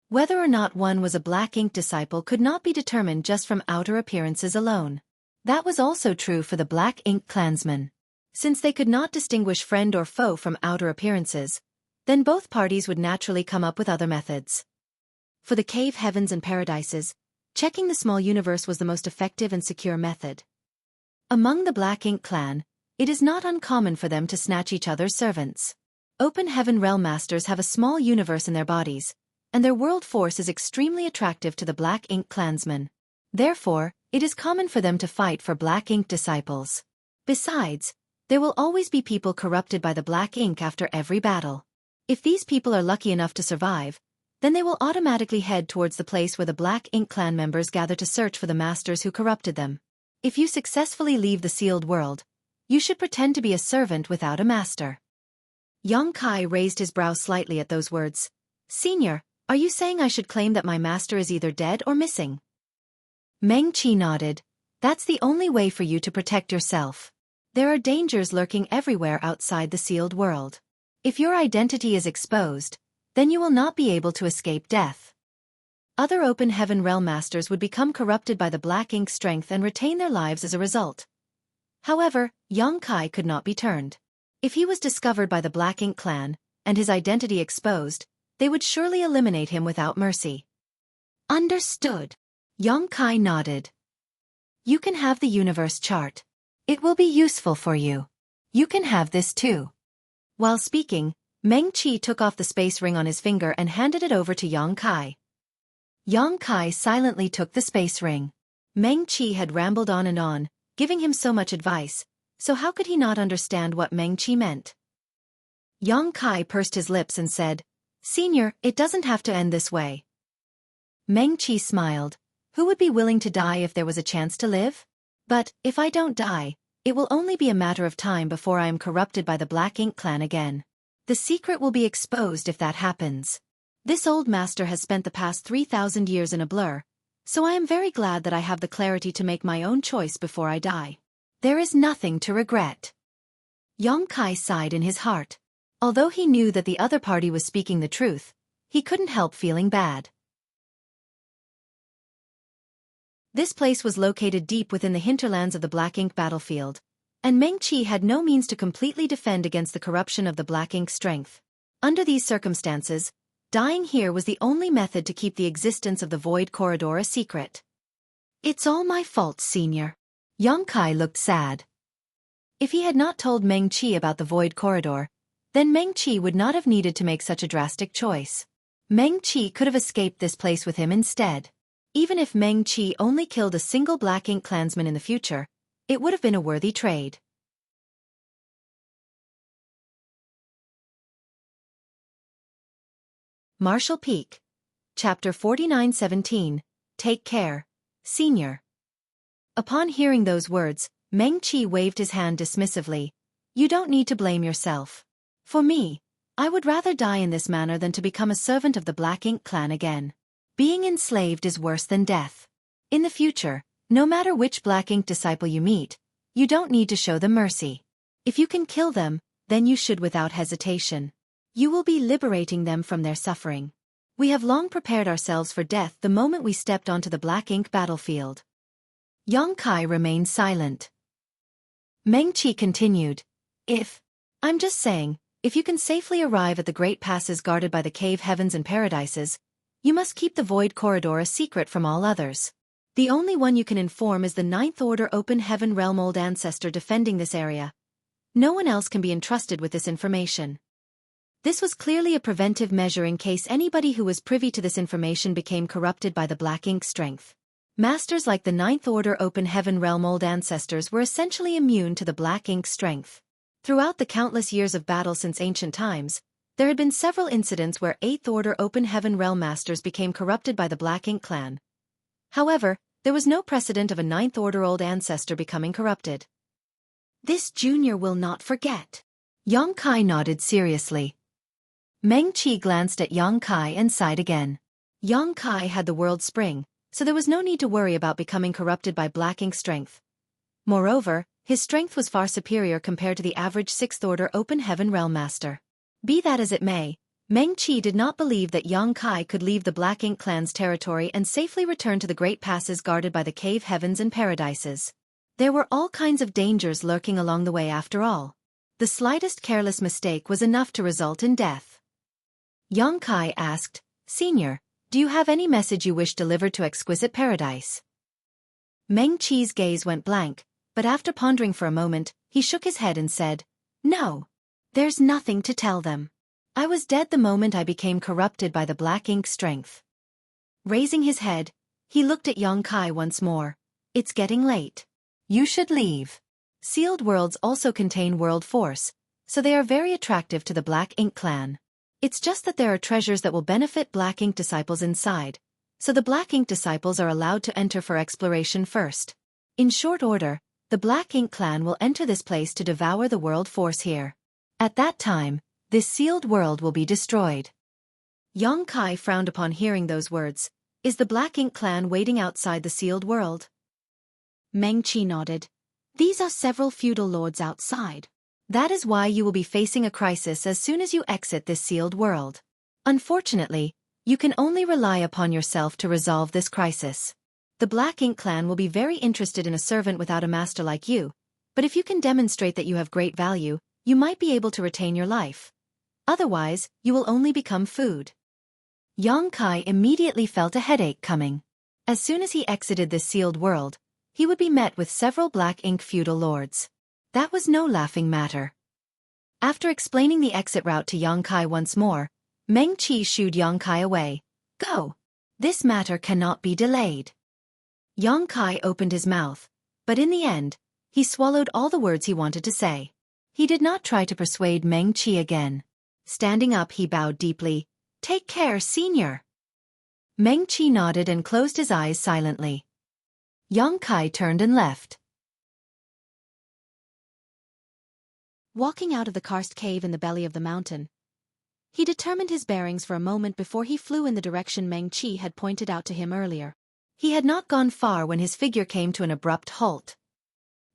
A: Whether or not one was a Black Ink disciple could not be determined just from outer appearances alone. That was also true for the Black Ink clansmen. Since they could not distinguish friend or foe from outer appearances, then both parties would naturally come up with other methods. For the cave heavens and paradises, checking the small universe was the most effective and secure method. Among the Black Ink clan, it is not uncommon for them to snatch each other's servants. Open heaven realm masters have a small universe in their bodies, and their world force is extremely attractive to the Black Ink clansmen. Therefore, it is common for them to fight for Black Ink disciples. Besides, there will always be people corrupted by the Black Ink after every battle. If these people are lucky enough to survive, then they will automatically head towards the place where the Black Ink clan members gather to search for the masters who corrupted them. If you successfully leave the sealed world, you should pretend to be a servant without a master. Xueqi raised his brow slightly at those words. Senior, are you saying I should claim that my master is either dead or missing? Meng-Chi nodded. That's the only way for you to protect yourself. There are dangers lurking everywhere outside the sealed world. If your identity is exposed, then you will not be able to escape death. Other open heaven realm masters would become corrupted by the Black Ink strength and retain their lives as a result. However, Xueqi could not be turned. If he was discovered by the Black Ink clan, and his identity exposed, they would surely eliminate him without mercy. Understood. Xueqi nodded. You can have the universe chart. It will be useful for you. You can have this too. While speaking, Meng-Chi took off the space ring on his finger and handed it over to Xueqi. Xueqi silently took the space ring. Meng-Chi had rambled on, giving him so much advice, so how could he not understand what Meng-Chi meant? Xueqi pursed his lips and said, Senior, it doesn't have to end this way. Meng-Chi smiled. Who would be willing to die if there was a chance to live? But, if I don't die, it will only be a matter of time before I am corrupted by the Black Ink clan again. The secret will be exposed if that happens. This old master has spent the past 3,000 years in a blur,
B: So I am very glad that I have the clarity to make my own choice before I die. There is nothing to regret. Yongkai sighed in his heart. Although he knew that the other party was speaking the truth, he couldn't help feeling bad. This place was located deep within the hinterlands of the Black Ink battlefield, and Meng Qi had no means to completely defend against the corruption of the Black Ink strength. Under these circumstances, dying here was the only method to keep the existence of the Void Corridor a secret. It's all my fault, Senior. Yongkai looked sad. If he had not told Meng Qi about the Void Corridor, then Meng Qi would not have needed to make such a drastic choice. Meng Qi could have escaped this place with him instead. Even if Meng Qi only killed a single Black Ink clansman in the future, it would have been a worthy trade. Marshall Peak. Chapter 49:17. Take care, Senior. Upon hearing those words, Meng Qi waved his hand dismissively. You don't need to blame yourself. For me, I would rather die in this manner than to become a servant of the Black Ink clan again. Being enslaved is worse than death. In the future, no matter which Black Ink disciple you meet, you don't need to show them mercy. If you can kill them, then you should without hesitation. You will be liberating them from their suffering. We have long prepared ourselves for death the moment we stepped onto the Black Ink battlefield. Yongkai remained silent. Meng Qi continued. I'm just saying, if you can safely arrive at the great passes guarded by the cave heavens and paradises, you must keep the Void Corridor a secret from all others. The only one you can inform is the Ninth Order Open Heaven Realm Old Ancestor defending this area. No one else can be entrusted with this information. This was clearly a preventive measure in case anybody who was privy to this information became corrupted by the Black Ink strength. Masters like the Ninth Order Open Heaven Realm Old Ancestors were essentially immune to the Black Ink strength. Throughout the countless years of battle since ancient times, there had been several incidents where Eighth Order Open Heaven Realm Masters became corrupted by the Black Ink clan. However, there was no precedent of a Ninth Order Old Ancestor becoming corrupted. This junior will not forget. Yongkai nodded seriously. Meng Qi glanced at Yongkai and sighed again. Yongkai had the World Spring, so there was no need to worry about becoming corrupted by Black Ink strength. Moreover, his strength was far superior compared to the average Sixth Order Open Heaven Realm Master. Be that as it may, Meng Qi did not believe that Yongkai could leave the Black Ink clan's territory and safely return to the great passes guarded by the cave heavens and paradises. There were all kinds of dangers lurking along the way after all. The slightest careless mistake was enough to result in death. Yongkai asked, Senior, do you have any message you wish delivered to Exquisite Paradise? Meng Qi's gaze went blank, but after pondering for a moment, he shook his head and said, No. There's nothing to tell them. I was dead the moment I became corrupted by the Black Ink strength. Raising his head, he looked at Yongkai once more. It's getting late. You should leave. Sealed worlds also contain world force, so they are very attractive to the Black Ink clan. It's just that there are treasures that will benefit Black Ink disciples inside, so the Black Ink disciples are allowed to enter for exploration first. In short order, the Black Ink clan will enter this place to devour the world force here. At that time, this sealed world will be destroyed. Yongkai frowned upon hearing those words. Is the Black Ink clan waiting outside the sealed world? Meng Qi nodded. These are several feudal lords outside. That is why you will be facing a crisis as soon as you exit this sealed world. Unfortunately, you can only rely upon yourself to resolve this crisis. The Black Ink clan will be very interested in a servant without a master like you, but if you can demonstrate that you have great value, you might be able to retain your life. Otherwise, you will only become food. Yongkai immediately felt a headache coming. As soon as he exited this sealed world, he would be met with several Black Ink feudal lords. That was no laughing matter. After explaining the exit route to Yongkai once more, Meng Qi shooed Yongkai away. Go! This matter cannot be delayed. Yongkai opened his mouth, but in the end, he swallowed all the words he wanted to say. He did not try to persuade Meng Qi again. Standing up, he bowed deeply. Take care, Senior. Meng Qi nodded and closed his eyes silently. Yongkai turned and left. Walking out of the karst cave in the belly of the mountain, he determined his bearings for a moment before he flew in the direction Meng Qi had pointed out to him earlier.
A: He had not gone far when his figure came to an abrupt halt.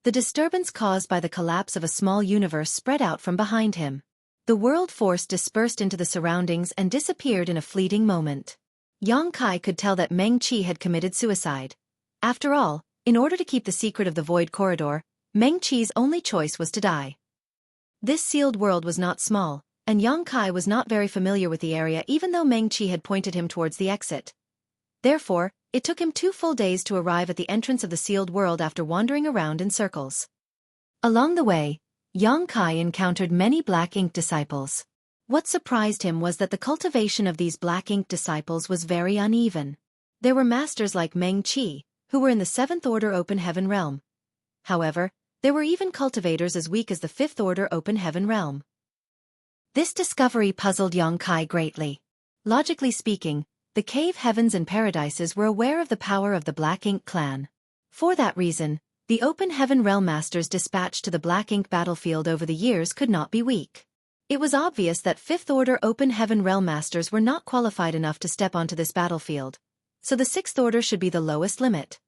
A: The disturbance caused by the collapse of a small universe spread out from behind him. The world force dispersed into the surroundings and disappeared in a fleeting moment. Yang Kai could tell that Meng Qi had committed suicide. After all, in order to keep the secret of the Void Corridor, Meng Qi's only choice was to die. This sealed world was not small, and Yang Kai was not very familiar with the area even though Meng Qi had pointed him towards the exit. Therefore, it took him 2 full days to arrive at the entrance of the sealed world after wandering around in circles. Along the way, Yang Kai encountered many black ink disciples. What surprised him was that the cultivation of these black ink disciples was very uneven. There were masters like Meng Qi, who were in the 7th Order Open Heaven Realm. However, there were even cultivators as weak as the 5th Order Open Heaven Realm. This discovery puzzled Yang Kai greatly. Logically speaking, the cave heavens and paradises were aware of the power of the Black Ink clan. For that reason, the Open Heaven Realm Masters dispatched to the Black Ink battlefield over the years could not be weak. It was obvious that 5th Order Open Heaven Realm Masters were not qualified enough to step onto this battlefield, so the 6th Order should be the lowest limit.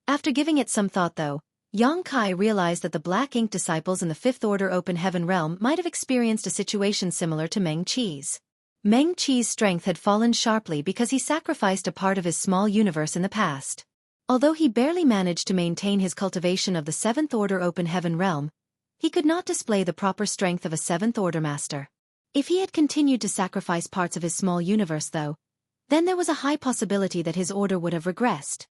A: After giving it some thought though, Yang Kai realized that the Black Ink disciples in the 5th Order Open Heaven Realm might have experienced a situation similar to Meng Qi's. Meng Qi's strength had fallen sharply because he sacrificed a part of his small universe in the past. Although he barely managed to maintain his cultivation of the 7th Order Open Heaven Realm, he could not display the proper strength of a 7th Order Master. If he had continued to sacrifice parts of his small universe though, then there was a high possibility that his order would have regressed.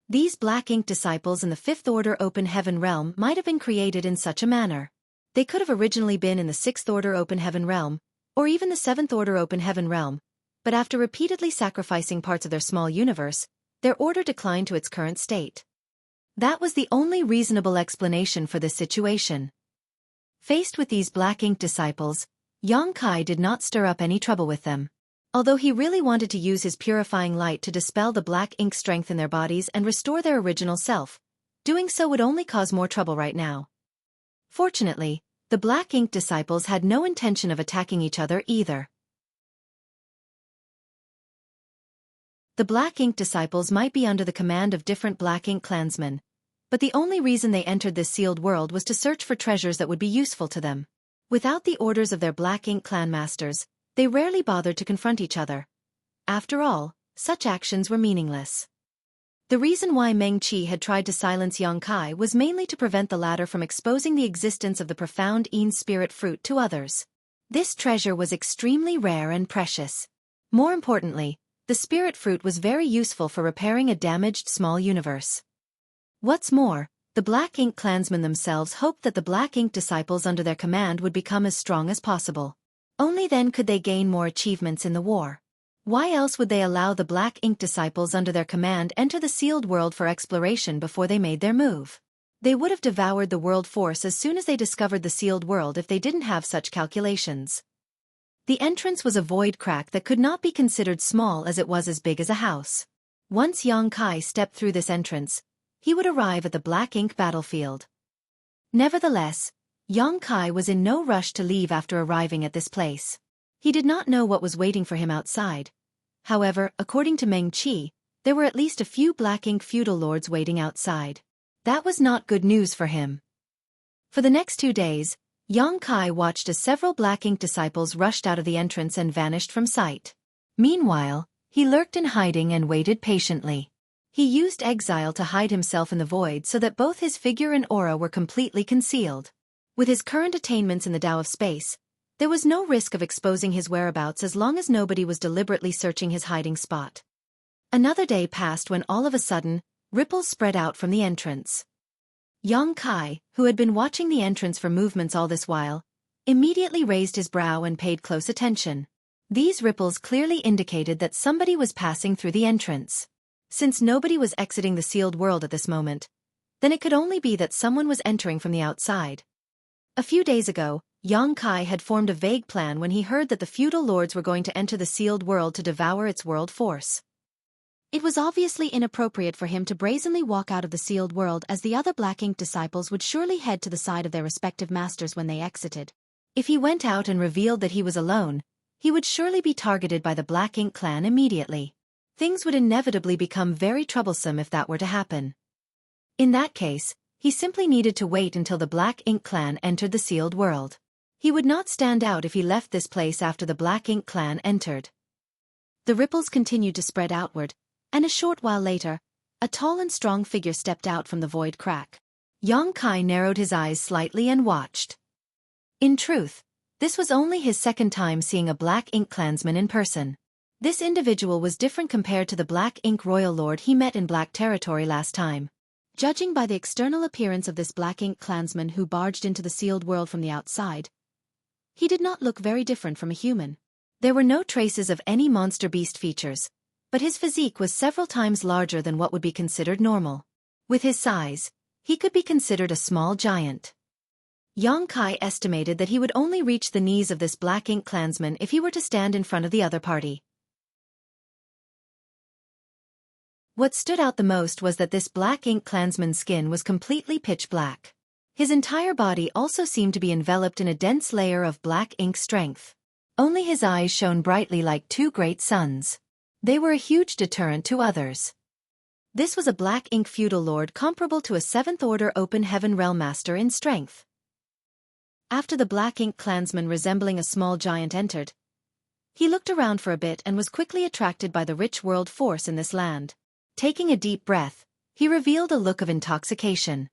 A: These Black Ink disciples in the 5th Order Open Heaven Realm might have been created in such a manner. They could have originally been in the 6th Order Open Heaven Realm, or even the 7th Order Open Heaven Realm, but after repeatedly sacrificing parts of their small universe, their order declined to its current state. That was the only reasonable explanation for this situation. Faced with these Black Ink disciples, Yang Kai did not stir up any trouble with them. Although he really wanted to use his purifying light to dispel the Black Ink strength in their bodies and restore their original self, doing so would only cause more trouble right now. Fortunately, the Black Ink disciples had no intention of attacking each other either. The Black Ink disciples might be under the command of different Black Ink clansmen, but the only reason they entered this sealed world was to search for treasures that would be useful to them. Without the orders of their Black Ink clan masters, they rarely bothered to confront each other. After all, such actions were meaningless. The reason why Meng Qi had tried to silence Yang Kai was mainly to prevent the latter from exposing the existence of the profound Yin spirit fruit to others. This treasure was extremely rare and precious. More importantly, the spirit fruit was very useful for repairing a damaged small universe. What's more, the Black Ink clansmen themselves hoped that the Black Ink disciples under their command would become as strong as possible. Only then could they gain more achievements in the war. Why else would they allow the Black Ink disciples under their command enter the sealed world for exploration before they made their move? They would have devoured the world force as soon as they discovered the sealed world if they didn't have such calculations. The entrance was a void crack that could not be considered small as it was as big as a house. Once Yang Kai stepped through this entrance, he would arrive at the Black Ink battlefield. Nevertheless, Yang Kai was in no rush to leave after arriving at this place. He did not know what was waiting for him outside. However, according to Meng Qi, there were at least a few Black Ink feudal lords waiting outside. That was not good news for him. For the next 2 days, Yang Kai watched as several Black Ink disciples rushed out of the entrance and vanished from sight. Meanwhile, he lurked in hiding and waited patiently. He used exile to hide himself in the void so that both his figure and aura were completely concealed. With his current attainments in the Tao of Space, there was no risk of exposing his whereabouts as long as nobody was deliberately searching his hiding spot. Another day passed when all of a sudden, ripples spread out from the entrance. Yang Kai, who had been watching the entrance for movements all this while, immediately raised his brow and paid close attention. These ripples clearly indicated that somebody was passing through the entrance. Since nobody was exiting the sealed world at this moment, then it could only be that someone was entering from the outside. A few days ago, Yang Kai had formed a vague plan when he heard that the feudal lords were going to enter the sealed world to devour its world force. It was obviously inappropriate for him to brazenly walk out of the sealed world as the other Black Ink disciples would surely head to the side of their respective masters when they exited. If he went out and revealed that he was alone, he would surely be targeted by the Black Ink clan immediately. Things would inevitably become very troublesome if that were to happen. In that case, he simply needed to wait until the Black Ink Clan entered the sealed world. He would not stand out if he left this place after the Black Ink Clan entered. The ripples continued to spread outward, and a short while later, a tall and strong figure stepped out from the void crack. Xueqi narrowed his eyes slightly and watched. In truth, this was only his second time seeing a Black Ink clansman in person. This individual was different compared to the Black Ink royal lord he met in Black Territory last time. Judging by the external appearance of this Black Ink clansman who barged into the sealed world from the outside, he did not look very different from a human. There were no traces of any monster beast features, but his physique was several times larger than what would be considered normal. With his size, he could be considered a small giant. Xueqi estimated that he would only reach the knees of this Black Ink clansman if he were to stand in front of the other party. What stood out the most was that this Black Ink clansman's skin was completely pitch black. His entire body also seemed to be enveloped in a dense layer of black ink strength. Only his eyes shone brightly like two great suns. They were a huge deterrent to others. This was a Black Ink feudal lord comparable to a 7th Order Open Heaven Realm Master in strength. After the Black Ink clansman resembling a small giant entered, he looked around for a bit and was quickly attracted by the rich world force in this land. Taking a deep breath, he revealed a look of intoxication.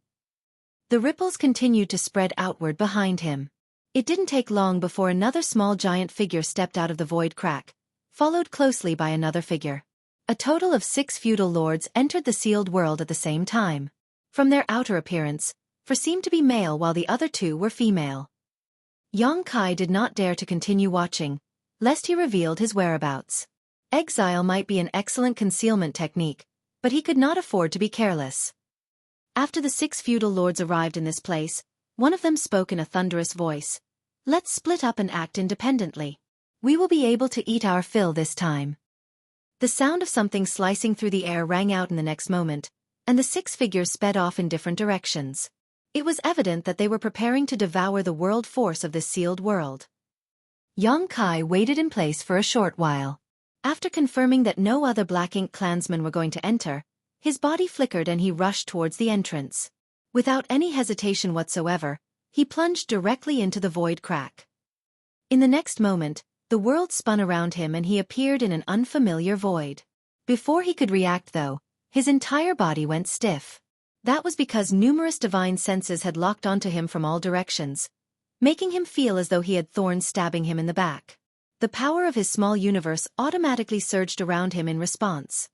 A: The ripples continued to spread outward behind him. It didn't take long before another small giant figure stepped out of the void crack, followed closely by another figure. A total of 6 feudal lords entered the sealed world at the same time. From their outer appearance, 4 seemed to be male while the other 2 were female. Xueqi did not dare to continue watching, lest he revealed his whereabouts. Exile might be an excellent concealment technique, but he could not afford to be careless. After the 6 feudal lords arrived in this place, one of them spoke in a thunderous voice. "Let's split up and act independently. We will be able to eat our fill this time." The sound of something slicing through the air rang out in the next moment, and the 6 figures sped off in different directions. It was evident that they were preparing to devour the world force of this sealed world. Xueqi waited in place for a short while. After confirming that no other Black Ink clansmen were going to enter, his body flickered and he rushed towards the entrance. Without any hesitation whatsoever, he plunged directly into the void crack. In the next moment, the world spun around him and he appeared in an unfamiliar void. Before he could react though, his entire body went stiff. That was because numerous divine senses had locked onto him from all directions, making him feel as though he had thorns stabbing him in the back. The power of his small universe automatically surged around him in response.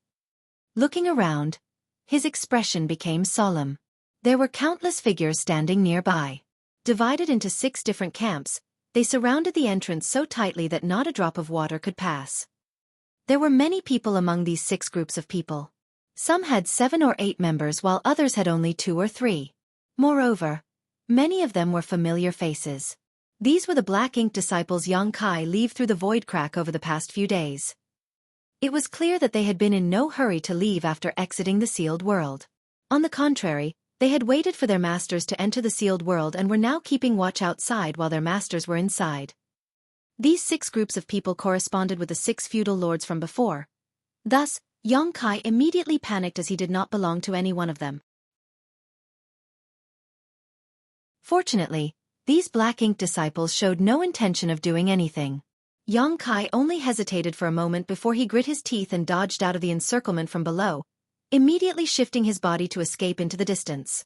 A: Looking around, his expression became solemn. There were countless figures standing nearby. Divided into 6 different camps, they surrounded the entrance so tightly that not a drop of water could pass. There were many people among these 6 groups of people. Some had 7 or 8 members while others had only 2 or 3. Moreover, many of them were familiar faces. These were the Black Ink disciples Xueqi leave through the void crack over the past few days. It was clear that they had been in no hurry to leave after exiting the sealed world. On the contrary, they had waited for their masters to enter the sealed world and were now keeping watch outside while their masters were inside. These 6 groups of people corresponded with the 6 feudal lords from before. Thus, Xueqi immediately panicked as he did not belong to any one of them. Fortunately, these Black Ink disciples showed no intention of doing anything. Xueqi only hesitated for a moment before he grit his teeth and dodged out of the encirclement from below, immediately shifting his body to escape into the distance.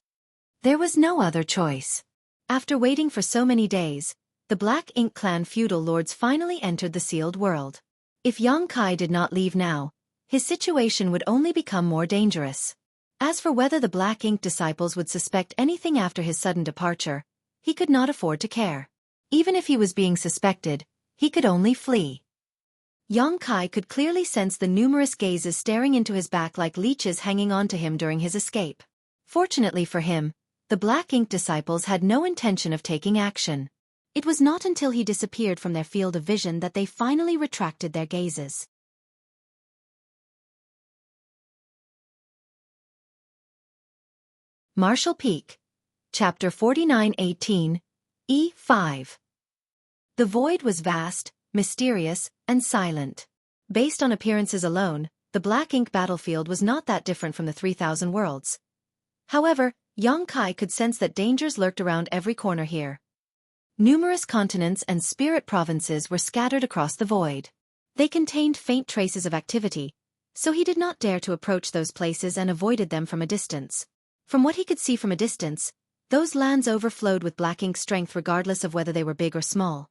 A: There was no other choice. After waiting for so many days, the Black Ink clan feudal lords finally entered the sealed world. If Xueqi did not leave now, his situation would only become more dangerous. As for whether the Black Ink disciples would suspect anything after his sudden departure, he could not afford to care. Even if he was being suspected, he could only flee. Xueqi could clearly sense the numerous gazes staring into his back like leeches hanging on to him during his escape. Fortunately for him, the Black Ink disciples had no intention of taking action. It was not until he disappeared from their field of vision that they finally retracted their gazes. Marshall Peak. Chapter 4918, E5. The void was vast, mysterious, and silent. Based on appearances alone, the black ink battlefield was not that different from the 3,000 worlds. However, Yang Kai could sense that dangers lurked around every corner here. Numerous continents and spirit provinces were scattered across the void. They contained faint traces of activity, so he did not dare to approach those places and avoided them from a distance. From what he could see from a distance, those lands overflowed with black ink strength regardless of whether they were big or small.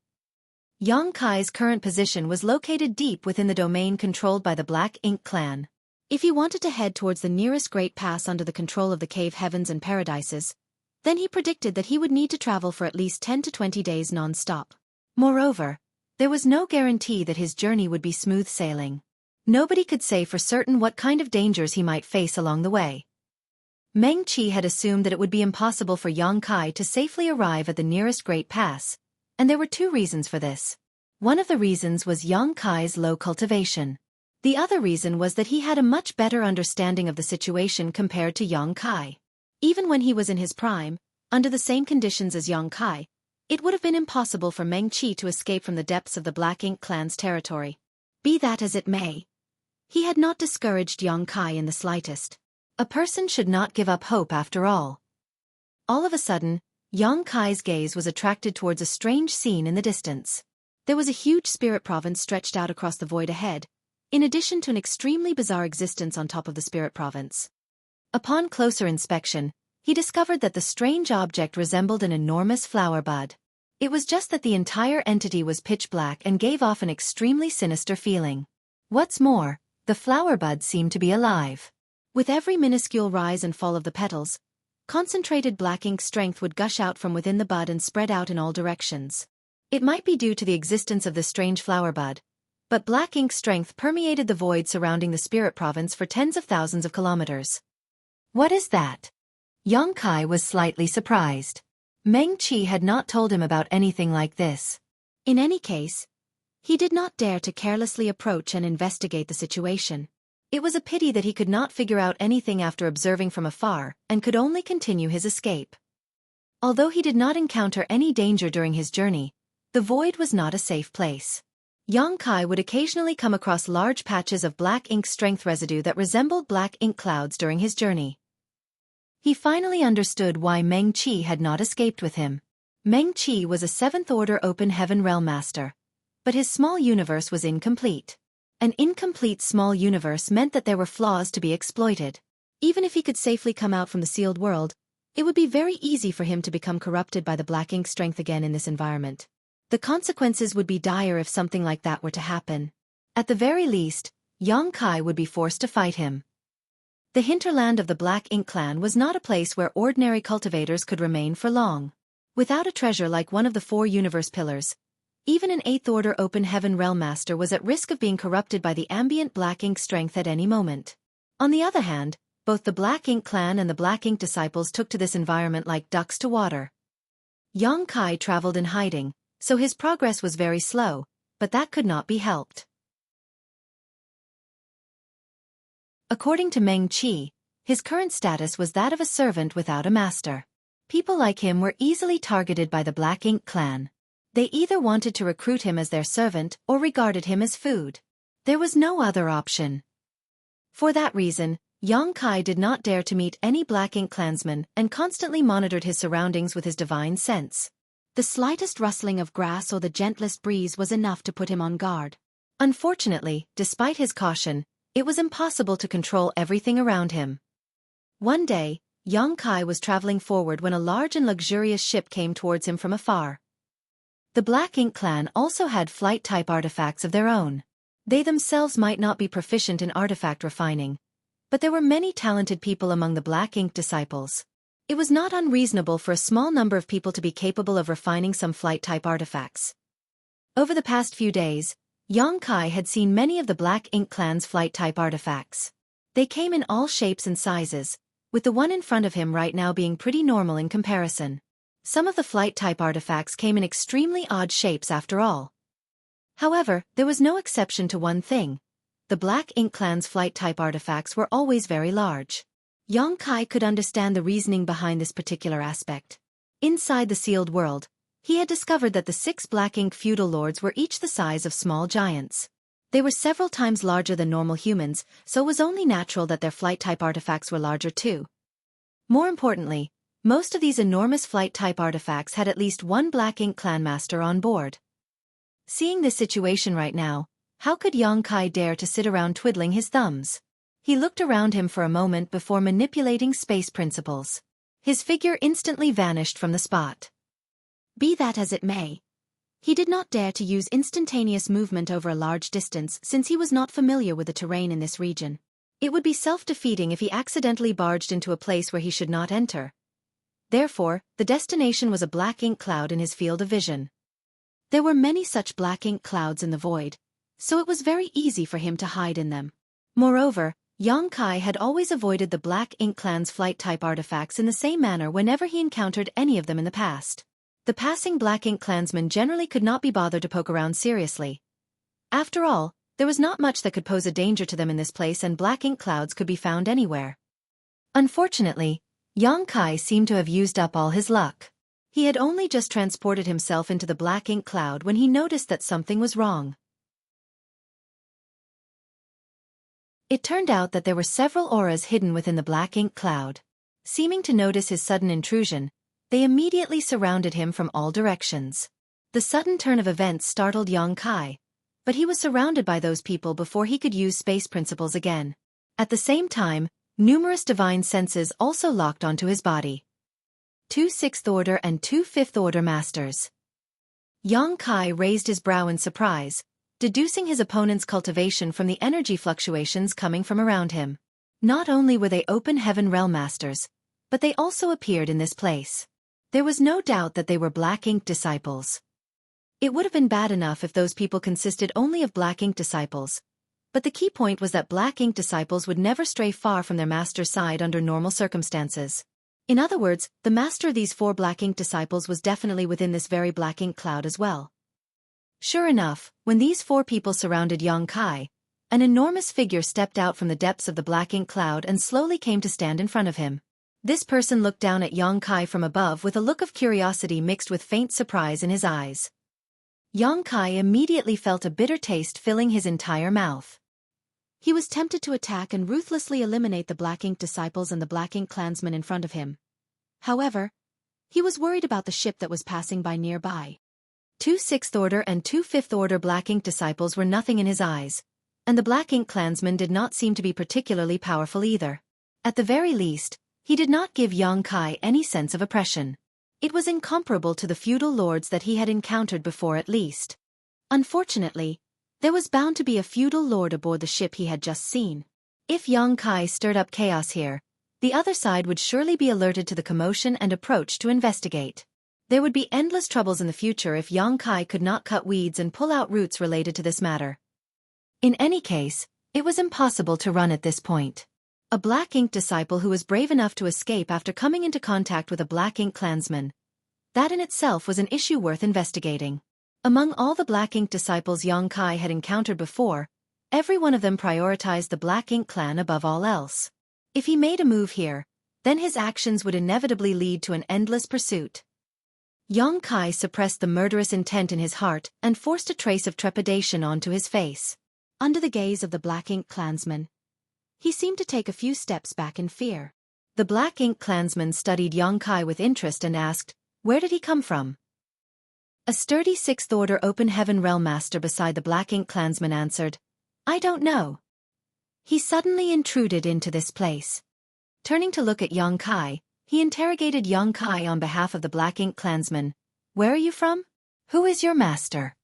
A: Yang Kai's current position was located deep within the domain controlled by the Black Ink clan. If he wanted to head towards the nearest great pass under the control of the cave heavens and paradises, then he predicted that he would need to travel for at least 10 to 20 days non-stop. Moreover, there was no guarantee that his journey would be smooth sailing. Nobody could say for certain what kind of dangers he might face along the way. Meng Qi had assumed that it would be impossible for Yang Kai to safely arrive at the nearest great pass, and there were two reasons for this. One of the reasons was Yang Kai's low cultivation. The other reason was that he had a much better understanding of the situation compared to Yang Kai. Even when he was in his prime, under the same conditions as Yang Kai, it would have been impossible for Meng Qi to escape from the depths of the Black Ink clan's territory. Be that as it may, he had not discouraged Yang Kai in the slightest. A person should not give up hope after all. All of a sudden, Yang Kai's gaze was attracted towards a strange scene in the distance. There was a huge spirit province stretched out across the void ahead, in addition to an extremely bizarre existence on top of the spirit province. Upon closer inspection, he discovered that the strange object resembled an enormous flower bud. It was just that the entire entity was pitch black and gave off an extremely sinister feeling. What's more, the flower bud seemed to be alive. With every minuscule rise and fall of the petals, concentrated black ink strength would gush out from within the bud and spread out in all directions. It might be due to the existence of this strange flower bud, but black ink strength permeated the void surrounding the spirit province for tens of thousands of kilometers. What is that? Yang Kai was slightly surprised. Meng Qi had not told him about anything like this. In any case, he did not dare to carelessly approach and investigate the situation. It was a pity that he could not figure out anything after observing from afar and could only continue his escape. Although he did not encounter any danger during his journey, the void was not a safe place. Yang Kai would occasionally come across large patches of black ink strength residue that resembled black ink clouds during his journey. He finally understood why Meng Qi had not escaped with him. Meng Qi was a 7th-order Open Heaven Realm Master, but his small universe was incomplete. An incomplete small universe meant that there were flaws to be exploited. Even if he could safely come out from the sealed world, it would be very easy for him to become corrupted by the black ink strength again in this environment. The consequences would be dire if something like that were to happen. At the very least, Yang Kai would be forced to fight him. The hinterland of the Black Ink clan was not a place where ordinary cultivators could remain for long. Without a treasure like one of the 4 universe pillars, even an 8th-order Open Heaven Realm Master was at risk of being corrupted by the ambient black ink strength at any moment. On the other hand, both the Black Ink clan and the Black Ink disciples took to this environment like ducks to water. Yang Kai traveled in hiding, so his progress was very slow, but that could not be helped. According to Meng Qi, his current status was that of a servant without a master. People like him were easily targeted by the Black Ink clan. They either wanted to recruit him as their servant or regarded him as food. There was no other option. For that reason, Yang Kai did not dare to meet any Black Ink clansman and constantly monitored his surroundings with his divine sense. The slightest rustling of grass or the gentlest breeze was enough to put him on guard. Unfortunately, despite his caution, it was impossible to control everything around him. One day, Yang Kai was traveling forward when a large and luxurious ship came towards him from afar. The Black Ink clan also had flight-type artifacts of their own. They themselves might not be proficient in artifact refining, but there were many talented people among the Black Ink disciples. It was not unreasonable for a small number of people to be capable of refining some flight-type artifacts. Over the past few days, Yang Kai had seen many of the Black Ink clan's flight-type artifacts. They came in all shapes and sizes, with the one in front of him right now being pretty normal in comparison. Some of the flight-type artifacts came in extremely odd shapes after all. However, there was no exception to one thing. The Black Ink clan's flight-type artifacts were always very large. Yang Kai could understand the reasoning behind this particular aspect. Inside the sealed world, he had discovered that the 6 Black Ink feudal lords were each the size of small giants. They were several times larger than normal humans, so it was only natural that their flight-type artifacts were larger too. More importantly, most of these enormous flight-type artifacts had at least one Black Ink clan master on board. Seeing this situation right now, how could Xueqi dare to sit around twiddling his thumbs? He looked around him for a moment before manipulating space principles. His figure instantly vanished from the spot.
B: Be that as it may, he did not dare to use instantaneous movement over a large distance since he was not familiar with the terrain in this region. It would be self-defeating if he accidentally barged into a place where he should not enter. Therefore, the destination was a black ink cloud in his field of vision. There were many such black ink clouds in the void, so it was very easy for him to hide in them.
A: Moreover, Xueqi had always avoided the Black Ink clan's flight-type artifacts in the same manner whenever he encountered any of them in the past. The passing Black Ink clansmen generally could not be bothered to poke around seriously. After all, there was not much that could pose a danger to them in this place, and Black Ink clouds could be found anywhere. Unfortunately, Xueqi seemed to have used up all his luck. He had only just transported himself into the Black Ink cloud when he noticed that something was wrong. It turned out that there were several auras hidden within the Black Ink cloud. Seeming to notice his sudden intrusion, they immediately surrounded him from all directions. The sudden turn of events startled Xueqi, but he was surrounded by those people before he could use space principles again. At the same time, numerous divine senses also locked onto his body. 2 sixth order and 2 fifth order masters. Xueqi raised his brow in surprise, deducing his opponent's cultivation from the energy fluctuations coming from around him. Not only were they open heaven realm masters, but they also appeared in this place. There was no doubt that they were Black Ink disciples. It would have been bad enough if those people consisted only of Black Ink disciples, but the key point was that Black Ink disciples would never stray far from their master's side under normal circumstances. In other words, the master of these 4 Black Ink disciples was definitely within this very Black Ink cloud as well. Sure enough, when these 4 people surrounded Xueqi, an enormous figure stepped out from the depths of the Black Ink cloud and slowly came to stand in front of him. This person looked down at Xueqi from above with a look of curiosity mixed with faint surprise in his eyes. Xueqi immediately felt a bitter taste filling his entire mouth.
B: He was tempted to attack and ruthlessly eliminate the Black Ink disciples and the Black Ink clansmen in front of him. However, he was worried about the ship that was passing by nearby.
A: 2 sixth order and 2 fifth order Black Ink disciples were nothing in his eyes, and the Black Ink clansmen did not seem to be particularly powerful either. At the very least, he did not give Xueqi any sense of oppression. It was incomparable to the feudal lords that he had encountered before at least.
B: Unfortunately, there was bound to be a feudal lord aboard the ship he had just seen.
A: If Xueqi stirred up chaos here, the other side would surely be alerted to the commotion and approach to investigate. There would be endless troubles in the future if Xueqi could not cut weeds and pull out roots related to this matter. In any case, it was impossible to run at this point. A Black Ink disciple who was brave enough to escape after coming into contact with a Black Ink clansman. That in itself was an issue worth investigating. Among all the Black Ink disciples Xueqi had encountered before, every one of them prioritized the Black Ink clan above all else. If he made a move here, then his actions would inevitably lead to an endless pursuit. Xueqi suppressed the murderous intent in his heart and forced a trace of trepidation onto his face.
B: Under the gaze of the Black Ink clansman, he seemed to take a few steps back in fear.
A: The Black Ink clansman studied Xueqi with interest and asked, where did he come from? A sturdy 6th order open heaven realm master beside the Black Ink clansman answered, I don't know. He suddenly intruded into this place. Turning to look at Xueqi, he interrogated Xueqi on behalf of the Black Ink clansman. Where are you from? Who is your master?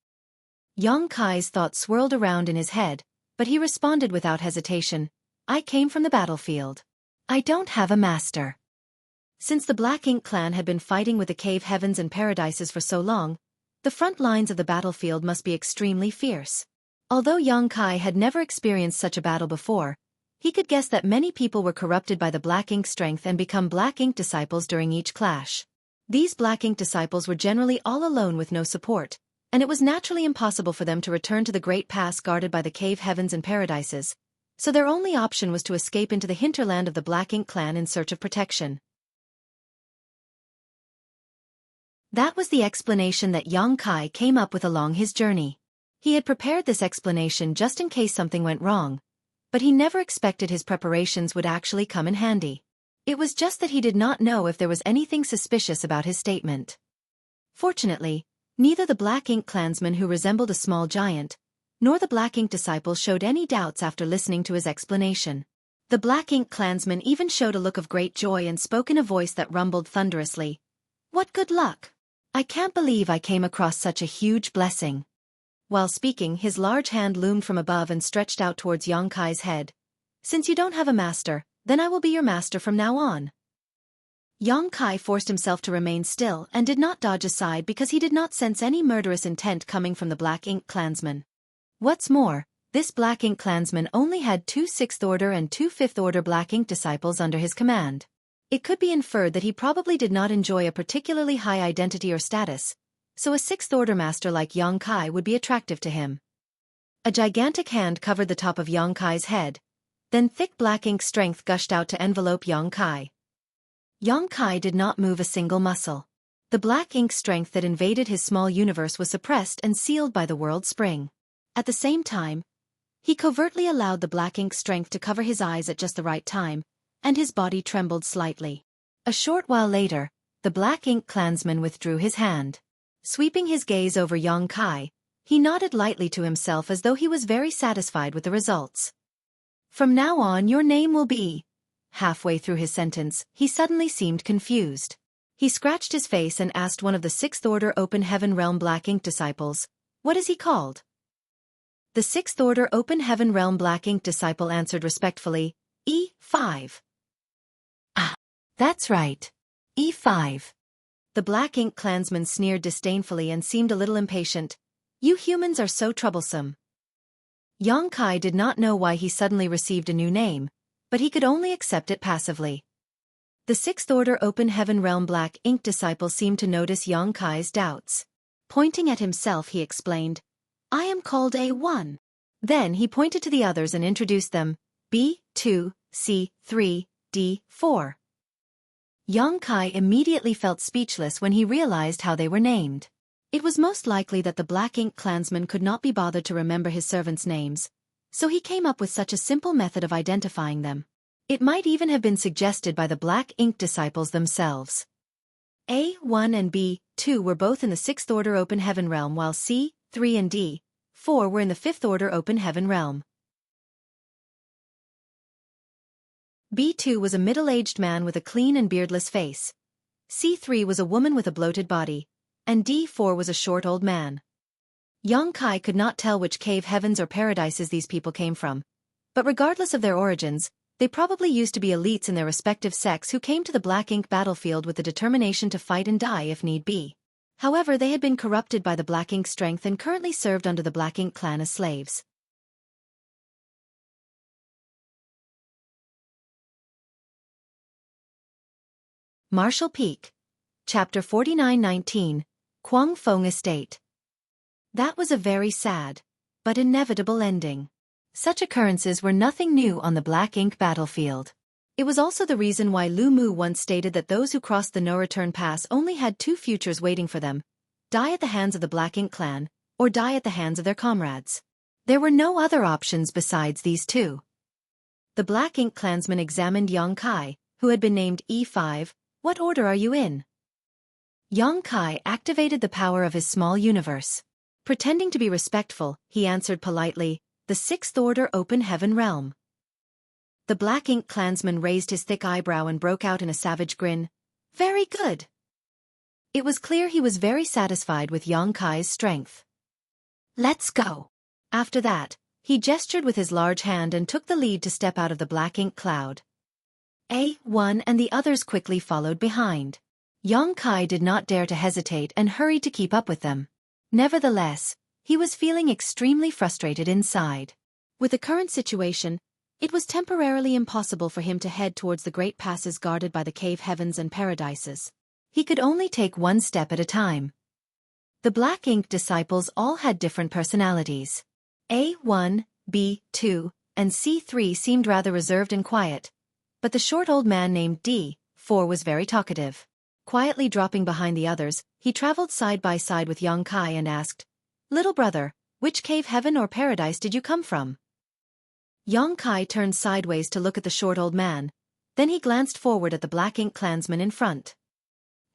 A: Xueqi's thoughts swirled around in his head, but he responded without hesitation. I came from the battlefield. I don't have a master. Since the Black Ink clan had been fighting with the cave heavens and paradises for so long, the front lines of the battlefield must be extremely fierce. Although Xueqi had never experienced such a battle before, he could guess that many people were corrupted by the Black Ink strength and become Black Ink disciples during each clash. These Black Ink disciples were generally all alone with no support, and it was naturally impossible for them to return to the great pass guarded by the cave heavens and paradises, so their only option was to escape into the hinterland of the Black Ink clan in search of protection. That was the explanation that Xueqi came up with along his journey. He had prepared this explanation just in case something went wrong, but he never expected his preparations would actually come in handy. It was just that he did not know if there was anything suspicious about his statement. Fortunately, neither the Black Ink clansman who resembled a small giant, nor the Black Ink disciple showed any doubts after listening to his explanation. The Black Ink clansman even showed a look of great joy and spoke in a voice that rumbled thunderously. "What good luck! I can't believe I came across such a huge blessing." While speaking, his large hand loomed from above and stretched out towards Yang Kai's head. "Since you don't have a master, then I will be your master from now on." Yang Kai forced himself to remain still and did not dodge aside because he did not sense any murderous intent coming from the Black Ink clansman. What's more, this Black Ink clansman only had 2 6th Order and 2 5th Order Black Ink disciples under his command. It could be inferred that he probably did not enjoy a particularly high identity or status, so a 6th Order master like Yang Kai would be attractive to him. A gigantic hand covered the top of Yang Kai's head, then thick Black Ink strength gushed out to envelope Yang Kai. Yang Kai did not move a single muscle. The Black Ink strength that invaded his small universe was suppressed and sealed by the world spring. At the same time, he covertly allowed the Black Ink strength to cover his eyes at just the right time, and his body trembled slightly. A short while later, the Black Ink clansman withdrew his hand. Sweeping his gaze over Yang Kai, he nodded lightly to himself as though he was very satisfied with the results. "From now on your name will be..." Halfway through his sentence, he suddenly seemed confused. He scratched his face and asked one of the 6th Order Open Heaven Realm Black Ink disciples, "What is he called?" The 6th Order Open Heaven Realm Black Ink disciple answered respectfully, "E5. "Ah, that's right. E5. The Black Ink clansman sneered disdainfully and seemed a little impatient. "You humans are so troublesome." Yang Kai did not know why he suddenly received a new name, but he could only accept it passively. The 6th Order Open Heaven Realm Black Ink disciple seemed to notice Yang Kai's doubts. Pointing at himself, he explained, "I am called A1. Then he pointed to the others and introduced them, B2, C3, D4. Yang Kai immediately felt speechless when he realized how they were named. It was most likely that the Black Ink clansman could not be bothered to remember his servants' names, so he came up with such a simple method of identifying them. It might even have been suggested by the Black Ink disciples themselves. A1 and B2 were both in the 6th Order Open Heaven Realm, while C3 and D4 were in the 5th Order Open Heaven Realm. B2 was a middle-aged man with a clean and beardless face. C3 was a woman with a bloated body, and D4 was a short old man. Yang Kai could not tell which cave heavens or paradises these people came from, but regardless of their origins, they probably used to be elites in their respective sects who came to the Black Ink battlefield with the determination to fight and die if need be. However, they had been corrupted by the Black Ink strength and currently served under the Black Ink clan as slaves. Marshall Peak. Chapter 49-19, Quang Fong Estate. That was a very sad, but inevitable ending. Such occurrences were nothing new on the Black Ink battlefield. It was also the reason why Lu Mu once stated that those who crossed the no-return pass only had 2 futures waiting for them: die at the hands of the Black Ink clan, or die at the hands of their comrades. There were no other options besides these 2. The Black Ink clansman examined Yang Kai, who had been named E5. "What order are you in?" Yang Kai activated the power of his small universe. Pretending to be respectful, he answered politely, "The 6th Order Open Heaven Realm." The Black Ink clansman raised his thick eyebrow and broke out in a savage grin. "Very good." It was clear he was very satisfied with Yang Kai's strength. "Let's go." After that, he gestured with his large hand and took the lead to step out of the Black Ink cloud. A1 and the others quickly followed behind. Yang Kai did not dare to hesitate and hurried to keep up with them. Nevertheless, he was feeling extremely frustrated inside. With the current situation, it was temporarily impossible for him to head towards the great passes guarded by the cave heavens and paradises. He could only take one step at a time. The Black Ink disciples all had different personalities. A1, B2, and C3 seemed rather reserved and quiet, but the short old man named D4 was very talkative. Quietly dropping behind the others, he traveled side by side with Yang Kai and asked, "Little brother, Which cave, heaven or paradise, did you come from? Yang Kai turned sideways to look at the short old man. Then he glanced forward at the black ink clansman in front.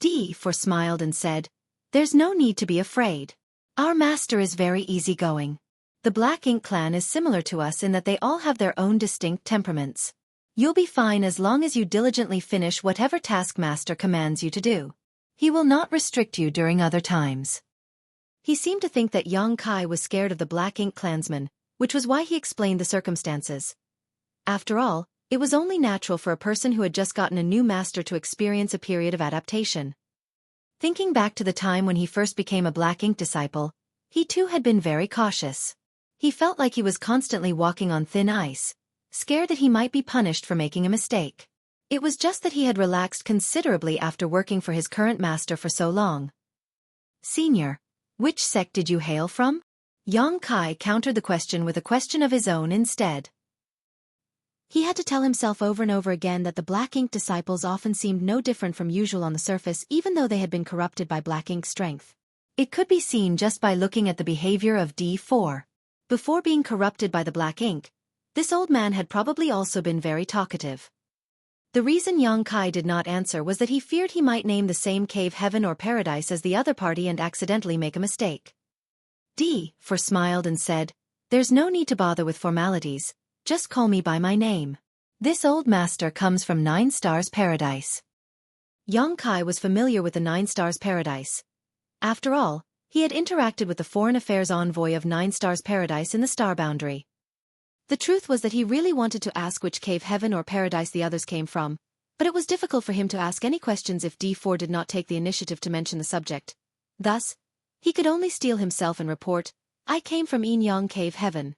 A: D4 smiled and said, "There's no need to be afraid. Our master is very easygoing. The black ink clan is similar to us in that they all have their own distinct temperaments. You'll be fine as long as you diligently finish whatever task master commands you to do. He will not restrict you during other times." He seemed to think that Yang Kai was scared of the black ink clansman, which was why he explained the circumstances. After all, it was only natural for a person who had just gotten a new master to experience a period of adaptation. Thinking back to the time when he first became a black ink disciple, he too had been very cautious. He felt like he was constantly walking on thin ice, scared that he might be punished for making a mistake. It was just that he had relaxed considerably after working for his current master for so long. "Senior, which sect did you hail from?" Yang Kai countered the question with a question of his own instead. He had to tell himself over and over again that the black ink disciples often seemed no different from usual on the surface even though they had been corrupted by black ink strength. It could be seen just by looking at the behavior of D4. Before being corrupted by the black ink, this old man had probably also been very talkative. The reason Yang Kai did not answer was that he feared he might name the same cave, heaven or paradise as the other party and accidentally make a mistake. D4 smiled and said, "There's no need to bother with formalities. Just call me by my name. This old master comes from 9 Stars Paradise." Yang Kai was familiar with the 9 Stars Paradise. After all, he had interacted with the foreign affairs envoy of 9 Stars Paradise in the star boundary. The truth was that he really wanted to ask which cave, heaven or paradise the others came from, but it was difficult for him to ask any questions if D4 did not take the initiative to mention the subject. Thus, he could only steel himself and report, "I came from Yang Cave, heaven."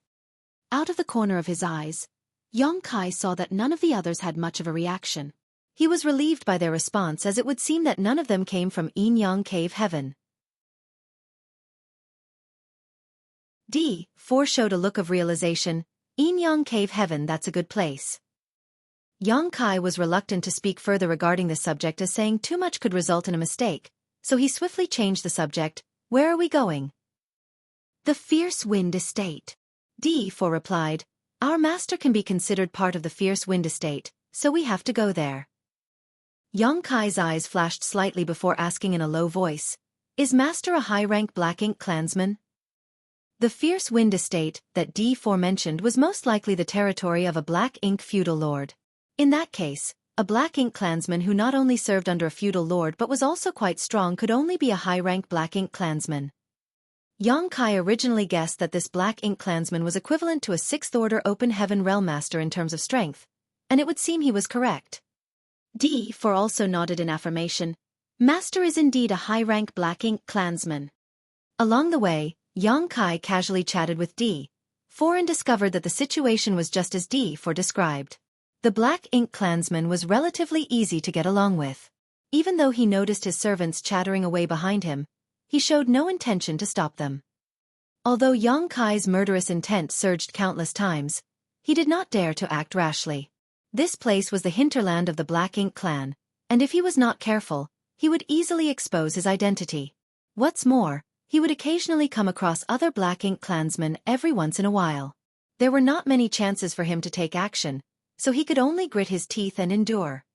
A: Out of the corner of his eyes, Yang Kai saw that none of the others had much of a reaction. He was relieved by their response as it would seem that none of them came from Yang Cave, heaven. D4 showed a look of realization. "Yang Cave, heaven, that's a good place." Yang Kai was reluctant to speak further regarding this subject as saying too much could result in a mistake, so he swiftly changed the subject. "Where are we going?" "The Fierce Wind Estate." D4 replied, "Our master can be considered part of the Fierce Wind Estate, so we have to go there." Yang Kai's eyes flashed slightly before asking in a low voice, "Is master a high-rank black ink clansman?" The Fierce Wind Estate that D4 mentioned was most likely the territory of a black ink feudal lord. In that case, a black ink clansman who not only served under a feudal lord but was also quite strong could only be a high-rank black ink clansman. Yang Kai originally guessed that this black ink clansman was equivalent to a 6th order open heaven realm master in terms of strength, and it would seem he was correct. D4 also nodded in affirmation. Master is indeed a high-rank black ink clansman. Along the way, Yang Kai casually chatted with D4 and discovered that the situation was just as D4 described. The black ink clansman was relatively easy to get along with. Even though he noticed his servants chattering away behind him, he showed no intention to stop them. Although Yang Kai's murderous intent surged countless times, he did not dare to act rashly. This place was the hinterland of the Black Ink clan, and if he was not careful, he would easily expose his identity. What's more, he would occasionally come across other Black Ink clansmen every once in a while. There were not many chances for him to take action, so he could only grit his teeth and endure.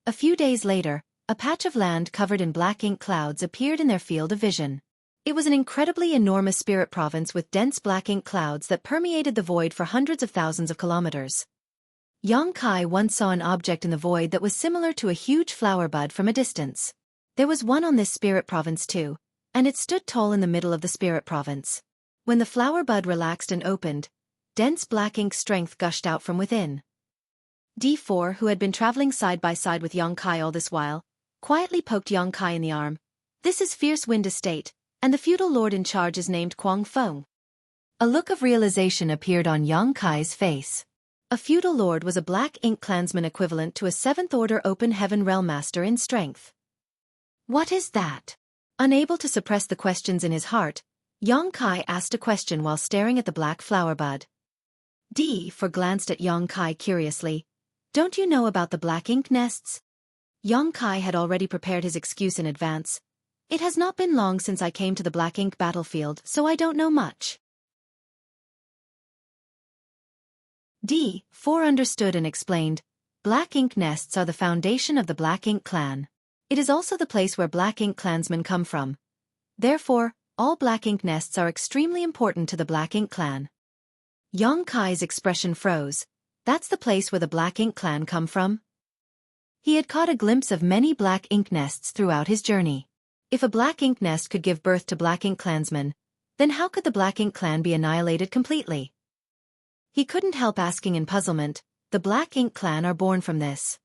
A: A few days later, a patch of land covered in black ink clouds appeared in their field of vision. It was an incredibly enormous spirit province with dense black ink clouds that permeated the void for hundreds of thousands of kilometers. Yang Kai once saw an object in the void that was similar to a huge flower bud from a distance. There was one on this spirit province too, and it stood tall in the middle of the spirit province. When the flower bud relaxed and opened, dense black ink strength gushed out from within. D4, who had been traveling side by side with Yang Kai all this while, quietly poked Yang Kai in the arm. "This is Fierce Wind Estate, and the feudal lord in charge is named Kwang Feng." A look of realization appeared on Yang Kai's face. A feudal lord was a black ink clansman equivalent to a 7th order open heaven realm master in strength. "What is that?" Unable to suppress the questions in his heart, Yang Kai asked a question while staring at the black flower bud. D4 glanced at Yang Kai curiously. "Don't you know about the black ink nests?" Yang Kai had already prepared his excuse in advance. "It has not been long since I came to the black ink battlefield, so I don't know much." D4 understood and explained, Black Ink nests are the foundation of the Black Ink clan. It is also the place where Black Ink clansmen come from. Therefore, all Black Ink nests are extremely important to the Black Ink clan. Yong Kai's expression froze. That's the place where the Black Ink clan come from? He had caught a glimpse of many Black Ink nests throughout his journey. If a Black Ink nest could give birth to Black Ink clansmen, then how could the Black Ink clan be annihilated completely? He couldn't help asking in puzzlement, the Black Ink clan are born from this.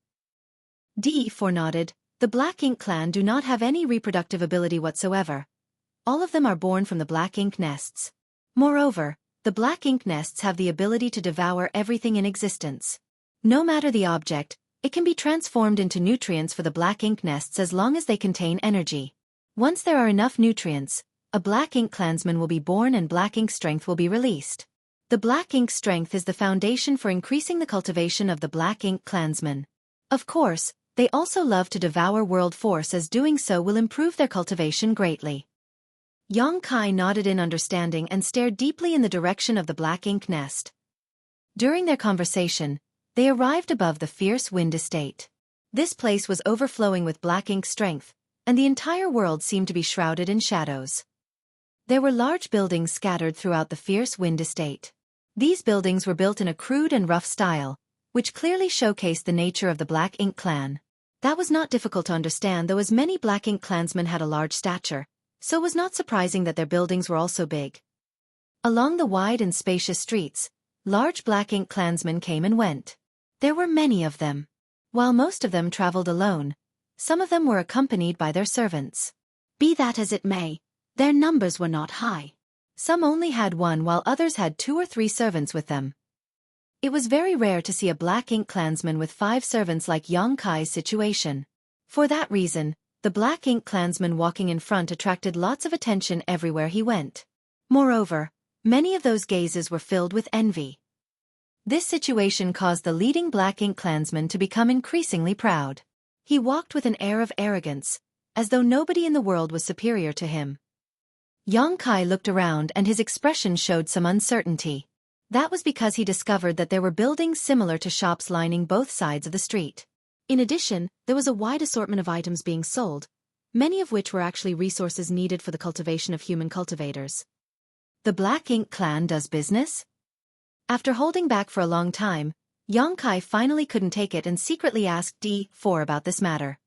A: D4 nodded, the Black Ink clan do not have any reproductive ability whatsoever. All of them are born from the Black Ink nests. Moreover, the Black Ink nests have the ability to devour everything in existence. No matter the object, it can be transformed into nutrients for the Black Ink nests as long as they contain energy. Once there are enough nutrients, a Black Ink clansman will be born and Black Ink strength will be released. The Black Ink strength is the foundation for increasing the cultivation of the Black Ink clansman. Of course, they also love to devour world force, as doing so will improve their cultivation greatly. Yong Kai nodded in understanding and stared deeply in the direction of the Black Ink nest. During their conversation, they arrived above the fierce wind estate. This place was overflowing with Black Ink strength, and the entire world seemed to be shrouded in shadows. There were large buildings scattered throughout the fierce wind estate. These buildings were built in a crude and rough style, which clearly showcased the nature of the Black Ink clan. That was not difficult to understand, though, as many Black Ink clansmen had a large stature, so it was not surprising that their buildings were also big. Along the wide and spacious streets, large Black Ink clansmen came and went. There were many of them. While most of them traveled alone, some of them were accompanied by their servants. Be that as it may, their numbers were not high. Some only had one, while others had 2 or 3 servants with them. It was very rare to see a Black Ink clansman with 5 servants like Yong Kai's situation. For that reason, the Black Ink clansman walking in front attracted lots of attention everywhere he went. Moreover, many of those gazes were filled with envy. This situation caused the leading Black Ink clansman to become increasingly proud. He walked with an air of arrogance, as though nobody in the world was superior to him. Yong Kai looked around and his expression showed some uncertainty. That was because he discovered that there were buildings similar to shops lining both sides of the street. In addition, there was a wide assortment of items being sold, many of which were actually resources needed for the cultivation of human cultivators. The Black Ink clan does business? After holding back for a long time, Yong Kai finally couldn't take it and secretly asked D4 about this matter.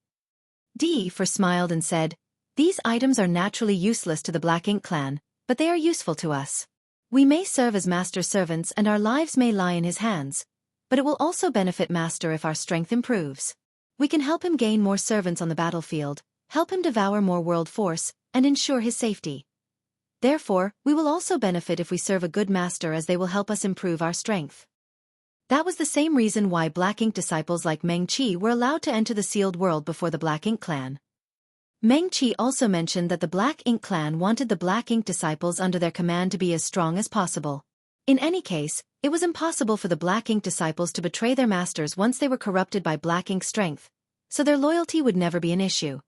A: D4 smiled and said, these items are naturally useless to the Black Ink clan, but they are useful to us. We may serve as master servants and our lives may lie in his hands, but it will also benefit master if our strength improves. We can help him gain more servants on the battlefield, help him devour more world force, and ensure his safety. Therefore, we will also benefit if we serve a good master, as they will help us improve our strength. That was the same reason why Black Ink disciples like Meng Qi were allowed to enter the sealed world before the Black Ink clan. Meng Qi also mentioned that the Black Ink clan wanted the Black Ink disciples under their command to be as strong as possible. In any case, it was impossible for the Black Ink disciples to betray their masters once they were corrupted by Black Ink strength, so their loyalty would never be an issue.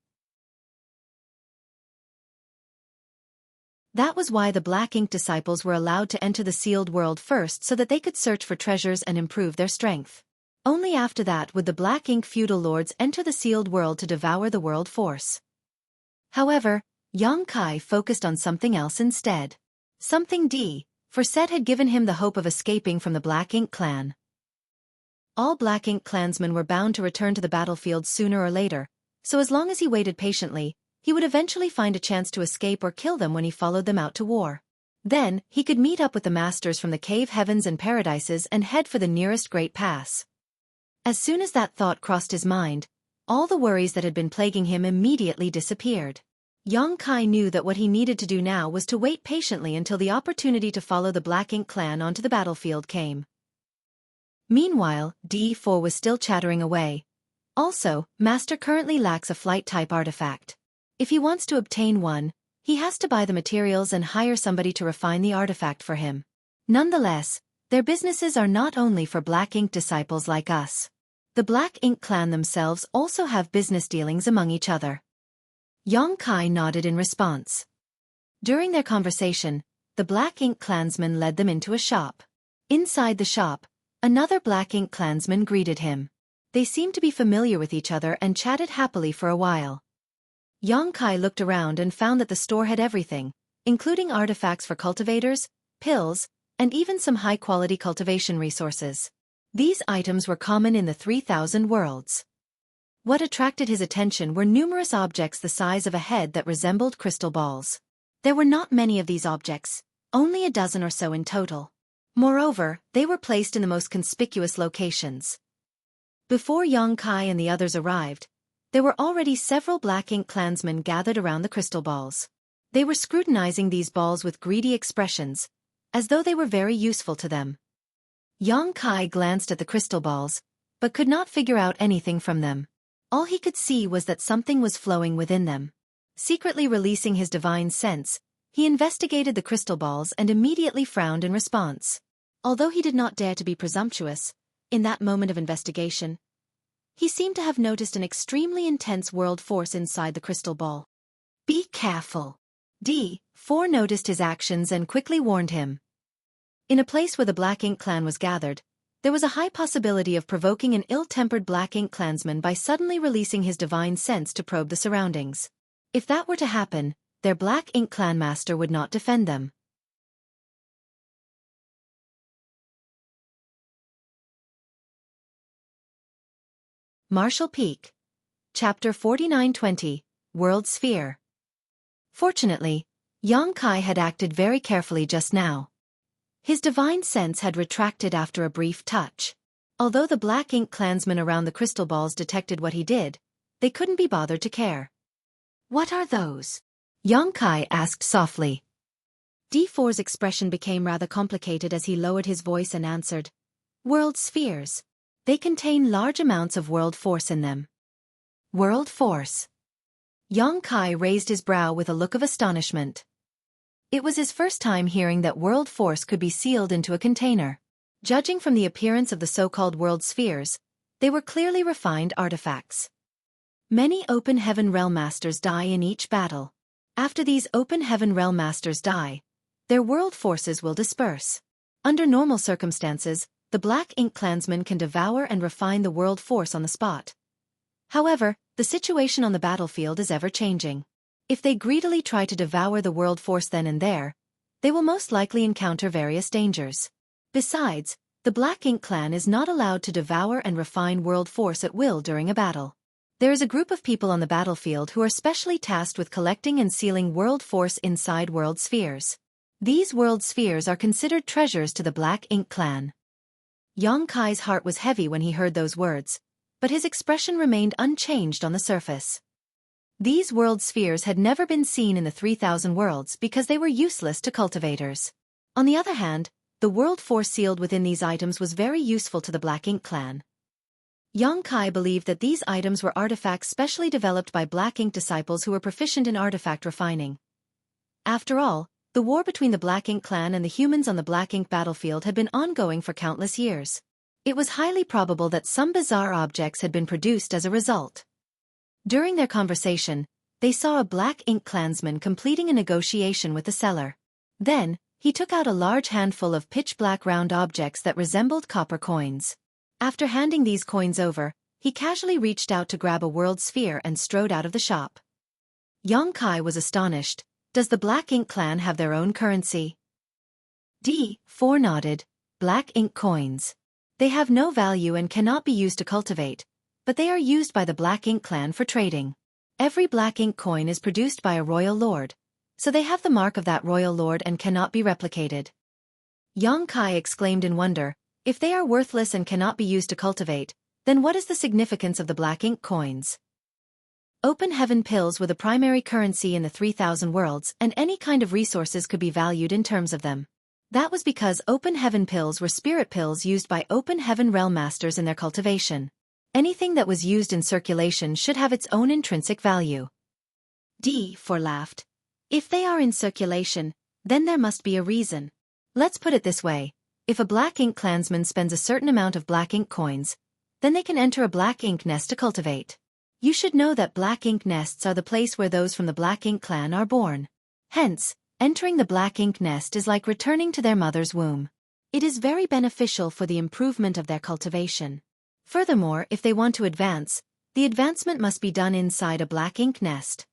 A: That was why the Black Ink disciples were allowed to enter the sealed world first, so that they could search for treasures and improve their strength. Only after that would the Black Ink feudal lords enter the sealed world to devour the world force. However, Yong Kai focused on something else instead. Something D4 said had given him the hope of escaping from the Black Ink clan. All Black Ink clansmen were bound to return to the battlefield sooner or later, so as long as he waited patiently, he would eventually find a chance to escape or kill them when he followed them out to war. Then, he could meet up with the masters from the cave heavens and paradises and head for the nearest great pass. As soon as that thought crossed his mind, all the worries that had been plaguing him immediately disappeared. Yong Kai knew that what he needed to do now was to wait patiently until the opportunity to follow the Black Ink clan onto the battlefield came. Meanwhile, D4 was still chattering away. Also, Master currently lacks a flight-type artifact. If he wants to obtain one, he has to buy the materials and hire somebody to refine the artifact for him. Nonetheless, their businesses are not only for Black Ink disciples like us. The Black Ink clan themselves also have business dealings among each other. Yong Kai nodded in response. During their conversation, the Black Ink clansman led them into a shop. Inside the shop, Another Black Ink clansman greeted him. They seemed to be familiar with each other and chatted happily for a while. Yongkai looked around and found that the store had everything, including artifacts for cultivators, pills, and even some high-quality cultivation resources. These items were common in the 3,000 worlds. What attracted his attention were numerous objects the size of a head that resembled crystal balls. There were not many of these objects, only a dozen or so in total. Moreover, they were placed in the most conspicuous locations. Before Yongkai and the others arrived, there were already several Black Ink clansmen gathered around the crystal balls. They were scrutinizing these balls with greedy expressions, as though they were very useful to them. Yongkai glanced at the crystal balls, but could not figure out anything from them. All he could see was that something was flowing within them. Secretly releasing his divine sense, he investigated the crystal balls and immediately frowned in response. Although he did not dare to be presumptuous, in that moment of investigation, he seemed to have noticed an extremely intense world force inside the crystal ball. "Be careful." D4 noticed his actions and quickly warned him. In a place where the Black Ink clan was gathered, there was a high possibility of provoking an ill-tempered Black Ink clansman by suddenly releasing his divine sense to probe the surroundings. If that were to happen, their Black Ink clan master would not defend them. Martial Peak. Chapter 4920, World Sphere. Fortunately, Yongkai had acted very carefully just now. His divine sense had retracted after a brief touch. Although the Black Ink clansmen around the crystal balls detected what he did, they couldn't be bothered to care. "What are those?" Yongkai asked softly. D4's expression became rather complicated as he lowered his voice and answered, "World spheres. They contain large amounts of world force in them." World force. Yongkai raised his brow with a look of astonishment. It was his first time hearing that world force could be sealed into a container. Judging from the appearance of the so-called world spheres, they were clearly refined artifacts. Many Open Heaven Realm Masters die in each battle. After these Open Heaven Realm Masters die, their world forces will disperse. Under normal circumstances, the Black Ink clansmen can devour and refine the world force on the spot. However, the situation on the battlefield is ever-changing. If they greedily try to devour the world force then and there, they will most likely encounter various dangers. Besides, the Black Ink clan is not allowed to devour and refine world force at will during a battle. There is a group of people on the battlefield who are specially tasked with collecting and sealing world force inside world spheres. These world spheres are considered treasures to the Black Ink clan. Yongkai's heart was heavy when he heard those words, but his expression remained unchanged on the surface. These world spheres had never been seen in the 3,000 worlds because they were useless to cultivators. On the other hand, the world force sealed within these items was very useful to the Black Ink clan. Yongkai believed that these items were artifacts specially developed by Black Ink disciples who were proficient in artifact refining. After all, the war between the Black Ink clan and the humans on the Black Ink battlefield had been ongoing for countless years. It was highly probable that some bizarre objects had been produced as a result. During their conversation, they saw a Black Ink clansman completing a negotiation with the seller. Then, he took out a large handful of pitch-black round objects that resembled copper coins. After handing these coins over, he casually reached out to grab a world sphere and strode out of the shop. Yongkai was astonished. Does the Black Ink clan have their own currency? D4 nodded. Black Ink coins. They have no value and cannot be used to cultivate, but they are used by the Black Ink clan for trading. Every Black Ink coin is produced by a royal lord, so they have the mark of that royal lord and cannot be replicated. Yongkai exclaimed in wonder, if they are worthless and cannot be used to cultivate, then what is the significance of the Black Ink coins? Open Heaven pills were the primary currency in the 3,000 worlds and any kind of resources could be valued in terms of them. That was because Open Heaven pills were spirit pills used by Open Heaven Realm Masters in their cultivation. Anything that was used in circulation should have its own intrinsic value. D4 laughed. If they are in circulation, then there must be a reason. Let's put it this way. If a Black Ink clansman spends a certain amount of Black Ink coins, then they can enter a Black Ink nest to cultivate. You should know that Black Ink nests are the place where those from the Black Ink clan are born. Hence, entering the Black Ink nest is like returning to their mother's womb.
B: It is very beneficial for the improvement of their cultivation. Furthermore, if they want to advance, the advancement must be done inside a black ink nest.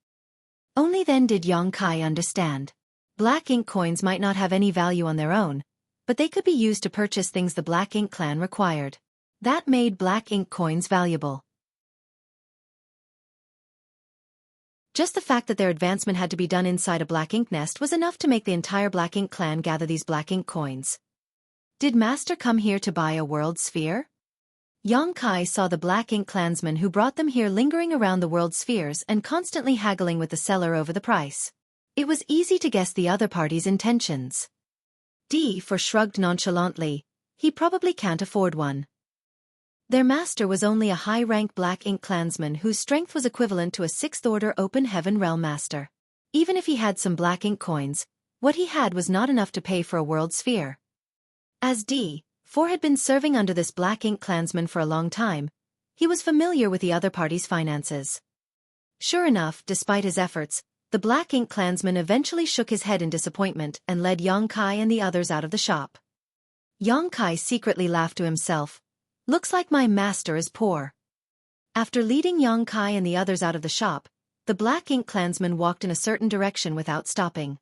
B: Only then did Xueqi understand. Black ink coins might not have any value on their own, but they could be used to purchase things the Black Ink clan required. That made black ink coins valuable. Just the fact that their advancement had to be done inside a black ink nest was enough to make the entire Black Ink clan gather these black ink coins. Did Master come here to buy a world sphere? Xueqi saw the Black Ink clansmen who brought them here lingering around the world spheres and constantly haggling with the seller over the price. It was easy to guess the other party's intentions. D4 shrugged nonchalantly. He probably can't afford one. Their master was only a high-rank Black Ink clansman whose strength was equivalent to a 6th-order Open Heaven Realm master. Even if he had some Black Ink coins, what he had was not enough to pay for a world sphere. As D4 had been serving under this Black Ink clansman for a long time, he was familiar with the other party's finances. Sure enough, despite his efforts, the Black Ink clansman eventually shook his head in disappointment and led Xueqi and the others out of the shop. Xueqi secretly laughed to himself. Looks like my master is poor. After leading Xueqi and the others out of the shop, the Black Ink clansman walked in a certain direction without stopping.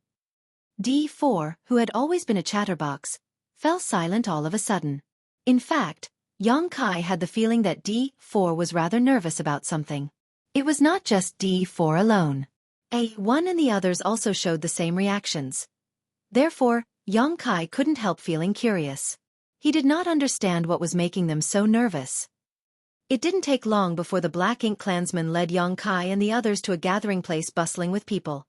B: D4, who had always been a chatterbox, fell silent all of a sudden. In fact, Xueqi had the feeling that D4 was rather nervous about something. It was not just D4 alone. A1 and the others also showed the same reactions. Therefore, Xueqi couldn't help feeling curious. He did not understand what was making them so nervous. It didn't take long before the Black Ink clansman led Xueqi and the others to a gathering place bustling with people.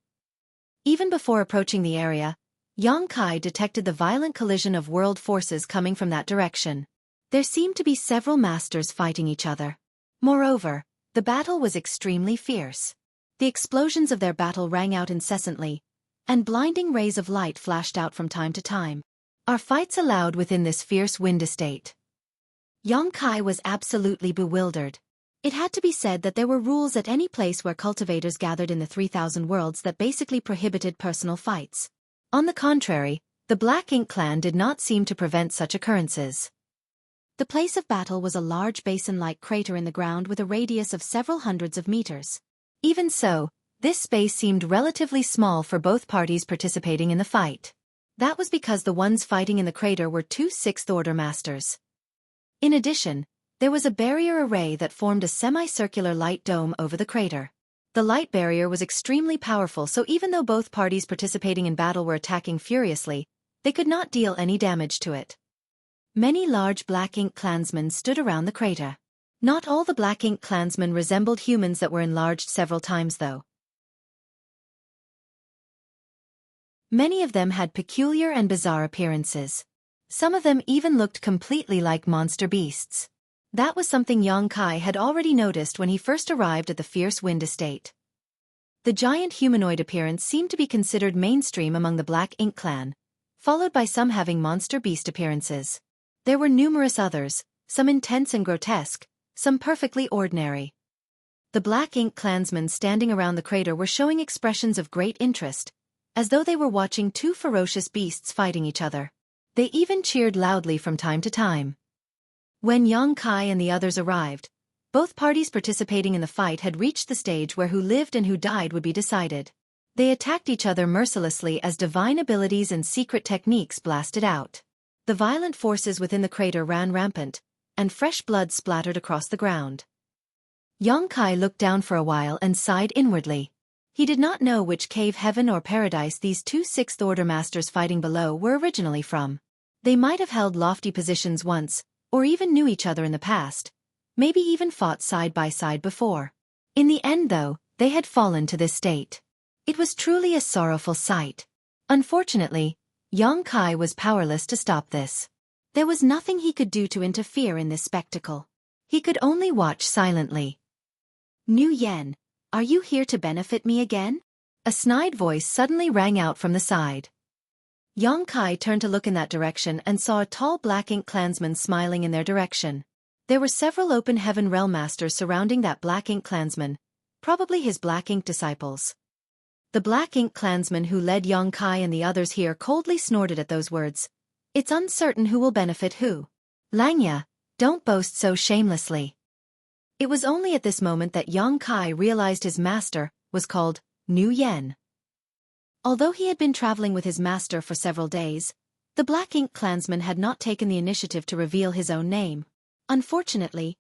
B: Even before approaching the area, Xueqi detected the violent collision of world forces coming from that direction. There seemed to be several masters fighting each other. Moreover, the battle was extremely fierce. The explosions of their battle rang out incessantly, and blinding rays of light flashed out from time to time. Are fights allowed within this fierce wind estate? Xueqi was absolutely bewildered. It had to be said that there were rules at any place where cultivators gathered in the 3,000 worlds that basically prohibited personal fights. On the contrary, the Black Ink clan did not seem to prevent such occurrences. The place of battle was a large basin-like crater in the ground with a radius of several hundreds of meters. Even so, this space seemed relatively small for both parties participating in the fight. That was because the ones fighting in the crater were 2 6th-order masters. In addition, there was a barrier array that formed a semicircular light dome over the crater. The light barrier was extremely powerful, so even though both parties participating in battle were attacking furiously, they could not deal any damage to it. Many large Black Ink clansmen stood around the crater. Not all the Black Ink clansmen resembled humans that were enlarged several times though. Many of them had peculiar and bizarre appearances. Some of them even looked completely like monster beasts. That was something Xueqi had already noticed when he first arrived at the fierce wind estate. The giant humanoid appearance seemed to be considered mainstream among the Black Ink clan, followed by some having monster beast appearances. There were numerous others, some intense and grotesque, some perfectly ordinary. The Black Ink clansmen standing around the crater were showing expressions of great interest, as though they were watching 2 ferocious beasts fighting each other. They even cheered loudly from time to time. When Xueqi and the others arrived, both parties participating in the fight had reached the stage where who lived and who died would be decided. They attacked each other mercilessly as divine abilities and secret techniques blasted out. The violent forces within the crater ran rampant, and fresh blood splattered across the ground. Xueqi looked down for a while and sighed inwardly. He did not know which cave, heaven or paradise these 2 6th-order masters fighting below were originally from. They might have held lofty positions once, or even knew each other in the past, maybe even fought side by side before. In the end though, they had fallen to this state. It was truly a sorrowful sight. Unfortunately, Xueqi was powerless to stop this. There was nothing he could do to interfere in this spectacle. He could only watch silently. Nu Yen, are you here to benefit me again? A snide voice suddenly rang out from the side. Xueqi turned to look in that direction and saw a tall Black Ink clansman smiling in their direction. There were several Open Heaven Realm masters surrounding that Black Ink clansman, probably his Black Ink disciples. The Black Ink clansman who led Xueqi and the others here coldly snorted at those words.
A: It's uncertain who will benefit who. Langya, don't boast so shamelessly. It was only at this moment that Yang Kai realized his master was called Nu Yen. Although he had been traveling with his master for several days, the Black Ink clansman had not taken the initiative to reveal his own name. Unfortunately,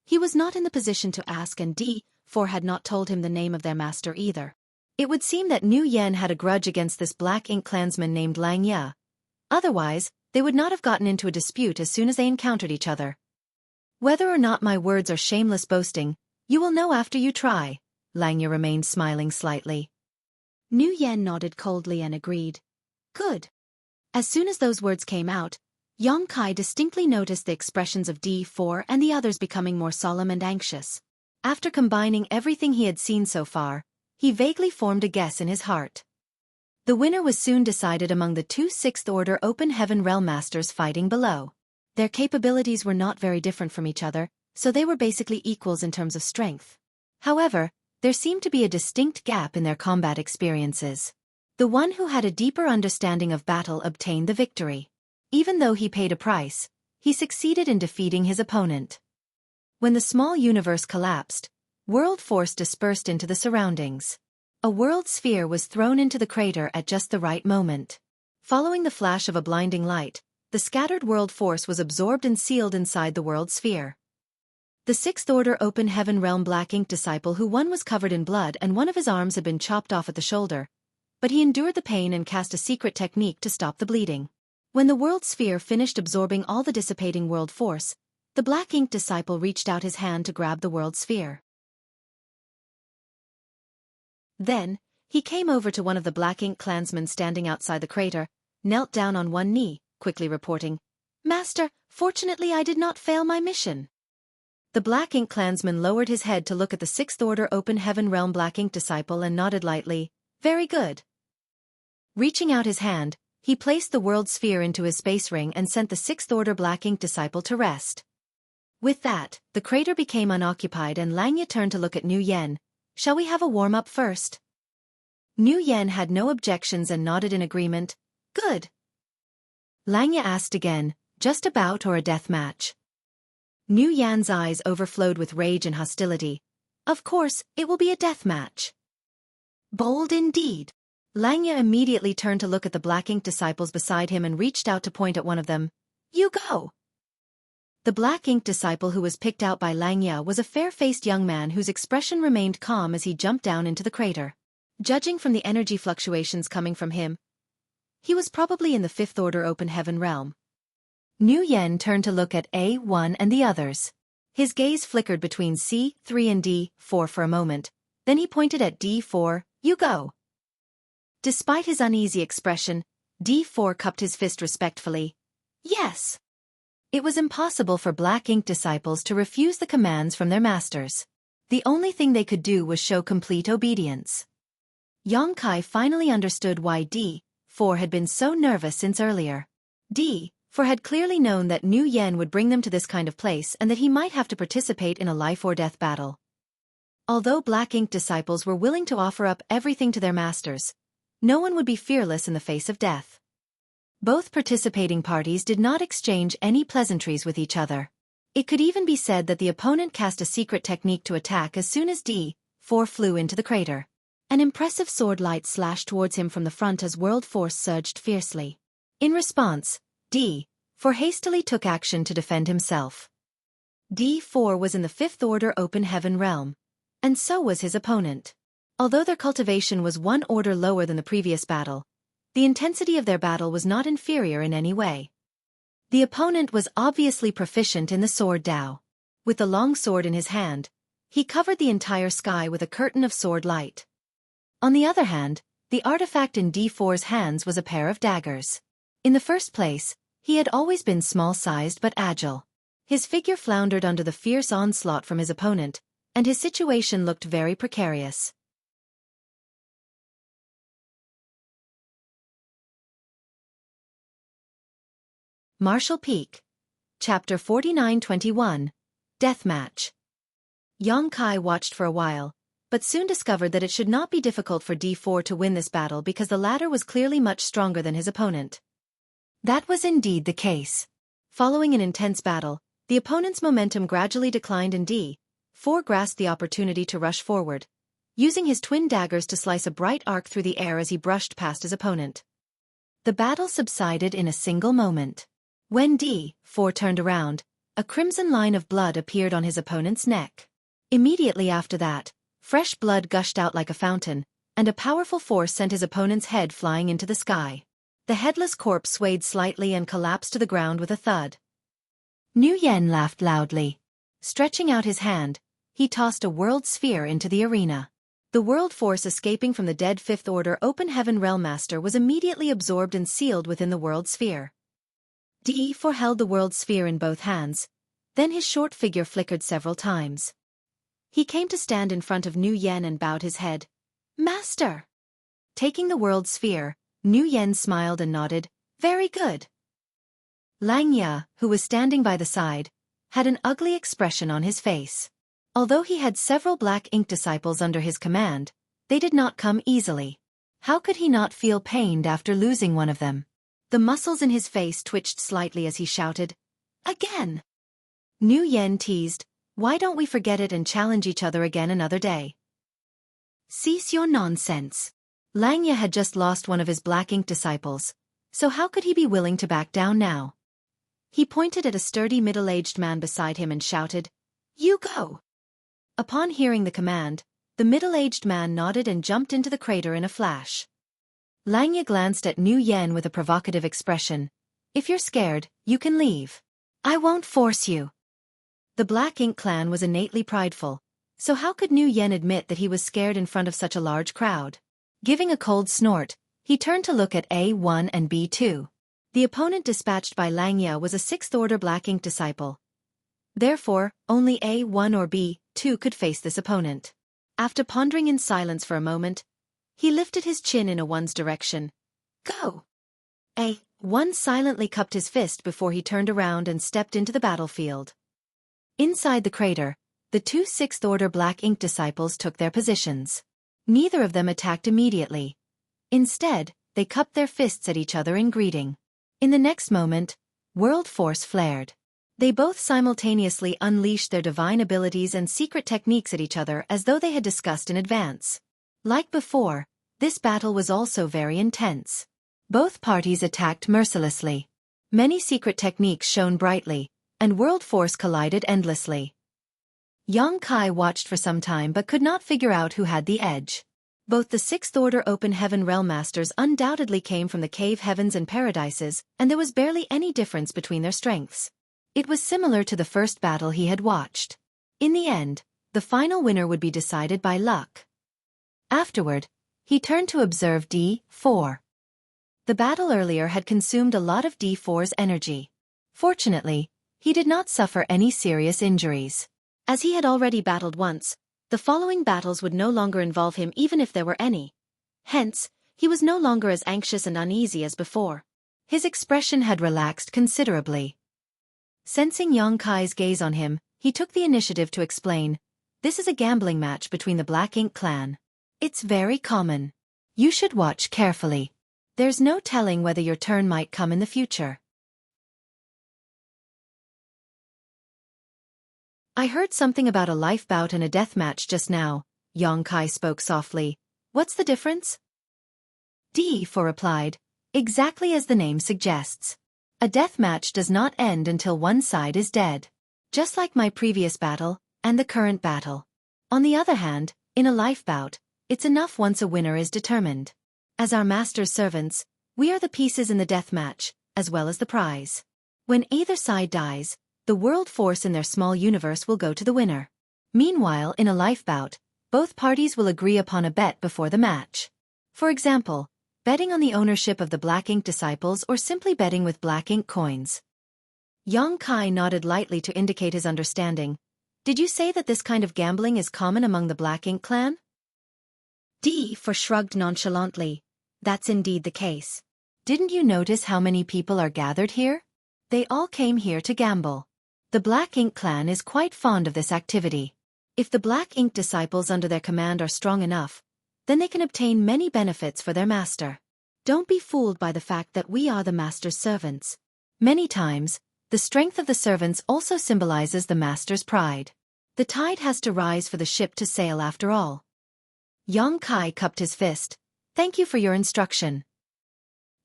A: he was not in the position to ask, and D4 had not told him the name of their master either. It would seem that Nu Yen had a grudge against this Black Ink clansman named Lang Ya. Otherwise, they would not have gotten into a dispute as soon as they encountered each other. Whether or not my words are shameless boasting, you will know after you try. Lang Ya remained smiling slightly.
B: Nu Yen nodded coldly and agreed. Good. As soon as those words came out, Yang Kai distinctly noticed the expressions of D4 and the others becoming more solemn and anxious.
A: After combining everything he had seen so far, he vaguely formed a guess in his heart. The winner was soon decided among the two Sixth-Order Open Heaven Realm Masters fighting below. Their capabilities were not very different from each other, so they were basically equals in terms of strength. However, there seemed to be a distinct gap in their combat experiences. The one who had a deeper understanding of battle obtained the victory. Even though he paid a price, he succeeded in defeating his opponent. When the small universe collapsed, world force dispersed into the surroundings. A world sphere was thrown into the crater at just the right moment. Following the flash of a blinding light, the scattered world force was absorbed and sealed inside the world sphere. The Sixth Order Open Heaven Realm Black Ink disciple who won was covered in blood and one of his arms had been chopped off at the shoulder, but he endured the pain and cast a secret technique to stop the bleeding. When the world sphere finished absorbing all the dissipating world force, the Black Ink disciple reached out his hand to grab the world sphere. Then, he came over to one of the Black Ink clansmen standing outside the crater, knelt down on one knee, quickly reporting, "Master, fortunately I did not fail my mission." The Black Ink clansman lowered his head to look at the Sixth Order Open Heaven Realm Black Ink disciple and nodded lightly, "Very good." Reaching out his hand, he placed the world sphere into his space ring and sent the Sixth Order Black Ink disciple to rest. With that, the crater became unoccupied and Lang Ya turned to look at Nu Yen. "Shall we have a warm-up first?" Nu Yen had no objections and nodded in agreement. "Good." Lang Ya asked again, "Just a bout or a death match?" Nu Yan's eyes overflowed with rage and hostility. "Of course, it will be a death match." "Bold indeed." Lang Ya immediately turned to look at the Black Ink disciples beside him and reached out to point at one of them. "You go." The Black Ink disciple who was picked out by Lang Ya was a fair-faced young man whose expression remained calm as he jumped down into the crater. Judging from the energy fluctuations coming from him, he was probably in the Fifth Order Open Heaven realm. Nu Yen turned to look at A1 and the others. His gaze flickered between C3 and D4 for a moment, then he pointed at D4, "You go." Despite his uneasy expression, D4 cupped his fist respectfully. "Yes." It was impossible for Black Ink disciples to refuse the commands from their masters. The only thing they could do was show complete obedience. Yang Kai finally understood why D4 had been so nervous since earlier. D4 had clearly known that Nu Yen would bring them to this kind of place and that he might have to participate in a life-or-death battle. Although Black Ink disciples were willing to offer up everything to their masters, no one would be fearless in the face of death. Both participating parties did not exchange any pleasantries with each other. It could even be said that the opponent cast a secret technique to attack as soon as D4 flew into the crater. An impressive sword light slashed towards him from the front as world force surged fiercely. In response, D4 hastily took action to defend himself. D4 was in the Fifth Order Open Heaven realm, and so was his opponent. Although their cultivation was one order lower than the previous battle, the intensity of their battle was not inferior in any way. The opponent was obviously proficient in the sword Dao. With the long sword in his hand, he covered the entire sky with a curtain of sword light. On the other hand, the artifact in D4's hands was a pair of daggers. In the first place, he had always been small-sized but agile. His figure floundered under the fierce onslaught from his opponent, and his situation looked very precarious. Martial Peak. Chapter 49-21. Deathmatch. Yang Kai watched for a while, but soon discovered that it should not be difficult for D4 to win this battle because the latter was clearly much stronger than his opponent. That was indeed the case. Following an intense battle, the opponent's momentum gradually declined and D4 grasped the opportunity to rush forward, using his twin daggers to slice a bright arc through the air as he brushed past his opponent. The battle subsided in a single moment. When D4 turned around, a crimson line of blood appeared on his opponent's neck. Immediately after that, fresh blood gushed out like a fountain, and a powerful force sent his opponent's head flying into the sky. The headless corpse swayed slightly and collapsed to the ground with a thud. Nguyen laughed loudly. Stretching out his hand, he tossed a world sphere into the arena. The world force escaping from the dead Fifth Order Open Heaven Realm Master was immediately absorbed and sealed within the world sphere. D4 held the world sphere in both hands, then his short figure flickered several times. He came to stand in front of Nguyen and bowed his head. "Master!" Taking the world sphere, Nguyen smiled and nodded. "Very good." Langya, who was standing by the side, had an ugly expression on his face. Although he had several black ink disciples under his command, they did not come easily. How could he not feel pained after losing one of them? The muscles in his face twitched slightly as he shouted, "Again!" Nguyen teased, "Why don't we forget it and challenge each other again another day?" "Cease your nonsense." Langya had just lost one of his black ink disciples, so how could he be willing to back down now? He pointed at a sturdy middle-aged man beside him and shouted, "You go!" Upon hearing the command, the middle-aged man nodded and jumped into the crater in a flash. Langya glanced at Nguyen with a provocative expression. "If you're scared, you can leave. I won't force you." The Black Ink clan was innately prideful, so how could Nguyen admit that he was scared in front of such a large crowd? Giving a cold snort, he turned to look at A1 and B2. The opponent dispatched by Langya was a sixth-order Black Ink disciple. Therefore, only A1 or B2 could face this opponent. After pondering in silence for a moment, he lifted his chin in A1's direction. "Go!" A1 silently cupped his fist before he turned around and stepped into the battlefield. Inside the crater, the two sixth-order Black Ink disciples took their positions. Neither of them attacked immediately. Instead, they cupped their fists at each other in greeting. In the next moment, world force flared. They both simultaneously unleashed their divine abilities and secret techniques at each other as though they had discussed in advance. Like before, this battle was also very intense. Both parties attacked mercilessly. Many secret techniques shone brightly, and world force collided endlessly. Yang Kai watched for some time but could not figure out who had the edge. Both the sixth-order Open Heaven Realm Masters undoubtedly came from the cave heavens and paradises, and there was barely any difference between their strengths. It was similar to the first battle he had watched. In the end, the final winner would be decided by luck. Afterward, he turned to observe D4. The battle earlier had consumed a lot of D4's energy. Fortunately, he did not suffer any serious injuries. As he had already battled once, the following battles would no longer involve him even if there were any. Hence, he was no longer as anxious and uneasy as before. His expression had relaxed considerably. Sensing Yang Kai's gaze on him, he took the initiative to explain, "This is a gambling match between the Black Ink clan. It's very common. You should watch carefully. There's no telling whether your turn might come in the future." "I heard something about a life bout and a death match just now," Yang Kai spoke softly. "What's the difference?" D4 replied, "Exactly as the name suggests. A death match does not end until one side is dead. Just like my previous battle, and the current battle. On the other hand, in a life bout, it's enough once a winner is determined. As our master's servants, we are the pieces in the death match, as well as the prize. When either side dies, the world force in their small universe will go to the winner. Meanwhile, in a life bout, both parties will agree upon a bet before the match. For example, betting on the ownership of the Black Ink disciples or simply betting with Black Ink coins." Yang Kai nodded lightly to indicate his understanding. "Did you say that this kind of gambling is common among the Black Ink clan?" D4 shrugged nonchalantly. "That's indeed the case. Didn't you notice how many people are gathered here? They all came here to gamble. The Black Ink clan is quite fond of this activity. If the Black Ink disciples under their command are strong enough, then they can obtain many benefits for their master.
B: Don't be fooled by the fact that we are the master's servants.
A: Many times, the strength of the servants also symbolizes the master's pride. The tide has to rise for the ship to sail after all. Yang Kai cupped his fist. Thank you for your instruction.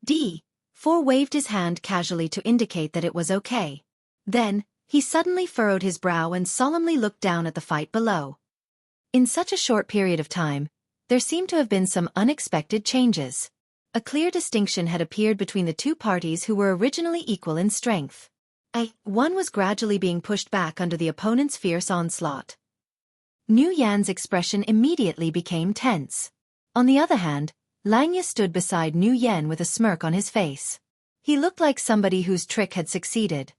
A: D4 waved his hand casually to indicate that it was okay. Then, he suddenly furrowed his brow and solemnly looked down at the fight below. In such a short period of time, there seemed to have been some unexpected changes. A clear distinction had appeared between the two parties who were originally equal in strength. One was gradually being pushed back under the opponent's fierce onslaught. Nu Yan's expression immediately became tense. On the other hand, Langya stood beside Nu Yan with a smirk on his face. He looked like somebody whose trick had succeeded.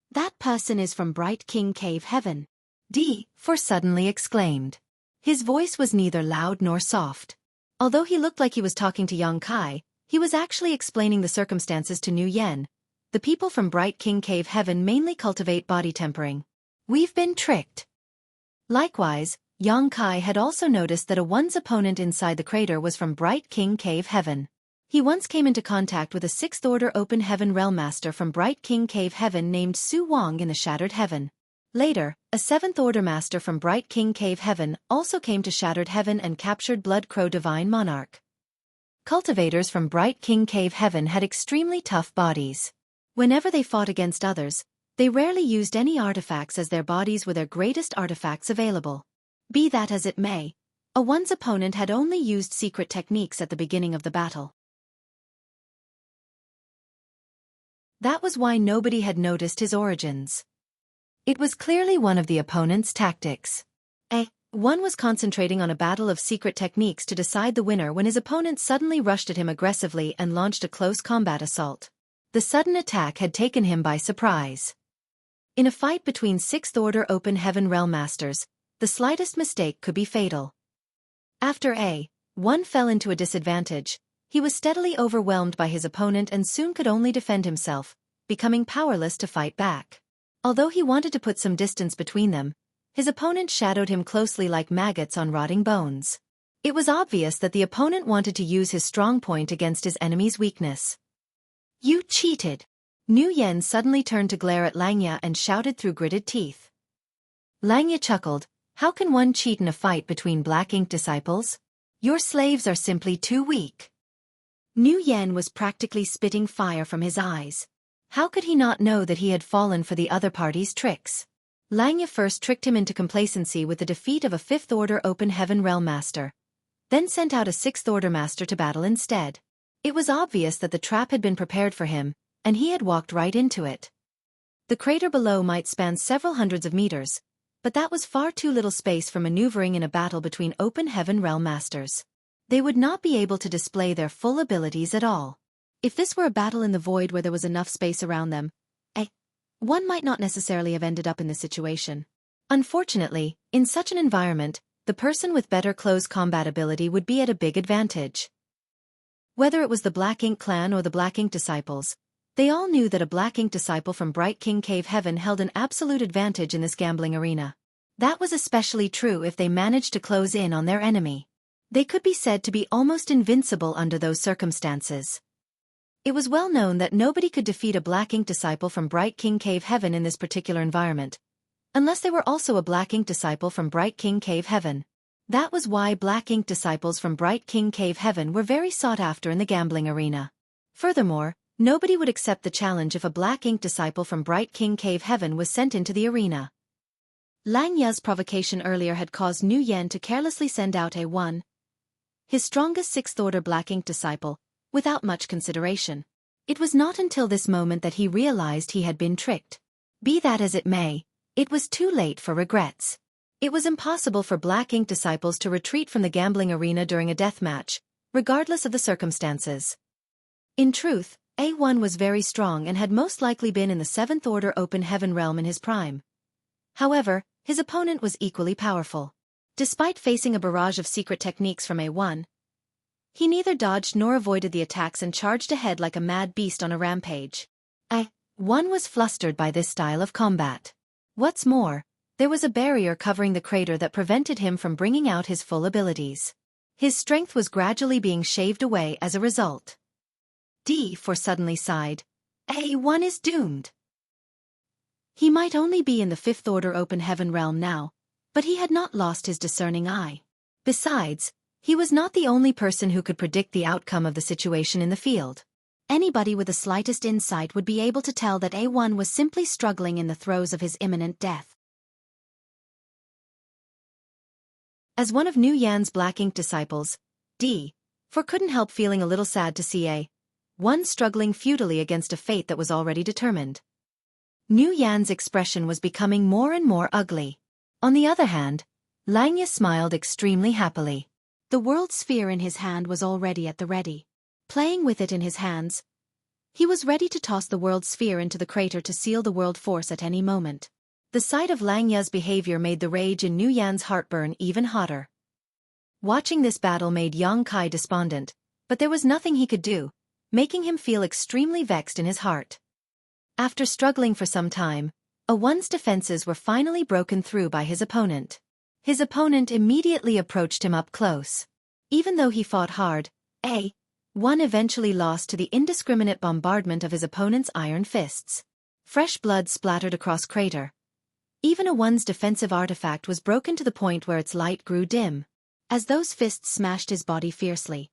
B: That person is from Bright King Cave Heaven.
A: D4 suddenly exclaimed. His voice was neither loud nor soft. Although he looked like he was talking to Yang Kai, he was actually explaining the circumstances to Nu Yan. The people from Bright King Cave Heaven mainly cultivate body tempering. We've been tricked. Likewise, Yang Kai had also noticed that one's opponent inside the crater was from Bright King Cave Heaven. He once came into contact with a 6th Order Open Heaven Realm Master from Bright King Cave Heaven named Su Wang in the Shattered Heaven. Later, a 7th Order Master from Bright King Cave Heaven also came to Shattered Heaven and captured Blood Crow Divine Monarch. Cultivators from Bright King Cave Heaven had extremely tough bodies. Whenever they fought against others, they rarely used any artifacts as their bodies were their greatest artifacts available. Be that as it may, one's opponent had only used secret techniques at the beginning of the battle. That was why nobody had noticed his origins. It was clearly one of the opponent's tactics. One was concentrating on a battle of secret techniques to decide the winner when his opponent suddenly rushed at him aggressively and launched a close combat assault. The sudden attack had taken him by surprise. In a fight between 6th Order Open Heaven Realm Masters, the slightest mistake could be fatal. After one fell into a disadvantage, he was steadily overwhelmed by his opponent and soon could only defend himself, becoming powerless to fight back. Although he wanted to put some distance between them, his opponent shadowed him closely like maggots on rotting bones. It was obvious that the opponent wanted to use his strong point against his enemy's weakness. You cheated! Nu Yan suddenly turned to glare at Langya and shouted through gritted teeth. Langya chuckled. How can one cheat in a fight between Black Ink disciples? Your slaves are simply too weak. Nu Yan was practically spitting fire from his eyes. How could he not know that he had fallen for the other party's tricks? Langya first tricked him into complacency with the defeat of a 5th Order Open Heaven Realm Master, then sent out a 6th Order Master to battle instead. It was obvious that the trap had been prepared for him, and he had walked right into it. The crater below might span several hundreds of meters, but that was far too little space for maneuvering in a battle between Open Heaven Realm Masters. They would not be able to display their full abilities at all. If this were a battle in the void where there was enough space around them, one might not necessarily have ended up in this situation. Unfortunately, in such an environment, the person with better close combat ability would be at a big advantage. Whether it was the Black Ink clan or the Black Ink disciples, they all knew that a Black Ink disciple from Bright King Cave Heaven held an absolute advantage in this gambling arena. That was especially true if they managed to close in on their enemy. They could be said to be almost invincible under those circumstances. It was well known that nobody could defeat a Black Ink disciple from Bright King Cave Heaven in this particular environment, unless they were also a Black Ink disciple from Bright King Cave Heaven. That was why Black Ink disciples from Bright King Cave Heaven were very sought after in the gambling arena. Furthermore, nobody would accept the challenge if a Black Ink disciple from Bright King Cave Heaven was sent into the arena. Langya's provocation earlier had caused Nu Yan to carelessly send out his strongest 6th Order Black Ink disciple, without much consideration. It was not until this moment that he realized he had been tricked. Be that as it may, it was too late for regrets. It was impossible for Black Ink disciples to retreat from the gambling arena during a deathmatch, regardless of the circumstances. In truth, A1 was very strong and had most likely been in the 7th Order Open Heaven realm in his prime. However, his opponent was equally powerful. Despite facing a barrage of secret techniques from A1, he neither dodged nor avoided the attacks and charged ahead like a mad beast on a rampage. A1 was flustered by this style of combat. What's more, there was a barrier covering the crater that prevented him from bringing out his full abilities. His strength was gradually being shaved away as a result. D for suddenly sighed. A1 is doomed.
B: He might only be in the fifth order open heaven realm now, but he had not lost his discerning eye.
A: Besides, he was not the only person who could predict the outcome of the situation in the field.
B: Anybody with the slightest insight would be able to tell that A1 was simply struggling in the throes of his imminent death.
A: As one of Nu Yan's black ink disciples, D couldn't help feeling a little sad to see A1 struggling futilely against a fate that was already determined. Nu Yan's expression was becoming more and more ugly. On the other hand, Langya smiled extremely happily.
B: The world sphere in his hand was already at the ready. Playing with it in his hands, he was ready to toss the world sphere into the crater to seal the world force at any moment.
A: The sight of Langya's behavior made the rage in Nu Yan's heartburn even hotter. Watching this battle made Yang Kai despondent, but there was nothing he could do, making him feel extremely vexed in his heart. After struggling for some time, A1's defenses were finally broken through by his opponent. His opponent immediately approached him up close. Even though he fought hard, A1 eventually lost to the indiscriminate bombardment of his opponent's iron fists. Fresh blood splattered across crater. Even A1's defensive artifact was broken to the point where its light grew dim.
B: As those fists smashed his body fiercely,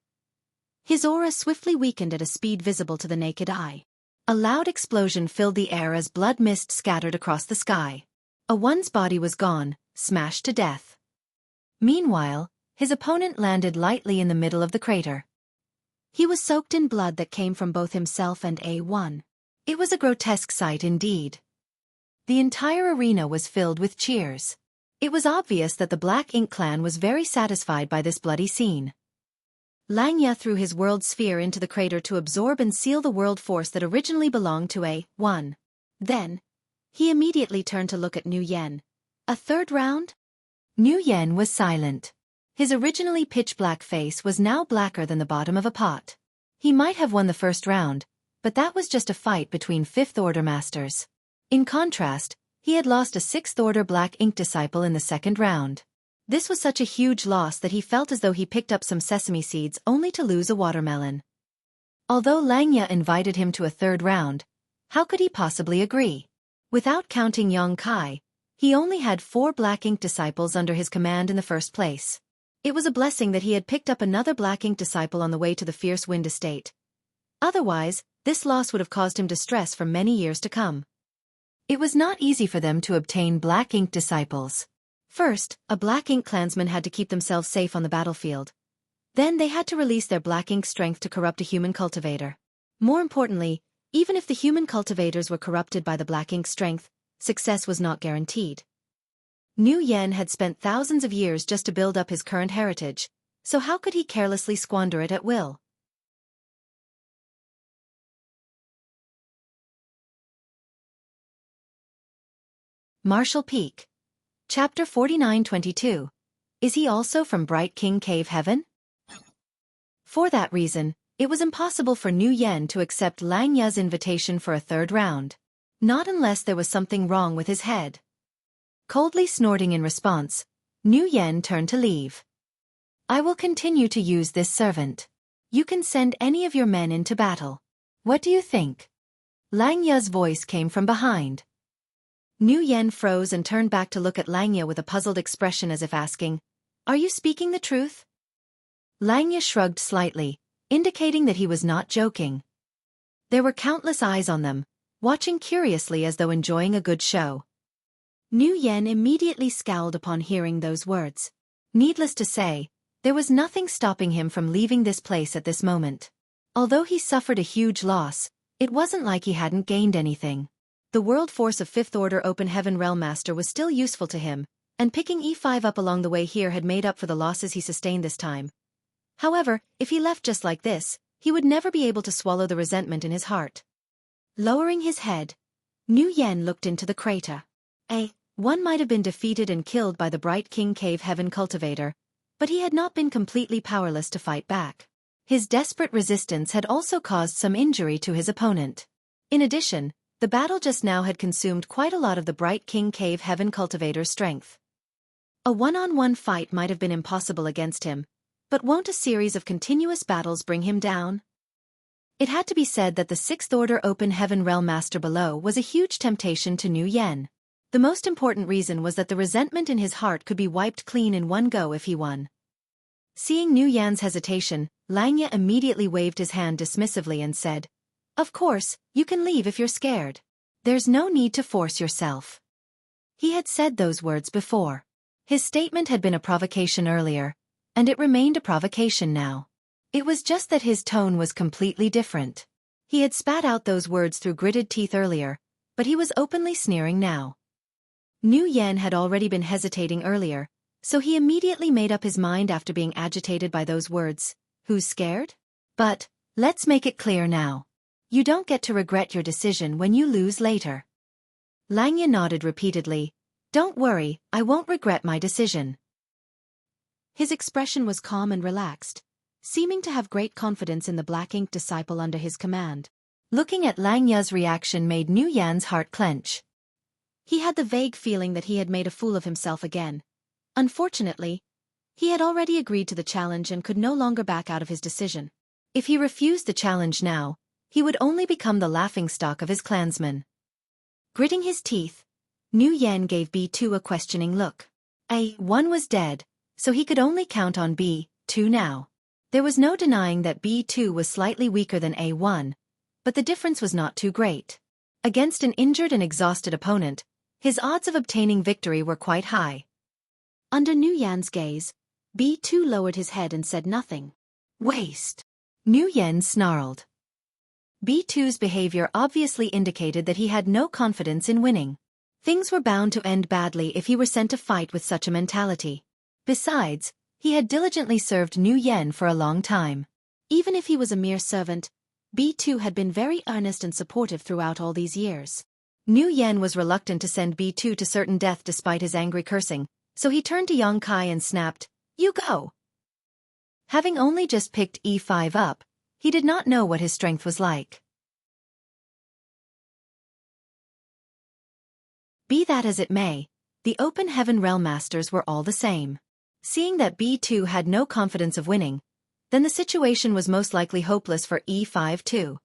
B: his aura swiftly weakened at a speed visible to the naked eye.
A: A loud explosion filled the air as blood mist scattered across the sky. A1's body was gone, smashed to death. Meanwhile, his opponent landed lightly in the middle of the crater.
B: He was soaked in blood that came from both himself and A1.
A: It was a grotesque sight indeed. The entire arena was filled with cheers. It was obvious that the Black Ink clan was very satisfied by this bloody scene. Langya threw his world sphere into the crater to absorb and seal the world force that originally belonged to A1.
B: Then, he immediately turned to look at Nu Yan. A third round?
A: Nu Yan was silent. His originally pitch-black face was now blacker than the bottom of a pot. He might have won the first round, but that was just a fight between fifth-order masters. In contrast, he had lost a sixth-order Black Ink disciple in the second round. This was such a huge loss that he felt as though he picked up some sesame seeds only to lose a watermelon. Although Langya invited him to a third round, how could he possibly agree? Without counting Yang Kai, he only had 4 Black Ink disciples under his command in the first place. It was a blessing that he had picked up another Black Ink disciple on the way to the Fierce Wind Estate. Otherwise, this loss would have caused him distress for many years to come. It was not easy for them to obtain Black Ink disciples. First, a Black Ink clansman had to keep themselves safe on the battlefield. Then they had to release their Black Ink strength to corrupt a human cultivator. More importantly, even if the human cultivators were corrupted by the Black Ink strength, success was not guaranteed. Nu Yan had spent thousands of years just to build up his current heritage, so how could he carelessly squander it at will? Martial Peak. Chapter 49-22. Is he also from Bright King Cave Heaven? For that reason, it was impossible for Nu Yan to accept Langya's invitation for a third round. Not unless there was something wrong with his head. Coldly snorting in response, Nu Yan turned to leave. I will continue to use this servant. You can send any of your men into battle. What do you think? Langya's voice came from behind. Nu Yan froze and turned back to look at Langya with a puzzled expression as if asking, Are you speaking the truth? Langya shrugged slightly, indicating that he was not joking. There were countless eyes on them, watching curiously as though enjoying a good show. Nu Yan immediately scowled upon hearing those words. Needless to say, there was nothing stopping him from leaving this place at this moment. Although he suffered a huge loss, it wasn't like he hadn't gained anything. The world force of 5th Order Open Heaven Realm Master was still useful to him, and picking E5 up along the way here had made up for the losses he sustained this time. However, if he left just like this, he would never be able to swallow the resentment in his heart. Lowering his head, Nu Yan looked into the crater. One might have been defeated and killed by the Bright King Cave Heaven cultivator, but he had not been completely powerless to fight back. His desperate resistance had also caused some injury to his opponent. In addition, the battle just now had consumed quite a lot of the Bright King Cave Heaven cultivator's strength. A one-on-one fight might have been impossible against him, but won't a series of continuous battles bring him down? It had to be said that the Sixth Order Open Heaven Realm Master below was a huge temptation to Nu Yen. The most important reason was that the resentment in his heart could be wiped clean in one go if he won. Seeing Nu Yan's hesitation, Langya immediately waved his hand dismissively and said, "Of course, you can leave if you're scared. There's no need to force yourself." He had said those words before. His statement had been a provocation earlier, and it remained a provocation now. It was just that his tone was completely different. He had spat out those words through gritted teeth earlier, but he was openly sneering now. Nu Yen had already been hesitating earlier, so he immediately made up his mind after being agitated by those words. Who's scared? But, let's make it clear now. You don't get to regret your decision when you lose later. Langya nodded repeatedly. Don't worry, I won't regret my decision. His expression was calm and relaxed, seeming to have great confidence in the black ink disciple under his command. Looking at Langya's reaction made Nu Yan's heart clench. He had the vague feeling that he had made a fool of himself again. Unfortunately, he had already agreed to the challenge and could no longer back out of his decision. If he refused the challenge now, he would only become the laughingstock of his clansmen. Gritting his teeth, Nu Yen gave B2 a questioning look. A1 was dead, so he could only count on B2 now. There was no denying that B2 was slightly weaker than A1, but the difference was not too great. Against an injured and exhausted opponent, his odds of obtaining victory were quite high. Under Nu Yan's gaze, B2 lowered his head and said nothing. Waste. Nu Yen snarled. B2's behavior obviously indicated that he had no confidence in winning. Things were bound to end badly if he were sent to fight with such a mentality. Besides, he had diligently served Nu Yen for a long time. Even if he was a mere servant, B2 had been very earnest and supportive throughout all these years. Nu Yen was reluctant to send B2 to certain death despite his angry cursing, so he turned to Yang Kai and snapped, "You go." Having only just picked E5 up, he did not know what his strength was like. Be that as it may, the Open Heaven Realm Masters were all the same. Seeing that B2 had no confidence of winning, then the situation was most likely hopeless for E5 too.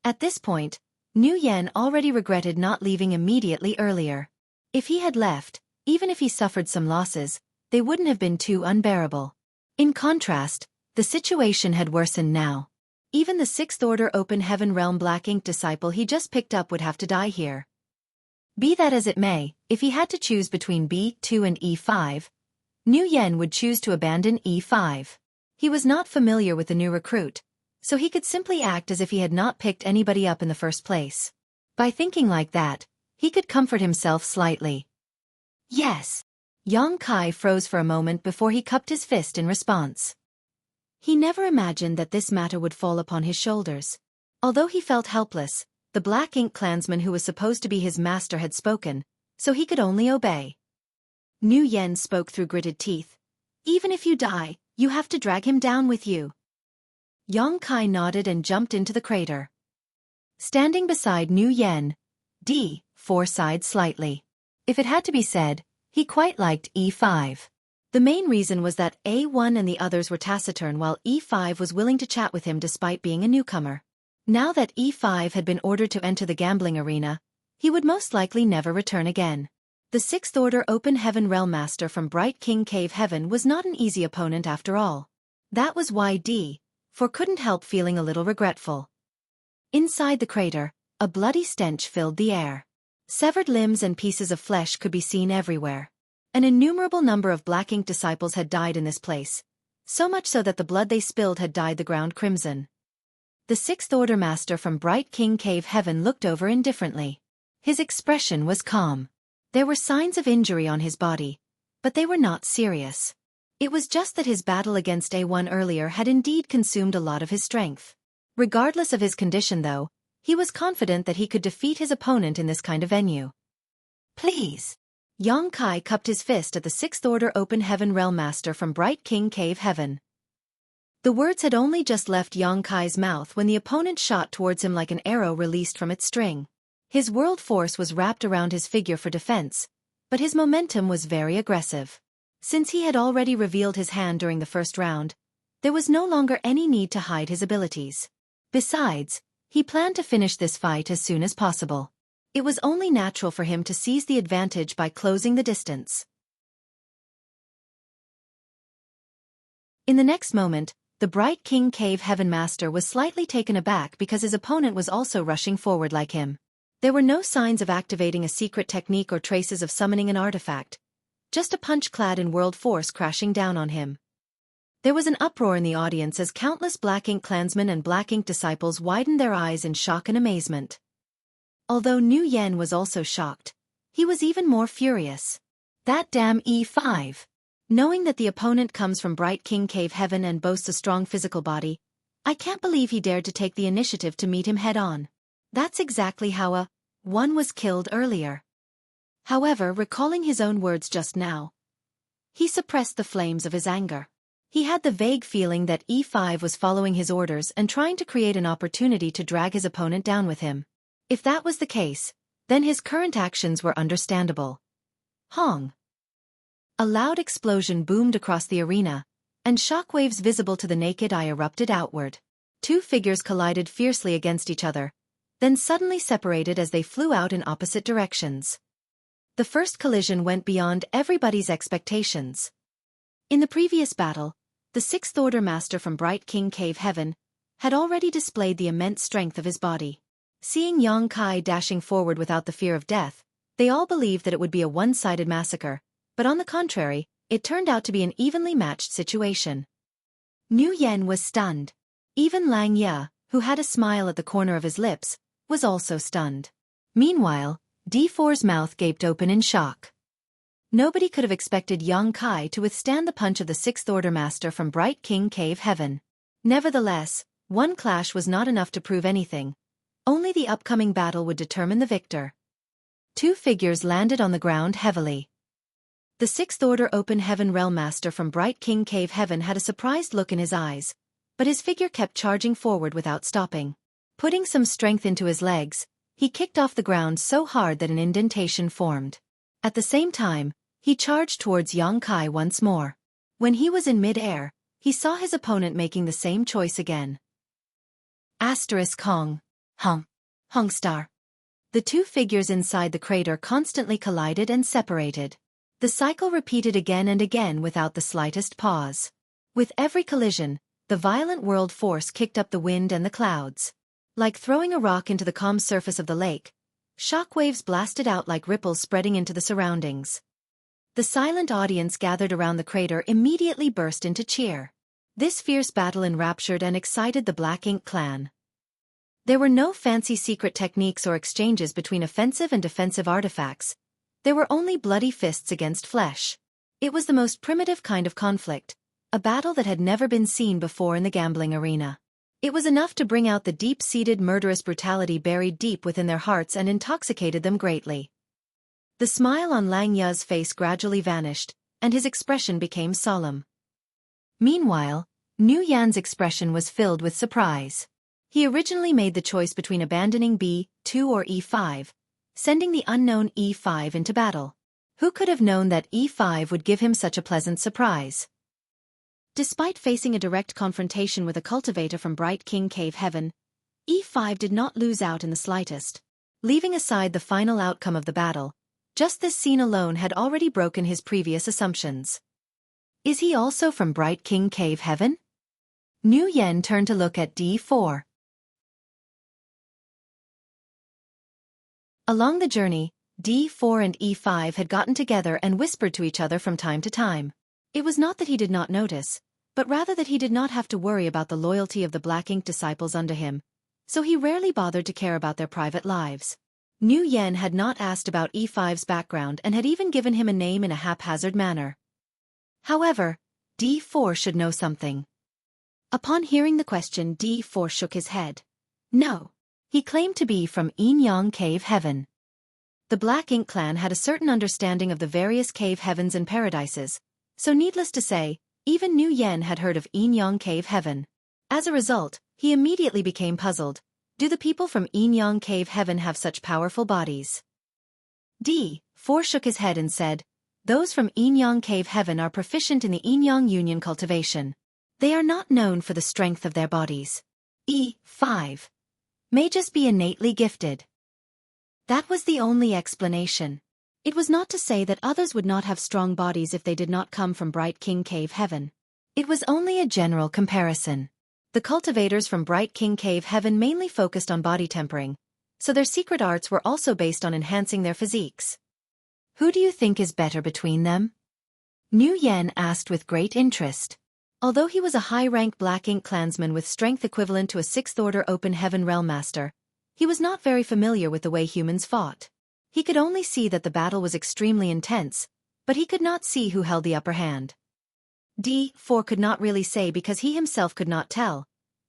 A: At this point, Nu Yen already regretted not leaving immediately earlier. If he had left, even if he suffered some losses, they wouldn't have been too unbearable. In contrast, the situation had worsened now. Even the Sixth Order Open Heaven Realm Black Ink disciple he just picked up would have to die here. Be that as it may, if he had to choose between B2 and E5, Nu Yen would choose to abandon E5. He was not familiar with the new recruit, so he could simply act as if he had not picked anybody up in the first place. By thinking like that, he could comfort himself slightly. Yes. Yang Kai froze for a moment before he cupped his fist in response. He never imagined that this matter would fall upon his shoulders. Although he felt helpless, the Black Ink clansman who was supposed to be his master had spoken, so he could only obey. Nu Yen spoke through gritted teeth. Even if you die, you have to drag him down with you. Yang Kai nodded and jumped into the crater. Standing beside Nu Yen, D4 sighed slightly. If it had to be said, he quite liked E5. The main reason was that A1 and the others were taciturn while E5 was willing to chat with him despite being a newcomer. Now that E5 had been ordered to enter the gambling arena, he would most likely never return again. The Sixth Order Open Heaven Realm Master from Bright King Cave Heaven was not an easy opponent after all. That was why D4 couldn't help feeling a little regretful. Inside the crater, a bloody stench filled the air. Severed limbs and pieces of flesh could be seen everywhere. An innumerable number of Black Ink disciples had died in this place, so much so that the blood they spilled had dyed the ground crimson. The Sixth Order Master from Bright King Cave Heaven looked over indifferently. His expression was calm. There were signs of injury on his body, but they were not serious. It was just that his battle against A1 earlier had indeed consumed a lot of his strength. Regardless of his condition though, he was confident that he could defeat his opponent in this kind of venue. Please. Yang Kai cupped his fist at the Sixth Order Open Heaven Realm Master from Bright King Cave Heaven. The words had only just left Yang Kai's mouth when the opponent shot towards him like an arrow released from its string. His world force was wrapped around his figure for defense, but his momentum was very aggressive. Since he had already revealed his hand during the first round, there was no longer any need to hide his abilities. Besides, he planned to finish this fight as soon as possible. It was only natural for him to seize the advantage by closing the distance. In the next moment, the Bright King Cave Heaven Master was slightly taken aback because his opponent was also rushing forward like him. There were no signs of activating a secret technique or traces of summoning an artifact, just a punch clad in world force crashing down on him. There was an uproar in the audience as countless Black Ink clansmen and Black Ink disciples widened their eyes in shock and amazement. Although Niu Yan was also shocked, he was even more furious. That damn E5. Knowing that the opponent comes from Bright King Cave Heaven and boasts a strong physical body, I can't believe he dared to take the initiative to meet him head-on. That's exactly how one was killed earlier. However, recalling his own words just now, he suppressed the flames of his anger. He had the vague feeling that E5 was following his orders and trying to create an opportunity to drag his opponent down with him. If that was the case, then his current actions were understandable. Hong! A loud explosion boomed across the arena, and shockwaves visible to the naked eye erupted outward. Two figures collided fiercely against each other, then suddenly separated as they flew out in opposite directions. The first collision went beyond everybody's expectations. In the previous battle, the Sixth Order Master from Bright King Cave Heaven had already displayed the immense strength of his body. Seeing Yang Kai dashing forward without the fear of death, they all believed that it would be a one-sided massacre, but on the contrary, it turned out to be an evenly matched situation. Niu Yan was stunned. Even Lang Ye, who had a smile at the corner of his lips, was also stunned. Meanwhile, D4's mouth gaped open in shock. Nobody could have expected Yang Kai to withstand the punch of the Sixth Order Master from Bright King Cave Heaven. Nevertheless, one clash was not enough to prove anything. Only the upcoming battle would determine the victor. Two figures landed on the ground heavily. The Sixth Order Open Heaven Realm Master from Bright King Cave Heaven had a surprised look in his eyes, but his figure kept charging forward without stopping. Putting some strength into his legs, he kicked off the ground so hard that an indentation formed. At the same time, he charged towards Yang Kai once more. When he was in mid-air, he saw his opponent making the same choice again. Hong. Hong star. The two figures inside the crater constantly collided and separated. The cycle repeated again and again without the slightest pause. With every collision, the violent world force kicked up the wind and the clouds. Like throwing a rock into the calm surface of the lake, shockwaves blasted out like ripples spreading into the surroundings. The silent audience gathered around the crater immediately burst into cheer. This fierce battle enraptured and excited the Black Ink clan. There were no fancy secret techniques or exchanges between offensive and defensive artifacts. There were only bloody fists against flesh. It was the most primitive kind of conflict, a battle that had never been seen before in the gambling arena. It was enough to bring out the deep-seated murderous brutality buried deep within their hearts and intoxicated them greatly. The smile on Lang Ye's face gradually vanished, and his expression became solemn. Meanwhile, Niu Yan's expression was filled with surprise. He originally made the choice between abandoning B2 or E5, sending the unknown E5 into battle. Who could have known that E5 would give him such a pleasant surprise? Despite facing a direct confrontation with a cultivator from Bright King Cave Heaven, E5 did not lose out in the slightest. Leaving aside the final outcome of the battle, just this scene alone had already broken his previous assumptions. Is he also from Bright King Cave Heaven? Niu Yan turned to look at D4. Along the journey, D4 and E5 had gotten together and whispered to each other from time to time. It was not that he did not notice, but rather that he did not have to worry about the loyalty of the Black Ink disciples under him, so he rarely bothered to care about their private lives. Niu Yan had not asked about E5's background and had even given him a name in a haphazard manner. However, D4 should know something. Upon hearing the question, D4 shook his head. No. He claimed to be from Yin Yang Cave Heaven. The Black Ink clan had a certain understanding of the various cave heavens and paradises, so needless to say, even Niu Yan had heard of Yin Yang Cave Heaven. As a result, he immediately became puzzled. Do the people from Yin Yang Cave Heaven have such powerful bodies? D4 shook his head and said, those from Yin Yang Cave Heaven are proficient in the Yin Yang Union cultivation. They are not known for the strength of their bodies. E5. May just be innately gifted. That was the only explanation.
B: It was not to say that others would not have strong bodies if they did not come from Bright King Cave Heaven.
A: It was only a general comparison. The cultivators from Bright King Cave Heaven mainly focused on body tempering, so their secret arts were also based on enhancing their physiques. Who do you think is better between them? Nu Yen asked with great interest. Although he was a high-rank Black Ink clansman with strength equivalent to a 6th-order Open Heaven Realm Master, he was not very familiar with the way humans fought. He could only see that the battle was extremely intense, but he could not see who held the upper hand. D4 could not really say because he himself could not tell.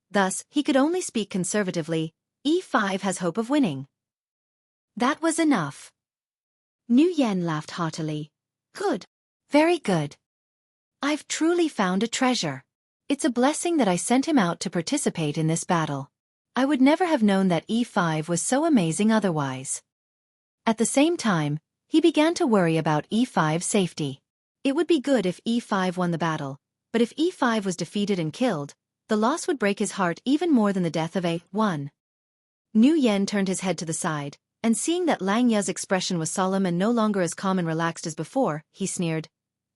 A: Thus, he could only speak conservatively. E5 has hope of winning. That was enough.
B: Nu Yen laughed heartily.
A: Good. Very good. I've truly found a treasure. It's a blessing that I sent him out to participate in this battle. I would never have known that E5 was so amazing otherwise. At the same time, he began to worry about E5's safety. It would be good if E5 won the battle, but if E5 was defeated and killed, the loss would break his heart even more than the death of A1. Nu Yen turned his head to the side, and seeing that Lang Ya's expression was solemn and no longer as calm and relaxed as before, he sneered.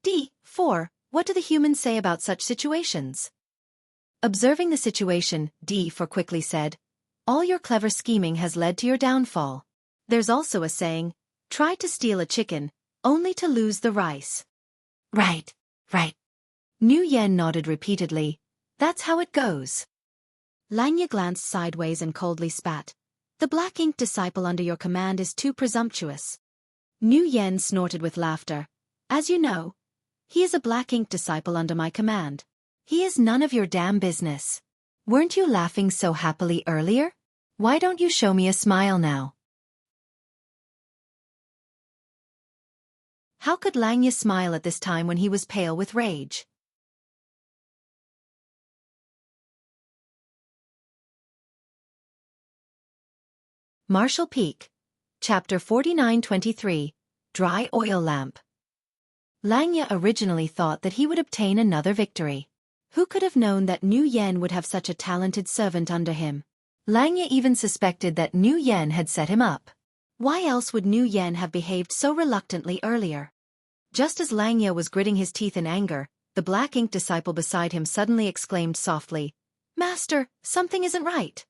A: D4, what do the humans say about such situations? Observing the situation, D4 quickly said, all your clever scheming has led to your downfall. There's also a saying, try to steal a chicken, only to lose the rice. Right. Nu Yen nodded repeatedly. That's how it goes.
B: Lang Ya glanced sideways and coldly spat. The Black Ink disciple under your command is too presumptuous.
A: Nu Yen snorted with laughter.
B: As you know, he is a Black Ink disciple under my command.
A: He is none of your damn business. Weren't you laughing so happily earlier? Why don't you show me a smile now? How could Lang Ya smile at this time when he was pale with rage? Martial Peak. Chapter 4923. Dry Oil Lamp. Lang Ya originally thought that he would obtain another victory. Who could have known that Nu Yen would have such a talented servant under him? Lang Ya even suspected that Nu Yen had set him up. Why else would Nu Yen have behaved so reluctantly earlier? Just as Lang Ya was gritting his teeth in anger, the Black Ink disciple beside him suddenly exclaimed softly, Master, something isn't right.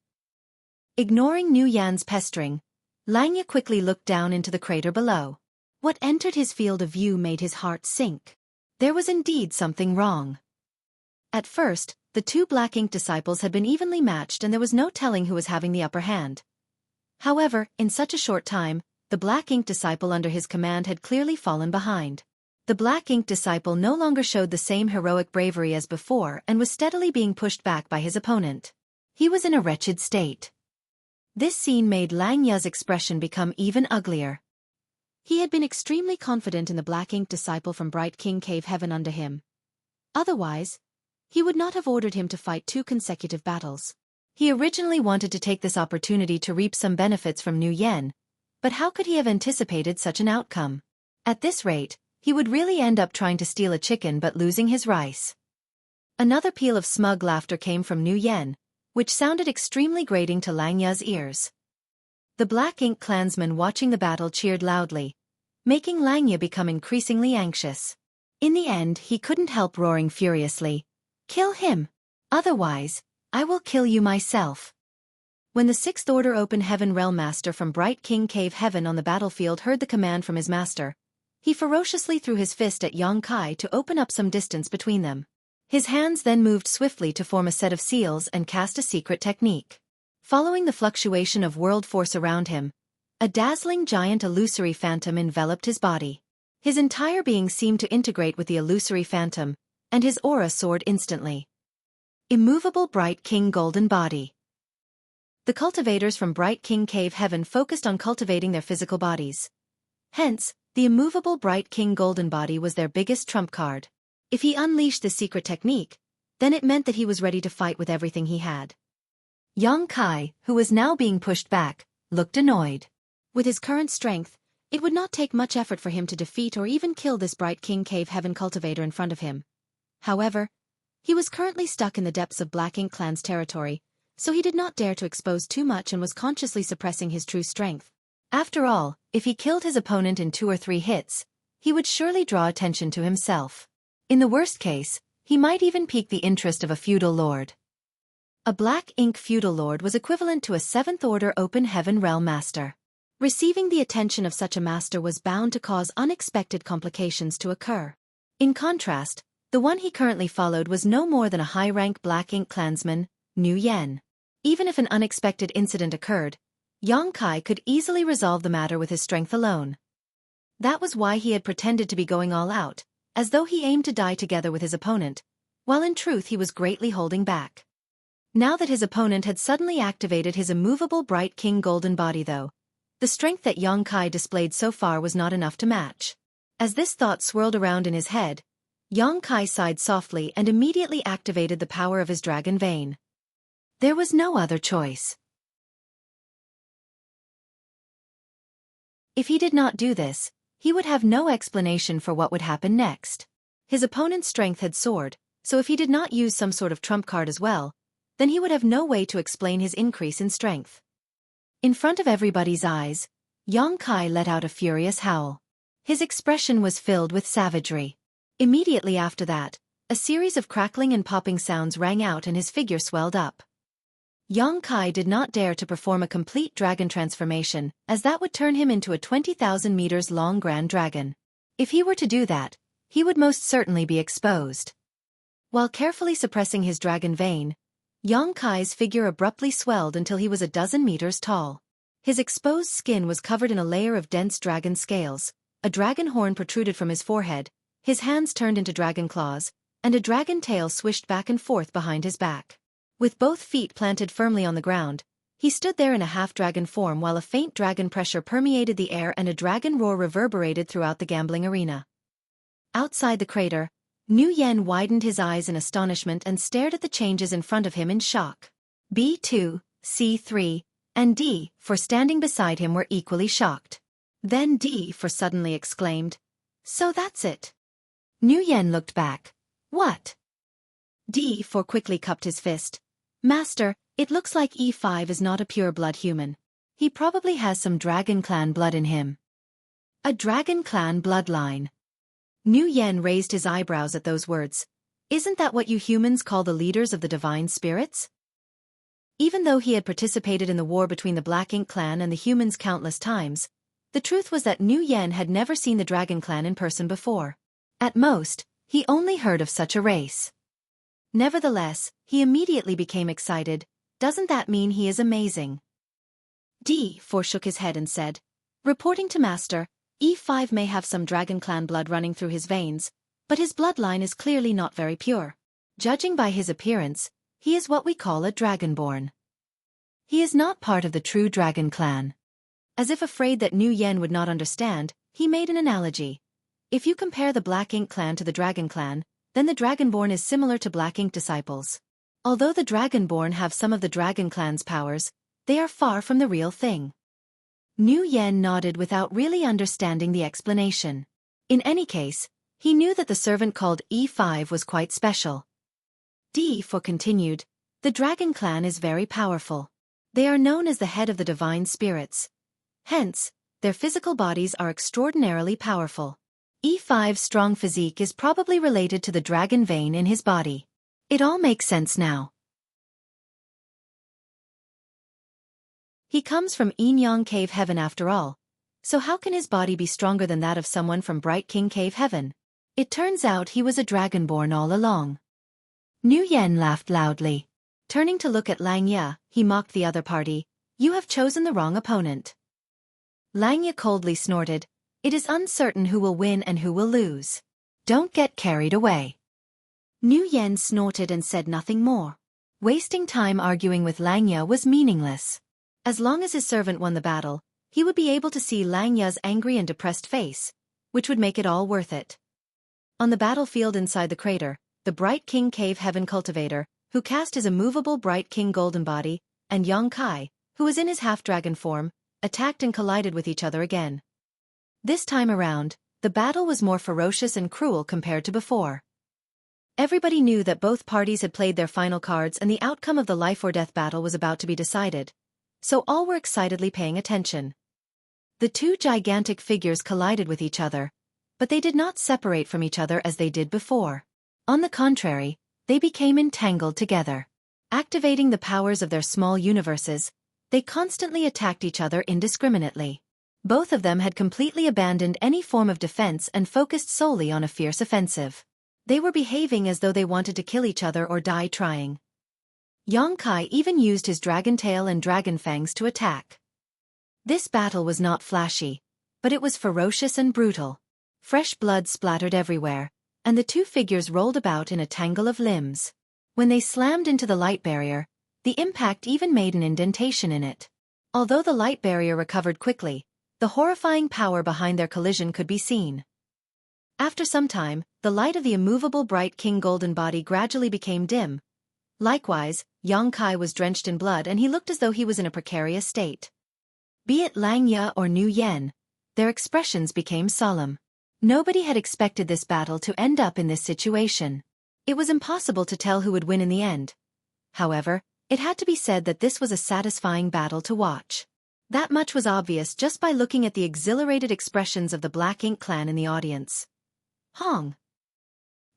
A: Ignoring Nu Yan's pestering, Lang Ya quickly looked down into the crater below. What entered his field of view made his heart sink. There was indeed something wrong. At first, the two Black Ink disciples had been evenly matched and there was no telling who was having the upper hand. However, in such a short time, the Black Ink disciple under his command had clearly fallen behind. The Black Ink disciple no longer showed the same heroic bravery as before and was steadily being pushed back by his opponent. He was in a wretched state. This scene made Lang Ya's expression become even uglier.
B: He had been extremely confident in the Black Ink disciple from Bright King Cave Heaven under him. Otherwise, he would not have ordered him to fight 2 consecutive battles.
A: He originally wanted to take this opportunity to reap some benefits from Nu Yen, but how could he have anticipated such an outcome? At this rate, he would really end up trying to steal a chicken but losing his rice. Another peal of smug laughter came from Nu Yen, which sounded extremely grating to Lang Ya's ears. The Black Ink clansmen watching the battle cheered loudly, making Lang Ya become increasingly anxious. In the end, he couldn't help roaring furiously, Kill him! Otherwise, I will kill you myself. When the 6th Order Open Heaven Realm Master from Bright King Cave Heaven on the battlefield heard the command from his master, he ferociously threw his fist at Xueqi to open up some distance between them. His hands then moved swiftly to form a set of seals and cast a secret technique. Following the fluctuation of world force around him, a dazzling giant illusory phantom enveloped his body. His entire being seemed to integrate with the illusory phantom, and his aura soared instantly. Immovable Bright King Golden Body. The cultivators from Bright King Cave Heaven focused on cultivating their physical bodies. Hence, the immovable Bright King Golden Body was their biggest trump card. If he unleashed the secret technique, then it meant that he was ready to fight with everything he had. Xueqi, who was now being pushed back, looked annoyed.
B: With his current strength, it would not take much effort for him to defeat or even kill this Bright King Cave Heaven cultivator in front of him. However, he was currently stuck in the depths of Black Ink Clan's territory, so he did not dare to expose too much and was consciously suppressing his true strength.
A: After all, if he killed his opponent in 2 or 3 hits, he would surely draw attention to himself. In the worst case, he might even pique the interest of a feudal lord. A black ink feudal lord was equivalent to a 7th-order open heaven realm master.
B: Receiving the attention of such a master was bound to cause unexpected complications to occur.
A: In contrast, the one he currently followed was no more than a high-rank black ink clansman, Nu Yen. Even if an unexpected incident occurred, Yang Kai could easily resolve the matter with his strength alone. That was why he had pretended to be going all out, as though he aimed to die together with his opponent, while in truth he was greatly holding back. Now that his opponent had suddenly activated his immovable bright king golden body though, the strength that Yang Kai displayed so far was not enough to match. As this thought swirled around in his head, Yang Kai sighed softly and immediately activated the power of his dragon vein. There was no other choice. If he did not do this, he would have no explanation for what would happen next. His opponent's strength had soared, so if he did not use some sort of trump card as well, then he would have no way to explain his increase in strength. In front of everybody's eyes, Yang Kai let out a furious howl. His expression was filled with savagery. Immediately after that, a series of crackling and popping sounds rang out and his figure swelled up. Yang Kai did not dare to perform a complete dragon transformation, as that would turn him into a 20,000 meters long grand dragon. If he were to do that, he would most certainly be exposed. While carefully suppressing his dragon vein, Yang Kai's figure abruptly swelled until he was a dozen meters tall. His exposed skin was covered in a layer of dense dragon scales, a dragon horn protruded from his forehead, his hands turned into dragon claws, and a dragon tail swished back and forth behind his back. With both feet planted firmly on the ground, he stood there in a half-dragon form while a faint dragon pressure permeated the air and a dragon roar reverberated throughout the gambling arena. Outside the crater, Nu Yen widened his eyes in astonishment and stared at the changes in front of him in shock. B2, C3, and D4 standing beside him were equally shocked. Then D4 suddenly exclaimed, "So that's it." Nu Yen looked back. "What?" D4 quickly cupped his fist. "Master, it looks like E5 is not a pure-blood human. He probably has some Dragon Clan blood in him." A Dragon Clan bloodline. Nu Yen raised his eyebrows at those words. Isn't that what you humans call the leaders of the divine spirits? Even though he had participated in the war between the Black Ink Clan and the humans countless times, the truth was that Nu Yen had never seen the Dragon Clan in person before. At most, he only heard of such a race. Nevertheless, he immediately became excited. Doesn't that mean he is amazing? D4 shook his head and said, "Reporting to Master, E5 may have some Dragon Clan blood running through his veins, but his bloodline is clearly not very pure. Judging by his appearance, he is what we call a Dragonborn. He is not part of the true Dragon Clan." As if afraid that Nu Yen would not understand, he made an analogy. If you compare the Black Ink Clan to the Dragon Clan, then the Dragonborn is similar to Black Ink disciples. Although the Dragonborn have some of the Dragon Clan's powers, they are far from the real thing. Nu Yen nodded without really understanding the explanation. In any case, he knew that the servant called E5 was quite special. D4 continued, "The Dragon Clan is very powerful. They are known as the head of the divine spirits. Hence, their physical bodies are extraordinarily powerful. E5's strong physique is probably related to the dragon vein in his body. It all makes sense now. He comes from Enyang Cave Heaven after all, so how can his body be stronger than that of someone from Bright King Cave Heaven? It turns out he was a Dragonborn all along." Nu Yen laughed loudly. Turning to look at Lang Ye, he mocked the other party, "You have chosen the wrong opponent." Lang Ye coldly snorted, "It is uncertain who will win and who will lose. Don't get carried away." Nu Yen snorted and said nothing more. Wasting time arguing with Lang Ye was meaningless. As long as his servant won the battle, he would be able to see Lang Ye's angry and depressed face, which would make it all worth it. On the battlefield inside the crater, the Bright King Cave Heaven cultivator, who cast his immovable Bright King golden body, and Yang Kai, who was in his half-dragon form, attacked and collided with each other again. This time around, the battle was more ferocious and cruel compared to before. Everybody knew that both parties had played their final cards and the outcome of the life-or-death battle was about to be decided. So all were excitedly paying attention. The two gigantic figures collided with each other, but they did not separate from each other as they did before. On the contrary, they became entangled together. Activating the powers of their small universes, they constantly attacked each other indiscriminately. Both of them had completely abandoned any form of defense and focused solely on a fierce offensive. They were behaving as though they wanted to kill each other or die trying. Xueqi even used his dragon tail and dragon fangs to attack. This battle was not flashy, but it was ferocious and brutal. Fresh blood splattered everywhere, and the two figures rolled about in a tangle of limbs. When they slammed into the light barrier, the impact even made an indentation in it. Although the light barrier recovered quickly, the horrifying power behind their collision could be seen. After some time, the light of the immovable bright king golden body gradually became dim. Likewise, Xueqi was drenched in blood and he looked as though he was in a precarious state. Be it Langya or Nu Yen, their expressions became solemn. Nobody had expected this battle to end up in this situation. It was impossible to tell who would win in the end. However, it had to be said that this was a satisfying battle to watch. That much was obvious just by looking at the exhilarated expressions of the Black Ink clan in the audience. Hong!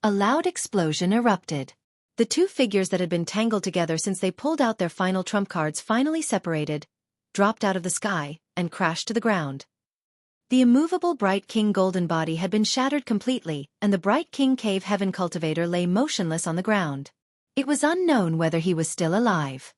A: A loud explosion erupted. The two figures that had been tangled together since they pulled out their final trump cards finally separated, dropped out of the sky, and crashed to the ground. The immovable Bright King Golden body had been shattered completely, and the Bright King Cave Heaven Cultivator lay motionless on the ground. It was unknown whether he was still alive.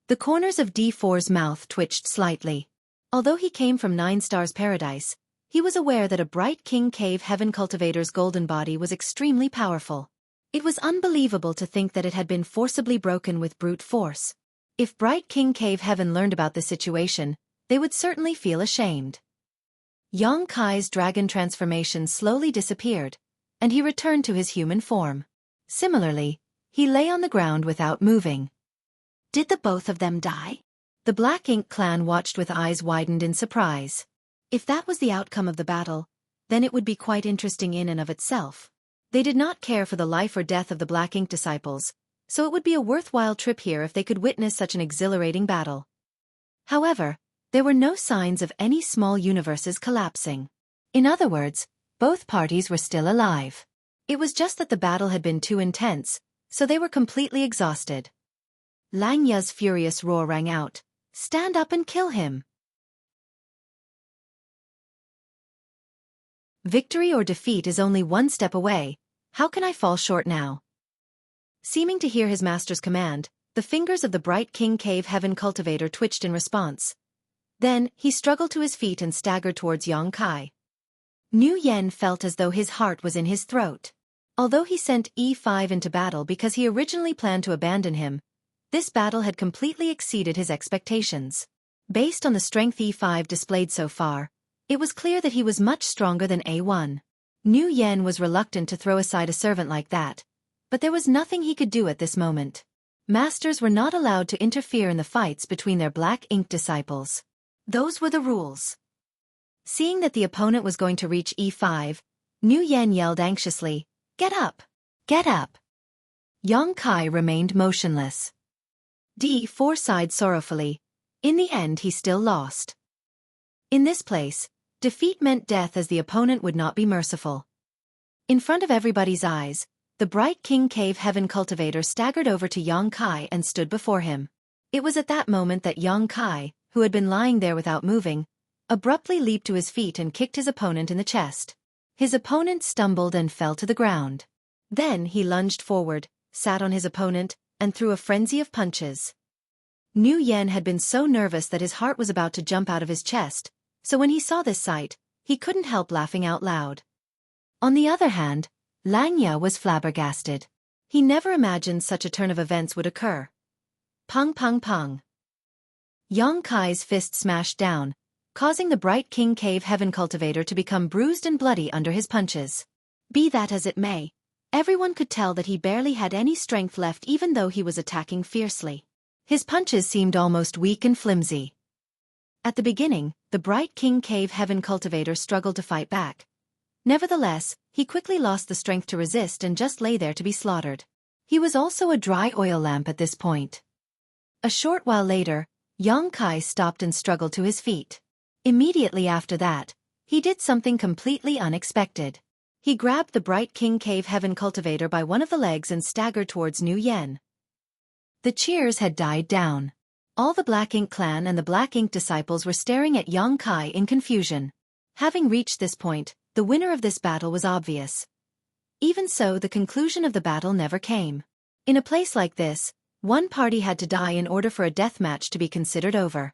A: The corners of D4's mouth twitched slightly. Although he came from 9 Stars Paradise, he was aware that a Bright King Cave Heaven Cultivator's golden body was extremely powerful. It was unbelievable to think that it had been forcibly broken with brute force. If Bright King Cave Heaven learned about this situation, they would certainly feel ashamed. Xueqi's dragon transformation slowly disappeared, and he returned to his human form. Similarly, he lay on the ground without moving. Did the both of them die? The Black Ink clan watched with eyes widened in surprise. If that was the outcome of the battle, then it would be quite interesting in and of itself. They did not care for the life or death of the Black Ink disciples, so it would be a worthwhile trip here if they could witness such an exhilarating battle. However, there were no signs of any small universes collapsing. In other words, both parties were still alive. It was just that the battle had been too intense, so they were completely exhausted. Langya's furious roar rang out, "Stand up and kill him!" Victory or defeat is only one step away. How can I fall short now? Seeming to hear his master's command, the fingers of the Bright King Cave Heaven Cultivator twitched in response. Then, he struggled to his feet and staggered towards Xueqi. Nu Yen felt as though his heart was in his throat. Although he sent E5 into battle because he originally planned to abandon him, this battle had completely exceeded his expectations. Based on the strength E5 displayed so far, it was clear that he was much stronger than A1. Nu Yen was reluctant to throw aside a servant like that, but there was nothing he could do at this moment. Masters were not allowed to interfere in the fights between their Black Ink disciples. Those were the rules. Seeing that the opponent was going to reach E5, Nu Yen yelled anxiously, "Get up! Get up!" Xueqi remained motionless. D4 sighed sorrowfully. In the end he still lost. In this place, defeat meant death as the opponent would not be merciful. In front of everybody's eyes, the Bright King Cave Heaven Cultivator staggered over to Xueqi and stood before him. It was at that moment that Xueqi, who had been lying there without moving, abruptly leaped to his feet and kicked his opponent in the chest. His opponent stumbled and fell to the ground. Then he lunged forward, sat on his opponent, and threw a frenzy of punches. Nu Yen had been so nervous that his heart was about to jump out of his chest, so when he saw this sight, he couldn't help laughing out loud. On the other hand, Langya was flabbergasted. He never imagined such a turn of events would occur. Pung pung pung. Xueqi's fist smashed down, causing the Bright King Cave Heaven Cultivator to become bruised and bloody under his punches. Be that as it may, everyone could tell that he barely had any strength left even though he was attacking fiercely. His punches seemed almost weak and flimsy. At the beginning, the Bright King Cave Heaven Cultivator struggled to fight back. Nevertheless, he quickly lost the strength to resist and just lay there to be slaughtered. He was also a dry oil lamp at this point. A short while later, Yang Kai stopped and struggled to his feet. Immediately after that, he did something completely unexpected. He grabbed the Bright King Cave Heaven cultivator by one of the legs and staggered towards Nu Yen. The cheers had died down. All the Black Ink clan and the Black Ink disciples were staring at Yang Kai in confusion. Having reached this point, the winner of this battle was obvious. Even so, the conclusion of the battle never came. In a place like this, one party had to die in order for a death match to be considered over.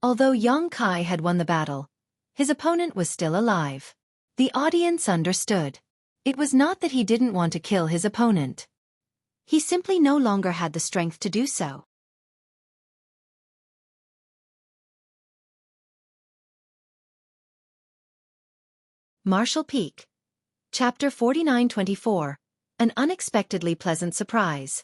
A: Although Yang Kai had won the battle, his opponent was still alive. The audience understood. It was not that he didn't want to kill his opponent. He simply no longer had the strength to do so. Marshall Peak. Chapter 49-24. An unexpectedly pleasant surprise.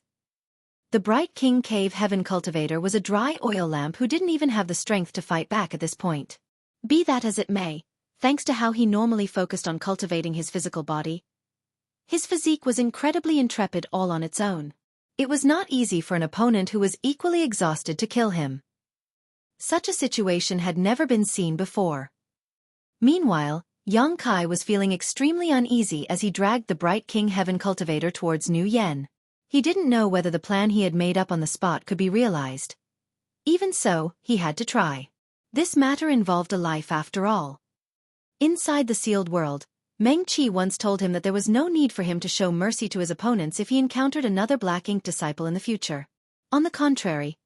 A: The Bright King Cave Heaven cultivator was a dry oil lamp who didn't even have the strength to fight back at this point. Be that as it may, thanks to how he normally focused on cultivating his physical body, his physique was incredibly intrepid all on its own. It was not easy for an opponent who was equally exhausted to kill him. Such a situation had never been seen before. Meanwhile, Yang Kai was feeling extremely uneasy as he dragged the Bright King Heaven cultivator towards Nu Yen. He didn't know whether the plan he had made up on the spot could be realized. Even so, he had to try. This matter involved a life after all. Inside the sealed world, Meng Qi once told him that there was no need for him to show mercy to his opponents if he encountered another Black Ink disciple in the future. On the contrary,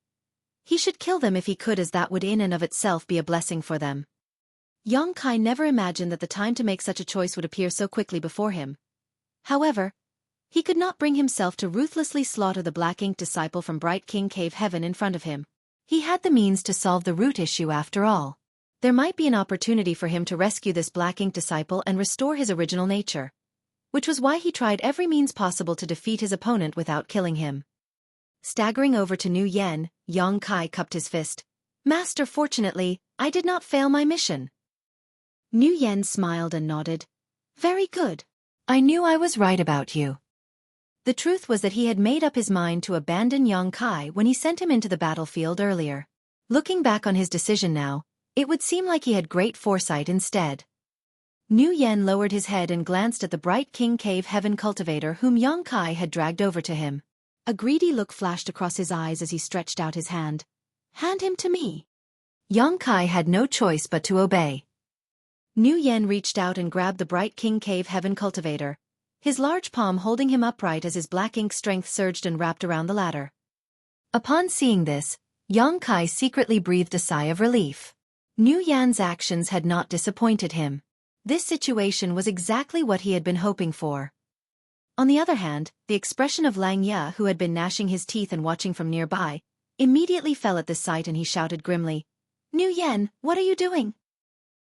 A: he should kill them if he could, as that would in and of itself be a blessing for them. Yang Kai never imagined that the time to make such a choice would appear so quickly before him. However, he could not bring himself to ruthlessly slaughter the Black Ink disciple from Bright King Cave Heaven in front of him. He had the means to solve the root issue after all. There might be an opportunity for him to rescue this Black Ink disciple and restore his original nature, which was why he tried every means possible to defeat his opponent without killing him. Staggering over to Nu Yen, Yang Kai cupped his fist. "Master, fortunately, I did not fail my mission." Nu Yen smiled and nodded. "Very good. I knew I was right about you." The truth was that he had made up his mind to abandon Yang Kai when he sent him into the battlefield earlier. Looking back on his decision now, it would seem like he had great foresight instead. Nu Yen lowered his head and glanced at the Bright King Cave Heaven cultivator whom Yang Kai had dragged over to him. A greedy look flashed across his eyes as he stretched out his hand. "Hand him to me." Yang Kai had no choice but to obey. Nu Yen reached out and grabbed the Bright King Cave Heaven cultivator, his large palm holding him upright as his Black Ink strength surged and wrapped around the latter. Upon seeing this, Yang Kai secretly breathed a sigh of relief. Nu Yan's actions had not disappointed him. This situation was exactly what he had been hoping for. On the other hand, the expression of Lang Ye, who had been gnashing his teeth and watching from nearby, immediately fell at this sight, and he shouted grimly, "Nu Yen, what are you doing?"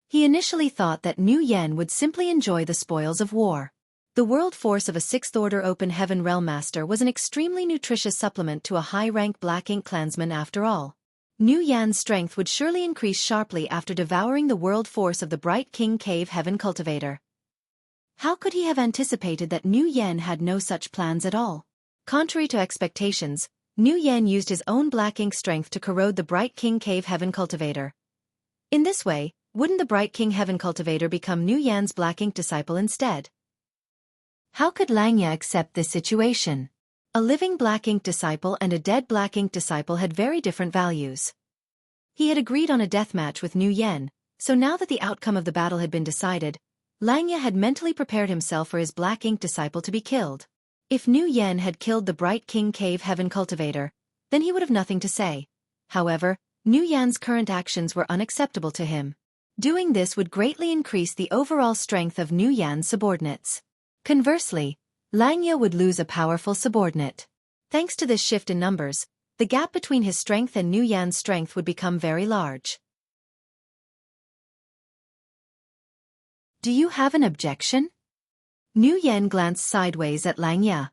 A: He initially thought that Nu Yen would simply enjoy the spoils of war. The world force of a 6th Order Open Heaven Realm Master was an extremely nutritious supplement to a high-rank Black Ink clansman after all. Nu Yan's strength would surely increase sharply after devouring the world force of the Bright King Cave Heaven cultivator. How could he have anticipated that Nu Yen had no such plans at all? Contrary to expectations, Nu Yen used his own Black Ink strength to corrode the Bright King Cave Heaven cultivator. In this way, wouldn't the Bright King Heaven cultivator become Nu Yan's Black Ink disciple instead? How could Lang Ye accept this situation? A living Black Ink disciple and a dead Black Ink disciple had very different values. He had agreed on a deathmatch with Nu Yen, so now that the outcome of the battle had been decided, Lang Ye had mentally prepared himself for his Black Ink disciple to be killed. If Nu Yen had killed the Bright King Cave Heaven cultivator, then he would have nothing to say. However, Nu Yan's current actions were unacceptable to him. Doing this would greatly increase the overall strength of Nu Yan's subordinates. Conversely, Lang Ye would lose a powerful subordinate. Thanks to this shift in numbers, the gap between his strength and Nu Yan's strength would become very large. "Do you have an objection?" Nu Yen glanced sideways at Lang Ye.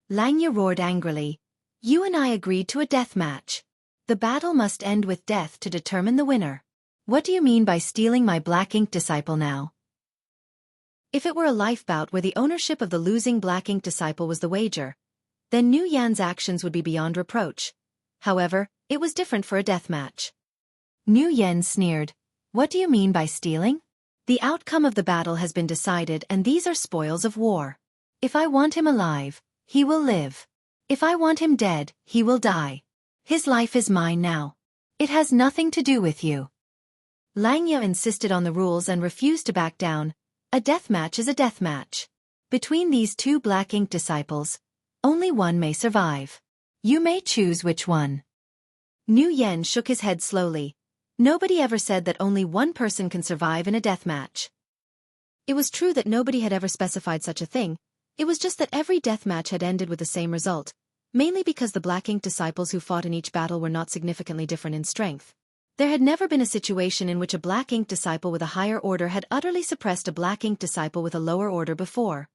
A: Lang Ye roared angrily, "You and I agreed to a death match. The battle must end with death to determine the winner. What do you mean by stealing my Black Ink disciple now?" If it were a life bout where the ownership of the losing black ink disciple was the wager, then Nu Yan's actions would be beyond reproach. However, it was different for a death match. Nu Yan sneered. What do you mean by stealing? The outcome of the battle has been decided and these are spoils of war. If I want him alive, he will live. If I want him dead, he will die. His life is mine now. It has nothing to do with you. Lang Ye insisted on the rules and refused to back down. A death match is a death match. Between these two black ink disciples, only one may survive. You may choose which one. Nu Yan shook his head slowly. Nobody ever said that only one person can survive in a death match. It was true that nobody had ever specified such a thing. It was just that every death match had ended with the same result, mainly because the black ink disciples who fought in each battle were not significantly different in strength. There had never been a situation in which a black ink disciple with a higher order had utterly suppressed a black ink disciple with a lower order before.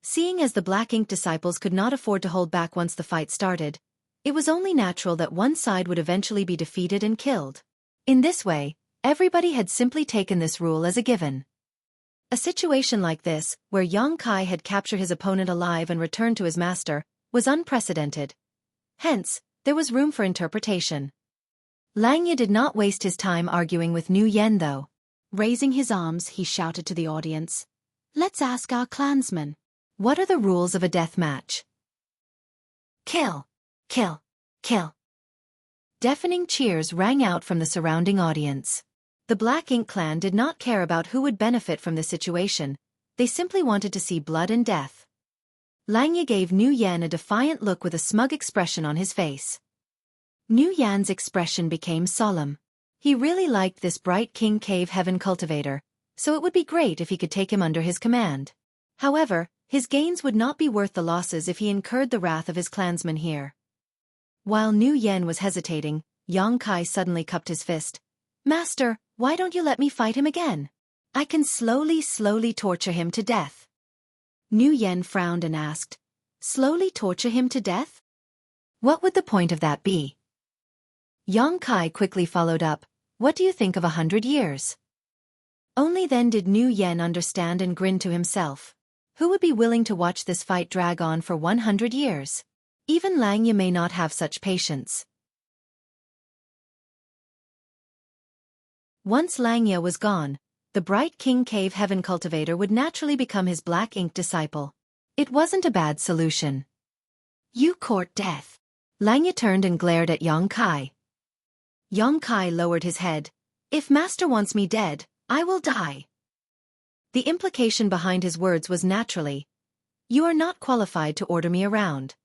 A: Seeing as the black ink disciples could not afford to hold back once the fight started, it was only natural that one side would eventually be defeated and killed. In this way, everybody had simply taken this rule as a given. A situation like this, where Yang Kai had captured his opponent alive and returned to his master, was unprecedented. Hence, there was room for interpretation. Lang Ye did not waste his time arguing with Nu Yan though.
B: Raising his arms, he shouted to the audience, "Let's ask our clansmen.
A: What are the rules of a death match?" Kill! Kill! Kill! Deafening cheers rang out from the surrounding audience. The Black Ink clan did not care about who would benefit from this situation, they simply wanted to see blood and death. Lang Ye gave Nu Yan a defiant look with a smug expression on his face. Nu Yan's expression became solemn. He really liked this bright King Cave Heaven cultivator, so it would be great if he could take him under his command. However, his gains would not be worth the losses if he incurred the wrath of his clansmen here. While Nu Yan was hesitating, Yang Kai suddenly cupped his fist. "Master, why don't you let me fight him again? I can slowly torture him to death." Nu Yan frowned and asked, "Slowly torture him to death? What would the point of that be?" Yang Kai quickly followed up, "What do you think of 100 years? Only then did Nu Yan understand and grin to himself. Who would be willing to watch this fight drag on for 100 years? Even Lang Ye may not have such patience. Once Lang Ye was gone, the bright King Cave Heaven cultivator would naturally become his black ink disciple. It wasn't a bad solution. "You court death." Lang Ye turned and glared at Yang Kai. Yang Kai lowered his head. "If master wants me dead, I will die." The implication behind his words was naturally, "You are not qualified to order me around."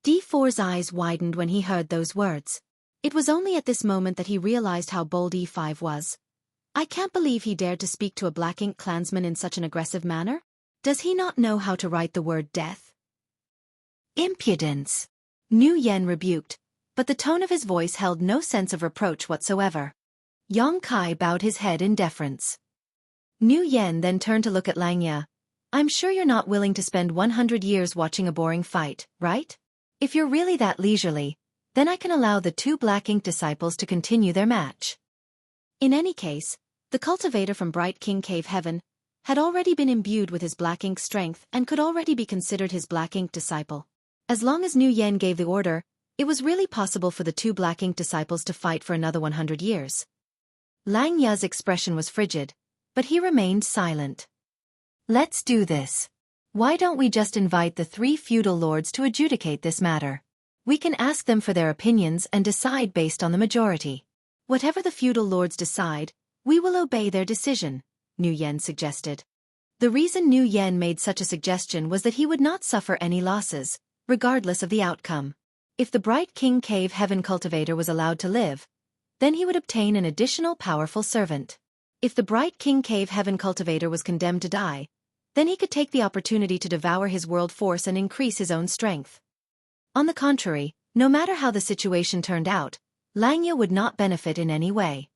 A: D4's eyes widened when he heard those words. It was only at this moment that he realized how bold E5 was. I can't believe he dared to speak to a Black Ink clansman in such an aggressive manner. Does he not know how to write the word death? Impudence! Nu Yan rebuked, but the tone of his voice held no sense of reproach whatsoever. Yang Kai bowed his head in deference. Nu Yan then turned to look at Lang Ye. "I'm sure you're not willing to spend 100 years watching a boring fight, right? If you're really that leisurely, then I can allow the two Black Ink disciples to continue their match." In any case, the cultivator from Bright King Cave Heaven had already been imbued with his Black Ink strength and could already be considered his Black Ink disciple. As long as Nu Yan gave the order, it was really possible for the two Black Ink disciples to fight for another 100 years. Lang Ye's expression was frigid, but he remained silent. "Let's do this. Why don't we just invite the 3 feudal lords to adjudicate this matter? We can ask them for their opinions and decide based on the majority. Whatever the feudal lords decide, we will obey their decision," Nu Yan suggested. The reason Nu Yan made such a suggestion was that he would not suffer any losses, regardless of the outcome. If the Bright King Cave Heaven cultivator was allowed to live, then he would obtain an additional powerful servant. If the Bright King Cave Heaven cultivator was condemned to die, then he could take the opportunity to devour his world force and increase his own strength. On the contrary, no matter how the situation turned out, Lang Ye would not benefit in any way.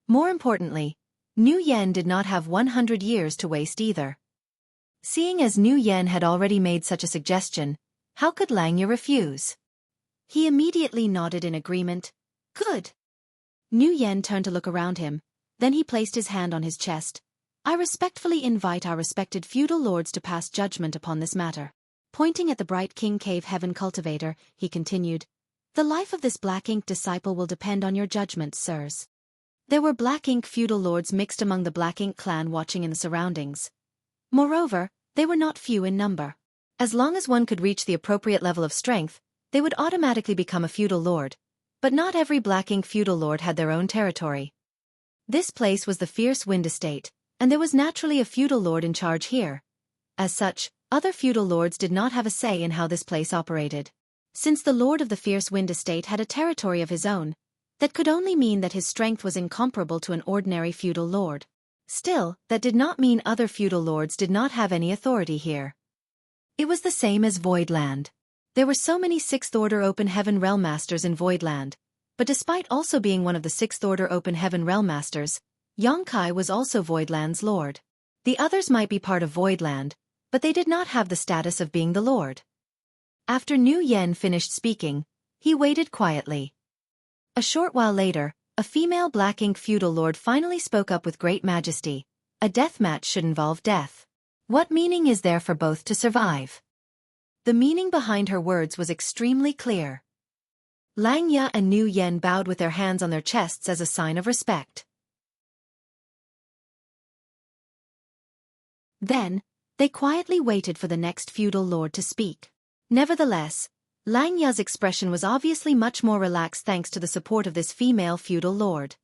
A: More importantly, Nu Yan did not have 100 years to waste either. Seeing as Nu Yan had already made such a suggestion, how could Lang Ye refuse? He immediately nodded in agreement. "Good." Nu Yan turned to look around him, then he placed his hand on his chest.
B: I respectfully invite our respected feudal lords to pass judgment upon this matter. Pointing at the bright king cave heaven cultivator, he continued, "The life of this black ink disciple will depend on your judgment, sirs." There were black ink feudal lords mixed among the black ink clan watching in the surroundings. Moreover, they were not few in number. As long as one could reach the appropriate level of strength, they would automatically become a feudal lord. But not every black ink feudal lord had their own territory. This place was the fierce wind estate, and there was naturally a feudal lord in charge here. As such, other feudal lords did not have a say in how this place operated. Since the lord of the fierce wind estate had a territory of his own, that could only mean that his strength was incomparable to an ordinary feudal lord. Still, that did not mean other feudal lords did not have any authority here. It was the same as Voidland. There were so many 6th Order Open Heaven Realm Masters in Voidland, but despite also being one of the 6th Order Open Heaven Realm Masters, Xueqi was also Voidland's lord. The others might be part of Voidland, but they did not have the status of being the lord. After Nu Yen finished speaking, he waited quietly. A short while later, a female black ink feudal lord finally spoke up with great majesty. "A death match should involve death. What meaning is there for both to survive?" The meaning behind her words was extremely clear. Lang Ya and Nu Yen bowed with their hands on their chests as a sign of respect. Then, they quietly waited for the next feudal lord to speak. Nevertheless, Lang Ya's expression was obviously much more relaxed thanks to the support of this female feudal lord.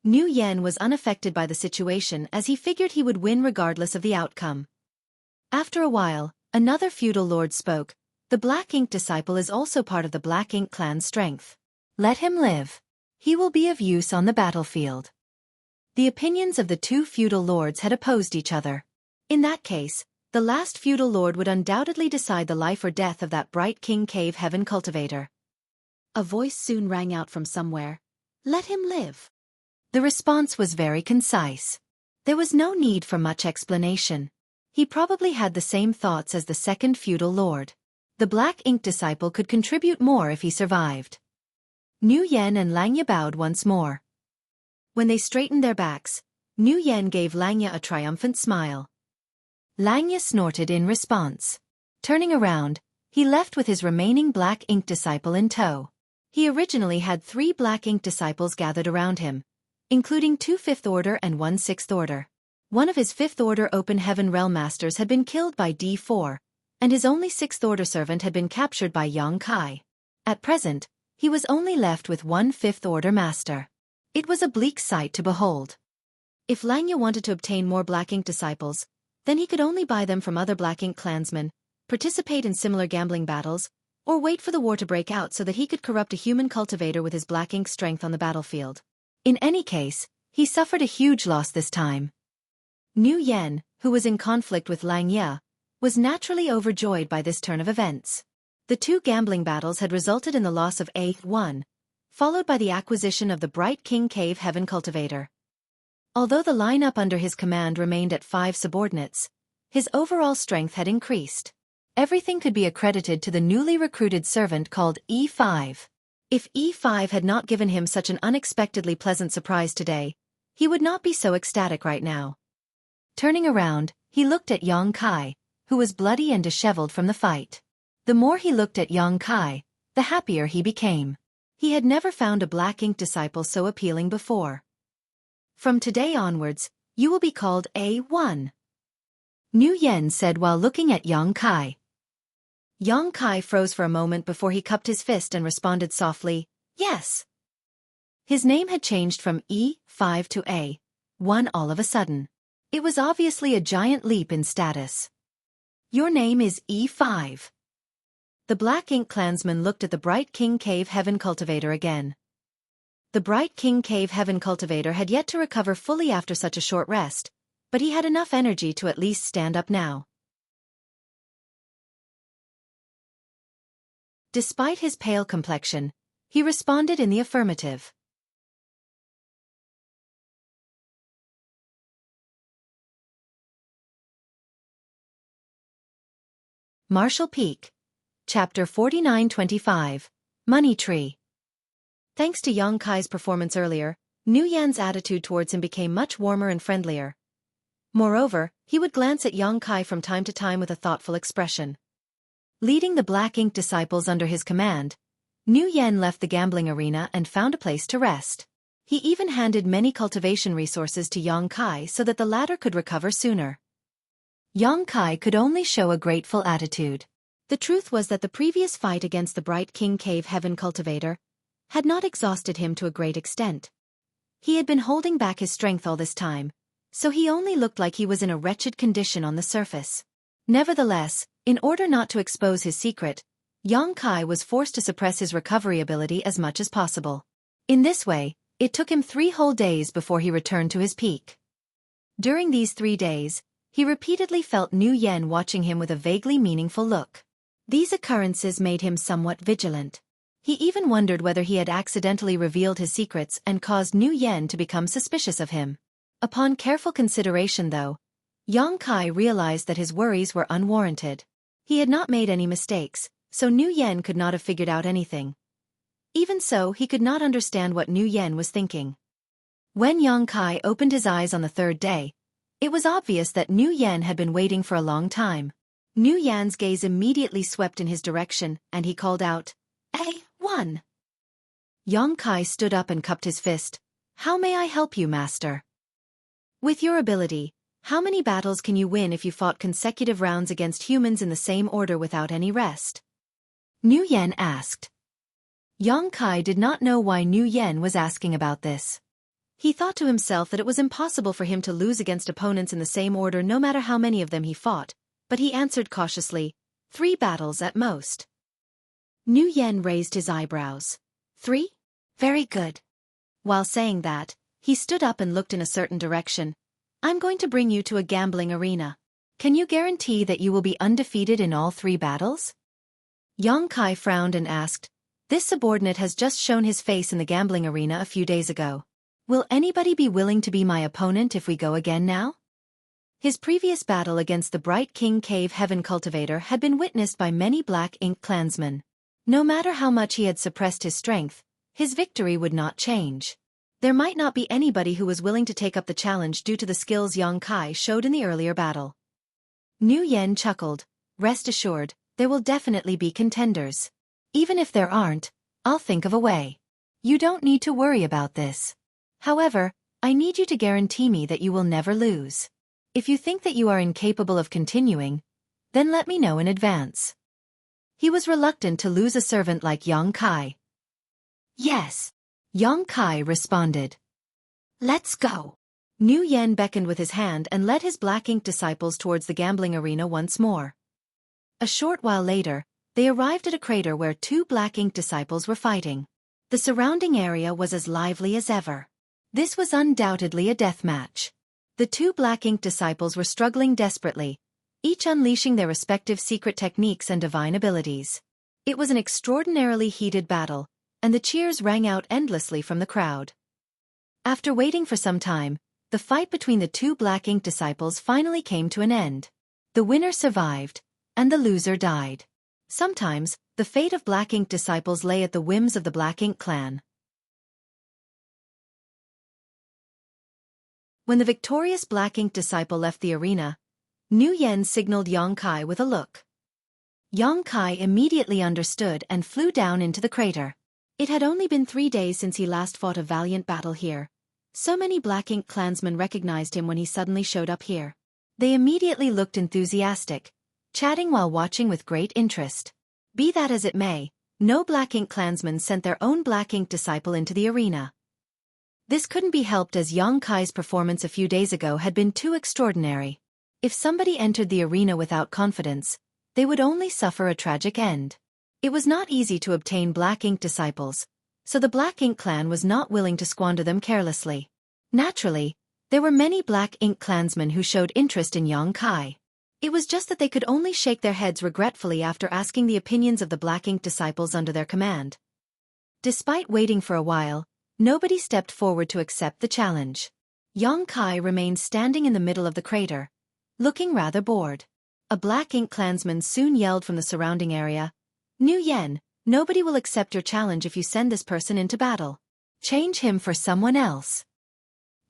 B: Nu Yen was unaffected by the situation as he figured he would win regardless of the outcome. After a while, another feudal lord spoke. "The black ink disciple is also part of the black ink clan's strength. Let him live. He will be of use on the battlefield." The opinions of the two feudal lords had opposed each other. In that case, the last feudal lord would undoubtedly decide the life or death of that bright king cave heaven cultivator. A voice soon rang out from somewhere. "Let him live." The response was very concise. There was no need for much explanation. He probably had the same thoughts as the second feudal lord. The black ink disciple could contribute more if he survived. Nu Yen and Lang Ya bowed once more. When they straightened their backs, Nu Yen gave Lang Ya a triumphant smile. Lang Ya snorted in response. Turning around, he left with his remaining black ink disciple in tow. He originally had 3 black ink disciples gathered around him, including 2 5th Order and 1 6th Order. One of his 5th Order Open Heaven Realm Masters had been killed by D4, and his only 6th Order servant had been captured by Xueqi. At present, he was only left with 1 5th Order Master. It was a bleak sight to behold. If Lang Ya wanted to obtain more black ink disciples, then he could only buy them from other black ink clansmen, participate in similar gambling battles, or wait for the war to break out so that he could corrupt a human cultivator with his black ink strength on the battlefield. In any case, he suffered a huge loss this time. Nu Yen, who was in conflict with Lang Ya, was naturally overjoyed by this turn of events. The 2 gambling battles had resulted in the loss of A1, followed by the acquisition of the Bright King Cave Heaven Cultivator. Although the lineup under his command remained at 5 subordinates, his overall strength had increased. Everything could be accredited to the newly recruited servant called E5. If E5 had not given him such an unexpectedly pleasant surprise today, he would not be so ecstatic right now. Turning around, he looked at Xueqi, who was bloody and disheveled from the fight. The more he looked at Xueqi, the happier he became. He had never found a black ink disciple so appealing before. "From today onwards, you will be called A1. Nu Yen said while looking at Xueqi. Xueqi froze for a moment before he cupped his fist and responded softly, "Yes." His name had changed from E5 to A1 all of a sudden. It was obviously a giant leap in status. "Your name is E5. The Black Ink clansman looked at the Bright King Cave Heaven Cultivator again. The Bright King Cave Heaven Cultivator had yet to recover fully after such a short rest, but he had enough energy to at least stand up now. Despite his pale complexion, he responded in the affirmative. Marshall Peak. Chapter 4925. Money Tree. Thanks to Xueqi's performance earlier, Nu Yan's attitude towards him became much warmer and friendlier.
A: Moreover, he would glance at Yang Kai from time to time with a thoughtful expression. Leading the Black Ink disciples under his command, Nu Yen left the gambling arena and found a place to rest. He even handed many cultivation resources to Yang Kai so that the latter could recover sooner. Yang Kai could only show a grateful attitude. The truth was that the previous fight against the Bright King Cave Heaven cultivator had not exhausted him to a great extent. He had been holding back his strength all this time, so he only looked like he was in a wretched condition on the surface. Nevertheless, in order not to expose his secret, Yang Kai was forced to suppress his recovery ability as much as possible. In this way, it took him 3 whole days before he returned to his peak. During these 3 days, he repeatedly felt Nu Yen watching him with a vaguely meaningful look. These occurrences made him somewhat vigilant. He even wondered whether he had accidentally revealed his secrets and caused Nu Yen to become suspicious of him. Upon careful consideration though, Yang Kai realized that his worries were unwarranted. He had not made any mistakes, so Nu Yen could not have figured out anything. Even so, he could not understand what Nu Yen was thinking. When Yang Kai opened his eyes on the 3rd day, it was obvious that Nu Yen had been waiting for a long time. Nu Yen's gaze immediately swept in his direction, and he called out, "A1." Yang Kai stood up and cupped his fist. "How may I help you, master?" "With your ability, how many battles can you win if you fought consecutive rounds against humans in the same order without any rest?" Nu Yen asked. Yang Kai did not know why Nu Yen was asking about this. He thought to himself that it was impossible for him to lose against opponents in the same order no matter how many of them he fought, but he answered cautiously, 3 battles at most. Nu Yen raised his eyebrows. 3? Very good. While saying that, he stood up and looked in a certain direction. "I'm going to bring you to a gambling arena. Can you guarantee that you will be undefeated in all 3 battles?" Yang Kai frowned and asked, "This subordinate has just shown his face in the gambling arena a few days ago. Will anybody be willing to be my opponent if we go again now?" His previous battle against the Bright King Cave Heaven cultivator had been witnessed by many Black Ink clansmen. No matter how much he had suppressed his strength, his victory would not change. There might not be anybody who was willing to take up the challenge due to the skills Yang Kai showed in the earlier battle. Nu Yen chuckled. "Rest assured, there will definitely be contenders. Even if there aren't, I'll think of a way. You don't need to worry about this. However, I need you to guarantee me that you will never lose. If you think that you are incapable of continuing, then let me know in advance." He was reluctant to lose a servant like Yang Kai. "Yes," Yang Kai responded. "Let's go." Nu Yen beckoned with his hand and led his Black Ink disciples towards the gambling arena once more. A short while later, they arrived at a crater where 2 Black Ink disciples were fighting. The surrounding area was as lively as ever. This was undoubtedly a death match. The 2 Black Ink disciples were struggling desperately, each unleashing their respective secret techniques and divine abilities. It was an extraordinarily heated battle, and the cheers rang out endlessly from the crowd. After waiting for some time, the fight between the 2 Black Ink disciples finally came to an end. The winner survived, and the loser died. Sometimes, the fate of Black Ink disciples lay at the whims of the Black Ink clan. When the victorious Black Ink disciple left the arena, Nu Yen signaled Yang Kai with a look. Yang Kai immediately understood and flew down into the crater. It had only been 3 days since he last fought a valiant battle here. So many Black Ink clansmen recognized him when he suddenly showed up here. They immediately looked enthusiastic, chatting while watching with great interest. Be that as it may, no Black Ink clansmen sent their own Black Ink disciple into the arena. This couldn't be helped as Yang Kai's performance a few days ago had been too extraordinary. If somebody entered the arena without confidence, they would only suffer a tragic end. It was not easy to obtain Black Ink disciples, so the Black Ink clan was not willing to squander them carelessly. Naturally, there were many Black Ink clansmen who showed interest in Yang Kai. It was just that they could only shake their heads regretfully after asking the opinions of the Black Ink disciples under their command. Despite waiting for a while, nobody stepped forward to accept the challenge. Yang Kai remained standing in the middle of the crater, looking rather bored. A Black Ink clansman soon yelled from the surrounding area, "Nu Yen, nobody will accept your challenge if you send this person into battle. Change him for someone else."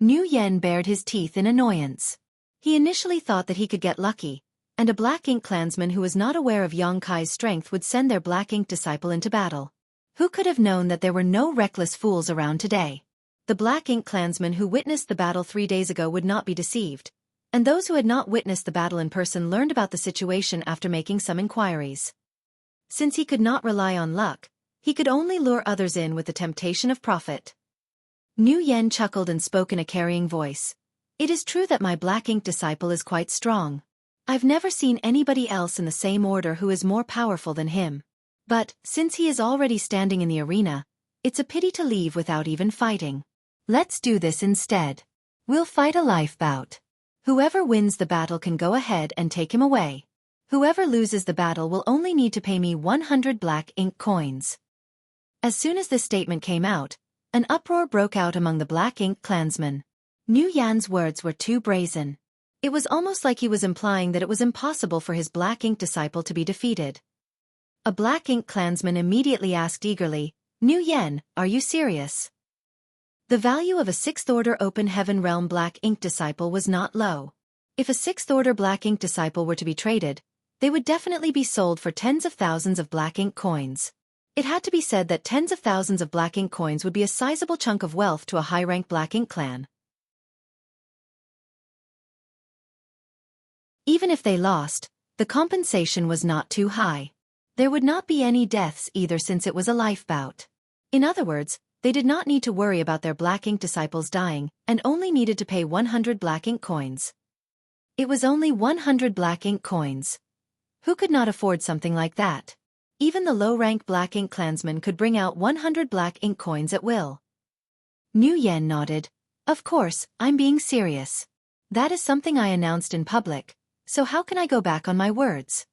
A: Nu Yen bared his teeth in annoyance. He initially thought that he could get lucky, and a black ink clansman who was not aware of Yang Kai's strength would send their black ink disciple into battle. Who could have known that there were no reckless fools around today? The black ink clansman who witnessed the battle 3 days ago would not be deceived, and those who had not witnessed the battle in person learned about the situation after making some inquiries. Since he could not rely on luck, he could only lure others in with the temptation of profit. Nu Yen chuckled and spoke in a carrying voice. It is true that my black ink disciple is quite strong. I've never seen anybody else in the same order who is more powerful than him. But, since he is already standing in the arena, it's a pity to leave without even fighting. Let's do this instead. We'll fight a life bout. Whoever wins the battle can go ahead and take him away. Whoever loses the battle will only need to pay me 100 black ink coins. As soon as this statement came out, an uproar broke out among the black ink clansmen. Nu Yan's words were too brazen. It was almost like he was implying that it was impossible for his black ink disciple to be defeated. A black ink clansman immediately asked eagerly, Nu Yen, are you serious? The value of a 6th order open heaven realm black ink disciple was not low. If a 6th order black ink disciple were to be traded, they would definitely be sold for tens of thousands of black ink coins. It had to be said that tens of thousands of black ink coins would be a sizable chunk of wealth to a high-rank black ink clan. Even if they lost, the compensation was not too high. There would not be any deaths either since it was a life bout. In other words, they did not need to worry about their black ink disciples dying and only needed to pay 100 black ink coins. It was only 100 black ink coins. Who could not afford something like that? Even the low-rank black ink clansman could bring out 100 black ink coins at will. Nu Yen nodded. Of course, I'm being serious. That is something I announced in public, so how can I go back on my words?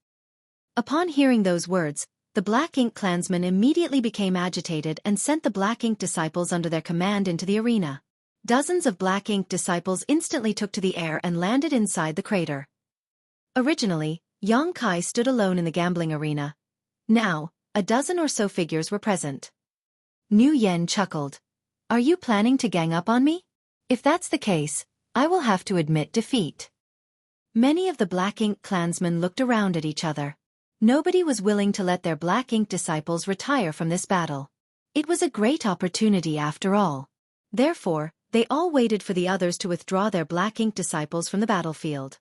A: Upon hearing those words, the black ink clansmen immediately became agitated and sent the black ink disciples under their command into the arena. Dozens of black ink disciples instantly took to the air and landed inside the crater. Originally, Yang Kai stood alone in the gambling arena. Now, a dozen or so figures were present. Nu Yen chuckled. Are you planning to gang up on me? If that's the case, I will have to admit defeat. Many of the black ink clansmen looked around at each other. Nobody was willing to let their black ink disciples retire from this battle. It was a great opportunity after all. Therefore, they all waited for the others to withdraw their black ink disciples from the battlefield.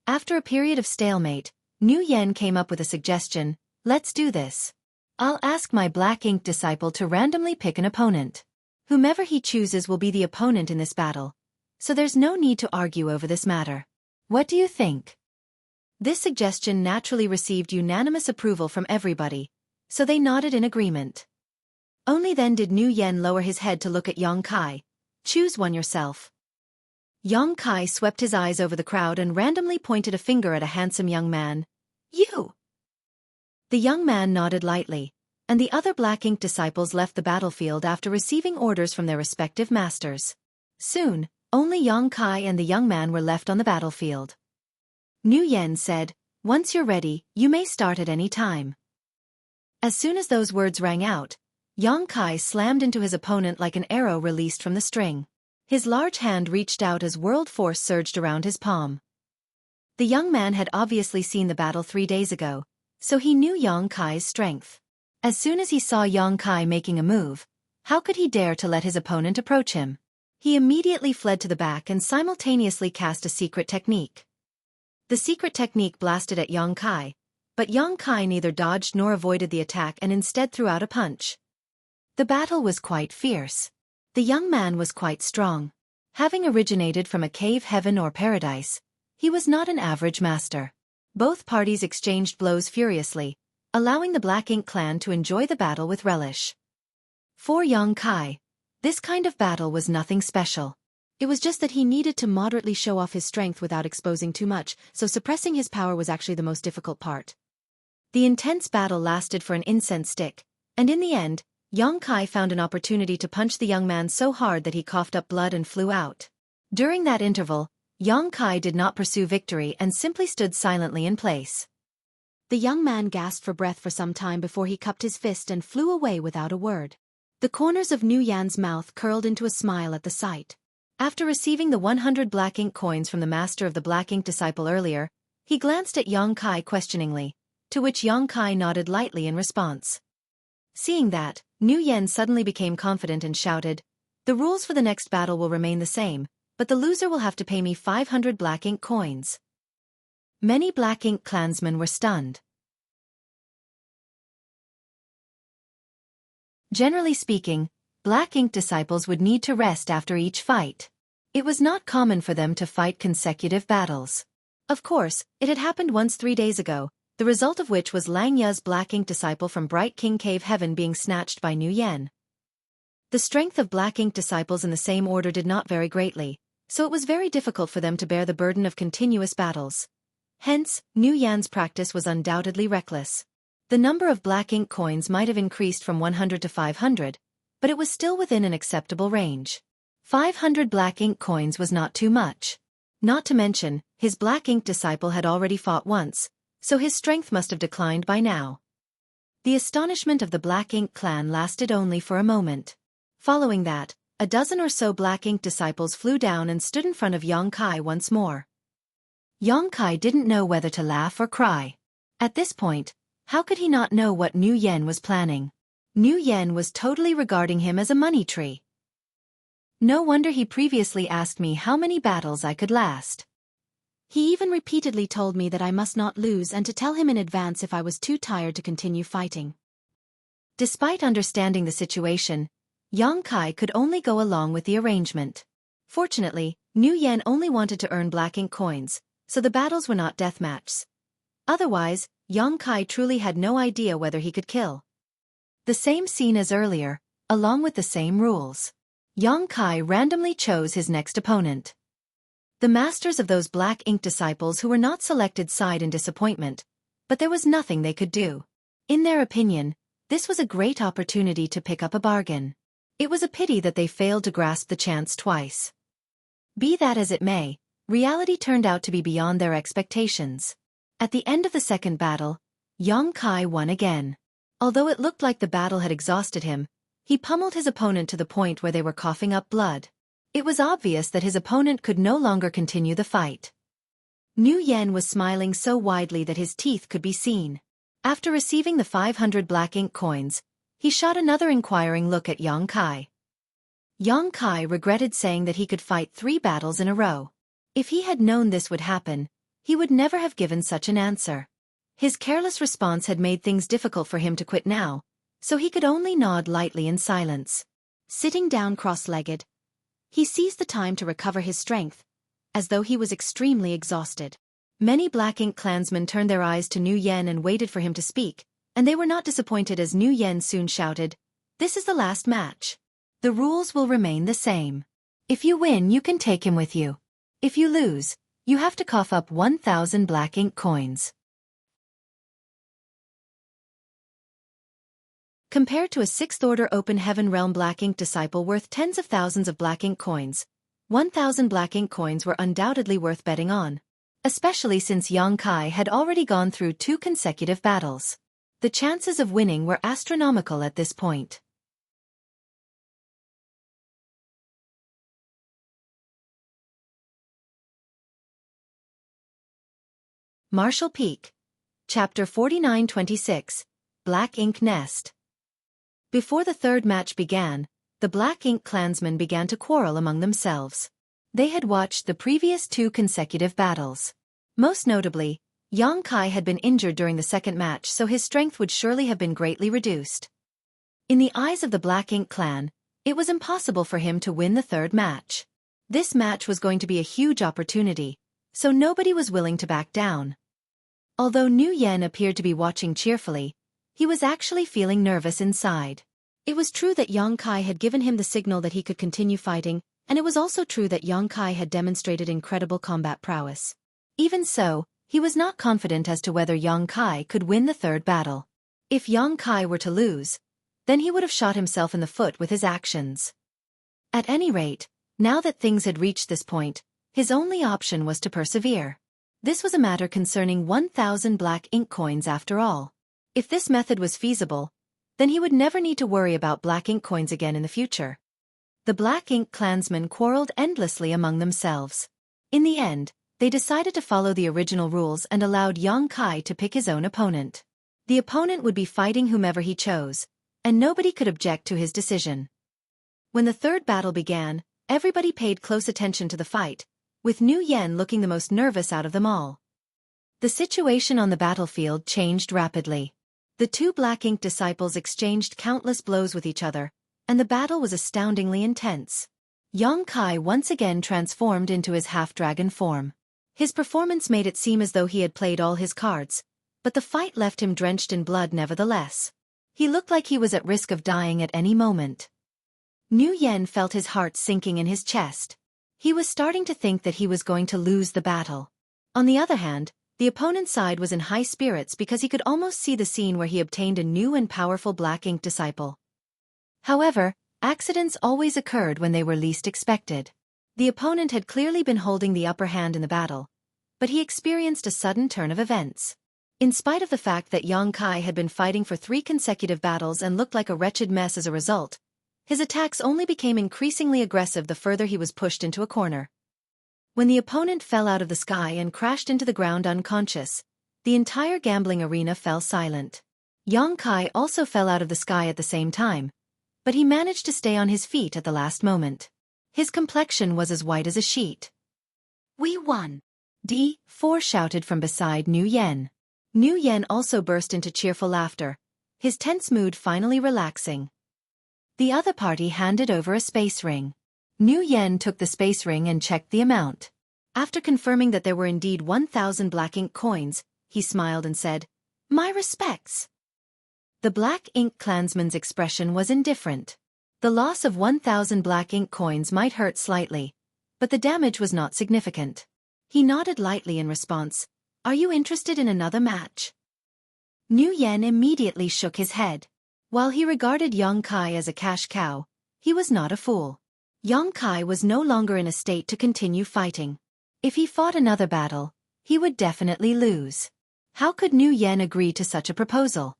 A: After a period of stalemate, Nu Yen came up with a suggestion. Let's do this. I'll ask my black ink disciple to randomly pick an opponent. Whomever he chooses will be the opponent in this battle, so there's no need to argue over this matter. What do you think? This suggestion naturally received unanimous approval from everybody, so they nodded in agreement. Only then did Nu Yen lower his head to look at Yang Kai. Choose one yourself. Yang Kai swept his eyes over the crowd and randomly pointed a finger at a handsome young man. You! The young man nodded lightly, and the other black ink disciples left the battlefield after receiving orders from their respective masters. Soon, only Yang Kai and the young man were left on the battlefield. Nu Yen said, Once you're ready, you may start at any time. As soon as those words rang out, Yang Kai slammed into his opponent like an arrow released from the string. His large hand reached out as world force surged around his palm. The young man had obviously seen the battle 3 days ago, so he knew Yang Kai's strength. As soon as he saw Yang Kai making a move, how could he dare to let his opponent approach him? He immediately fled to the back and simultaneously cast a secret technique. The secret technique blasted at Yang Kai, but Yang Kai neither dodged nor avoided the attack and instead threw out a punch. The battle was quite fierce. The young man was quite strong. Having originated from a cave heaven or paradise, he was not an average master. Both parties exchanged blows furiously, allowing the Black Ink clan to enjoy the battle with relish. For Yang Kai, this kind of battle was nothing special. It was just that he needed to moderately show off his strength without exposing too much, so suppressing his power was actually the most difficult part. The intense battle lasted for an incense stick, and in the end, Yang Kai found an opportunity to punch the young man so hard that he coughed up blood and flew out. During that interval, Yang Kai did not pursue victory and simply stood silently in place. The young man gasped for breath for some time before he cupped his fist and flew away without a word. The corners of Nu Yan's mouth curled into a smile at the sight. After receiving the 100 black ink coins from the master of the black ink disciple earlier, he glanced at Yang Kai questioningly, to which Yang Kai nodded lightly in response. Seeing that, Nu Yen suddenly became confident and shouted, "The rules for the next battle will remain the same, but the loser will have to pay me 500 black ink coins." Many black ink clansmen were stunned. Generally speaking, black ink disciples would need to rest after each fight. It was not common for them to fight consecutive battles. Of course, it had happened once 3 days ago, the result of which was Lang Ya's black ink disciple from Bright King Cave Heaven being snatched by Nu Yen. The strength of black ink disciples in the same order did not vary greatly, so it was very difficult for them to bear the burden of continuous battles. Hence, Nu Yan's practice was undoubtedly reckless. The number of black ink coins might have increased from 100 to 500, but it was still within an acceptable range. 500 black ink coins was not too much. Not to mention, his black ink disciple had already fought once, so his strength must have declined by now. The astonishment of the black ink clan lasted only for a moment. Following that, a dozen or so black ink disciples flew down and stood in front of Yang Kai once more. Yang Kai didn't know whether to laugh or cry. At this point, how could he not know what Nu Yen was planning? Nu Yen was totally regarding him as a money tree. No wonder he previously asked me how many battles I could last. He even repeatedly told me that I must not lose and to tell him in advance if I was too tired to continue fighting. Despite understanding the situation, Yang Kai could only go along with the arrangement. Fortunately, Nu Yen only wanted to earn black ink coins, so the battles were not deathmatches. Otherwise, Yang Kai truly had no idea whether he could kill. The same scene as earlier, along with the same rules. Yang Kai randomly chose his next opponent. The masters of those black ink disciples who were not selected sighed in disappointment, but there was nothing they could do. In their opinion, this was a great opportunity to pick up a bargain. It was a pity that they failed to grasp the chance twice. Be that as it may, reality turned out to be beyond their expectations. At the end of the second battle, Yang Kai won again. Although it looked like the battle had exhausted him, he pummeled his opponent to the point where they were coughing up blood. It was obvious that his opponent could no longer continue the fight. Nu Yen was smiling so widely that his teeth could be seen. After receiving the 500 black ink coins, he shot another inquiring look at Yang Kai. Yang Kai regretted saying that he could fight 3 battles in a row. If he had known this would happen, he would never have given such an answer. His careless response had made things difficult for him to quit now, so he could only nod lightly in silence. Sitting down cross-legged, he seized the time to recover his strength, as though he was extremely exhausted. Many black ink clansmen turned their eyes to Nu Yen and waited for him to speak, and they were not disappointed as Nu Yen soon shouted, "This is the last match. The rules will remain the same. If you win, you can take him with you. If you lose, you have to cough up 1,000 black ink coins." Compared to a 6th Order Open Heaven Realm black ink disciple worth tens of thousands of black ink coins, 1,000 black ink coins were undoubtedly worth betting on. Especially since Yang Kai had already gone through 2 consecutive battles. The chances of winning were astronomical at this point. Marshall Peak. Chapter 49-26, Black Ink Nest. Before the third match began, the black ink clansmen began to quarrel among themselves. They had watched the previous 2 consecutive battles. Most notably, Yang Kai had been injured during the second match, so his strength would surely have been greatly reduced. In the eyes of the black ink clan, it was impossible for him to win the third match. This match was going to be a huge opportunity, so nobody was willing to back down. Although Nu Yen appeared to be watching cheerfully, he was actually feeling nervous inside. It was true that Yang Kai had given him the signal that he could continue fighting, and it was also true that Yang Kai had demonstrated incredible combat prowess. Even so, he was not confident as to whether Yang Kai could win the third battle. If Yang Kai were to lose, then he would have shot himself in the foot with his actions. At any rate, now that things had reached this point, his only option was to persevere. This was a matter concerning 1,000 black ink coins after all. If this method was feasible, then he would never need to worry about black ink coins again in the future. The Black Ink clansmen quarreled endlessly among themselves. In the end, they decided to follow the original rules and allowed Yang Kai to pick his own opponent. The opponent would be fighting whomever he chose, and nobody could object to his decision. When the third battle began, everybody paid close attention to the fight, with Nu Yen looking the most nervous out of them all. The situation on the battlefield changed rapidly. The two Black Ink disciples exchanged countless blows with each other, and the battle was astoundingly intense. Yang Kai once again transformed into his half-dragon form. His performance made it seem as though he had played all his cards, but the fight left him drenched in blood nevertheless. He looked like he was at risk of dying at any moment. Nu Yen felt his heart sinking in his chest. He was starting to think that he was going to lose the battle. On the other hand, the opponent's side was in high spirits because he could almost see the scene where he obtained a new and powerful Black Ink disciple. However, accidents always occurred when they were least expected. The opponent had clearly been holding the upper hand in the battle, but he experienced a sudden turn of events. In spite of the fact that Yang Kai had been fighting for 3 consecutive battles and looked like a wretched mess as a result, his attacks only became increasingly aggressive the further he was pushed into a corner. When the opponent fell out of the sky and crashed into the ground unconscious, the entire gambling arena fell silent. Yang Kai also fell out of the sky at the same time, but he managed to stay on his feet at the last moment. His complexion was as white as a sheet.
B: "We won!"
A: D4 shouted from beside Nu Yen. Nu Yen also burst into cheerful laughter, his tense mood finally relaxing. The other party handed over a space ring. Nu Yen took the space ring and checked the amount. After confirming that there were indeed 1,000 Black Ink coins, he smiled and said, "My respects." The Black Ink clansman's expression was indifferent. The loss of 1,000 Black Ink coins might hurt slightly, but the damage was not significant. He nodded lightly in response. "Are you interested in another match?" Nu Yen immediately shook his head. While he regarded Yang Kai as a cash cow, he was not a fool. Yang Kai was no longer in a state to continue fighting. If he fought another battle, he would definitely lose. How could Nu Yen agree to such a proposal?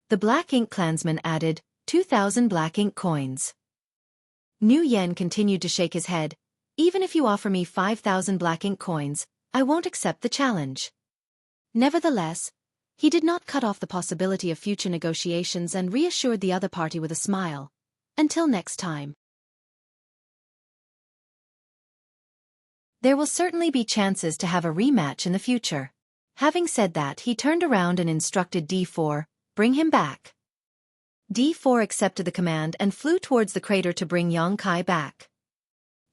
A: The Black Ink clansman added, 2,000 Black Ink coins. Nu Yen continued to shake his head. "Even if you offer me 5,000 Black Ink coins, I won't accept the challenge." Nevertheless, he did not cut off the possibility of future negotiations and reassured the other party with a smile. "Until next time. There will certainly be chances to have a rematch in the future." Having said that, he turned around and instructed D4, "Bring him back." D4 accepted the command and flew towards the crater to bring Yang Kai back.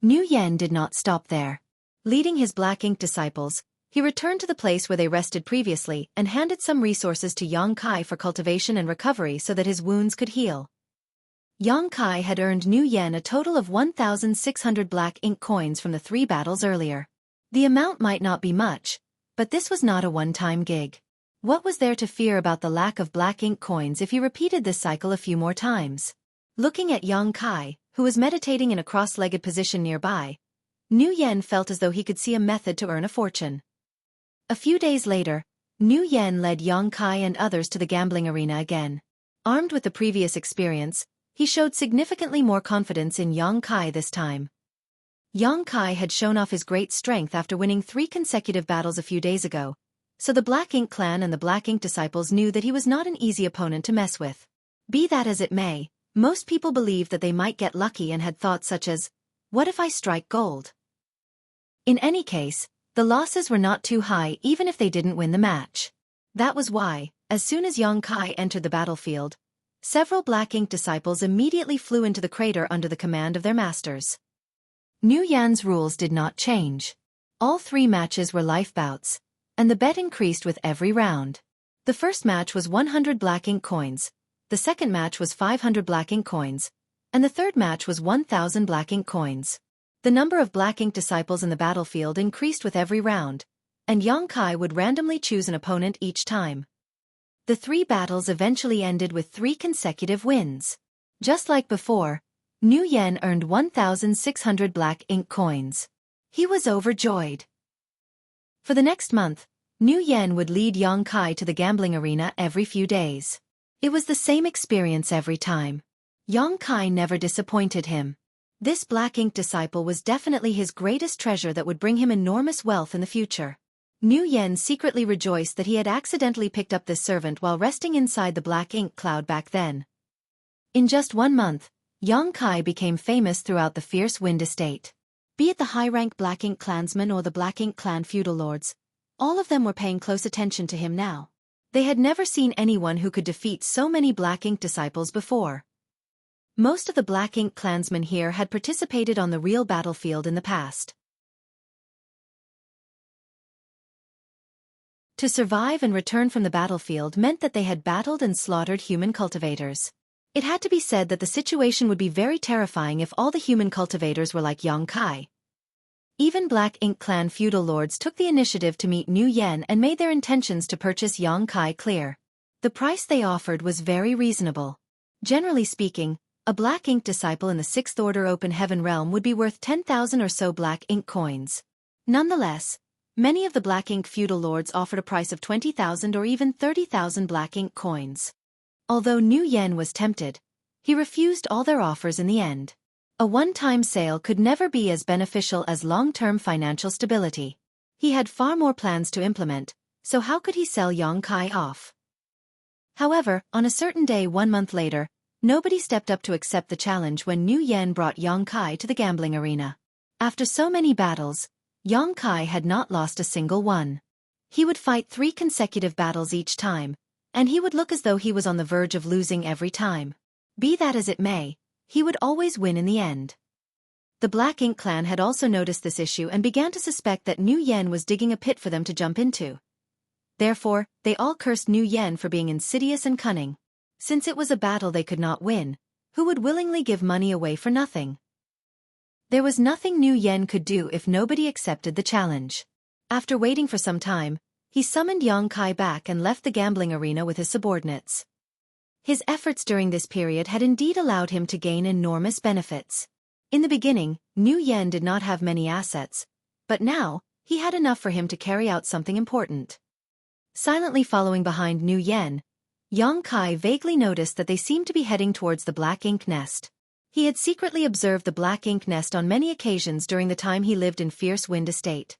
A: Nu Yen did not stop there. Leading his Black Ink disciples, he returned to the place where they rested previously and handed some resources to Yang Kai for cultivation and recovery so that his wounds could heal. Yang Kai had earned Nu Yen a total of 1,600 Black Ink coins from the 3 battles earlier. The amount might not be much, but this was not a one-time gig. What was there to fear about the lack of Black Ink coins if he repeated this cycle a few more times? Looking at Yang Kai, who was meditating in a cross-legged position nearby, Nu Yen felt as though he could see a method to earn a fortune. A few days later, Nu Yen led Yang Kai and others to the gambling arena again. Armed with the previous experience, he showed significantly more confidence in Yang Kai this time. Yang Kai had shown off his great strength after winning 3 consecutive battles a few days ago, so the Black Ink clan and the Black Ink disciples knew that he was not an easy opponent to mess with. Be that as it may, most people believed that they might get lucky and had thoughts such as, "What if I strike gold?" In any case, the losses were not too high even if they didn't win the match. That was why, as soon as Yang Kai entered the battlefield, several Black Ink disciples immediately flew into the crater under the command of their masters. Nu Yen's rules did not change. All 3 matches were life bouts, and the bet increased with every round. The first match was 100 Black Ink coins, the second match was 500 Black Ink coins, and the third match was 1,000 Black Ink coins. The number of Black Ink disciples in the battlefield increased with every round, and Yang Kai would randomly choose an opponent each time. The 3 battles eventually ended with 3 consecutive wins. Just like before, Nu Yen earned 1,600 Black Ink coins. He was overjoyed. For the next month, Nu Yen would lead Yang Kai to the gambling arena every few days. It was the same experience every time. Yang Kai never disappointed him. This black ink disciple was definitely his greatest treasure that would bring him enormous wealth in the future. Nu Yen secretly rejoiced that he had accidentally picked up this servant while resting inside the black ink cloud back then. In just 1 month, Yang Kai became famous throughout the Fierce Wind estate. Be it the high-rank Black Ink clansmen or the Black Ink clan feudal lords, all of them were paying close attention to him now. They had never seen anyone who could defeat so many Black Ink disciples before. Most of the Black Ink clansmen here had participated on the real battlefield in the past. To survive and return from the battlefield meant that they had battled and slaughtered human cultivators. It had to be said that the situation would be very terrifying if all the human cultivators were like Yang Kai. Even Black Ink clan feudal lords took the initiative to meet Nu Yen and made their intentions to purchase Yang Kai clear. The price they offered was very reasonable. Generally speaking, a Black Ink disciple in the 6th Order Open Heaven realm would be worth 10,000 or so Black Ink coins. Nonetheless, many of the Black Ink feudal lords offered a price of 20,000 or even 30,000 Black Ink coins. Although Nu Yen was tempted, he refused all their offers in the end. A one-time sale could never be as beneficial as long-term financial stability. He had far more plans to implement, so how could he sell Yang Kai off? However, on a certain day 1 month later, nobody stepped up to accept the challenge when Nu Yen brought Yang Kai to the gambling arena. After so many battles, Yang Kai had not lost a single one. He would fight 3 consecutive battles each time, and he would look as though he was on the verge of losing every time. Be that as it may, he would always win in the end. The Black Ink clan had also noticed this issue and began to suspect that Nu Yen was digging a pit for them to jump into. Therefore, they all cursed Nu Yen for being insidious and cunning. Since it was a battle they could not win, who would willingly give money away for nothing? There was nothing Nu Yen could do if nobody accepted the challenge. After waiting for some time, he summoned Yang Kai back and left the gambling arena with his subordinates. His efforts during this period had indeed allowed him to gain enormous benefits. In the beginning, Nu Yen did not have many assets, but now, he had enough for him to carry out something important. Silently following behind Nu Yen, Yang Kai vaguely noticed that they seemed to be heading towards the Black Ink nest. He had secretly observed the Black Ink nest on many occasions during the time he lived in Fierce Wind estate.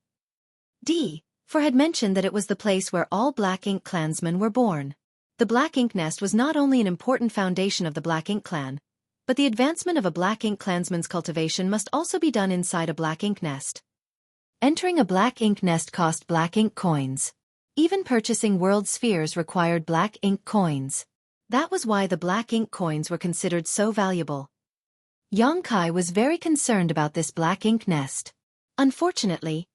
A: For had mentioned that it was the place where all Black Ink clansmen were born. The Black Ink nest was not only an important foundation of the Black Ink clan, but the advancement of a Black Ink clansman's cultivation must also be done inside a Black Ink nest. Entering a Black Ink nest cost Black Ink coins. Even purchasing world spheres required Black Ink coins. That was why the Black Ink coins were considered so valuable. Yang Kai was very concerned about this Black Ink nest. Unfortunately,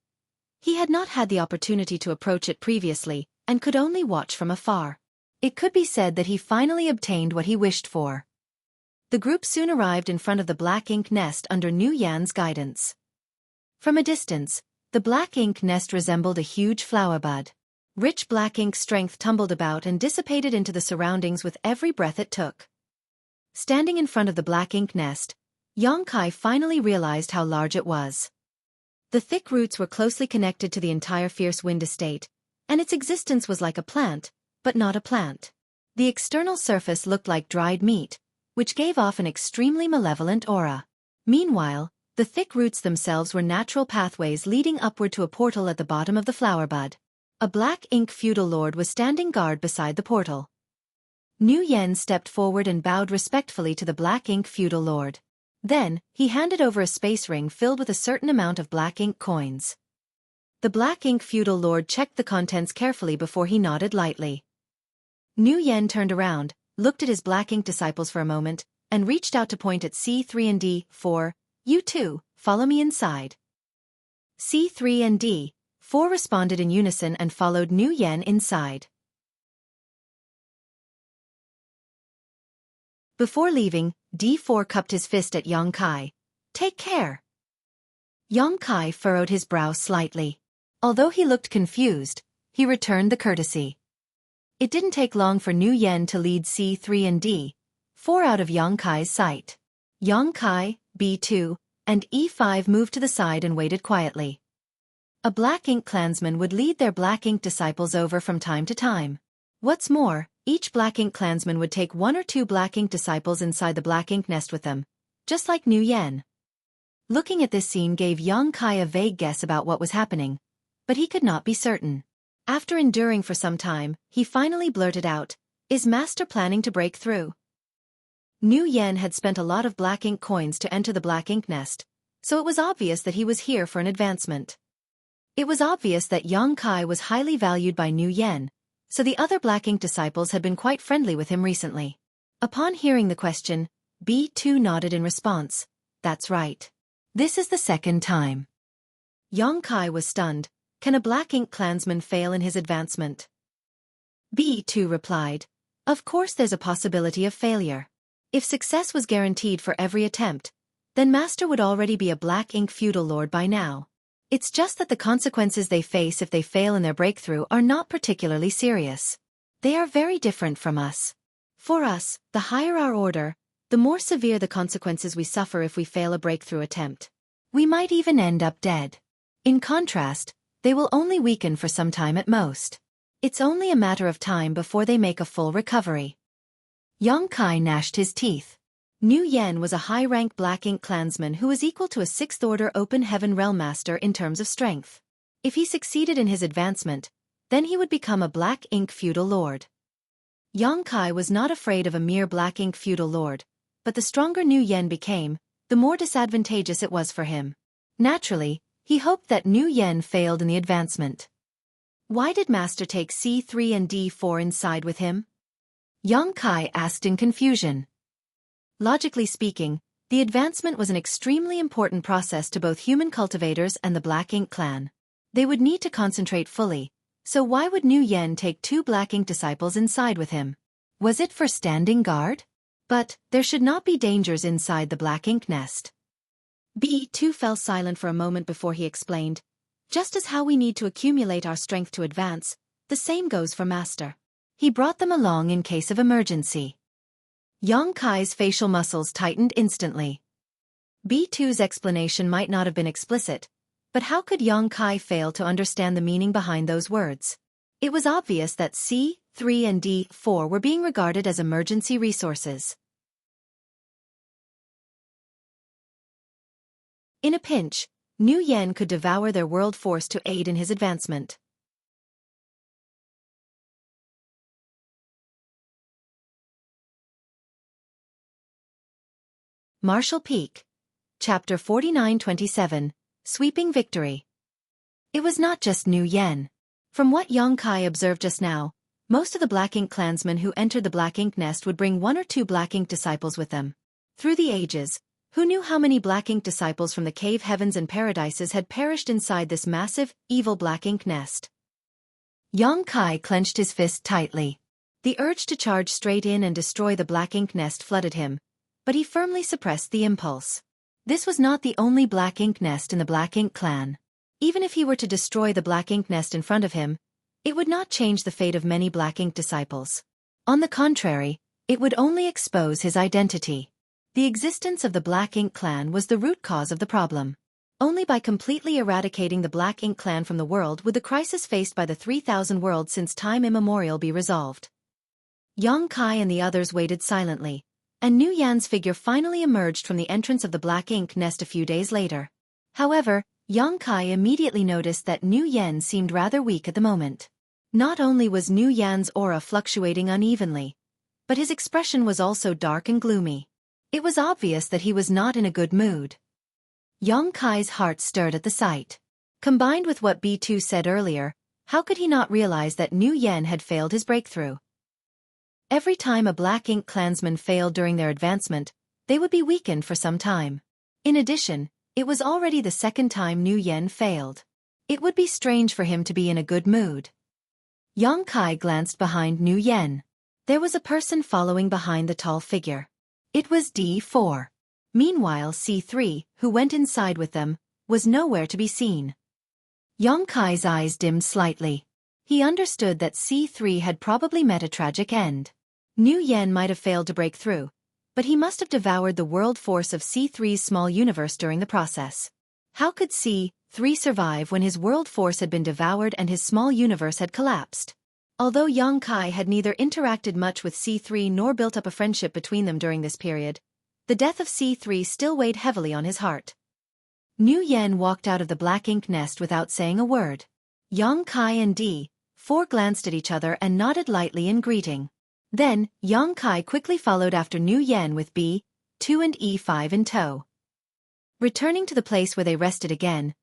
A: he had not had the opportunity to approach it previously, and could only watch from afar. It could be said that he finally obtained what he wished for. The group soon arrived in front of the Black Ink nest under Nu Yen's guidance. From a distance, the Black Ink nest resembled a huge flower bud. Rich Black Ink strength tumbled about and dissipated into the surroundings with every breath it took. Standing in front of the Black Ink nest, Yang Kai finally realized how large it was. The thick roots were closely connected to the entire Fierce Wind estate, and its existence was like a plant, but not a plant. The external surface looked like dried meat, which gave off an extremely malevolent aura. Meanwhile, the thick roots themselves were natural pathways leading upward to a portal at the bottom of the flower bud. A Black Ink feudal lord was standing guard beside the portal. Nu Yen stepped forward and bowed respectfully to the Black Ink feudal lord. Then, he handed over a space ring filled with a certain amount of Black Ink coins. The Black Ink feudal lord checked the contents carefully before he nodded lightly. Nu Yen turned around, looked at his Black Ink disciples for a moment, and reached out to point at C3 and D4, "You two, follow me inside." C3 and D4 responded in unison and followed Nu Yen inside. Before leaving, D4 cupped his fist at Yang Kai. "Take care." Yang Kai furrowed his brow slightly. Although he looked confused, he returned the courtesy. It didn't take long for Nu Yen to lead C3 and D4 out of Yang Kai's sight. Yang Kai, B2, and E5 moved to the side and waited quietly. A Black Ink clansman would lead their Black Ink disciples over from time to time. What's more, each Black Ink clansman would take 1 or 2 Black Ink disciples inside the Black Ink nest with them, just like Nu Yen. Looking at this scene gave Yang Kai a vague guess about what was happening, but he could not be certain. After enduring for some time, he finally blurted out, "Is Master planning to break through?" Nu Yen had spent a lot of black ink coins to enter the black ink nest, so it was obvious that he was here for an advancement. It was obvious that Yang Kai was highly valued by Nu Yen, so the other black ink disciples had been quite friendly with him recently. Upon hearing the question, B2 nodded in response. "That's right. This is the second time." Yang Kai was stunned. Can a black ink clansman fail in his advancement? B2 replied, "Of course there's a possibility of failure. If success was guaranteed for every attempt, then Master would already be a black ink feudal lord by now. It's just that the consequences they face if they fail in their breakthrough are not particularly serious. They are very different from us. For us, the higher our order, the more severe the consequences we suffer if we fail a breakthrough attempt. We might even end up dead. In contrast, they will only weaken for some time at most. It's only a matter of time before they make a full recovery." Yang Kai gnashed his teeth. Nu Yen was a high-rank black ink clansman who was equal to a 6th Order Open Heaven Realm Master in terms of strength. If he succeeded in his advancement, then he would become a black ink feudal lord. Yang Kai was not afraid of a mere black ink feudal lord, but the stronger Nu Yen became, the more disadvantageous it was for him. Naturally, he hoped that Nu Yen failed in the advancement. Why did Master take C3 and D4 inside with him? Yang Kai asked in confusion. Logically speaking, the advancement was an extremely important process to both human cultivators and the Black Ink clan. They would need to concentrate fully, so why would Nu Yen take 2 Black Ink disciples inside with him? Was it for standing guard? But there should not be dangers inside the Black Ink nest. B2 fell silent for a moment before he explained, "Just as how we need to accumulate our strength to advance, the same goes for Master. He brought them along in case of emergency." Yang Kai's facial muscles tightened instantly. B2's explanation might not have been explicit, but how could Yang Kai fail to understand the meaning behind those words? It was obvious that C3 and D4 were being regarded as emergency resources. In a pinch, Nu Yen could devour their world force to aid in his advancement. Martial Peak. Chapter 49-27, Sweeping Victory. It was not just Nu Yen. From what Yang Kai observed just now, most of the Black Ink clansmen who entered the Black Ink nest would bring 1 or 2 Black Ink disciples with them. Through the ages, who knew how many Black Ink disciples from the cave heavens and paradises had perished inside this massive, evil Black Ink nest? Yang Kai clenched his fist tightly. The urge to charge straight in and destroy the Black Ink nest flooded him, but he firmly suppressed the impulse. This was not the only Black Ink nest in the Black Ink clan. Even if he were to destroy the Black Ink nest in front of him, it would not change the fate of many Black Ink disciples. On the contrary, it would only expose his identity. The existence of the Black Ink clan was the root cause of the problem. Only by completely eradicating the Black Ink clan from the world would the crisis faced by the 3,000 worlds since time immemorial be resolved. Yang Kai and the others waited silently, and Nu Yan's figure finally emerged from the entrance of the Black Ink nest a few days later. However, Yang Kai immediately noticed that Nu Yan seemed rather weak at the moment. Not only was Nu Yan's aura fluctuating unevenly, but his expression was also dark and gloomy. It was obvious that he was not in a good mood. Yang Kai's heart stirred at the sight. Combined with what B2 said earlier, how could he not realize that Nu Yen had failed his breakthrough? Every time a Black Ink clansman failed during their advancement, they would be weakened for some time. In addition, it was already the second time Nu Yen failed. It would be strange for him to be in a good mood. Yang Kai glanced behind Nu Yen. There was a person following behind the tall figure. It was D4. Meanwhile C3, who went inside with them, was nowhere to be seen. Yang Kai's eyes dimmed slightly. He understood that C3 had probably met a tragic end. Nu Yen might have failed to break through, but he must have devoured the world force of C3's small universe during the process. How could C3 survive when his world force had been devoured and his small universe had collapsed? Although Yang Kai had neither interacted much with C3 nor built up a friendship between them during this period, the death of C3 still weighed heavily on his heart. Nu Yen walked out of the black ink nest without saying a word. Yang Kai and D4 glanced at each other and nodded lightly in greeting. Then, Yang Kai quickly followed after Nu Yen with B2 and E5 in tow. Returning to the place where they rested again,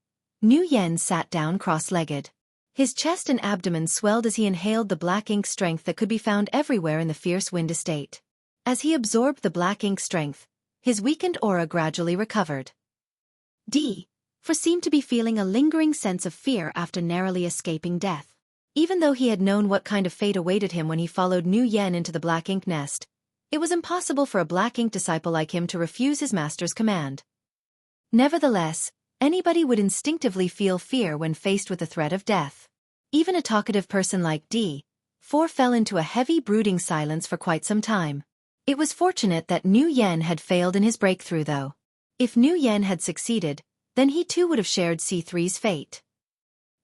A: Nu Yen sat down cross-legged. His chest and abdomen swelled as he inhaled the black ink strength that could be found everywhere in the fierce wind estate. As he absorbed the black ink strength, his weakened aura gradually recovered. D4 seemed to be feeling a lingering sense of fear after narrowly escaping death. Even though he had known what kind of fate awaited him when he followed Nu Yen into the black ink nest, it was impossible for a black ink disciple like him to refuse his master's command. Nevertheless, anybody would instinctively feel fear when faced with the threat of death. Even a talkative person like D4 fell into a heavy brooding silence for quite some time. It was fortunate that Nu Yen had failed in his breakthrough though. If Nu Yen had succeeded, then he too would have shared C3's fate.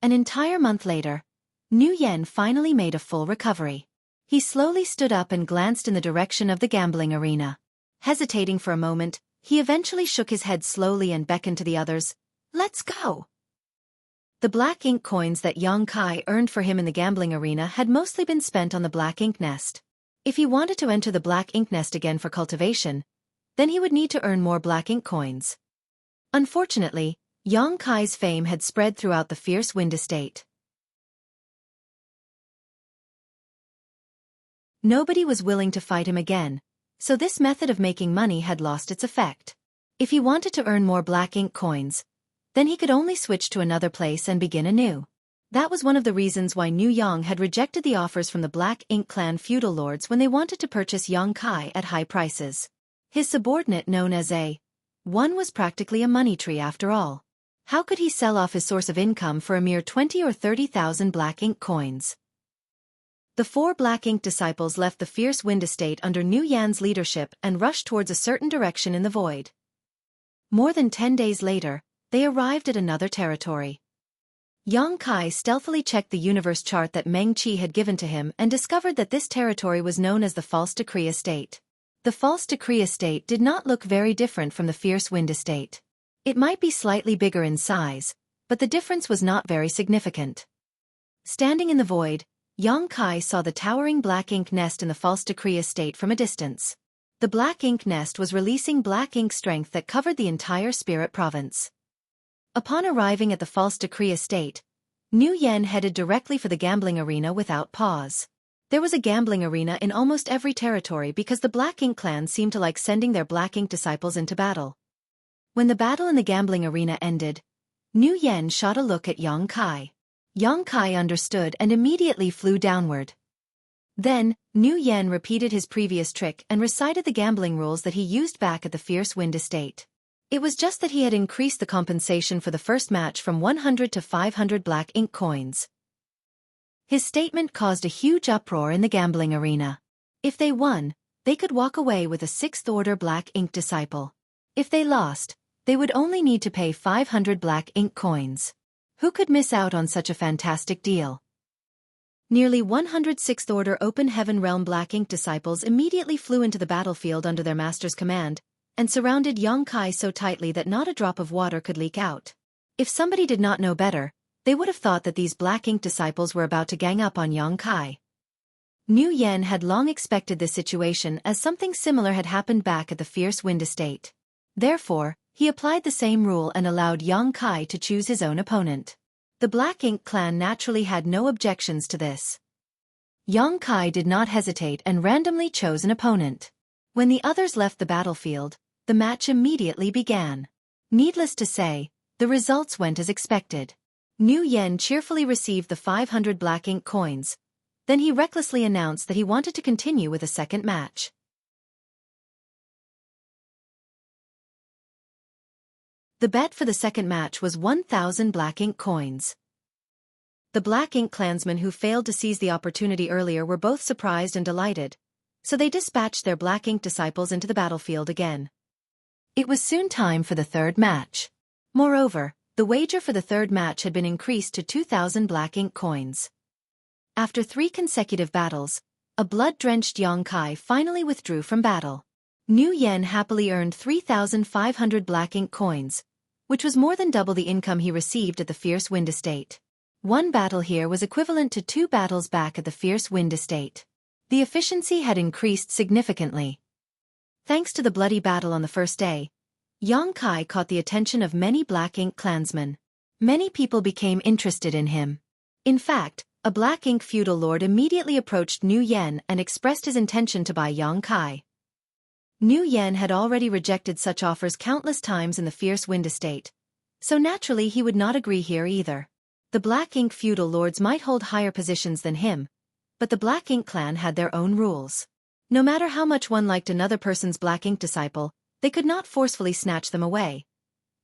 A: An entire month later, Nu Yen finally made a full recovery. He slowly stood up and glanced in the direction of the gambling arena. Hesitating for a moment, he eventually shook his head slowly and beckoned to the others. "Let's go." The black ink coins that Yang Kai earned for him in the gambling arena had mostly been spent on the black ink nest. If he wanted to enter the black ink nest again for cultivation, then he would need to earn more black ink coins. Unfortunately, Yang Kai's fame had spread throughout the fierce wind estate. Nobody was willing to fight him again, so this method of making money had lost its effect. If he wanted to earn more black ink coins, then he could only switch to another place and begin anew. That was one of the reasons why Nu Yang had rejected the offers from the Black Ink Clan feudal lords when they wanted to purchase Yang Kai at high prices. His subordinate known as A1 was practically a money tree after all. How could he sell off his source of income for a mere 20 or 30,000 black ink coins? The 4 black ink disciples left the fierce wind estate under Nu Yan's leadership and rushed towards a certain direction in the void. More than 10 days later, they arrived at another territory. Yang Kai stealthily checked the universe chart that Meng Qi had given to him and discovered that this territory was known as the False Decree Estate. The False Decree Estate did not look very different from the Fierce Wind Estate. It might be slightly bigger in size, but the difference was not very significant. Standing in the void, Yang Kai saw the towering black ink nest in the False Decree Estate from a distance. The black ink nest was releasing black ink strength that covered the entire spirit province. Upon arriving at the False Decree Estate, Nu Yen headed directly for the gambling arena without pause. There was a gambling arena in almost every territory because the Black Ink Clan seemed to like sending their black ink disciples into battle. When the battle in the gambling arena ended, Nu Yen shot a look at Yang Kai. Yang Kai understood and immediately flew downward. Then, Nu Yen repeated his previous trick and recited the gambling rules that he used back at the Fierce Wind Estate. It was just that he had increased the compensation for the first match from 100 to 500 black ink coins. His statement caused a huge uproar in the gambling arena. If they won, they could walk away with a 6th-order black ink disciple. If they lost, they would only need to pay 500 black ink coins. Who could miss out on such a fantastic deal? Nearly 100 6th-order Open Heaven Realm black ink disciples immediately flew into the battlefield under their master's command, and surrounded Yang Kai so tightly that not a drop of water could leak out. If somebody did not know better, they would have thought that these black ink disciples were about to gang up on Yang Kai. Nu Yen had long expected this situation as something similar had happened back at the Fierce Wind Estate. Therefore, he applied the same rule and allowed Yang Kai to choose his own opponent. The Black Ink Clan naturally had no objections to this. Yang Kai did not hesitate and randomly chose an opponent. When the others left the battlefield, the match immediately began. Needless to say, the results went as expected. Nu Yen cheerfully received the 500 black ink coins. Then he recklessly announced that he wanted to continue with a second match. The bet for the second match was 1,000 black ink coins. The Black Ink clansmen who failed to seize the opportunity earlier were both surprised and delighted, so they dispatched their black ink disciples into the battlefield again. It was soon time for the third match. Moreover, the wager for the third match had been increased to 2,000 black ink coins. After 3 consecutive battles, a blood-drenched Yang Kai finally withdrew from battle. Nu Yen happily earned 3,500 black ink coins, which was more than double the income he received at the Fierce Wind Estate. One battle here was equivalent to 2 battles back at the Fierce Wind Estate. The efficiency had increased significantly. Thanks to the bloody battle on the first day, Xueqi caught the attention of many Black Ink clansmen. Many people became interested in him. In fact, a Black Ink feudal lord immediately approached Niu Yan and expressed his intention to buy Xueqi. Niu Yan had already rejected such offers countless times in the Fierce Wind Estate, so naturally he would not agree here either. The Black Ink feudal lords might hold higher positions than him, but the Black Ink clan had their own rules. No matter how much one liked another person's Black Ink disciple, they could not forcefully snatch them away.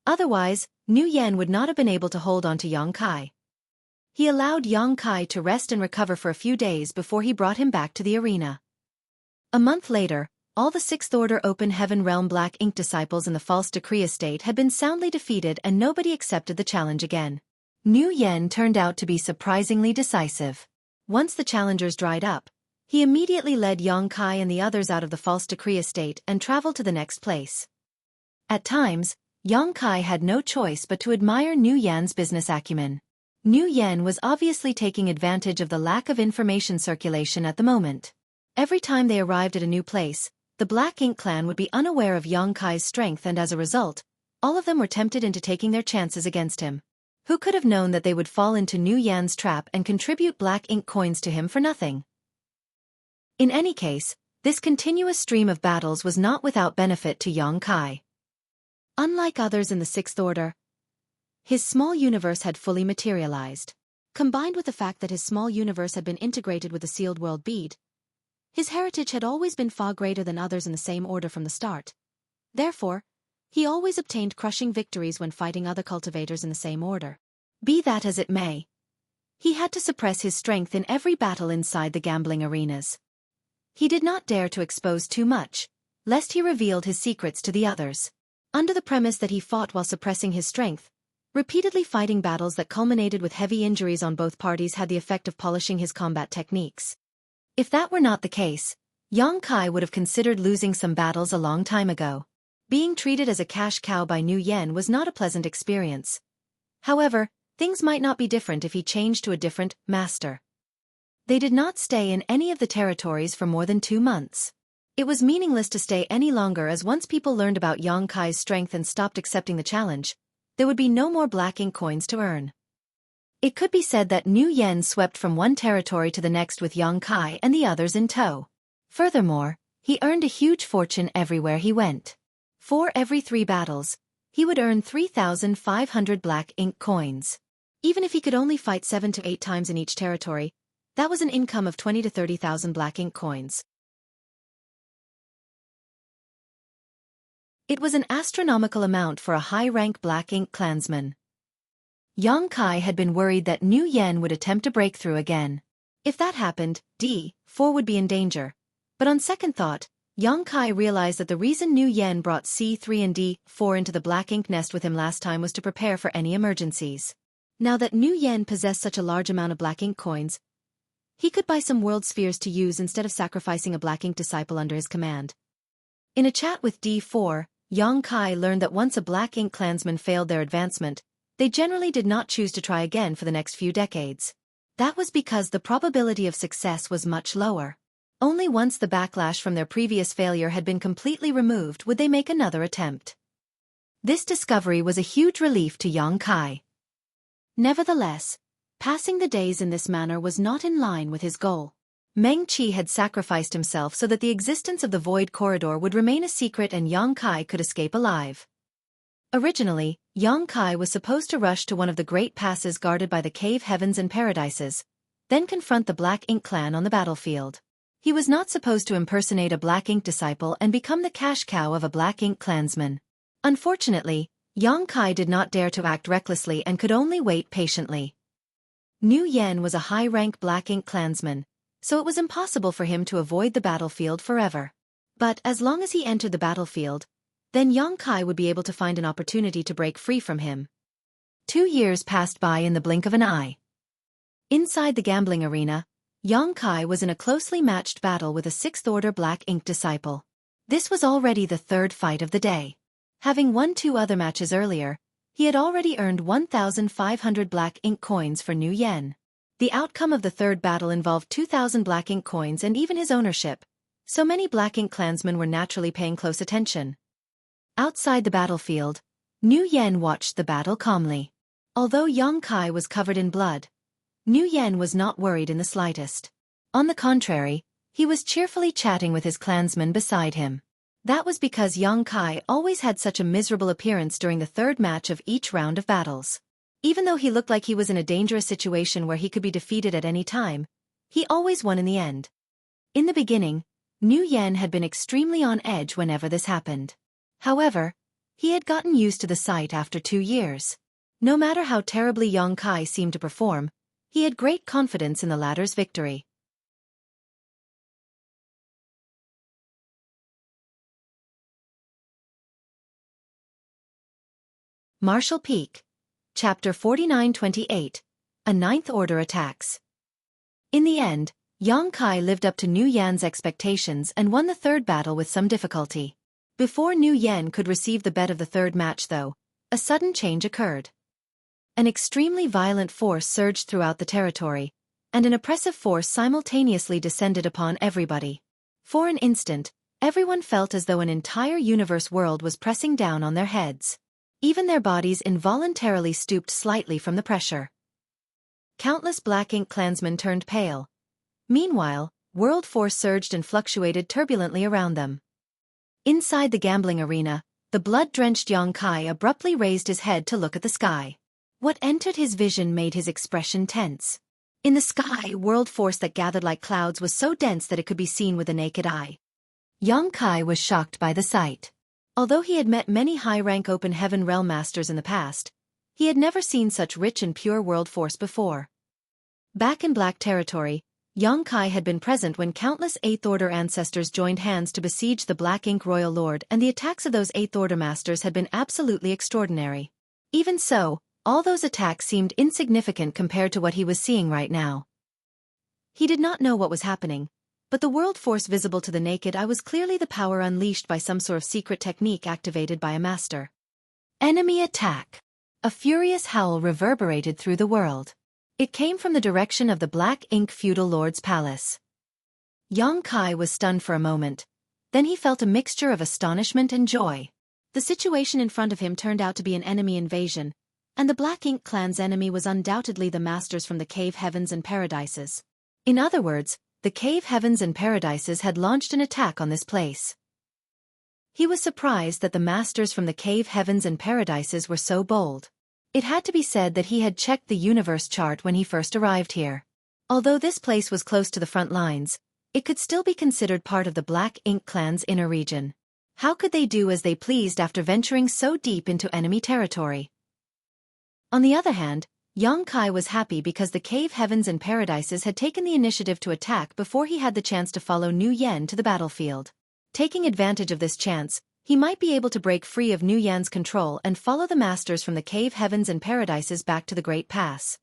A: Otherwise, Niu Yan would not have been able to hold on to Xueqi. He allowed Xueqi to rest and recover for a few days before he brought him back to the arena. A month later, all the 6th Order Open Heaven Realm Black Ink disciples in the False Decree Estate had been soundly defeated and nobody accepted the challenge again. Niu Yan turned out to be surprisingly decisive. Once the challengers dried up, he immediately led Xueqi and the others out of the False Decree Estate and traveled to the next place. At times, Xueqi had no choice but to admire Niu Yan's business acumen. Niu Yan was obviously taking advantage of the lack of information circulation at the moment. Every time they arrived at a new place, the Black Ink clan would be unaware of Xueqi's strength and as a result, all of them were tempted into taking their chances against him. Who could have known that they would fall into Niu Yan's trap and contribute Black Ink coins to him for nothing? In any case, this continuous stream of battles was not without benefit to Xueqi. Unlike others in the 6th Order, his small universe had fully materialized. Combined with the fact that his small universe had been integrated with the sealed world bead, his heritage had always been far greater than others in the same order from the start. Therefore, he always obtained crushing victories when fighting other cultivators in the same order. Be that as it may, he had to suppress his strength in every battle inside the gambling arenas. He did not dare to expose too much, lest he revealed his secrets to the others. Under the premise that he fought while suppressing his strength, repeatedly fighting battles that culminated with heavy injuries on both parties had the effect of polishing his combat techniques. If that were not the case, Xueqi would have considered losing some battles a long time ago. Being treated as a cash cow by Niu Yan was not a pleasant experience. However, things might not be different if he changed to a different master. They did not stay in any of the territories for more than 2 months. It was meaningless to stay any longer as once people learned about Xueqi's strength and stopped accepting the challenge, there would be no more Black Ink coins to earn. It could be said that Niu Yan swept from one territory to the next with Xueqi and the others in tow. Furthermore, he earned a huge fortune everywhere he went. For every 3 battles, he would earn 3,500 Black Ink coins. Even if he could only fight 7 to 8 times in each territory, that was an income of 20 to 30,000 Black Ink coins. It was an astronomical amount for a high-rank Black Ink clansman. Xueqi had been worried that Niu Yan would attempt a breakthrough again. If that happened, D4 would be in danger. But on second thought, Xueqi realized that the reason Niu Yan brought C3 and D4 into the Black Ink nest with him last time was to prepare for any emergencies. Now that Niu Yan possessed such a large amount of Black Ink coins, he could buy some world spheres to use instead of sacrificing a Black Ink disciple under his command. In a chat with D4, Xueqi learned that once a Black Ink clansman failed their advancement, they generally did not choose to try again for the next few decades. That was because the probability of success was much lower. Only once the backlash from their previous failure had been completely removed would they make another attempt. This discovery was a huge relief to Xueqi. Nevertheless, passing the days in this manner was not in line with his goal. Meng Qi had sacrificed himself so that the existence of the Void Corridor would remain a secret and Xueqi could escape alive. Originally, Xueqi was supposed to rush to one of the great passes guarded by the Cave Heavens and Paradises, then confront the Black Ink clan on the battlefield. He was not supposed to impersonate a Black Ink disciple and become the cash cow of a Black Ink clansman. Unfortunately, Xueqi did not dare to act recklessly and could only wait patiently. Niu Yan was a high-rank Black Ink clansman, so it was impossible for him to avoid the battlefield forever. But as long as he entered the battlefield, then Xueqi would be able to find an opportunity to break free from him. 2 years passed by in the blink of an eye. Inside the gambling arena, Xueqi was in a closely matched battle with a 6th Order Black Ink disciple. This was already the 3rd fight of the day. Having won 2 other matches earlier, He had already earned 1,500 black ink coins for new yen. The outcome of the third battle involved 2,000 black ink coins and even his ownership, so many black ink clansmen were naturally paying close attention. Outside the battlefield, Nu Yen watched the battle calmly. Although Yang Kai was covered in blood, Nu Yen was not worried in the slightest. On the contrary, he was cheerfully chatting with his clansmen beside him. That was because Yang Kai always had such a miserable appearance during the third match of each round of battles. Even though he looked like he was in a dangerous situation where he could be defeated at any time, he always won in the end. In the beginning, Nu Yen had been extremely on edge whenever this happened. However, he had gotten used to the sight after 2 years. No matter how terribly Yang Kai seemed to perform, he had great confidence in the latter's victory. Martial Peak. Chapter 4928. A Ninth Order Attacks. In the end, Yang Kai lived up to Nu Yan's expectations and won the third battle with some difficulty. Before Nu Yan could receive the bet of the third match though, a sudden change occurred. An extremely violent force surged throughout the territory, and an oppressive force simultaneously descended upon everybody. For an instant, everyone felt as though an entire universe world was pressing down on their heads. Even their bodies involuntarily stooped slightly from the pressure. Countless black ink clansmen turned pale. Meanwhile, world force surged and fluctuated turbulently around them. Inside the gambling arena, the blood-drenched Yang Kai abruptly raised his head to look at the sky. What entered his vision made his expression tense. In the sky, world force that gathered like clouds was so dense that it could be seen with the naked eye. Yang Kai was shocked by the sight. Although he had met many high-rank open heaven realm masters in the past, he had never seen such rich and pure world force before. Back in Black Territory, Yang Kai had been present when countless Eighth Order ancestors joined hands to besiege the Black Ink Royal Lord, and the attacks of those Eighth Order masters had been absolutely extraordinary. Even so, all those attacks seemed insignificant compared to what he was seeing right now. He did not know what was happening, but the world force visible to the naked eye was clearly the power unleashed by some sort of secret technique activated by a master. Enemy attack! A furious howl reverberated through the world. It came from the direction of the Black Ink Feudal Lord's palace. Yang Kai was stunned for a moment. Then he felt a mixture of astonishment and joy. The situation in front of him turned out to be an enemy invasion, and the Black Ink clan's enemy was undoubtedly the masters from the Cave Heavens and Paradises. In other words, the Cave Heavens and Paradises had launched an attack on this place. He was surprised that the masters from the Cave Heavens and Paradises were so bold. It had to be said that he had checked the universe chart when he first arrived here. Although this place was close to the front lines, it could still be considered part of the Black Ink clan's inner region. How could they do as they pleased after venturing so deep into enemy territory? On the other hand, Yang Kai was happy because the Cave Heavens and Paradises had taken the initiative to attack before he had the chance to follow Nu Yen to the battlefield. Taking advantage of this chance, he might be able to break free of Nu Yan's control and follow the masters from the Cave Heavens and Paradises back to the Great Pass.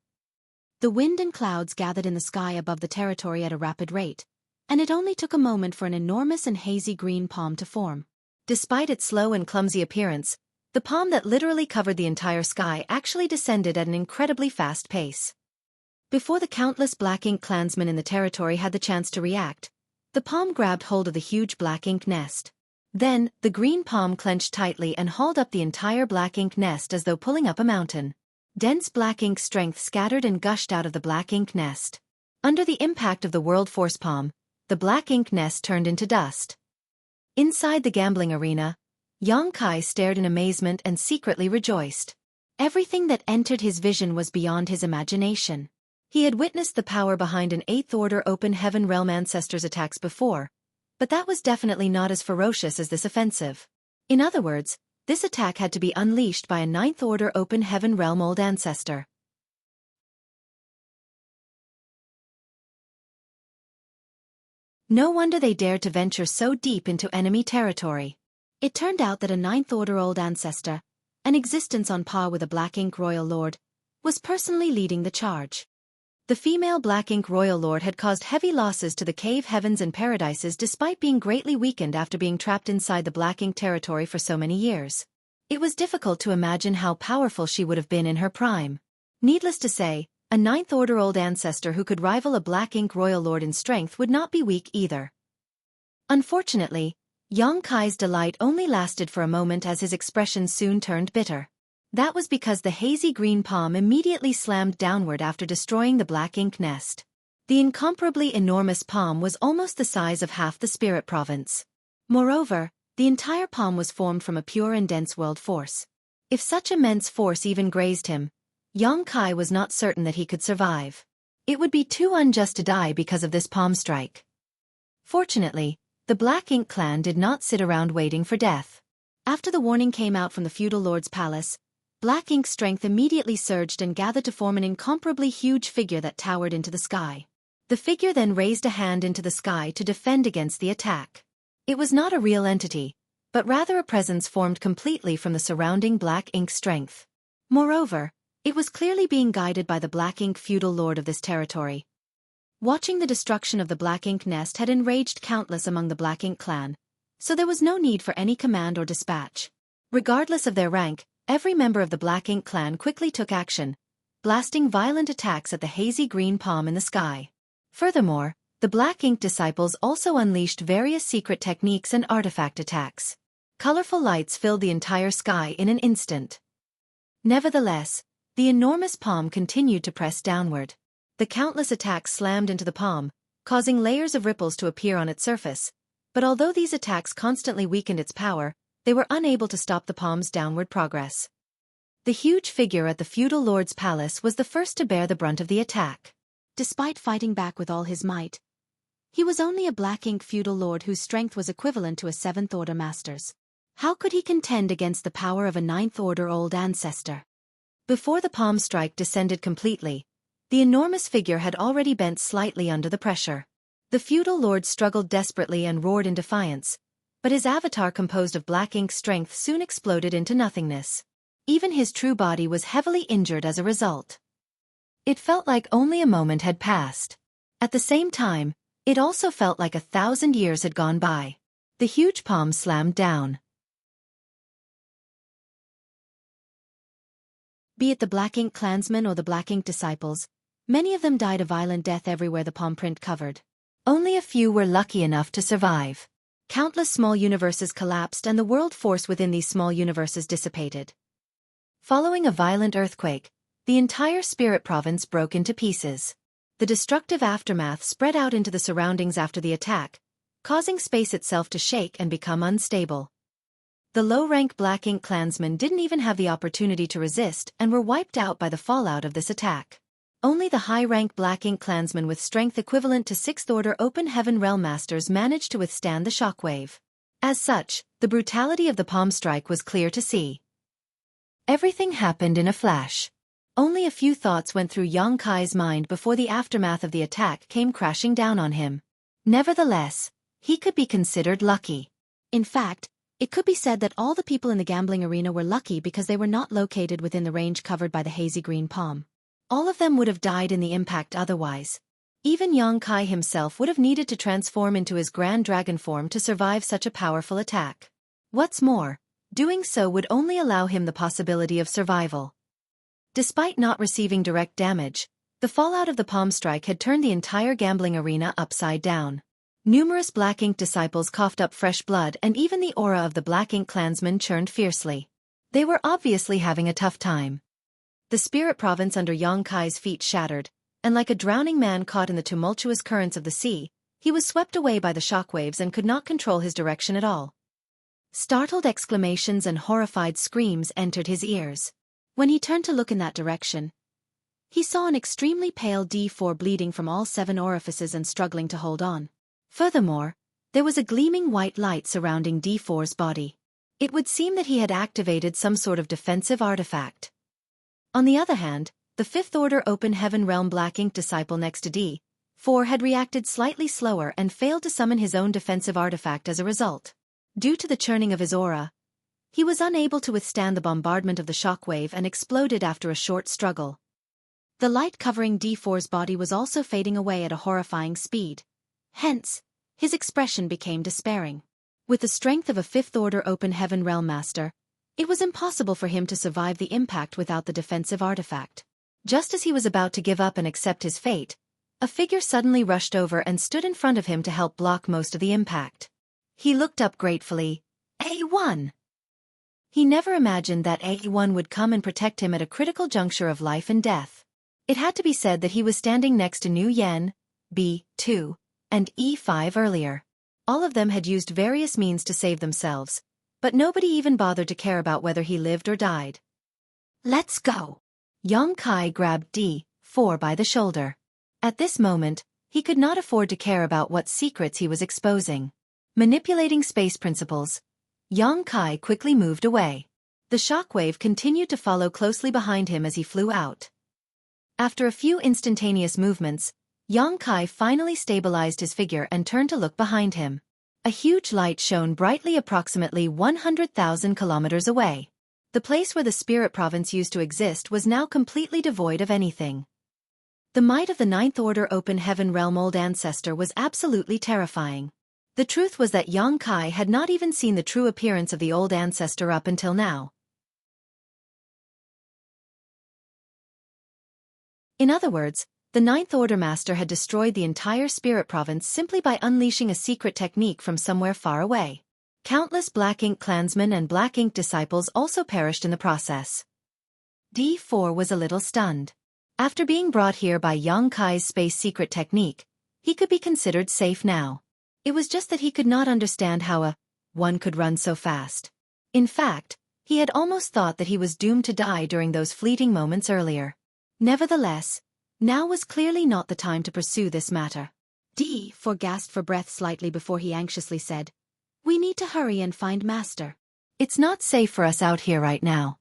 A: The wind and clouds gathered in the sky above the territory at a rapid rate, and it only took a moment for an enormous and hazy green palm to form. Despite its slow and clumsy appearance, the palm that literally covered the entire sky actually descended at an incredibly fast pace. Before the countless Black Ink clansmen in the territory had the chance to react, the palm grabbed hold of the huge Black Ink nest. Then, the green palm clenched tightly and hauled up the entire Black Ink nest as though pulling up a mountain. Dense Black Ink strength scattered and gushed out of the Black Ink nest. Under the impact of the World Force palm, the Black Ink nest turned into dust. Inside the gambling arena, Yang Kai stared in amazement and secretly rejoiced. Everything that entered his vision was beyond his imagination. He had witnessed the power behind an Eighth Order Open Heaven Realm ancestors' attacks before, but that was definitely not as ferocious as this offensive. In other words, this attack had to be unleashed by a Ninth Order Open Heaven Realm old ancestor. No wonder they dared to venture so deep into enemy territory. It turned out that a Ninth Order old ancestor, an existence on par with a Black Ink Royal Lord, was personally leading the charge. The female Black Ink Royal Lord had caused heavy losses to the Cave Heavens and Paradises despite being greatly weakened after being trapped inside the Black Ink territory for so many years. It was difficult to imagine how powerful she would have been in her prime. Needless to say, a Ninth Order old ancestor who could rival a Black Ink royal lord in strength would not be weak either. Unfortunately, Kai's delight only lasted for a moment as his expression soon turned bitter. That was because the hazy green palm immediately slammed downward after destroying the Black Ink nest. The incomparably enormous palm was almost the size of half the spirit province. Moreover, the entire palm was formed from a pure and dense world force. If such immense force even grazed him, Kai was not certain that he could survive. It would be too unjust to die because of this palm strike. Fortunately, the Black Ink clan did not sit around waiting for death. After the warning came out from the feudal lord's palace, Black Ink's strength immediately surged and gathered to form an incomparably huge figure that towered into the sky. The figure then raised a hand into the sky to defend against the attack. It was not a real entity, but rather a presence formed completely from the surrounding Black Ink strength. Moreover, it was clearly being guided by the Black Ink feudal lord of this territory. Watching the destruction of the Black Ink nest had enraged countless among the Black Ink clan, so there was no need for any command or dispatch. Regardless of their rank, every member of the Black Ink clan quickly took action, blasting violent attacks at the hazy green palm in the sky. Furthermore, the Black Ink disciples also unleashed various secret techniques and artifact attacks. Colorful lights filled the entire sky in an instant. Nevertheless, the enormous palm continued to press downward. The countless attacks slammed into the palm, causing layers of ripples to appear on its surface, but although these attacks constantly weakened its power, they were unable to stop the palm's downward progress. The huge figure at the feudal lord's palace was the first to bear the brunt of the attack. Despite fighting back with all his might, he was only a Black Ink feudal lord whose strength was equivalent to a Seventh Order master's. How could he contend against the power of a Ninth Order old ancestor? Before the palm strike descended completely, the enormous figure had already bent slightly under the pressure. The feudal lord struggled desperately and roared in defiance, but his avatar composed of Black Ink strength soon exploded into nothingness. Even his true body was heavily injured as a result. It felt like only a moment had passed. At the same time, it also felt like 1,000 years had gone by. The huge palm slammed down. Be it the Black Ink clansmen or the Black Ink disciples, many of them died a violent death everywhere the palm print covered. Only a few were lucky enough to survive. Countless small universes collapsed and the world force within these small universes dissipated. Following a violent earthquake, the entire spirit province broke into pieces. The destructive aftermath spread out into the surroundings after the attack, causing space itself to shake and become unstable. The low-rank Black Ink clansmen didn't even have the opportunity to resist and were wiped out by the fallout of this attack. Only the high-rank Black Ink clansmen with strength equivalent to Sixth Order Open Heaven Realm Masters managed to withstand the shockwave. As such, the brutality of the palm strike was clear to see. Everything happened in a flash. Only a few thoughts went through Kai's mind before the aftermath of the attack came crashing down on him. Nevertheless, he could be considered lucky. In fact, it could be said that all the people in the gambling arena were lucky because they were not located within the range covered by the hazy green palm. All of them would have died in the impact otherwise. Even Kai himself would have needed to transform into his grand dragon form to survive such a powerful attack. What's more, doing so would only allow him the possibility of survival. Despite not receiving direct damage, the fallout of the palm strike had turned the entire gambling arena upside down. Numerous Black Ink disciples coughed up fresh blood and even the aura of the Black Ink clansmen churned fiercely. They were obviously having a tough time. The spirit province under Kai's feet shattered, and like a drowning man caught in the tumultuous currents of the sea, he was swept away by the shockwaves and could not control his direction at all. Startled exclamations and horrified screams entered his ears. When he turned to look in that direction, he saw an extremely pale D4 bleeding from all 7 orifices and struggling to hold on. Furthermore, there was a gleaming white light surrounding D4's body. It would seem that he had activated some sort of defensive artifact. On the other hand, the Fifth Order Open Heaven Realm Black Ink disciple next to D4 had reacted slightly slower and failed to summon his own defensive artifact as a result. Due to the churning of his aura, he was unable to withstand the bombardment of the shockwave and exploded after a short struggle. The light covering D4's body was also fading away at a horrifying speed. Hence, his expression became despairing. With the strength of a Fifth Order Open Heaven Realm Master,
B: It was impossible for him to survive the impact without the defensive artifact. Just as he was about to give up and accept his fate, a figure suddenly rushed over and stood in front of him to help block most of the impact. He looked up gratefully. A1! He never imagined that A1 would come and protect him at a critical juncture of life and death. It had to be said that he was standing next to Nu Yen, B2, and E5 earlier. All of them had used various means to save themselves, but nobody even bothered to care about whether he lived or died.
A: Let's go.
B: Yang Kai grabbed D4 by the shoulder. At this moment, he could not afford to care about what secrets he was exposing. Manipulating space principles, Yang Kai quickly moved away. The shockwave continued to follow closely behind him as he flew out. After a few instantaneous movements, Yang Kai finally stabilized his figure and turned to look behind him. A huge light shone brightly approximately 100,000 kilometers away. The place where the spirit province used to exist was now completely devoid of anything. The might of the Ninth Order Open Heaven Realm Old Ancestor was absolutely terrifying. The truth was that Yang Kai had not even seen the true appearance of the Old Ancestor up until now. In other words, the Ninth Order Master had destroyed the entire spirit province simply by unleashing a secret technique from somewhere far away. Countless Black Ink clansmen and Black Ink disciples also perished in the process. D4 was a little stunned. After being brought here by Yang Kai's space secret technique, he could be considered safe now. It was just that he could not understand how one could run so fast. In fact, he had almost thought that he was doomed to die during those fleeting moments earlier. Nevertheless, now was clearly not the time to pursue this matter. D4 gasped for breath slightly before he anxiously said, "We need to hurry and find Master. It's not safe for us out here right now."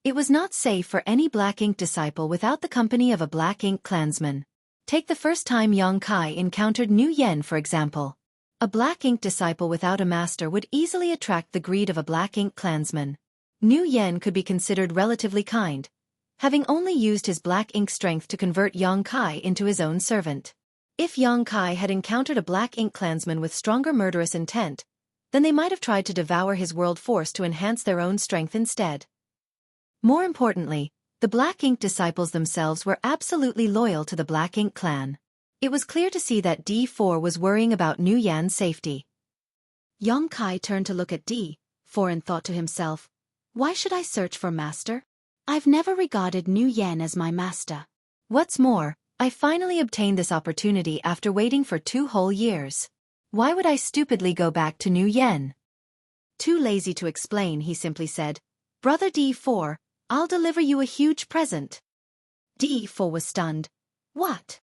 B: It was not safe for any Black Ink disciple without the company of a Black Ink clansman. Take the first time Yang Kai encountered Nu Yen, for example. A Black Ink disciple without a master would easily attract the greed of a Black Ink clansman. Nu Yen could be considered relatively kind, having only used his Black Ink strength to convert Yang Kai into his own servant. If Yang Kai had encountered a Black Ink clansman with stronger murderous intent, then they might have tried to devour his world force to enhance their own strength instead. More importantly, the Black Ink disciples themselves were absolutely loyal to the Black Ink clan. It was clear to see that D4 was worrying about Nu Yan's safety. Yang Kai turned to look at D4 and thought to himself, "Why should I search for master? I've never regarded Nu Yan as my master. What's more, I finally obtained this opportunity after waiting for 2 whole years. Why would I stupidly go back to Nu Yen?" Too lazy to explain, he simply said, "Brother D4, I'll deliver you a huge present." D4 was stunned. "What?"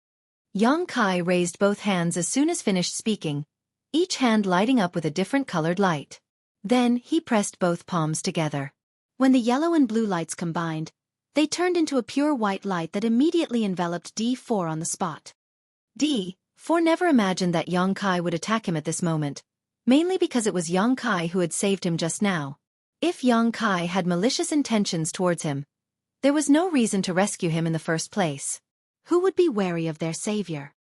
B: Yang Kai raised both hands as soon as finished speaking, each hand lighting up with a different colored light. Then he pressed both palms together. When the yellow and blue lights combined, they turned into a pure white light that immediately enveloped D4 on the spot. D4 never imagined that Yang Kai would attack him at this moment, mainly because it was Yang Kai who had saved him just now. If Yang Kai had malicious intentions towards him, there was no reason to rescue him in the first place. Who would be wary of their savior?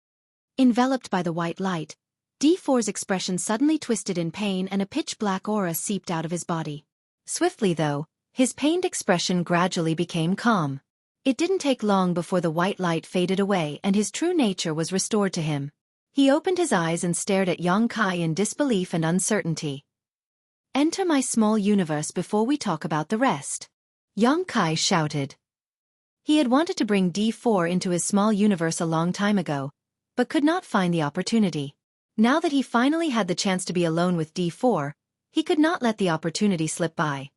B: Enveloped by the white light, D4's expression suddenly twisted in pain and a pitch-black aura seeped out of his body. Swiftly though, his pained expression gradually became calm. It didn't take long before the white light faded away and his true nature was restored to him. He opened his eyes and stared at Yang Kai in disbelief and uncertainty. "Enter my small universe before we talk about the rest," Yang Kai shouted. He had wanted to bring D4 into his small universe a long time ago, but could not find the opportunity. Now that he finally had the chance to be alone with D4, he could not let the opportunity slip by.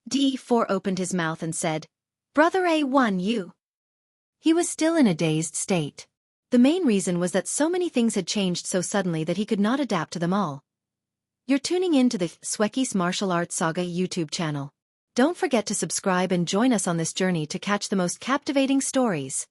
B: D4 opened his mouth and said, "Brother A1, you." He was still in a dazed state. The main reason was that so many things had changed so suddenly that he could not adapt to them all. You're tuning in to the Xueqi's Martial Arts Saga YouTube channel. Don't forget to subscribe and join us on this journey to catch the most captivating stories.